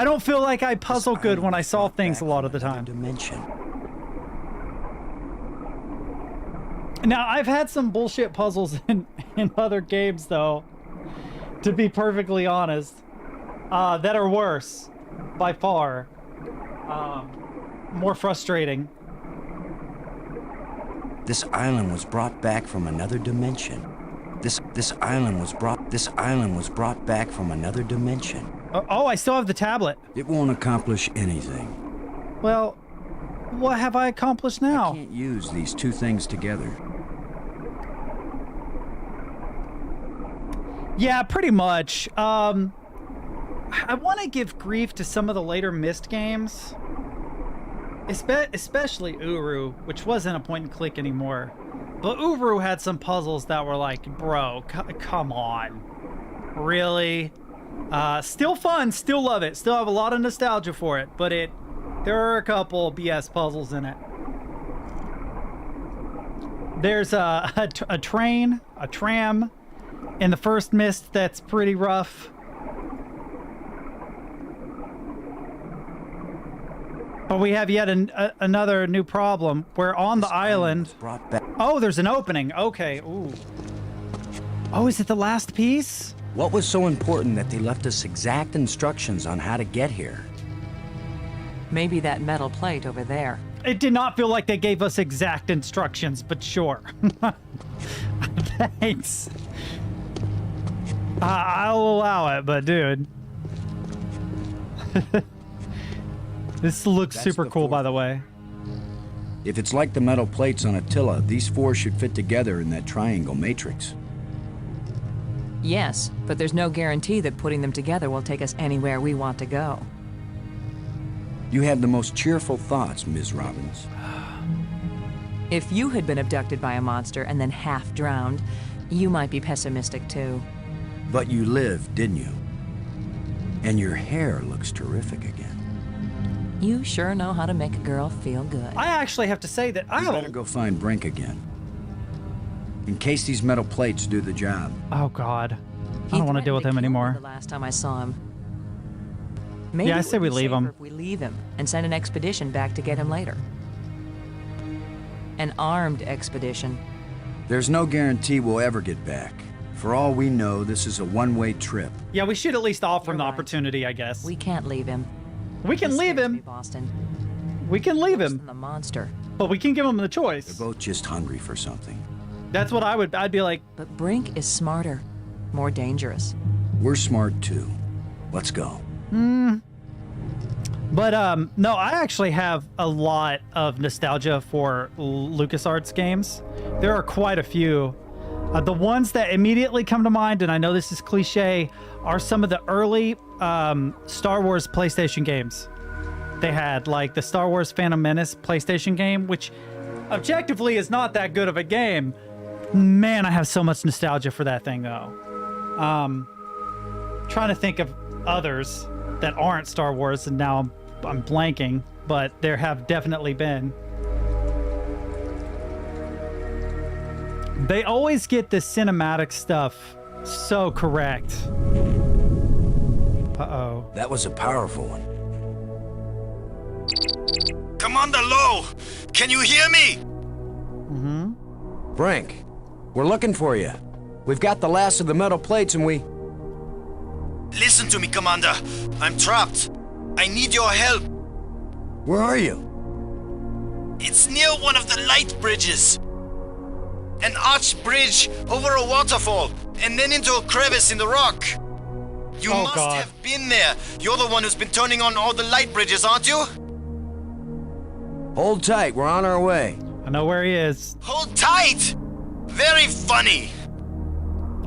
A: I don't feel like I puzzle
C: This
A: good when
C: island
A: I
C: was
A: solve
C: brought
A: things
C: back
A: a lot
C: from
A: of the
C: another
A: time.
C: Dimension.
A: Now, I've had some bullshit puzzles in other games, though, to be perfectly honest, that are worse, by far. More frustrating.
C: This island was brought back from another dimension. This island was brought back from another dimension.
A: Oh, I still have the tablet.
C: It won't accomplish anything.
A: Well, what have I accomplished now?
C: I can't use these two things together.
A: Yeah, pretty much. I want to give grief to some of the later Myst games. Especially Uru, which wasn't a point and click anymore. But Uru had some puzzles that were like, bro, come on. Really? Still fun, still love it. Still have a lot of nostalgia for it, but there are a couple BS puzzles in it. There's a tram in the first Myst that's pretty rough. But we have yet another new problem. We're on the island. Oh, there's an opening. Okay. Ooh. Oh, is it the last piece?
C: What was so important that they left us exact instructions on how to get here?
H: Maybe that metal plate over there.
A: It did not feel like they gave us exact instructions, but sure. Thanks. I'll allow it, but dude. This looks
C: That's
A: super
C: the
A: cool, by
C: fourth.
A: the way.
C: If it's like the metal plates on Attila, these four should fit together in that triangle matrix.
H: Yes, but there's no guarantee that putting them together will take us anywhere we want to go.
C: You have the most cheerful thoughts, Ms. Robbins.
H: If you had been abducted by a monster and then half drowned, you might be pessimistic too.
C: But you lived, didn't you? And your hair looks terrific again.
H: You sure know how to make a girl feel good.
A: I actually have to say that I
C: You better go find Brink again. In case these metal plates do the job.
A: Oh God, I
H: He
A: don't want to deal with him
H: threatened to kill me
A: anymore.
H: The last time I saw him. Maybe
A: Yeah, I
H: it
A: say
H: would
A: we
H: be
A: leave
H: safer
A: him.
H: if we leave him and send an expedition back to get him later. An armed expedition.
C: There's no guarantee we'll ever get back. For all we know, this is a one-way trip.
A: Yeah, we should at least offer him the
H: You're right.
A: opportunity, I guess.
H: We can't leave him.
A: We can
H: This
A: leave
H: scares me,
A: him.
H: Boston.
A: We can leave
H: Worse
A: him,
H: than the monster.
A: but we can give him the choice.
C: They're both just hungry for something.
A: That's what I'd be like,
H: But Brink is smarter, more dangerous.
C: We're smart too. Let's go.
A: but no, I actually have a lot of nostalgia for LucasArts games. There are quite a few. The ones that immediately come to mind, and I know this is cliche, are some of the early Star Wars PlayStation games. They had like the Star Wars Phantom Menace PlayStation game, which objectively is not that good of a game. Man, I have so much nostalgia for that thing though. Trying to think of others that aren't Star Wars, and now I'm blanking, but there have definitely been. They always get the cinematic stuff so correct. Uh-oh.
C: That was a powerful one.
I: Commander Lowe, can you hear me?
C: Brink, we're looking for you. We've got the last of the metal plates and we...
I: Listen to me, Commander. I'm trapped. I need your help.
C: Where are you?
I: It's near one of the light bridges. An arched bridge over a waterfall, and then into a crevice in the rock. You
A: Oh,
I: must
A: God.
I: have been there. You're the one who's been turning on all the light bridges, aren't you?
C: Hold tight, we're on our way.
A: I know where he is.
I: Hold tight! Very funny.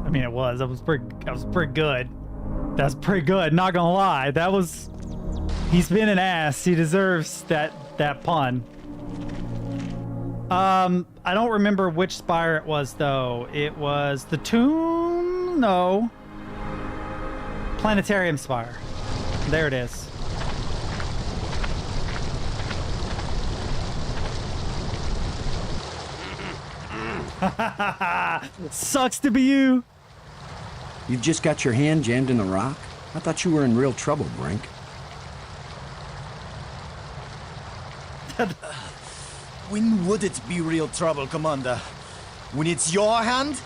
A: I mean, it was. That was pretty good. That's pretty good. Not gonna lie. He's been an ass. He deserves that pun. I don't remember which spire it was though. It was the tomb? No. Planetarium spire. There it is. Sucks to be you.
C: You've just got your hand jammed in the rock? I thought you were in real trouble, Brink.
E: When would it be real trouble, Commander? When it's your hand?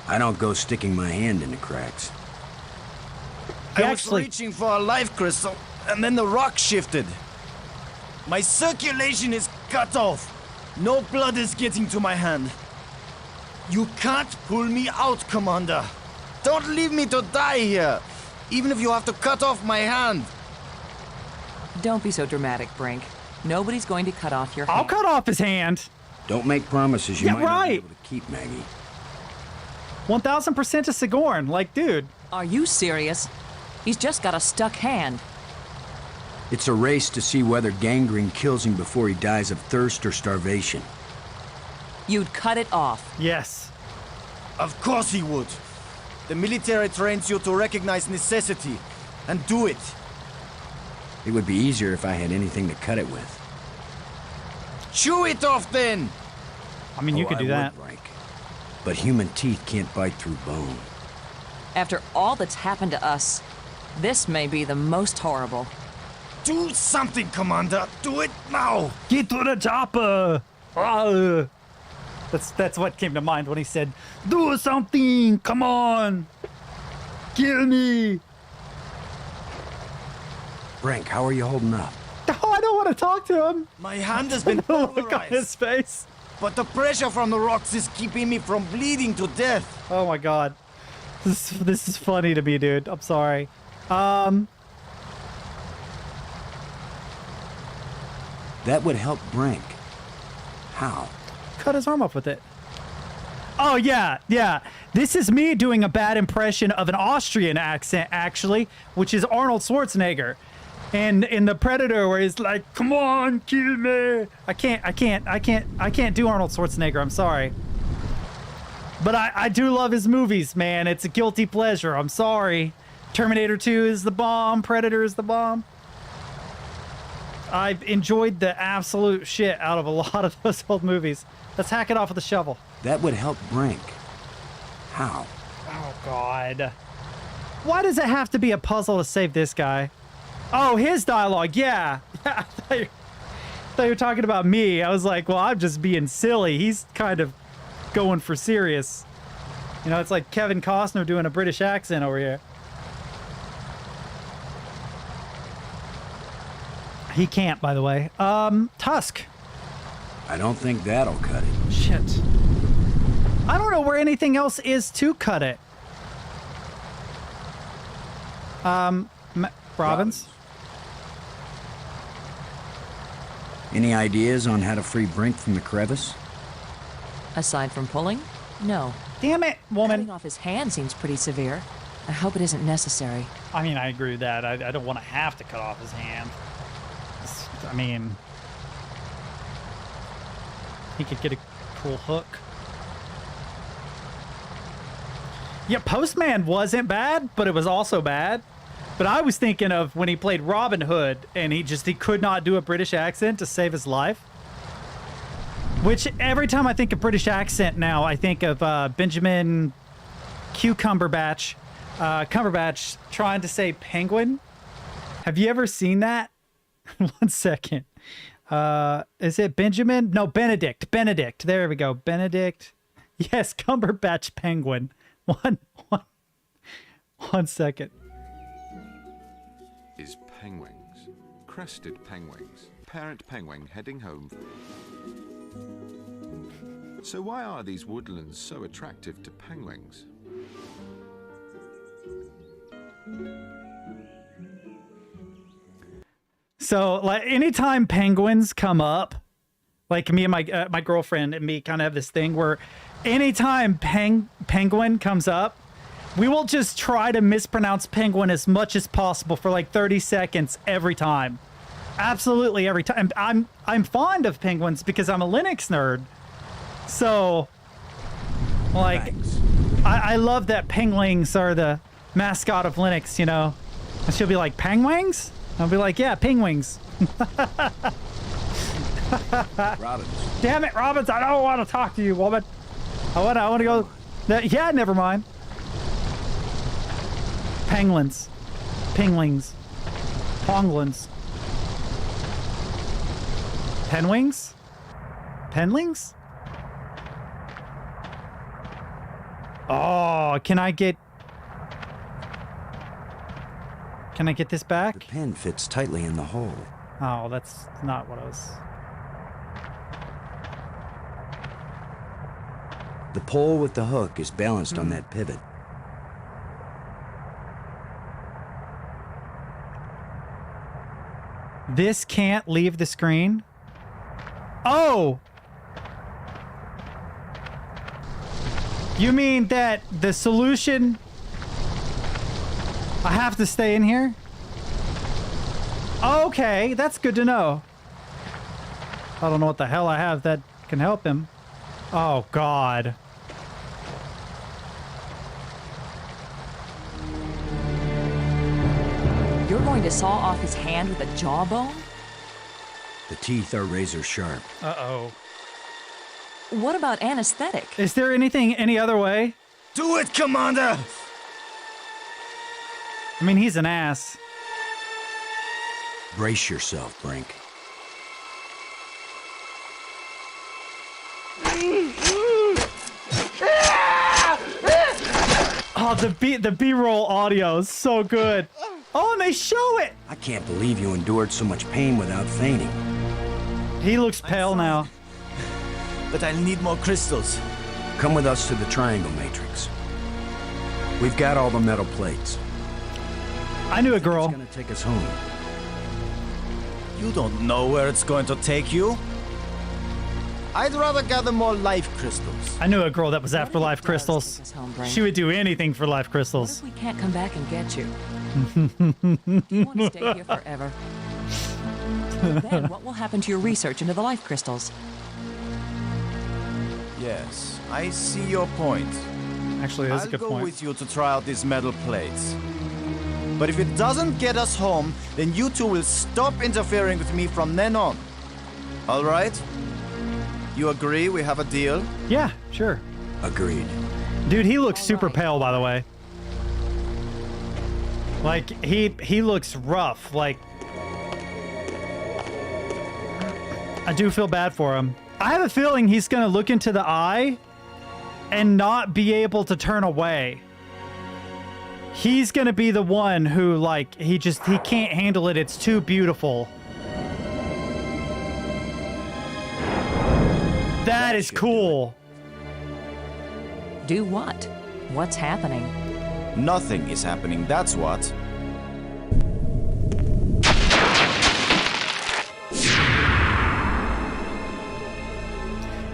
C: I don't go sticking my hand in the cracks.
E: I was reaching for a life crystal, and then the rock shifted. My circulation is cut off. No blood is getting to my hand. You can't pull me out, Commander. Don't leave me to die here, even if you have to cut off my hand.
H: Don't be so dramatic, Brink. Nobody's going to cut off your hand.
A: I'll cut off his hand.
C: Don't make promises you
A: Yeah,
C: might not be
A: right.
C: able to keep, Maggie.
A: 1000% to Sigourney. Like, dude.
H: Are you serious? He's just got a stuck hand.
C: It's a race to see whether gangrene kills him before he dies of thirst or starvation.
H: You'd cut it off.
A: Yes.
E: Of course he would. The military trains you to recognize necessity and do it.
C: It would be easier if I had anything to cut it with.
E: Chew it off then!
A: I mean, you could do that.
C: Would, Frank. But human teeth can't bite through bone.
H: After all that's happened to us, this may be the most horrible.
E: Do something, Commander! Do it now!
A: Get to the chopper! Ah. That's what came to mind when he said, do something! Come on! Kill me!
C: Frank, how are you holding up?
A: Oh, I don't want to talk to him!
E: My hand has been
A: The look on his
E: pulverized,
A: face.
E: but the pressure from the rocks is keeping me from bleeding to death.
A: Oh my god. This is funny to me, dude. I'm sorry.
C: That would help Brink. How?
A: Cut his arm off with it. Oh, yeah, yeah. This is me doing a bad impression of an Austrian accent, actually, which is Arnold Schwarzenegger. And in The Predator, where he's like, come on, kill me. I can't do Arnold Schwarzenegger. I'm sorry. But I do love his movies, man. It's a guilty pleasure. I'm sorry. Terminator 2 is the bomb. Predator is the bomb. I've enjoyed the absolute shit out of a lot of those old movies. Let's hack it off with a shovel.
C: That would help Brink. How?
A: Oh, God. Why does it have to be a puzzle to save this guy? Oh, his dialogue, yeah. I thought you were talking about me. I was like, well, I'm just being silly. He's kind of going for serious. You know, it's like Kevin Costner doing a British accent over here. He can't, by the way. Tusk.
C: I don't think that'll cut it.
A: Shit. I don't know where anything else is to cut it. Robbins?
C: Any ideas on how to free Brink from the crevice?
H: Aside from pulling, no.
A: Damn it, woman.
H: Cutting off his hand seems pretty severe. I hope it isn't necessary.
A: I mean, I agree with that. I don't want to have to cut off his hand. I mean, he could get a cool hook. Yeah, Postman wasn't bad, but it was also bad. But I was thinking of when he played Robin Hood and he could not do a British accent to save his life. Which every time I think of British accent now, I think of Benjamin Cumberbatch trying to say penguin. Have you ever seen that? 1 second. Is it Benjamin? No, Benedict. Benedict. There we go. Benedict. Yes, Cumberbatch penguin. One second.
J: Is penguins. Crested penguins. Parent penguin heading home. So why are these woodlands so attractive to penguins?
A: So, like, anytime penguins come up, like me and my girlfriend and me kind of have this thing where anytime penguin comes up, we will just try to mispronounce penguin as much as possible for like 30 seconds every time. Absolutely every time. I'm fond of penguins because I'm a Linux nerd. So, like, I love that penguins are the mascot of Linux, you know. And she'll be like, penguins? I'll be like, yeah, penguins.
C: Robbins.
A: Damn it, Robbins, I don't want to talk to you, woman. I want to go. Yeah, never mind. Penguins. Penglings. Ponglins. Penwings? Penlings? Oh, can I get this back?
C: The pen fits tightly in the hole.
A: Oh, that's not what I was...
C: The pole with the hook is balanced on that pivot.
A: This can't leave the screen? Oh! You mean that the solution... I have to stay in here? Okay, that's good to know. I don't know what the hell I have that can help him. Oh, God.
H: You're going to saw off his hand with a jawbone?
C: The teeth are razor sharp.
A: Uh-oh.
H: What about anesthetic?
A: Is there anything any other way?
C: Do it, Commander!
A: I mean, he's an ass.
C: Brace yourself, Brink.
A: Oh, the B-roll audio is so good. Oh, and they show it.
C: I can't believe you endured so much pain without fainting.
A: He looks pale now.
E: But I'll need more crystals.
C: Come with us to the Triangle Matrix. We've got all the metal plates.
A: I knew a
C: It's
A: girl.
C: gonna take us home.
E: You don't know where it's going to take you. I'd rather gather more life crystals.
A: I knew a girl that was after life crystals.
H: Take us home, Brink.
A: She would do anything for life
H: What
A: crystals.
H: if we can't come back and get you? Do you want to stay here forever? Then what will happen to your research into the life crystals?
E: Yes, I see your point.
A: Actually, that's a
E: I'll
A: good
E: go
A: point.
E: with you to try out these metal plates. But if it doesn't get us home, then you two will stop interfering with me from then on. All right? You agree we have a deal?
A: Yeah, sure.
C: Agreed.
A: Dude, he looks super pale, by the way. Like, he looks rough. Like, I do feel bad for him. I have a feeling he's gonna look into the eye and not be able to turn away. He's gonna be the one who, like, he can't handle it. It's too beautiful. That is cool.
H: Do what? What's happening?
E: Nothing is happening, that's what.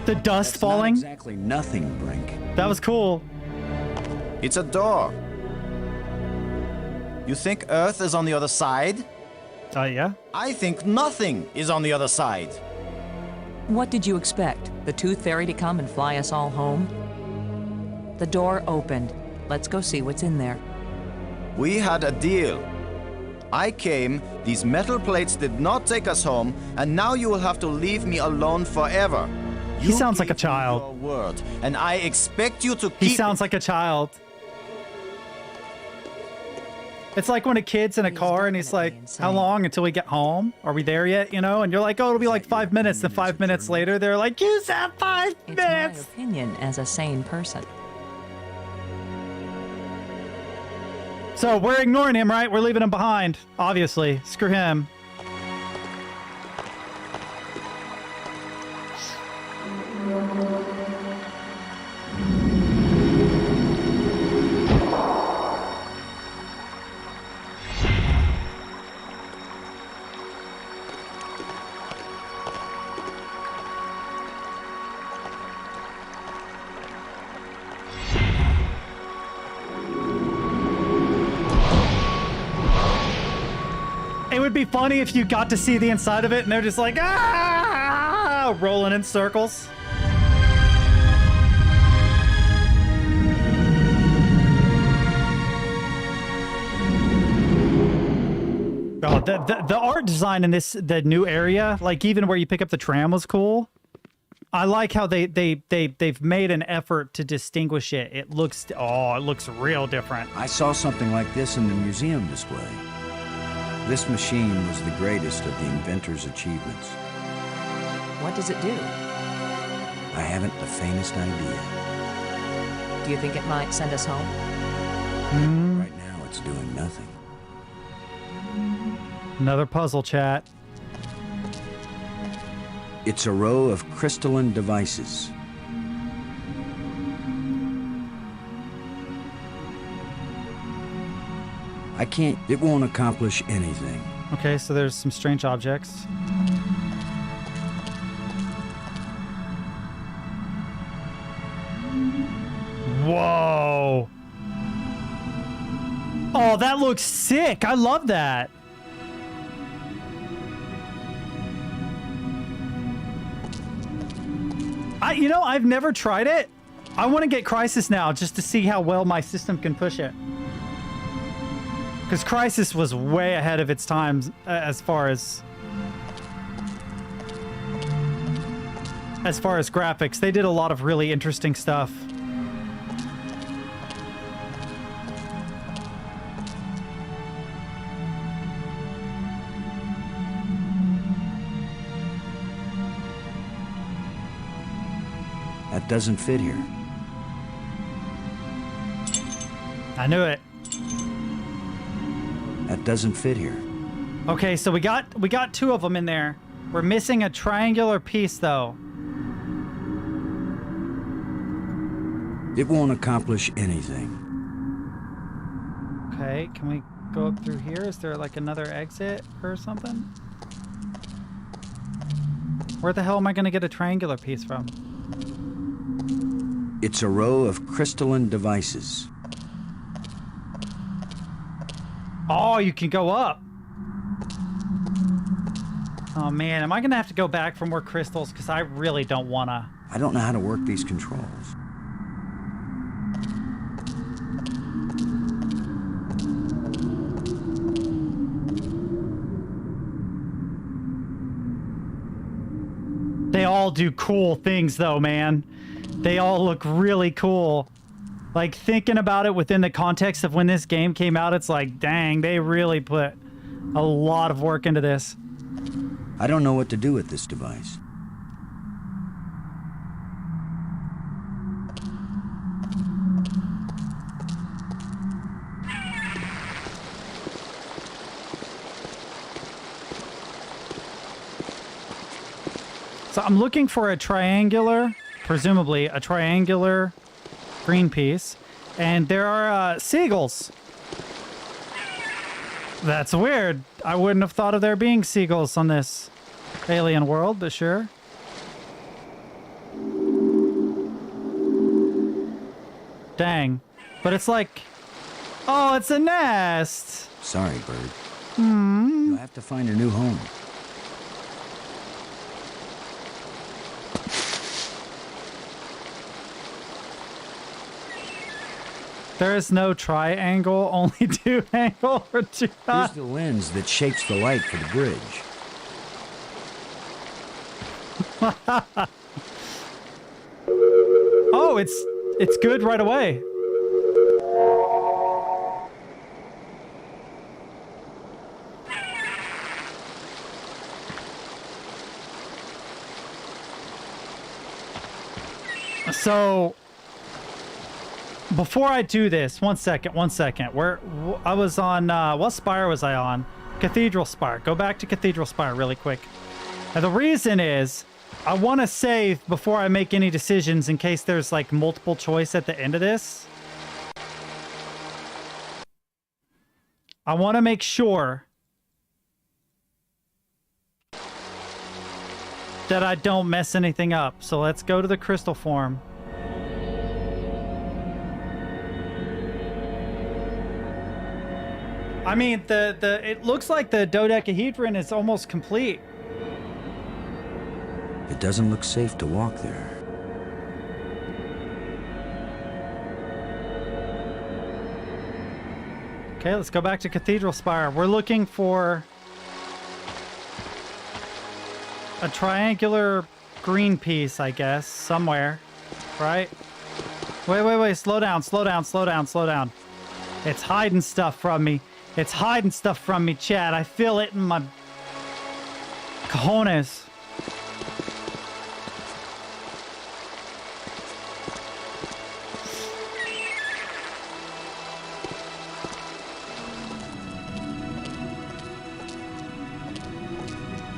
A: The dust
C: That's
A: falling.
C: Not exactly nothing, Brink.
A: That was cool.
E: It's a door. You think Earth is on the other side?
A: Yeah.
E: I think nothing is on the other side.
H: What did you expect? The Tooth Fairy to come and fly us all home? The door opened. Let's go see what's in there.
E: We had a deal. I came, these metal plates did not take us home, and now you will have to leave me alone forever.
A: He sounds like a child.
E: Your word, and I expect you to keep
A: He sounds like a child. It's like when a kid's in a car and he's like, how long until we get home? Are we there yet? You know? And you're like, oh, it'll be like 5 minutes. And 5 minutes later, they're like, you said 5
H: It's
A: minutes.
H: my opinion as a sane person.
A: So we're ignoring him, right? We're leaving him behind. Obviously. Screw him. It would be funny if you got to see the inside of it and they're just like, ah, rolling in circles. Oh, the art design in the new area, like even where you pick up the tram, was cool. I like how they've made an effort to distinguish it. It looks real different.
C: I saw something like this in the museum display. This machine was the greatest of the inventor's achievements.
H: What does it do?
C: I haven't the faintest idea.
H: Do you think it might send us home?
C: Right now, it's doing nothing.
A: Another puzzle, chat.
C: It's a row of crystalline devices. I can't... It won't accomplish anything.
A: Okay, so there's some strange objects. Whoa! Oh, that looks sick! I love that! You know, I've never tried it. I want to get Crysis now just to see how well my system can push it. Because Crysis was way ahead of its times as far as graphics. They did a lot of really interesting stuff.
C: That doesn't fit here.
A: I knew it.
C: That doesn't fit here.
A: Okay, so we got two of them in there. We're missing a triangular piece though.
C: It won't accomplish anything.
A: Okay, can we go up through here? Is there like another exit or something? Where the hell am I going to get a triangular piece from?
C: It's a row of crystalline devices.
A: Oh, you can go up. Oh man, am I going to have to go back for more crystals? Because I really don't want to.
C: I don't know how to work these controls.
A: They all do cool things though, man. They all look really cool. Like, thinking about it within the context of when this game came out, it's like, dang, they really put a lot of work into this.
C: I don't know what to do with this device.
A: So I'm looking for a triangular, presumably a triangular green piece, and there are seagulls. That's weird. I wouldn't have thought of there being seagulls on this alien world, but sure. Dang. But it's like, oh, it's a nest.
C: Sorry, bird. You'll have to find a new home.
A: There is no triangle, only two angle or two.
C: Here's the lens that shapes the light for the bridge.
A: Oh, it's good right away. So before I do this, one second. I was on, what spire was I on? Cathedral Spire. Go back to Cathedral Spire really quick. And the reason is, I want to save before I make any decisions in case there's like multiple choice at the end of this. I want to make sure that I don't mess anything up. So let's go to the crystal form. I mean, it looks like the dodecahedron is almost complete.
C: It doesn't look safe to walk there.
A: Okay, let's go back to Cathedral Spire. We're looking for a triangular green piece, I guess, somewhere, right? Wait, slow down. It's hiding stuff from me. Chad. I feel it in my cojones.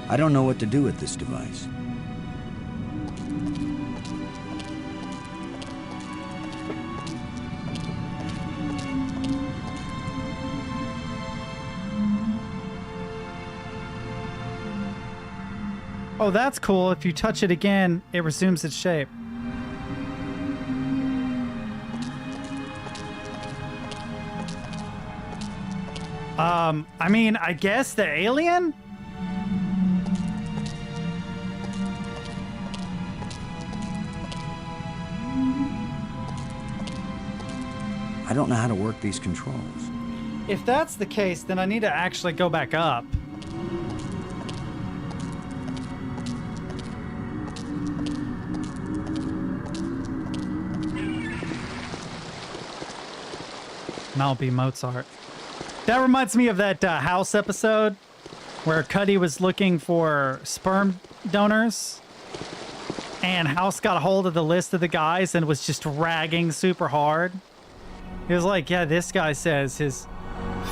C: I don't know what to do with this device.
A: Oh, that's cool. If you touch it again, it resumes its shape. I mean, I guess the alien?
C: I don't know how to work these controls.
A: If that's the case, then I need to actually go back up. I'll be Mozart. That reminds me of that House episode where Cuddy was looking for sperm donors and House got a hold of the list of the guys and was just ragging super hard. He was like, yeah, this guy says his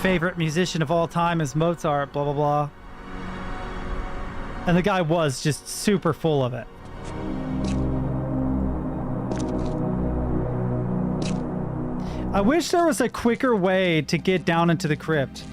A: favorite musician of all time is Mozart, blah, blah, blah. And the guy was just super full of it. I wish there was a quicker way to get down into the crypt.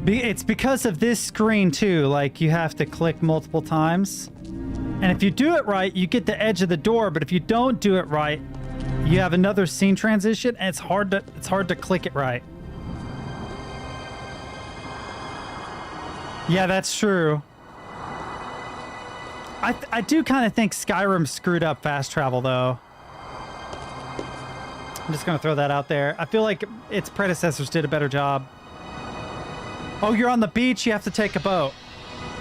A: It's because of this screen too, like you have to click multiple times. And if you do it right, you get the edge of the door, but if you don't do it right, you have another scene transition, and it's hard to click it right. Yeah, that's true. I do kind of think Skyrim screwed up fast travel, though. I'm just gonna throw that out there. I feel like its predecessors did a better job. Oh, you're on the beach, you have to take a boat.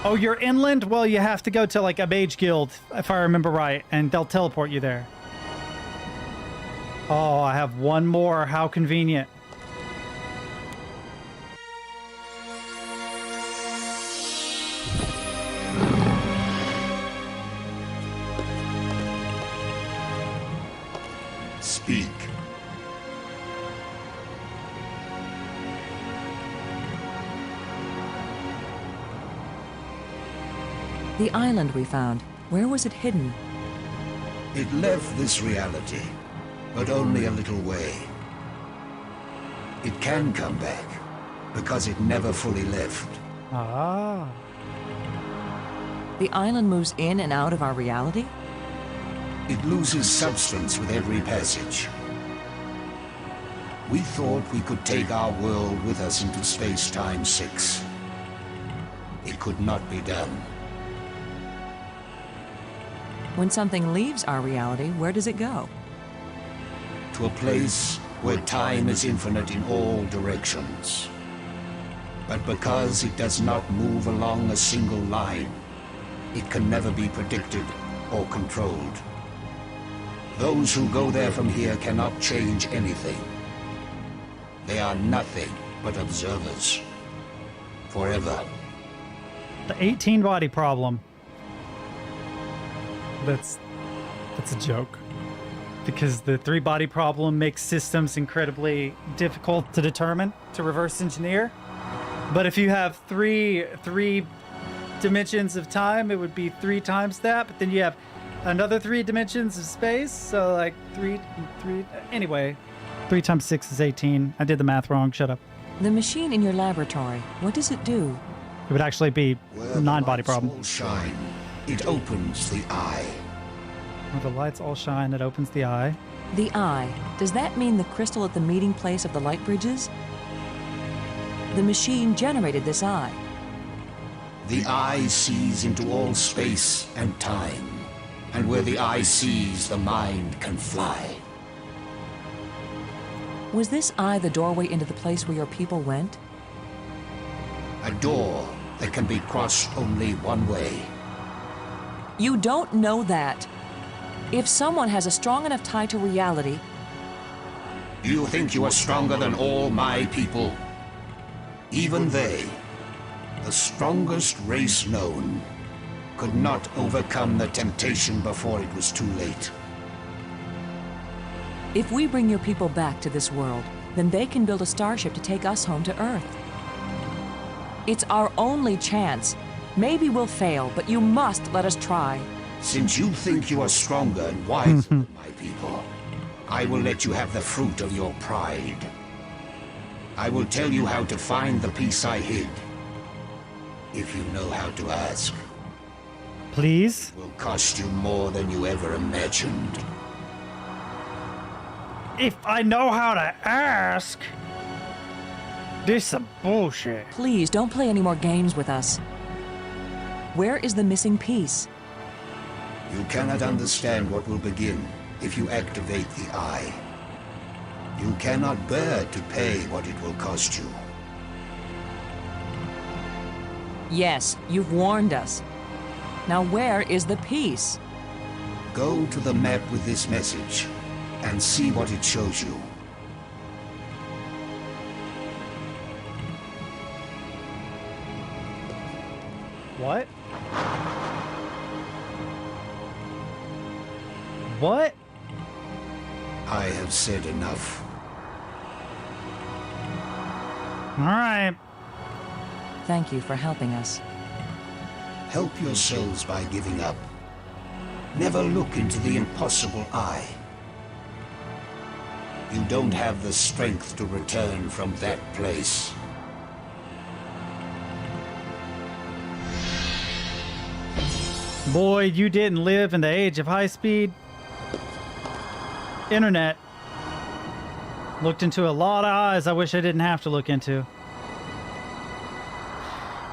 A: Oh, you're inland? Well, you have to go to like a mage guild, if I remember right, and they'll teleport you there. Oh, I have one more. How convenient.
F: Speak.
H: The island we found, where was it hidden?
F: It left this reality, but only a little way. It can come back, because it never fully left.
A: Ah.
H: The island moves in and out of our reality?
F: It loses substance with every passage. We thought we could take our world with us into Space-Time 6. It could not be done.
H: When something leaves our reality, where does it go?
F: To a place where time is infinite in all directions. But because it does not move along a single line, it can never be predicted or controlled. Those who go there from here cannot change anything. They are nothing but observers. Forever.
A: The 18 body problem. That's a joke. Because the 3 body problem makes systems incredibly difficult to determine, to reverse engineer. But if you have three dimensions of time, it would be 3 times that, but then you have another 3 dimensions of space, so like 3 anyway, 3 times 6 is 18. I did the math wrong, shut up.
H: The machine in your laboratory, what does it do?
A: It would actually be
F: Where
A: a 9 body problem.
F: all shine, it opens the eye.
A: Where the lights all shine, it opens the eye.
H: The eye, does that mean the crystal at the meeting place of the light bridges? The machine generated this eye.
F: The eye sees into all space and time. And where the eye sees, the mind can fly.
H: Was this eye the doorway into the place where your people went?
F: A door that can be crossed only one way.
H: You don't know that. If someone has a strong enough tie to reality...
F: You think you are stronger than all my people? Even they, the strongest race known, could not overcome the temptation before it was too late.
H: If we bring your people back to this world, then they can build a starship to take us home to Earth. It's our only chance. Maybe we'll fail, but you must let us try.
F: Since you think you are stronger and wiser than my people, I will let you have the fruit of your pride. I will tell you how to find the piece I hid. If you know how to ask.
A: Please?
F: It will cost you more than you ever imagined.
A: If I know how to ask. This is some bullshit.
H: Please, don't play any more games with us. Where is the missing piece?
F: You cannot understand what will begin if you activate the eye. You cannot bear to pay what it will cost you.
H: Yes, you've warned us. Now where is the piece?
F: Go to the map with this message and see what it shows you.
A: What? What?
F: I have said enough.
A: All right.
H: Thank you for helping us.
F: Help yourselves by giving up. Never look into the impossible eye. You don't have the strength to return from that place.
A: Boy, you didn't live in the age of high-speed internet. Looked into a lot of eyes I wish I didn't have to look into.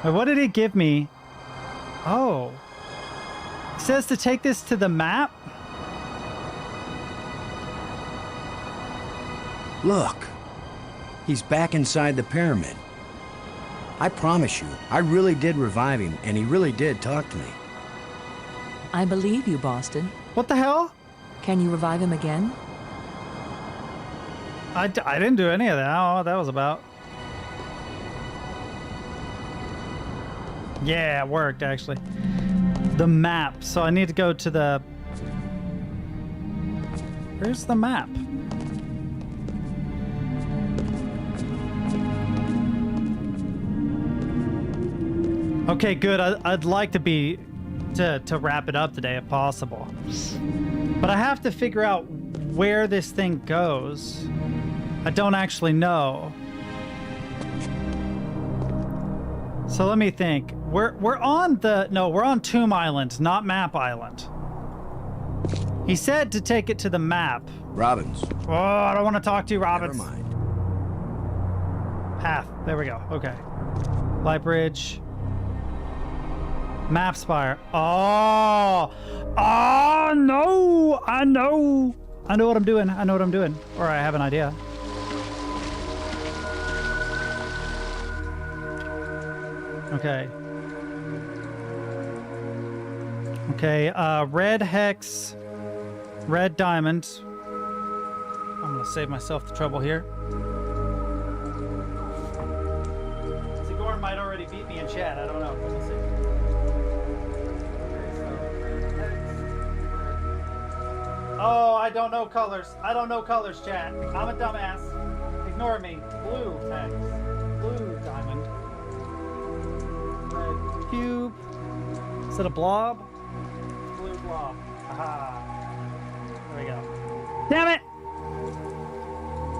A: Wait, what did it give me? Oh. It says to take this to the map?
C: Look. He's back inside the pyramid. I promise you, I really did revive him, and he really did talk to me.
H: I believe you, Boston.
A: What the hell?
H: Can you revive him again?
A: I didn't do any of that. I don't know what that was about. Yeah, it worked, actually. The map. So I need to go to the... Where's the map? Okay, good. I'd like to be... To wrap it up today if possible. But I have to figure out where this thing goes. I don't actually know. So let me think. We're on the... No, we're on Tomb Island, not Map Island. He said to take it to the map.
C: Robbins.
A: Oh, I don't want to talk to you, Robbins.
C: Never mind.
A: Path. There we go. Okay. Light bridge. Map spire. Oh. Oh, no. I know. I know what I'm doing. I know what I'm doing. Or I have an idea. Okay. Okay, red hex, red diamond. I'm gonna save myself the trouble here. Sigourney might already beat me in chat, I don't know. We'll see. Oh, I don't know colors. I don't know colors, chat. I'm a dumbass. Ignore me. Blue hex, blue diamond. Red cube. Is it a blob? Blue blob. Aha. There we go. Damn it!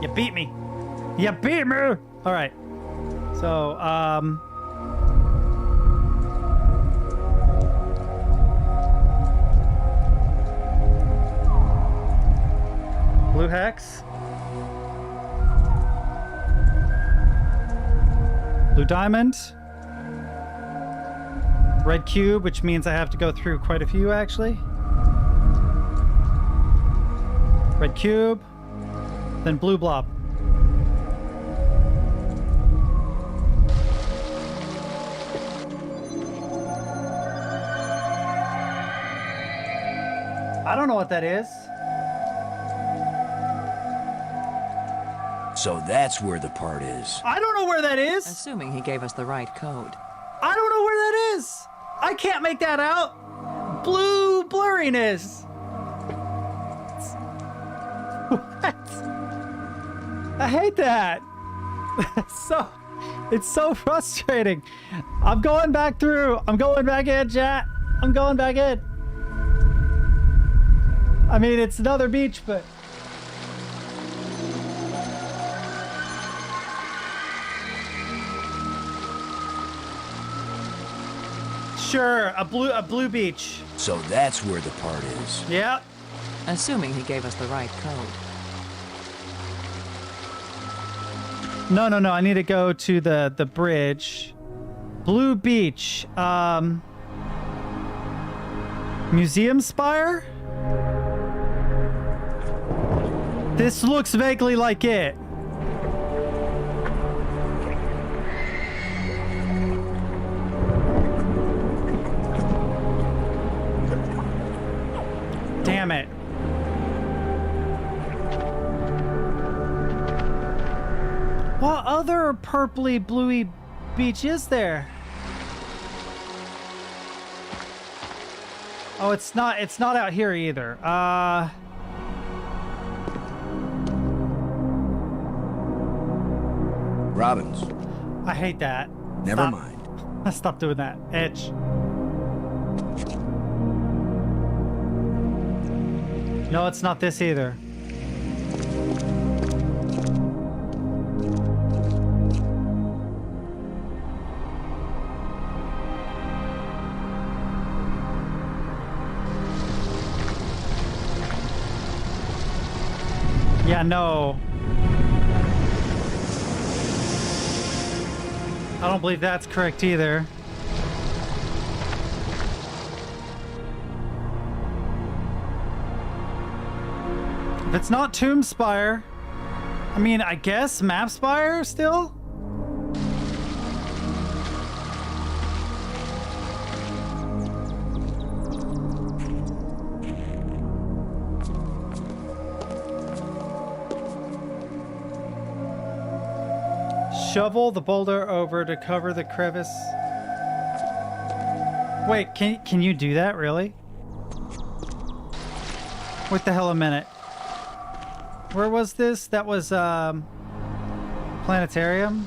A: You beat me. You beat me! Alright. So, blue hex. Blue diamond. Red cube, which means I have to go through quite a few, actually. Red cube. Then blue blob. I don't know what that is.
C: So that's where the part is.
A: I don't know where that is.
H: Assuming he gave us the right code.
A: I don't know where that is. I can't make that out. Blue blurriness. What? I hate that. It's so frustrating. I'm going back through. I'm going back in, chat. I'm going back in. I mean, it's another beach, but... Sure, a blue beach.
C: So that's where the part is.
A: Yep.
H: Assuming he gave us the right code.
A: No. I need to go to the bridge. Blue Beach. Museum Spire? This looks vaguely like it. Damn it. What other purpley bluey beach is there? Oh, it's not out here either.
C: Robbins.
A: I hate that.
C: Never mind.
A: Stop doing that. Edge. No, it's not this either. Yeah, no. I don't believe that's correct either. If it's not Tomb Spire, I mean, I guess Map Spire still? Shovel the boulder over to cover the crevice. Wait, can you do that, really? What the hell, a minute. Where was this? That was, planetarium?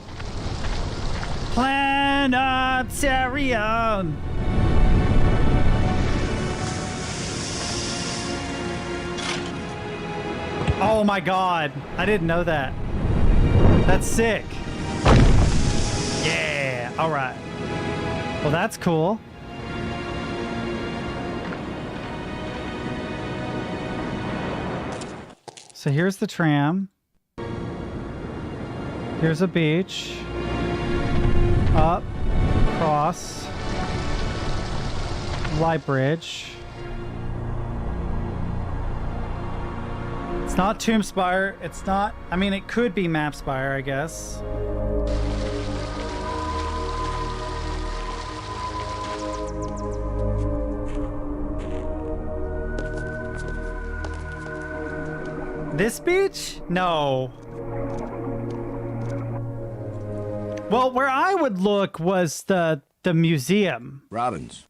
A: Planetarium! Oh my god, I didn't know that. That's sick. Yeah, alright. Well, that's cool. So here's the tram. Here's a beach. Up, across. Light bridge. It's not Tomb Spire. It's not... I mean, it could be Map Spire, I guess. This beach? No. Well, where I would look was the museum.
C: Robbins.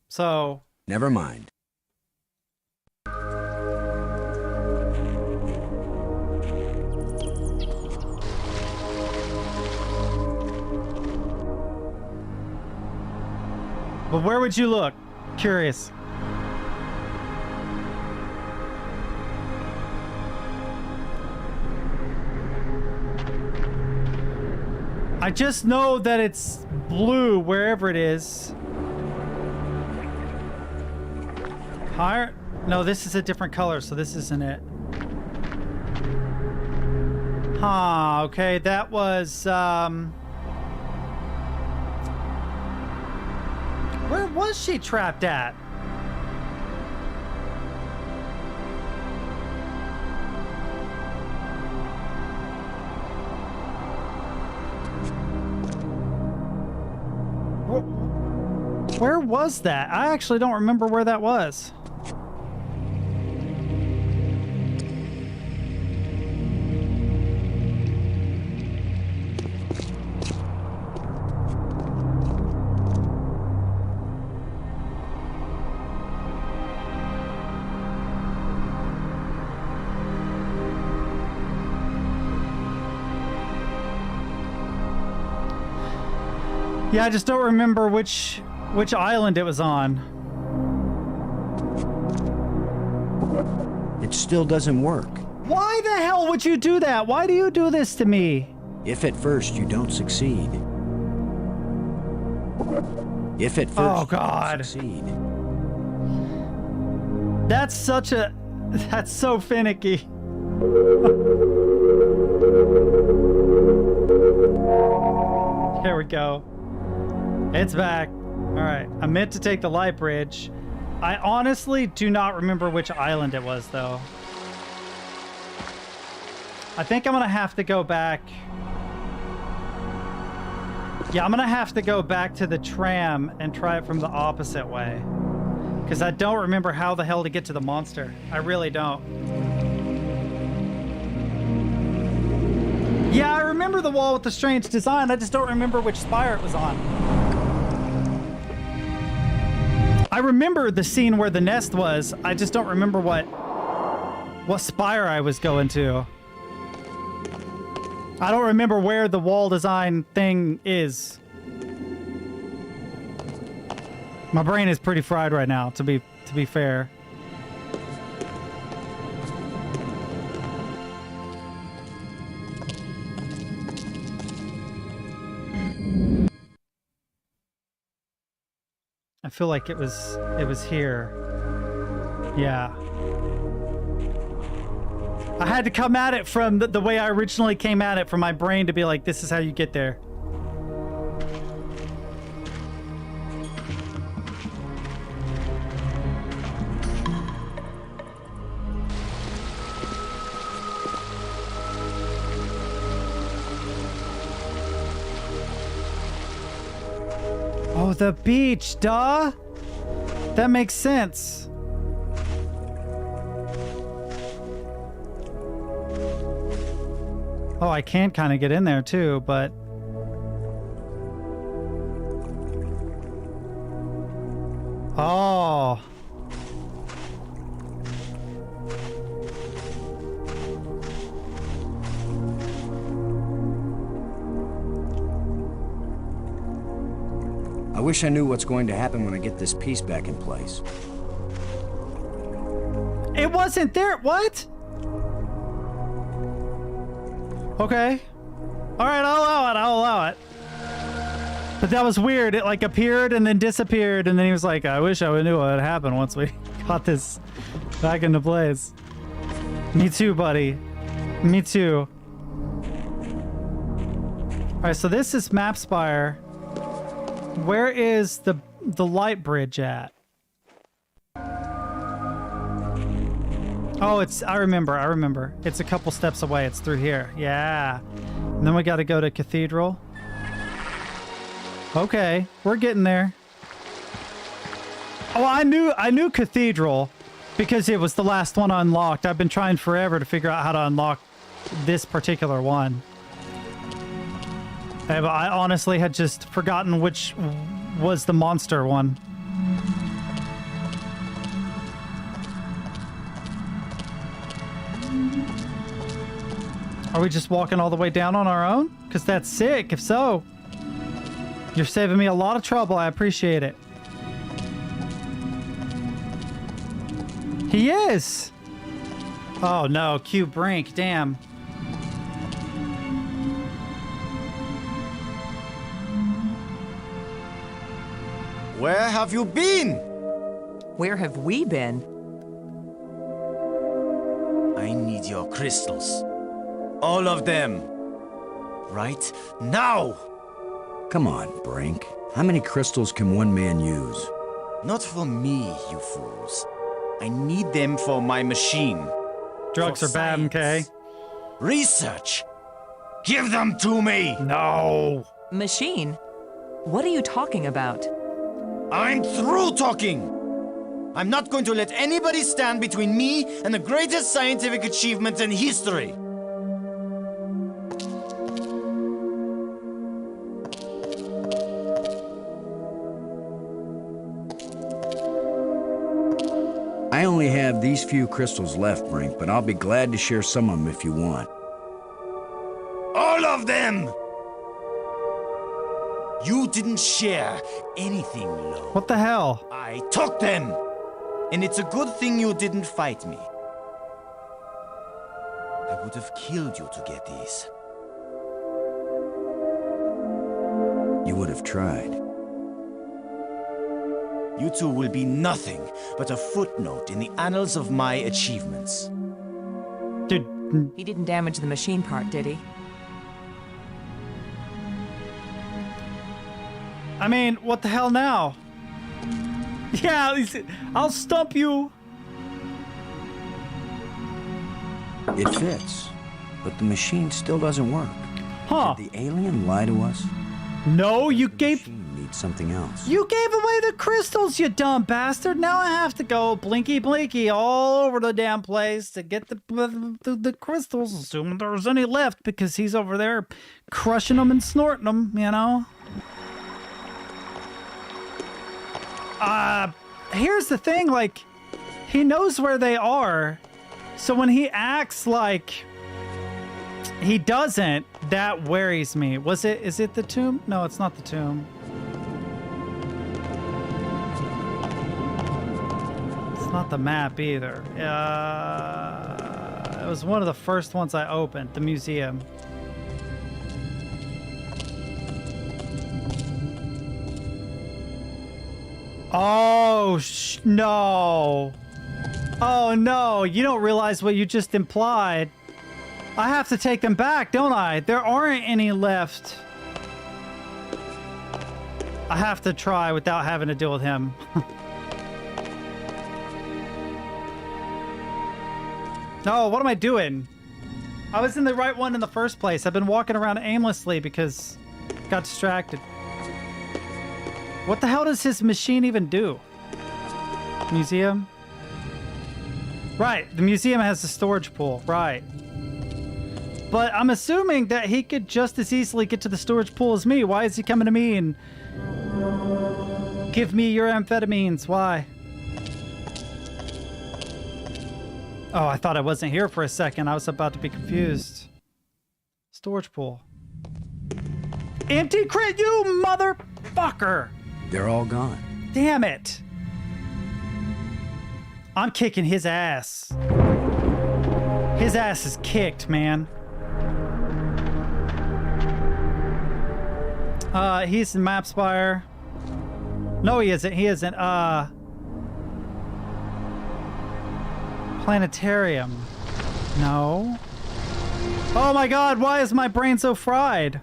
A: So...
C: Never mind.
A: But where would you look? Curious. I just know that it's blue wherever it is. Higher? No, this is a different color, so this isn't it. Huh, okay, that was, where was she trapped at? Where was that? I actually don't remember where that was. Yeah, I just don't remember which island it was on.
C: It still doesn't work.
A: Why the hell would you do that? Why do you do this to me?
C: If at first you don't succeed. If at first
A: Oh, God.
C: you don't succeed.
A: That's so finicky. There we go. It's back. All right. I meant to take the light bridge. I honestly do not remember which island it was, though. I think I'm going to have to go back. Yeah, I'm going to have to go back to the tram and try it from the opposite way. Because I don't remember how the hell to get to the monster. I really don't. Yeah, I remember the wall with the strange design. I just don't remember which spire it was on. I remember the scene where the nest was. I just don't remember what spire I was going to. I don't remember where the wall design thing is. My brain is pretty fried right now, to be fair. I feel like it was here. Yeah. I had to come at it from the way I originally came at it, from my brain to be like, this is how you get there. Oh, the beach, duh! That makes sense. Oh, I can kind of get in there too, but... Oh.
C: I wish I knew what's going to happen when I get this piece back in place.
A: It wasn't there. What? Okay. All right, I'll allow it. I'll allow it. But that was weird. It like appeared and then disappeared, and then he was like, I wish I knew what would happen once we got this back into place. Me too, buddy. Me too. All right, so this is Map Spire. Where is the light bridge at? Oh, I remember. It's a couple steps away. It's through here. Yeah. And then we got to go to Cathedral. Okay, we're getting there. Oh, I knew Cathedral because it was the last one unlocked. I've been trying forever to figure out how to unlock this particular one. I honestly had just forgotten which was the monster one. Are we just walking all the way down on our own? Because that's sick, if so. You're saving me a lot of trouble, I appreciate it. He is! Oh no, Q Brink, damn.
E: Where have you been?
H: Where have we been?
E: I need your crystals. All of them. Right now!
C: Come on, Brink. How many crystals can one man use?
E: Not for me, you fools. I need them for my machine.
A: Drugs
E: For
A: are bad, okay?
E: science. Research! Give them to me!
A: No!
H: Machine? What are you talking about?
E: I'm through talking! I'm not going to let anybody stand between me and the greatest scientific achievement in history!
C: I only have these few crystals left, Brink, but I'll be glad to share some of them if you want.
E: All of them! You didn't share anything, Lo.
A: What the hell?
E: I took them! And it's a good thing you didn't fight me. I would have killed you to get these.
C: You would have tried.
E: You two will be nothing but a footnote in the annals of my achievements.
A: Dude,
H: He didn't damage the machine part, did he?
A: I mean, what the hell now? Yeah, I'll stump you.
C: It fits, but the machine still doesn't work.
A: Huh.
C: Did the alien lie to us?
A: No, you
C: The
A: gave
C: machine needs something else.
A: away the crystals, you dumb bastard. Now I have to go blinky blinky all over the damn place to get the crystals, assuming there's any left, because he's over there crushing them and snorting them, you know? Here's the thing, like, he knows where they are, so when he acts like he doesn't, that worries me. Is it the tomb? No, it's not the tomb. It's not the map either. It was one of the first ones I opened, the museum. Oh, no. Oh, no. You don't realize what you just implied. I have to take them back, don't I? There aren't any left. I have to try without having to deal with him. No, what am I doing? I was in the right one in the first place. I've been walking around aimlessly because I got distracted. What the hell does his machine even do? Museum? Right, the museum has a storage pool, right. But I'm assuming that he could just as easily get to the storage pool as me. Why is he coming to me and give me your amphetamines? Why? Oh, I thought I wasn't here for a second. I was about to be confused. Storage pool. Empty crate, you motherfucker!
C: They're all gone.
A: Damn it! I'm kicking his ass. His ass is kicked, man. He's in Mapspire. No, he isn't. He isn't. Planetarium. No. Oh my god, why is my brain so fried?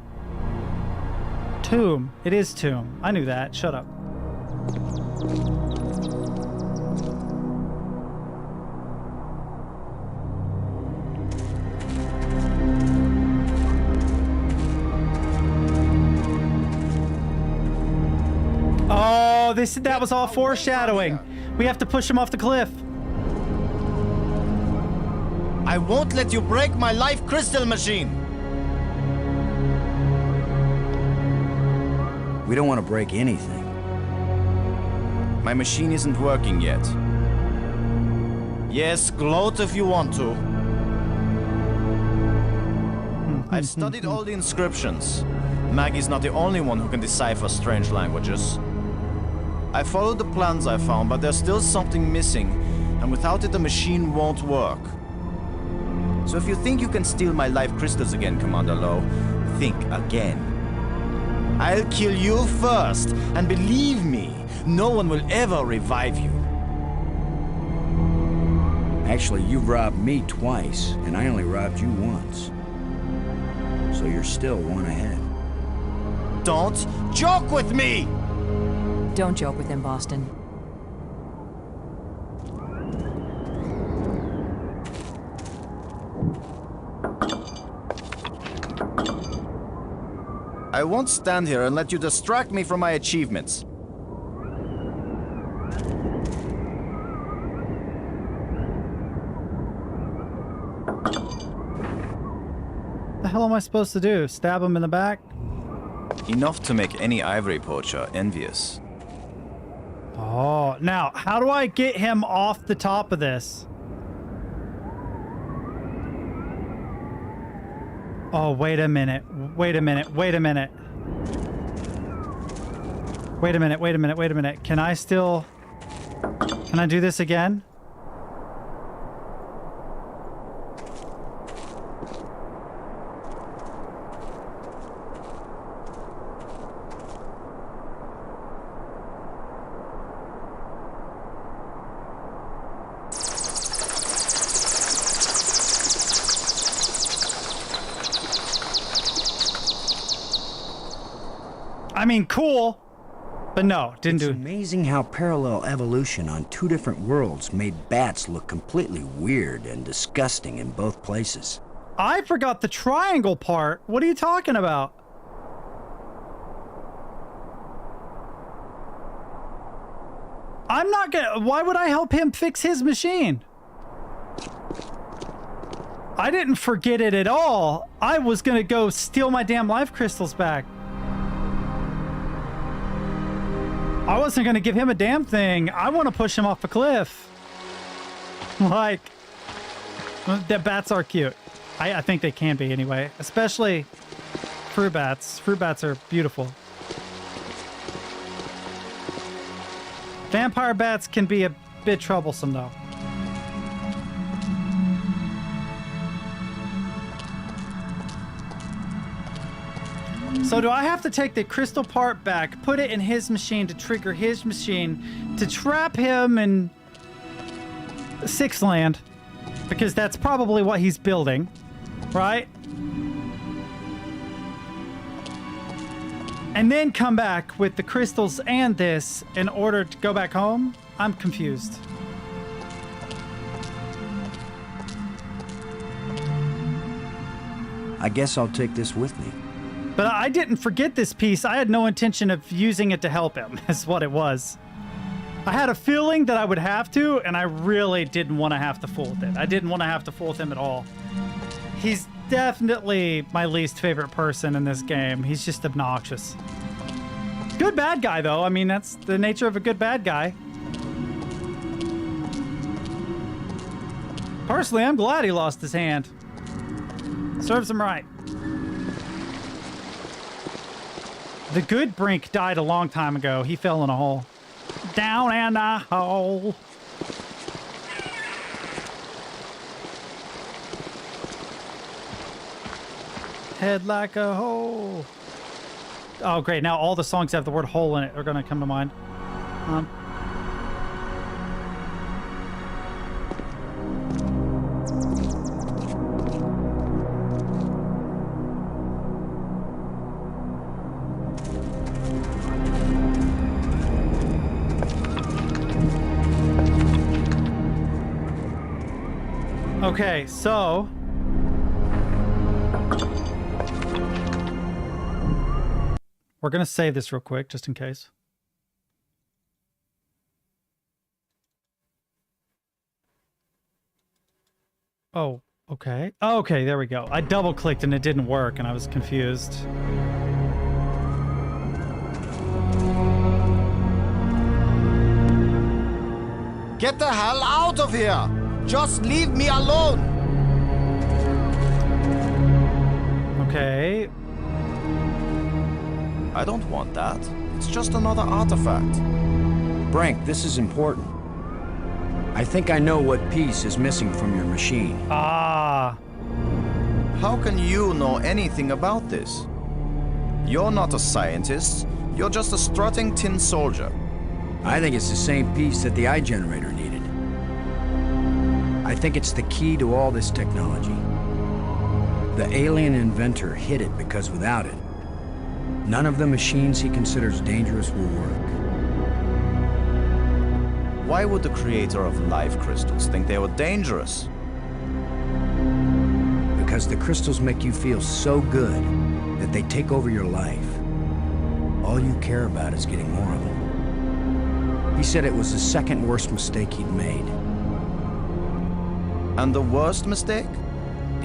A: Tomb. It is Tomb. I knew that. Shut up. Oh, that was all foreshadowing. We have to push him off the cliff.
E: I won't let you break my life crystal machine.
C: We don't want to break anything.
E: My machine isn't working yet. Yes, gloat if you want to. I've studied all the inscriptions. Maggie's not the only one who can decipher strange languages. I followed the plans I found, but there's still something missing, and without it the machine won't work. So if you think you can steal my life crystals again, Commander Lowe, think again. I'll kill you first, and believe me, no one will ever revive you.
C: Actually, you've robbed me twice, and I only robbed you once. So you're still one ahead.
E: Don't joke with me!
H: Don't joke with him, Boston.
E: I won't stand here and let you distract me from my achievements.
A: The hell am I supposed to do? Stab him in the back?
E: Enough to make any ivory poacher envious.
A: Oh, now, how do I get him off the top of this? Oh, wait a minute. Wait a minute. Wait a minute. Wait a minute, wait a minute, wait a minute. Can I still... Can I do this again? I mean, cool, but no, didn't do
C: It's
A: it.
C: amazing how parallel evolution on two different worlds made bats look completely weird and disgusting in both places.
A: I forgot the triangle part. What are you talking about? I'm not gonna... Why would I help him fix his machine? I didn't forget it at all. I was gonna go steal my damn life crystals back. I wasn't gonna give him a damn thing. I want to push him off a cliff. Like, the bats are cute. I think they can be anyway, especially fruit bats. Fruit bats are beautiful. Vampire bats can be a bit troublesome though. So do I have to take the crystal part back, put it in his machine to trigger his machine to trap him in Six Land? Because that's probably what he's building, right? And then come back with the crystals and this in order to go back home? I'm confused.
C: I guess I'll take this with me.
A: But I didn't forget this piece. I had no intention of using it to help him, is what it was. I had a feeling that I would have to, and I really didn't want to have to fool with it. I didn't want to have to fool with him at all. He's definitely my least favorite person in this game. He's just obnoxious. Good bad guy, though. I mean, that's the nature of a good bad guy. Personally, I'm glad he lost his hand. Serves him right. The good Brink died a long time ago. He fell in a hole. Down in a hole. Head like a hole. Oh, great. Now all the songs that have the word hole in it are going to come to mind. Okay, so... we're going to save this real quick, just in case. Oh, okay. Oh, okay, there we go. I double-clicked and it didn't work, and I was confused.
E: Get the hell out of here! Just leave me alone!
A: Okay.
E: I don't want that. It's just another artifact.
C: Brink, this is important. I think I know what piece is missing from your machine.
A: Ah.
E: How can you know anything about this? You're not a scientist. You're just a strutting tin soldier.
C: I think it's the same piece that the eye generator needed. I think it's the key to all this technology. The alien inventor hid it because without it, none of the machines he considers dangerous will work.
E: Why would the creator of life crystals think they were dangerous?
C: Because the crystals make you feel so good that they take over your life. All you care about is getting more of them. He said it was the second worst mistake he'd made.
E: And the worst mistake?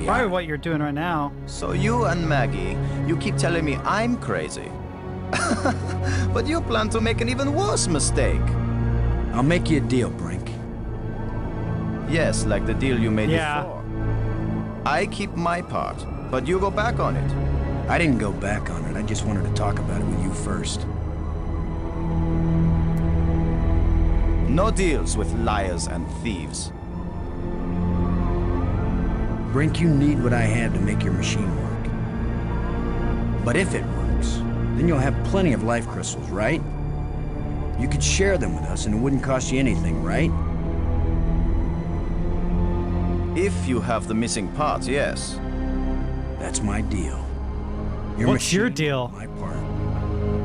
A: Probably what you're doing right now.
E: So you and Maggie, you keep telling me I'm crazy. But you plan to make an even worse mistake.
C: I'll make you a deal, Brink.
E: Yes, like the deal you made before. I keep my part, but you go back on it.
C: I didn't go back on it. I just wanted to talk about it with you first.
E: No deals with liars and thieves.
C: Brink, you need what I have to make your machine work. But if it works, then you'll have plenty of life crystals, right? You could share them with us and it wouldn't cost you anything, right?
E: If you have the missing parts, yes.
C: That's my deal.
A: What's your
C: machine,
A: deal?
C: My part.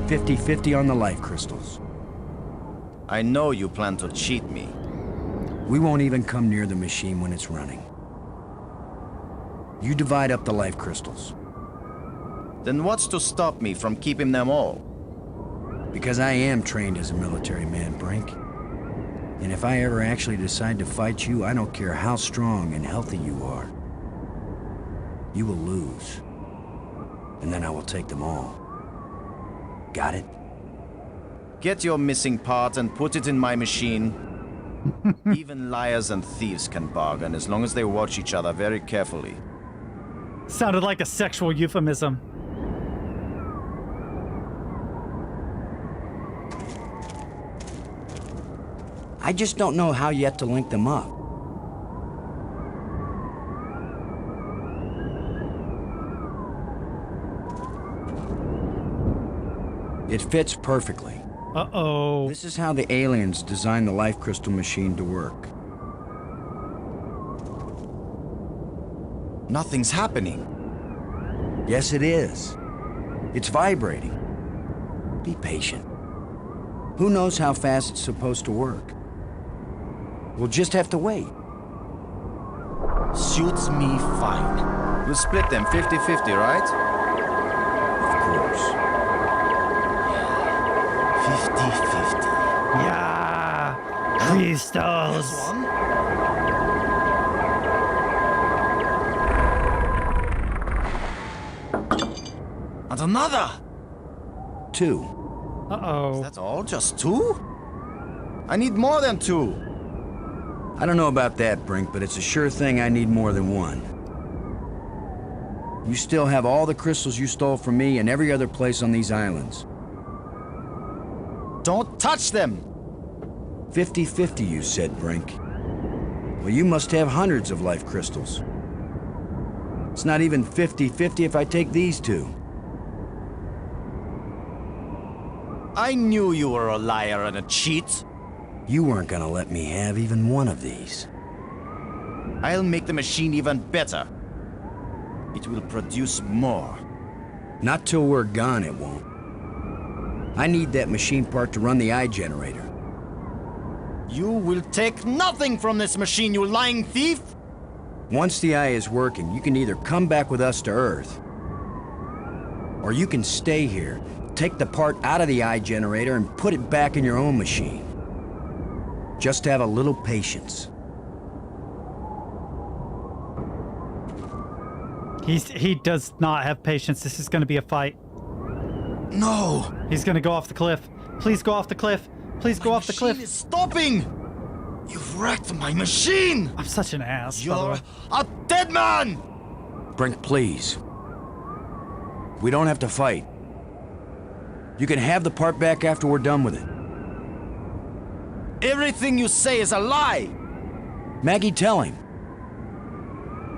C: 50-50 on the life crystals.
E: I know you plan to cheat me.
C: We won't even come near the machine when it's running. You divide up the life crystals.
E: Then what's to stop me from keeping them all?
C: Because I am trained as a military man, Brink. And if I ever actually decide to fight you, I don't care how strong and healthy you are. You will lose. And then I will take them all. Got it?
E: Get your missing part and put it in my machine. Even liars and thieves can bargain as long as they watch each other very carefully.
A: Sounded like a sexual euphemism.
C: I just don't know how yet to link them up. It fits perfectly.
A: Uh-oh.
C: This is how the aliens designed the life crystal machine to work.
E: Nothing's happening.
C: Yes, it is. It's vibrating. Be patient. Who knows how fast it's supposed to work? We'll just have to wait.
E: Suits me fine. We'll split them 50-50, right?
C: Of course.
E: 50-50.
A: Yeah. Crystals.
E: There's one. And another!
C: 2.
A: Uh-oh.
E: That's all? Just 2? I need more than 2.
C: I don't know about that, Brink, but it's a sure thing I need more than 1. You still have all the crystals you stole from me and every other place on these islands.
E: Don't touch them!
C: 50-50, you said, Brink. Well, you must have hundreds of life crystals. It's not even 50-50 if I take these 2.
E: I knew you were a liar and a cheat.
C: You weren't gonna let me have even one of these.
E: I'll make the machine even better. It will produce more.
C: Not till we're gone, it won't. I need that machine part to run the eye generator.
E: You will take nothing from this machine, you lying thief!
C: Once the eye is working, you can either come back with us to Earth, or you can stay here, take the part out of the eye generator and put it back in your own machine. Just have a little patience.
A: He does not have patience. This is going to be a fight.
E: No!
A: He's going to go off the cliff. Please go off the cliff. Please go off the cliff.
E: My machine is stopping! You've wrecked my machine!
A: I'm such an ass, by the
E: You're
A: way.
E: a dead man!
C: Brink, please. We don't have to fight. You can have the part back after we're done with it.
E: Everything you say is a lie!
C: Maggie, tell him.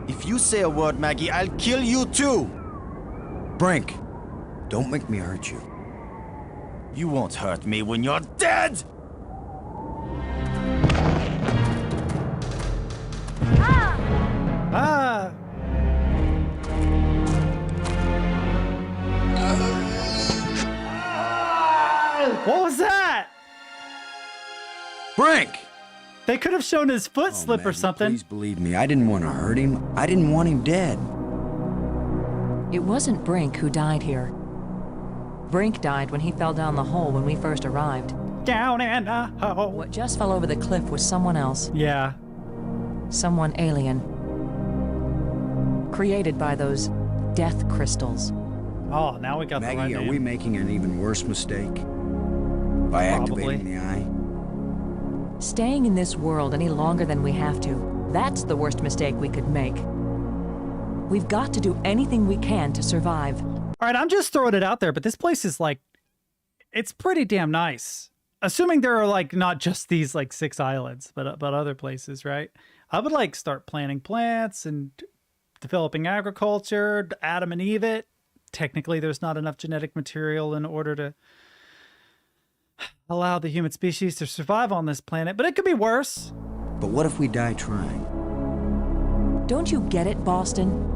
E: If you say a word, Maggie, I'll kill you too!
C: Brink, don't make me hurt you.
E: You won't hurt me when you're dead!
A: Ah! What was that?
C: Brink!
A: They could have shown his foot slip or
C: Maggie,
A: something.
C: Please believe me, I didn't want to hurt him. I didn't want him dead.
H: It wasn't Brink who died here. Brink died when he fell down the hole when we first arrived.
A: Down in a hole.
H: What just fell over the cliff was someone else.
A: Yeah.
H: Someone alien. Created by those death crystals.
A: Oh, now we got the right
C: Maggie, are
A: name.
C: we making an even worse mistake? By activating the eye?
H: Staying in this world any longer than we have to, that's the worst mistake we could make. We've got to do anything we can to survive.
A: All right, I'm just throwing it out there, but this place is like, it's pretty damn nice. assuming there are like not just these like 6 islands, but other places, right? I would like start planting plants and developing agriculture, Adam and Eve it. Technically, there's not enough genetic material in order to allow the human species to survive on this planet, but it could be worse.
C: But what if we die trying?
H: Don't you get it, Boston?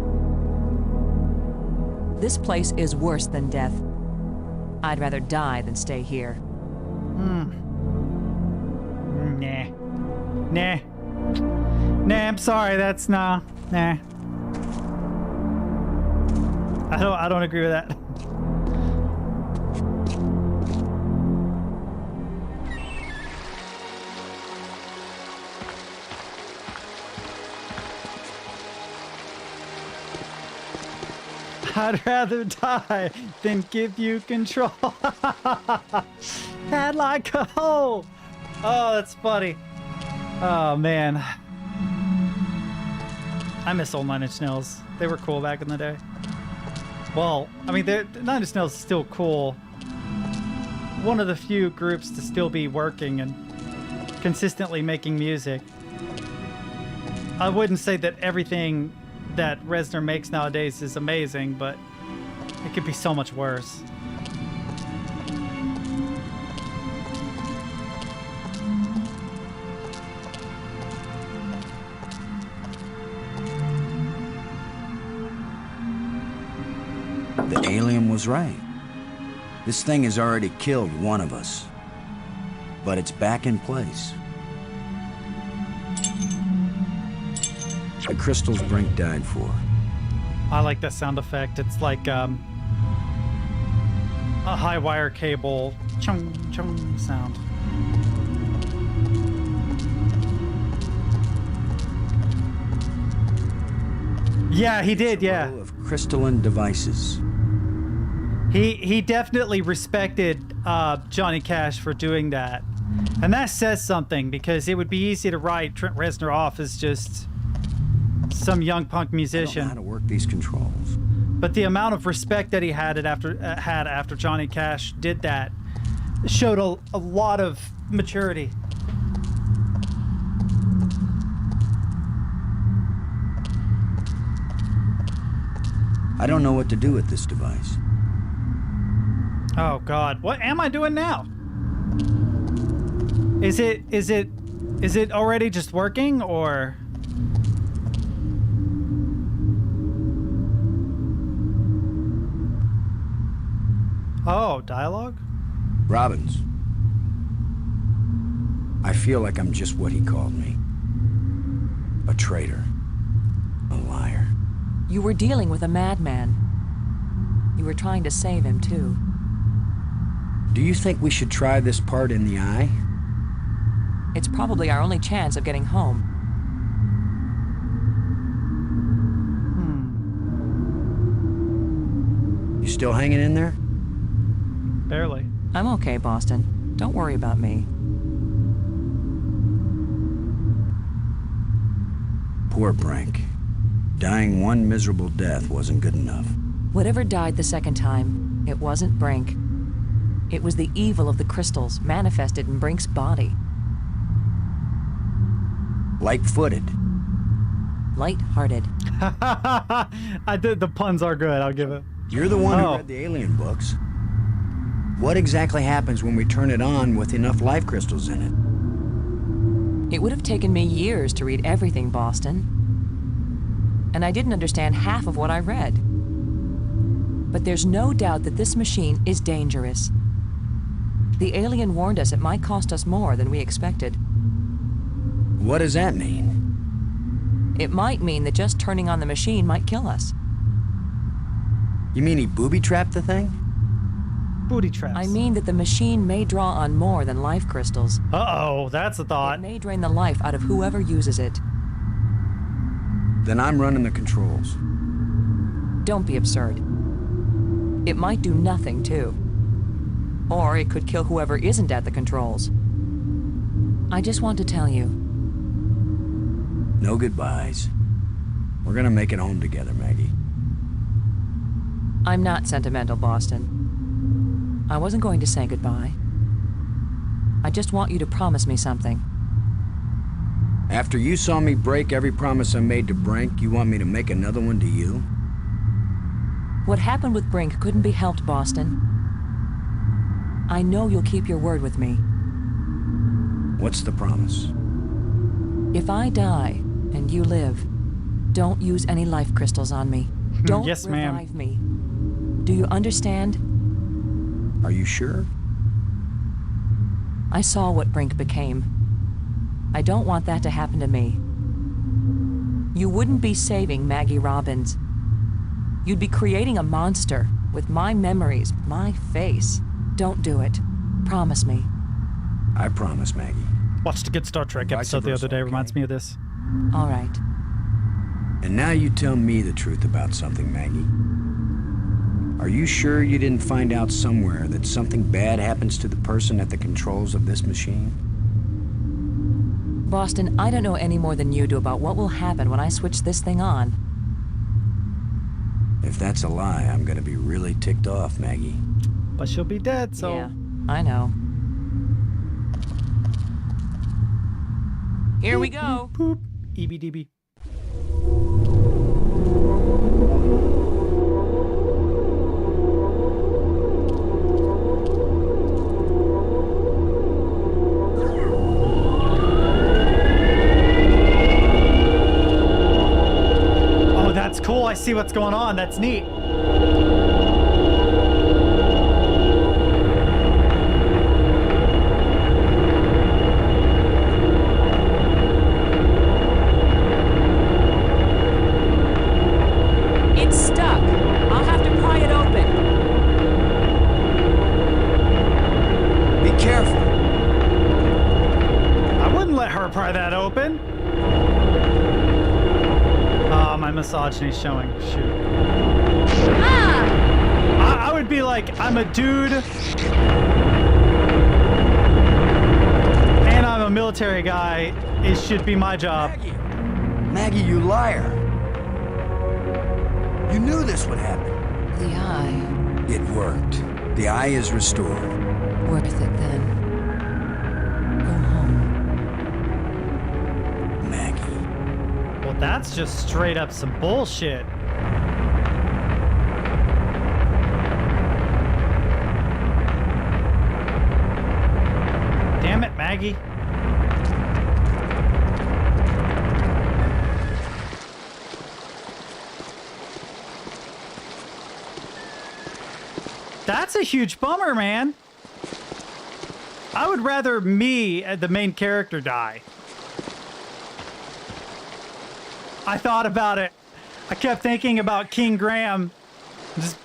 H: This place is worse than death. I'd rather die than stay here.
A: Nah. Nah. Nah, I'm sorry, that's nah. Nah. I don't agree with that. I'd rather die than give you control. Head like a hole. Oh, that's funny. Oh, man. I miss old Nine Inch Nails. They were cool back in the day. Well, I mean, Nine Inch Nails is still cool. One of the few groups to still be working and consistently making music. I wouldn't say that everything that Reznor makes nowadays is amazing, but it could be so much worse.
C: The alien was right. This thing has already killed one of us. But it's back in place. The crystals Brink died for.
A: I like that sound effect. It's like a high wire cable chung chung sound. Yeah, he did, yeah.
C: Of crystalline devices.
A: He definitely respected Johnny Cash for doing that. And that says something, because it would be easy to write Trent Reznor off as just some young punk musician.
C: I don't know how to work these controls.
A: But the amount of respect that he had after Johnny Cash did that showed a lot of maturity.
C: I don't know what to do with this device.
A: Oh God, what am I doing now? Is it already just working, or? Oh, dialogue?
C: Robbins. I feel like I'm just what he called me. A traitor. A liar.
H: You were dealing with a madman. You were trying to save him, too.
C: Do you think we should try this part in the eye?
H: It's probably our only chance of getting home.
C: You still hanging in there?
A: Barely.
H: I'm okay, Boston. Don't worry about me.
C: Poor Brink. Dying one miserable death wasn't good enough.
H: Whatever died the second time, it wasn't Brink. It was the evil of the crystals manifested in Brink's body.
C: Light-footed.
H: Light-hearted.
A: The puns are good, I'll give it.
C: You're the one who read the alien books. What exactly happens when we turn it on with enough life crystals in it?
H: It would have taken me years to read everything, Boston. And I didn't understand half of what I read. But there's no doubt that this machine is dangerous. The alien warned us it might cost us more than we expected.
C: What does that mean?
H: It might mean that just turning on the machine might kill us.
C: You mean he booby-trapped the thing?
A: Booty traps.
H: I mean that the machine may draw on more than life crystals.
A: Uh-oh, that's a thought.
H: It may drain the life out of whoever uses it.
C: Then I'm running the controls.
H: Don't be absurd. It might do nothing, too. Or it could kill whoever isn't at the controls. I just want to tell you.
C: No goodbyes. We're gonna make it home together, Maggie.
H: I'm not sentimental, Boston. I wasn't going to say goodbye. I just want you to promise me something.
C: After you saw me break every promise I made to Brink, you want me to make another one to you?
H: What happened with Brink couldn't be helped, Boston. I know you'll keep your word with me.
C: What's the promise?
H: If I die and you live, don't use any life crystals on me. Don't
A: Yes, ma'am.
H: revive me. Do you understand?
C: Are you sure?
H: I saw what Brink became. I don't want that to happen to me. You wouldn't be saving Maggie Robbins. You'd be creating a monster with my memories, my face. Don't do it. Promise me.
C: I promise, Maggie.
A: Watched a good Star Trek
C: Vice
A: episode the
C: versa,
A: other day.
C: okay?
A: Reminds me of this.
H: All right.
C: And now you tell me the truth about something, Maggie. Are you sure you didn't find out somewhere that something bad happens to the person at the controls of this machine?
H: Boston, I don't know any more than you do about what will happen when I switch this thing on.
C: If that's a lie, I'm gonna be really ticked off, Maggie.
A: But she'll be dead, so...
H: Yeah, I know. Here we go.
A: Poop. EBDB. Oh, that's cool. I see what's going on. That's neat.
H: It's stuck. I'll have to pry it open.
C: Be careful.
A: I wouldn't let her pry that open. Oh, my misogyny's showing. Shoot. I would be like, I'm a dude. And I'm a military guy. It should be my job.
C: Maggie, you liar. You knew this would happen.
H: The eye.
C: It worked. The eye is restored.
H: Worth it then. Go home.
C: Maggie.
A: Well, that's just straight up some bullshit. Damn it, Maggie. That's a huge bummer, man. I would rather me, the main character, die. I thought about it. I kept thinking about King Graham.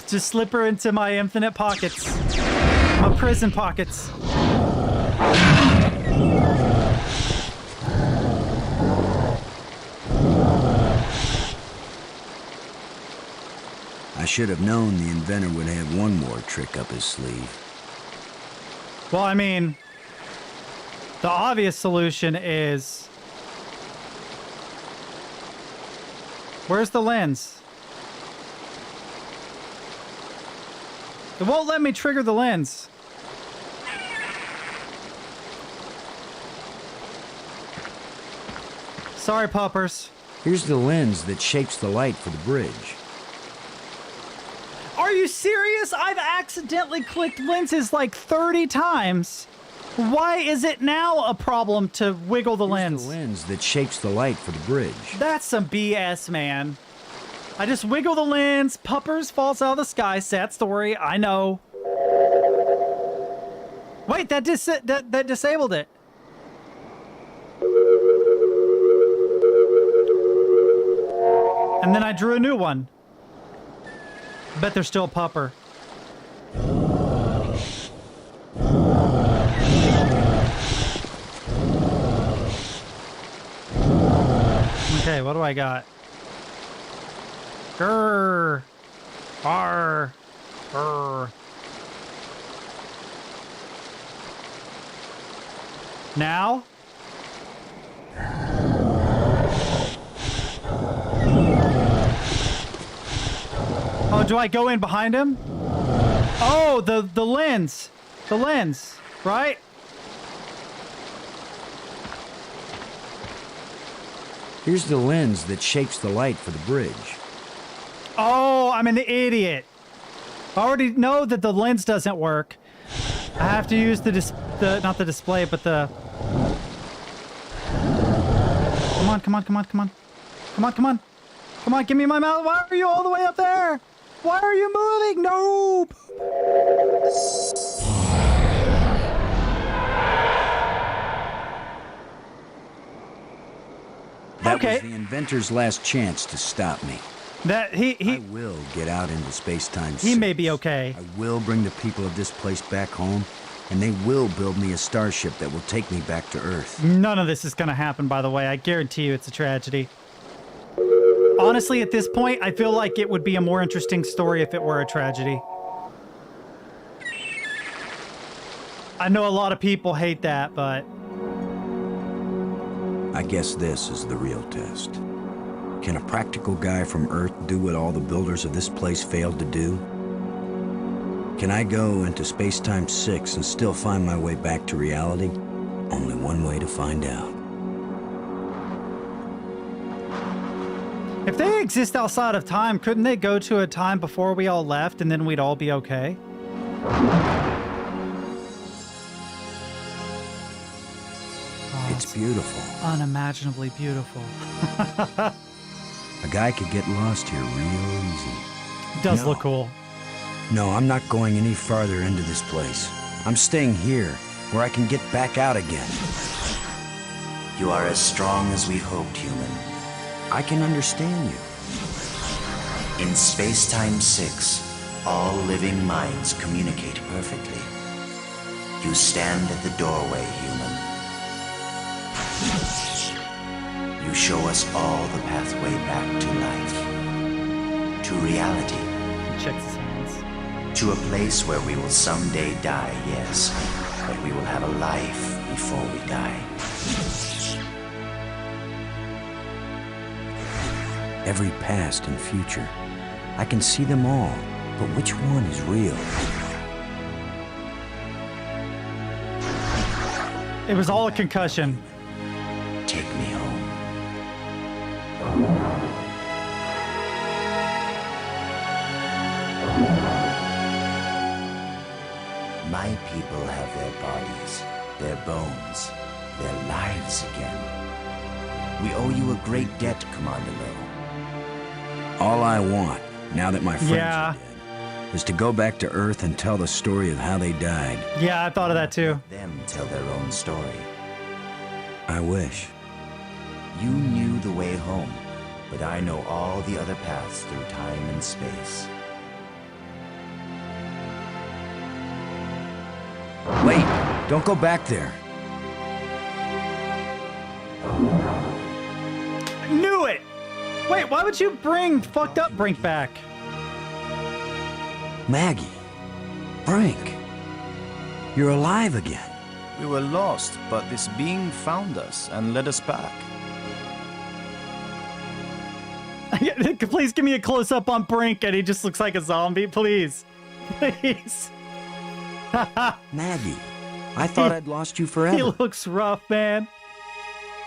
A: Just slip her into my infinite pockets. My prison pockets.
C: I should have known the inventor would have one more trick up his sleeve.
A: Well, I mean, the obvious solution is... Where's the lens? It won't let me trigger the lens. Sorry, puppers.
C: Here's the lens that shapes the light for the bridge.
A: Are you serious? I've accidentally clicked lenses like 30 times. Why is it now a problem to wiggle the lens?
C: Here's the lens that shapes the light for the bridge.
A: That's some BS, man. I just wiggle the lens, puppers falls out of the sky, sad story, I know. Wait, that disabled it. And then I drew a new one. Bet there's still a pupper. Okay, what do I got? Grrr. R. Grrr. Now? Oh, do I go in behind him? Oh, the lens. The lens, right?
C: Here's the lens that shapes the light for the bridge.
A: Oh, I'm an idiot. I already know that the lens doesn't work. I have to use not the display, but the... Come on, come on, come on, come on. Come on, come on. Come on, give me my mouse. Why are you all the way up there? Why are you moving? No!
C: That was the inventor's last chance to stop me. I will get out into space-time.
A: He may be okay.
C: I will bring the people of this place back home, and they will build me a starship that will take me back to Earth.
A: None of this is going to happen, by the way. I guarantee you it's a tragedy. Honestly, at this point, I feel like it would be a more interesting story if it were a tragedy. I know a lot of people hate that, but...
C: I guess this is the real test. Can a practical guy from Earth do what all the builders of this place failed to do? Can I go into Space-Time 6 and still find my way back to reality? Only one way to find out.
A: If they exist outside of time, couldn't they go to a time before we all left and then we'd all be okay?
C: It's beautiful.
A: Unimaginably beautiful.
C: A guy could get lost here real easy.
A: It does look cool.
C: No, I'm not going any farther into this place. I'm staying here, where I can get back out again.
K: You are as strong as we hoped, human.
C: I can understand you.
K: In Space-Time 6, all living minds communicate perfectly. You stand at the doorway, human. You show us all the pathway back to life, to reality.
A: He checks his hands.
K: To a place where we will someday die, yes, but we will have a life before we die.
C: Every past and future. I can see them all, but which one is real?
A: It was all a concussion.
K: Take me home. My people have their bodies, their bones, their lives again. We owe you a great debt, Commander Lowe.
C: All I want, now that my friends are dead, is to go back to Earth and tell the story of how they died.
A: Yeah, I thought of that too.
K: Them tell their own story.
C: I wish.
K: You knew the way home, but I know all the other paths through time and space.
C: Wait, don't go back there.
A: I knew it! Wait, why would you bring fucked up Brink back?
C: Maggie, Brink, you're alive again.
E: We were lost, but this being found us and led us back.
A: Please give me a close-up on Brink and he just looks like a zombie, please. Please.
C: Maggie, I thought I'd lost you forever.
A: He looks rough, man.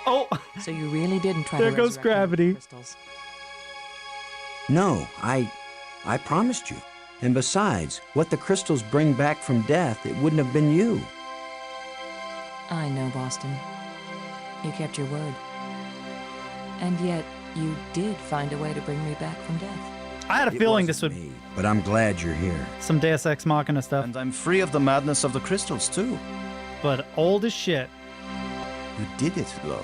A: Oh.
H: So you really didn't try
A: there
H: to
A: goes
H: resurrect
A: gravity.
H: the crystals.
C: No, I promised you. And besides, what the crystals bring back from death, it wouldn't have been you.
H: I know, Boston. You kept your word. And yet, you did find a way to bring me back from death.
A: I had a feeling this would...
C: me, but I'm glad you're here.
A: Some Deus Ex Machina stuff.
E: And I'm free of the madness of the crystals, too.
A: But old as shit.
E: You did it, Lo.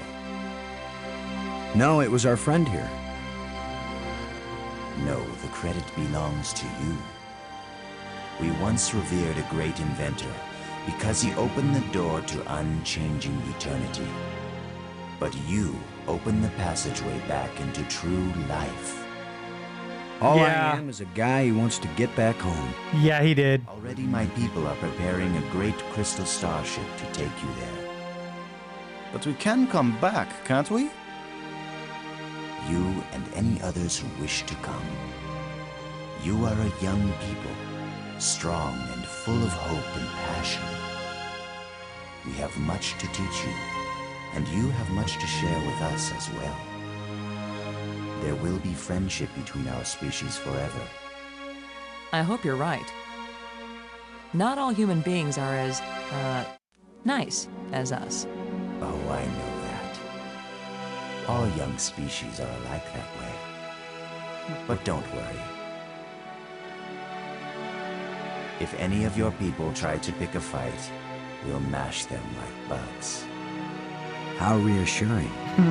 C: No, it was our friend here.
K: No, the credit belongs to you. We once revered a great inventor because he opened the door to unchanging eternity. But you opened the passageway back into true life.
C: All I am is a guy who wants to get back home.
A: Yeah, he did.
K: Already my people are preparing a great crystal starship to take you there.
E: But we can come back, can't we?
K: You and any others who wish to come. You are a young people, strong and full of hope and passion. We have much to teach you, and you have much to share with us as well. there will be friendship between our species forever.
H: I hope you're right. Not all human beings are as, nice as us.
K: Oh, I know that. All young species are alike that way. But don't worry. If any of your people try to pick a fight, we'll mash them like bugs.
C: How reassuring.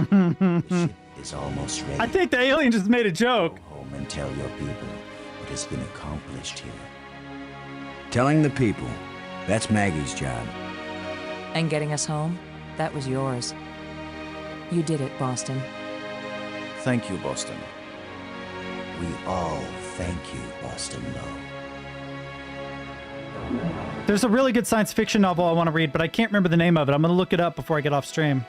K: The ship is almost ready.
A: I think the alien just made a joke.
K: Go home and tell your people what has been accomplished here.
C: Telling the people, that's Maggie's job.
H: And getting us home, that was yours. You did it, Boston.
E: Thank you, Boston.
K: We all thank you, Boston Lowe.
A: There's a really good science fiction novel I want to read, but I can't remember the name of it. I'm going to look it up before I get off stream.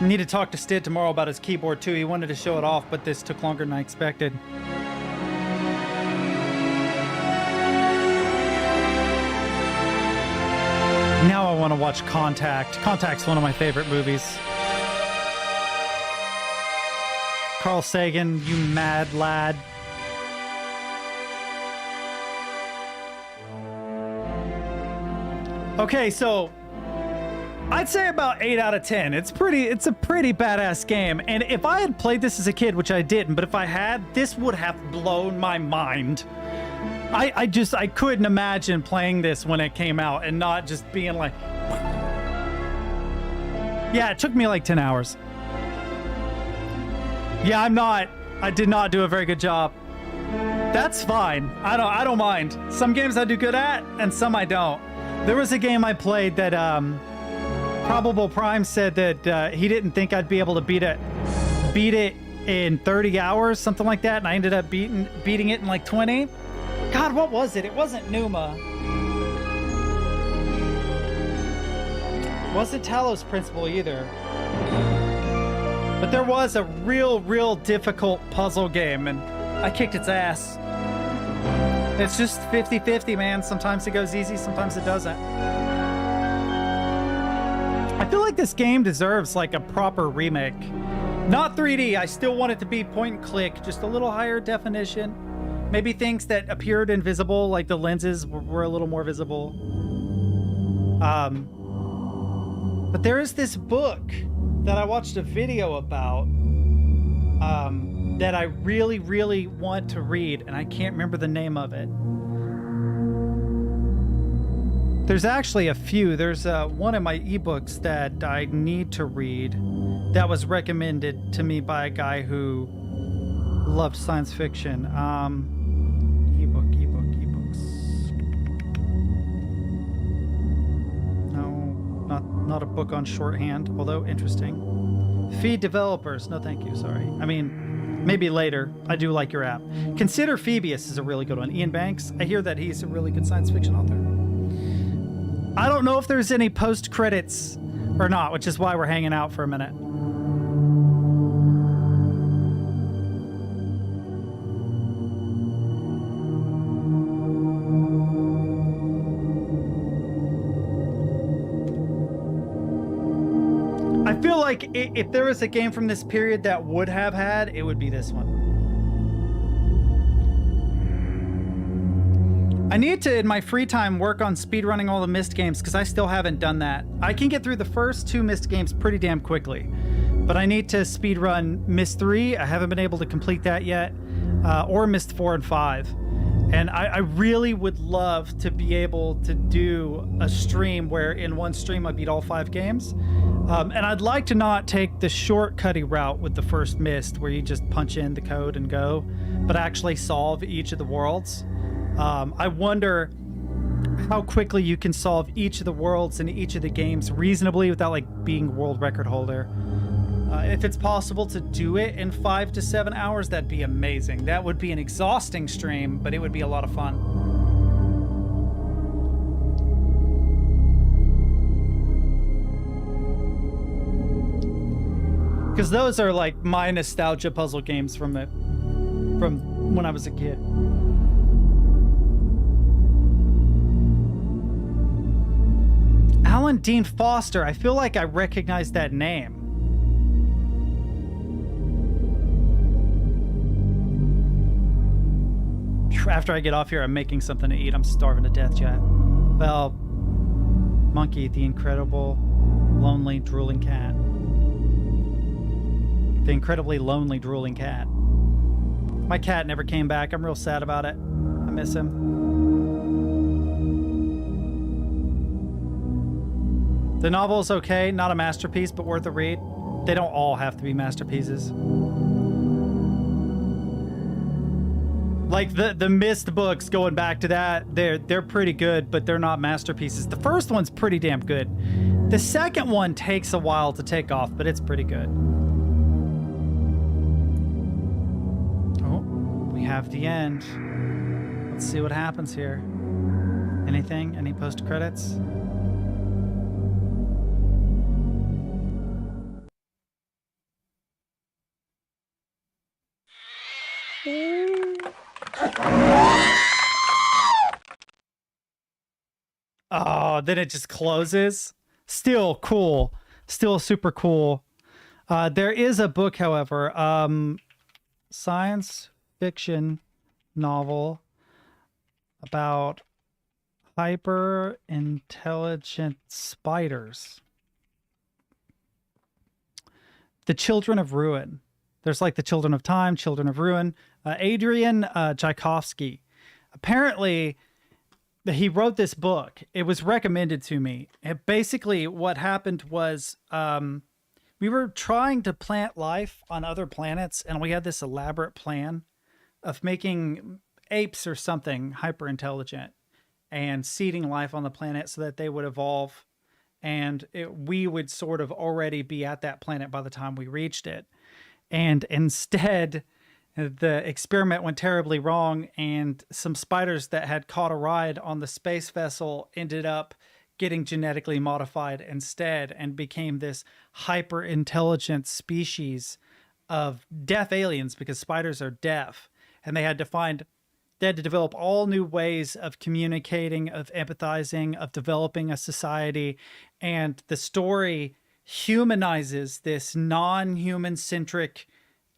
A: I need to talk to Stid tomorrow about his keyboard too. He wanted to show it off, but this took longer than I expected. Now I want to watch Contact. Contact's one of my favorite movies. Carl Sagan, you mad lad. Okay, so I'd say about 8 out of 10. It's a pretty badass game. And if I had played this as a kid, which I didn't, but if I had, this would have blown my mind. I couldn't imagine playing this when it came out and not just being like, yeah, it took me like 10 hours. Yeah, I did not do a very good job. That's fine. I don't mind. Some games I do good at and some I don't. There was a game I played that Probable Prime said that he didn't think I'd be able to beat it in 30 hours, something like that, and I ended up beating it in like 20. God, what was it? It wasn't Numa. It wasn't Talos Principle either. But there was a real difficult puzzle game, and I kicked its ass. It's just 50-50, man. Sometimes it goes easy, sometimes it doesn't. I feel like this game deserves like a proper remake. Not 3D, I still want it to be point and click, just a little higher definition. Maybe things that appeared invisible, like the lenses were a little more visible. But there is this book that I watched a video about that I really want to read, and I can't remember the name of it. There's actually a few. There's one of my ebooks that I need to read that was recommended to me by a guy who loved science fiction. Ebooks. No, not a book on shorthand, although interesting. Feed developers. No, thank you. Sorry. I mean, maybe later. I do like your app. Consider Phoebus is a really good one. Ian Banks. I hear that he's a really good science fiction author. I don't know if there's any post credits or not, which is why we're hanging out for a minute. I feel like if there was a game from this period that would have had, it would be this one. I need to, in my free time, work on speedrunning all the Myst games because I still haven't done that. I can get through the first 2 Myst games pretty damn quickly, but I need to speedrun Myst 3. I haven't been able to complete that yet, or Myst 4 and 5. And I really would love to be able to do a stream where in one stream I beat all 5 games. And I'd like to not take the shortcutty route with the first Myst where you just punch in the code and go, but actually solve each of the worlds. I wonder how quickly you can solve each of the worlds in each of the games reasonably without like being world record holder. If it's possible to do it in 5 to 7 hours, that'd be amazing. That would be an exhausting stream, but it would be a lot of fun. Because those are like my nostalgia puzzle games from when I was a kid. Alan Dean Foster. I feel like I recognize that name. After I get off here, I'm making something to eat. I'm starving to death, chat. Well, Monkey, the incredible, lonely, drooling cat. The incredibly lonely, drooling cat. My cat never came back. I'm real sad about it. I miss him. The novel is okay, not a masterpiece, but worth a read. They don't all have to be masterpieces. Like the Mist books, going back to that, they're pretty good, but they're not masterpieces. The first one's pretty damn good. The second one takes a while to take off, but it's pretty good. Oh, we have the end. Let's see what happens here. Anything? Any post credits? Oh, then it just closes. Still cool. Still super cool. There is a book, however, science fiction novel about hyper intelligent spiders. The Children of Ruin. There's like the Children of Time, Children of Ruin. Adrian Tchaikovsky. Apparently, he wrote this book. It was recommended to me. Basically, what happened was we were trying to plant life on other planets, and we had this elaborate plan of making apes or something hyper intelligent and seeding life on the planet so that they would evolve, and we would sort of already be at that planet by the time we reached it. And instead, the experiment went terribly wrong, and some spiders that had caught a ride on the space vessel ended up getting genetically modified instead and became this hyper intelligent species of deaf aliens, because spiders are deaf, and they had to develop all new ways of communicating, of empathizing, of developing a society. And the story humanizes this non-human centric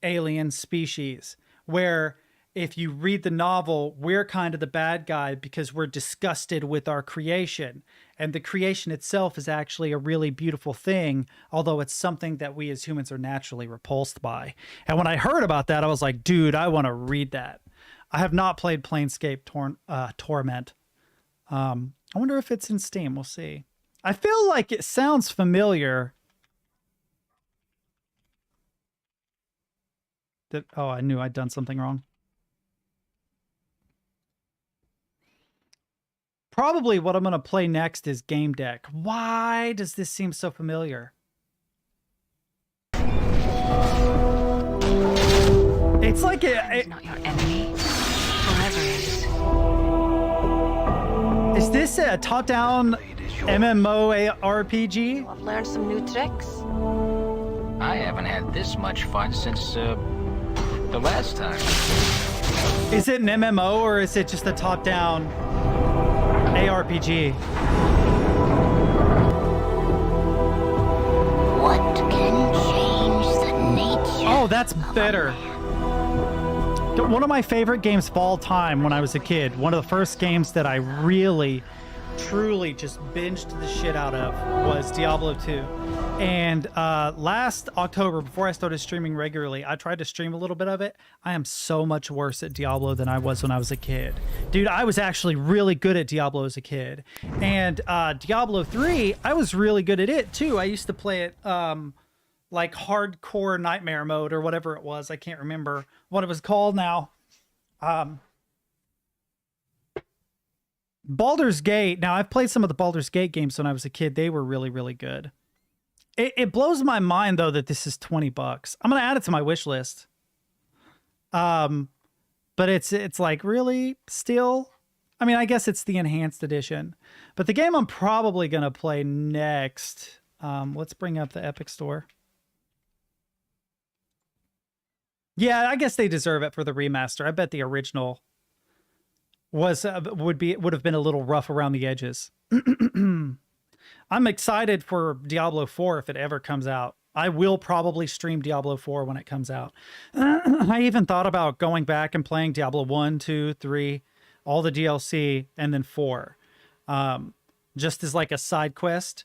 A: alien species, where if you read the novel, we're kind of the bad guy because we're disgusted with our creation. And the creation itself is actually a really beautiful thing, although it's something that we as humans are naturally repulsed by. And when I heard about that, I was like, dude, I want to read that. I have not played Planescape Torment. I wonder if it's in Steam. We'll see. I feel like it sounds familiar. Oh, I knew I'd done something wrong. Probably what I'm going to play next is Game Deck. Why does this seem so familiar? It's like
L: It's not your enemy. Forever
A: is this a top-down MMO RPG?
L: I've learned some new tricks.
M: I haven't had this much fun since the last time.
A: Is it an MMO or is it just a top-down ARPG?
L: What can change the nature?
A: Oh, that's better. One of my favorite games of all time when I was a kid, one of the first games that I really, truly just binged the shit out of was Diablo 2. And last October, before I started streaming regularly, I tried to stream a little bit of it. I am so much worse at Diablo than I was when I was a kid. Dude, I was actually really good at Diablo as a kid. And Diablo 3, I was really good at it too. I used to play it like hardcore nightmare mode or whatever it was. I can't remember what it was called now. Baldur's Gate. Now, I've played some of the Baldur's Gate games when I was a kid. They were really, really good. It blows my mind, though, that this is $20. I'm going to add it to my wish list. But it's like, really? Still? I mean, I guess it's the enhanced edition. But the game I'm probably going to play next... let's bring up the Epic Store. Yeah, I guess they deserve it for the remaster. I bet the original would have been a little rough around the edges. I'm excited for Diablo 4 if it ever comes out. I will probably stream Diablo 4 when it comes out. I even thought about going back and playing Diablo 1, 2, 3, all the DLC, and then 4. Just as like a side quest.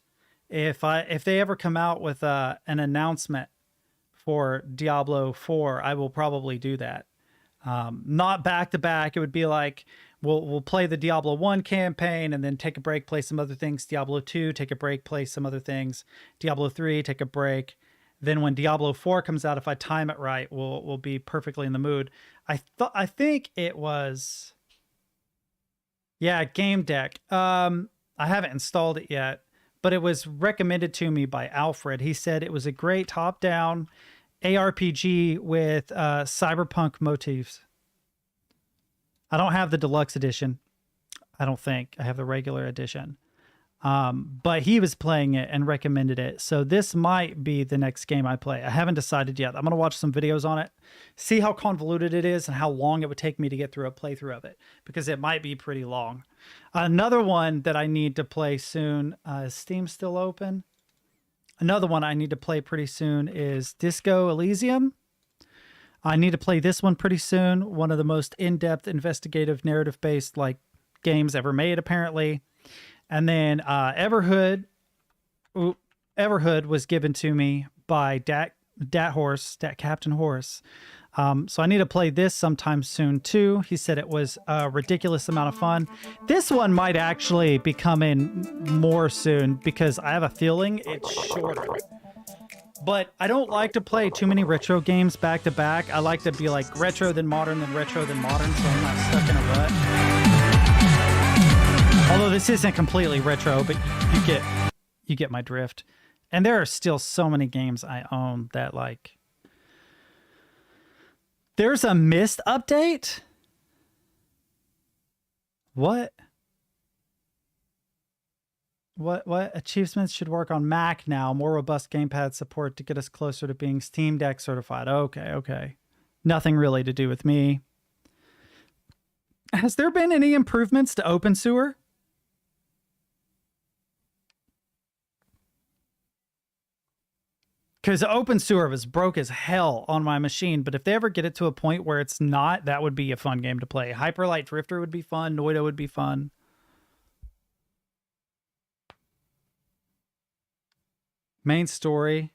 A: If they ever come out with an announcement for Diablo 4, I will probably do that. Not back to back. It would be like we'll play the Diablo 1 campaign and then take a break, play some other things. Diablo 2, take a break, play some other things. Diablo 3, take a break. Then when Diablo 4 comes out, if I time it right, we'll be perfectly in the mood. I think it was, yeah, Game Deck. I haven't installed it yet, but it was recommended to me by Alfred. He said it was a great top-down ARPG with cyberpunk motifs. I don't have the deluxe edition. I don't think. I have the regular edition. But he was playing it and recommended it. So this might be the next game I play. I haven't decided yet. I'm going to watch some videos on it, see how convoluted it is and how long it would take me to get through a playthrough of it, because it might be pretty long. Another one that I need to play soon, is Steam still open? Another one I need to play pretty soon is Disco Elysium. I need to play this one pretty soon. One of the most in-depth investigative narrative-based like games ever made, apparently. And then Everhood was given to me by Dat Captain Horse. So I need to play this sometime soon too. He said it was a ridiculous amount of fun. This one might actually be coming more soon because I have a feeling it's shorter. But I don't like to play too many retro games back to back. I like to be like retro then modern then retro then modern, so I'm not stuck in a rut. Although this isn't completely retro, but you get my drift. And there are still so many games I own that like. There's a Myst update? What? What achievements should work on Mac now? More robust gamepad support to get us closer to being Steam Deck certified. Okay. Nothing really to do with me. Has there been any improvements to OpenSewer? Because OpenSewer was broke as hell on my machine, but if they ever get it to a point where it's not, that would be a fun game to play. Hyperlight Drifter would be fun. Noida would be fun. Main story.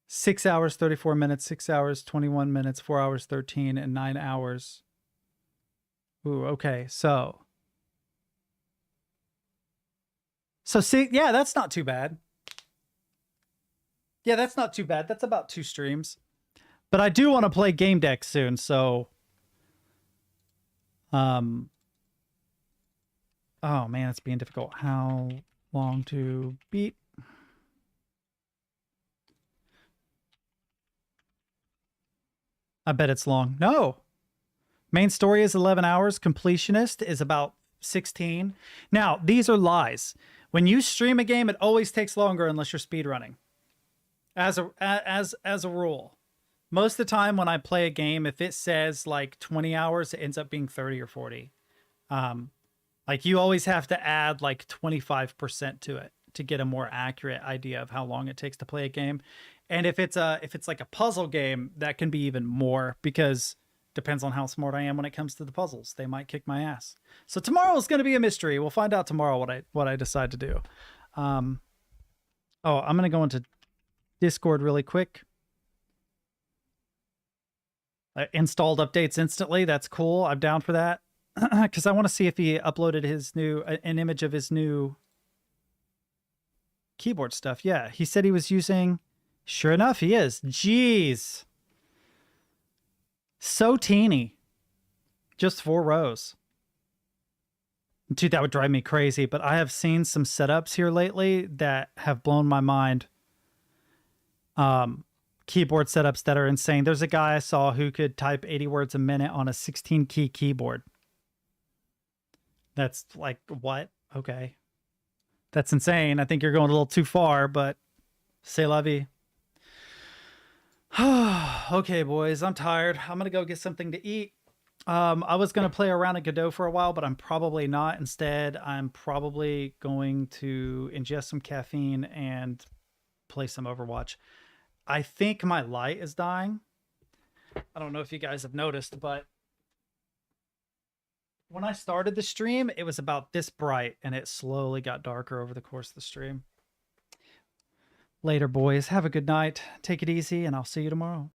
A: 6 hours, 34 minutes, 6 hours, 21 minutes, 4 hours, 13, and 9 hours. Ooh, okay, So see, yeah, that's not too bad. Yeah, that's not too bad. That's about 2 streams. But I do want to play Game Deck soon, so... Oh, man, it's being difficult. How long to beat? I bet it's long. No! Main story is 11 hours. Completionist is about 16. Now, these are lies. When you stream a game, it always takes longer unless you're speedrunning. As a rule. Most of the time when I play a game, if it says like 20 hours, it ends up being 30 or 40. Like you always have to add like 25% to it to get a more accurate idea of how long it takes to play a game. And if it's like a puzzle game, that can be even more because depends on how smart I am when it comes to the puzzles. They might kick my ass. So tomorrow is going to be a mystery. We'll find out tomorrow what I decide to do. I'm going to go into Discord really quick. I installed updates instantly. That's cool. I'm down for that. Because I want to see if he uploaded an image of his new keyboard stuff. Yeah, he said he was using... Sure enough, he is. Jeez. So teeny. Just 4 rows. Dude, that would drive me crazy, but I have seen some setups here lately that have blown my mind. Keyboard setups that are insane. There's a guy I saw who could type 80 words a minute on a 16-key keyboard. That's like, what? Okay. That's insane. I think you're going a little too far, but c'est la vie. Okay, boys, I'm tired. I'm going to go get something to eat. I was going to play around at Godot for a while, but I'm probably not. Instead, I'm probably going to ingest some caffeine and play some Overwatch. I think my light is dying. I don't know if you guys have noticed, but when I started the stream, it was about this bright, and it slowly got darker over the course of the stream. Later, boys. Have a good night. Take it easy, and I'll see you tomorrow.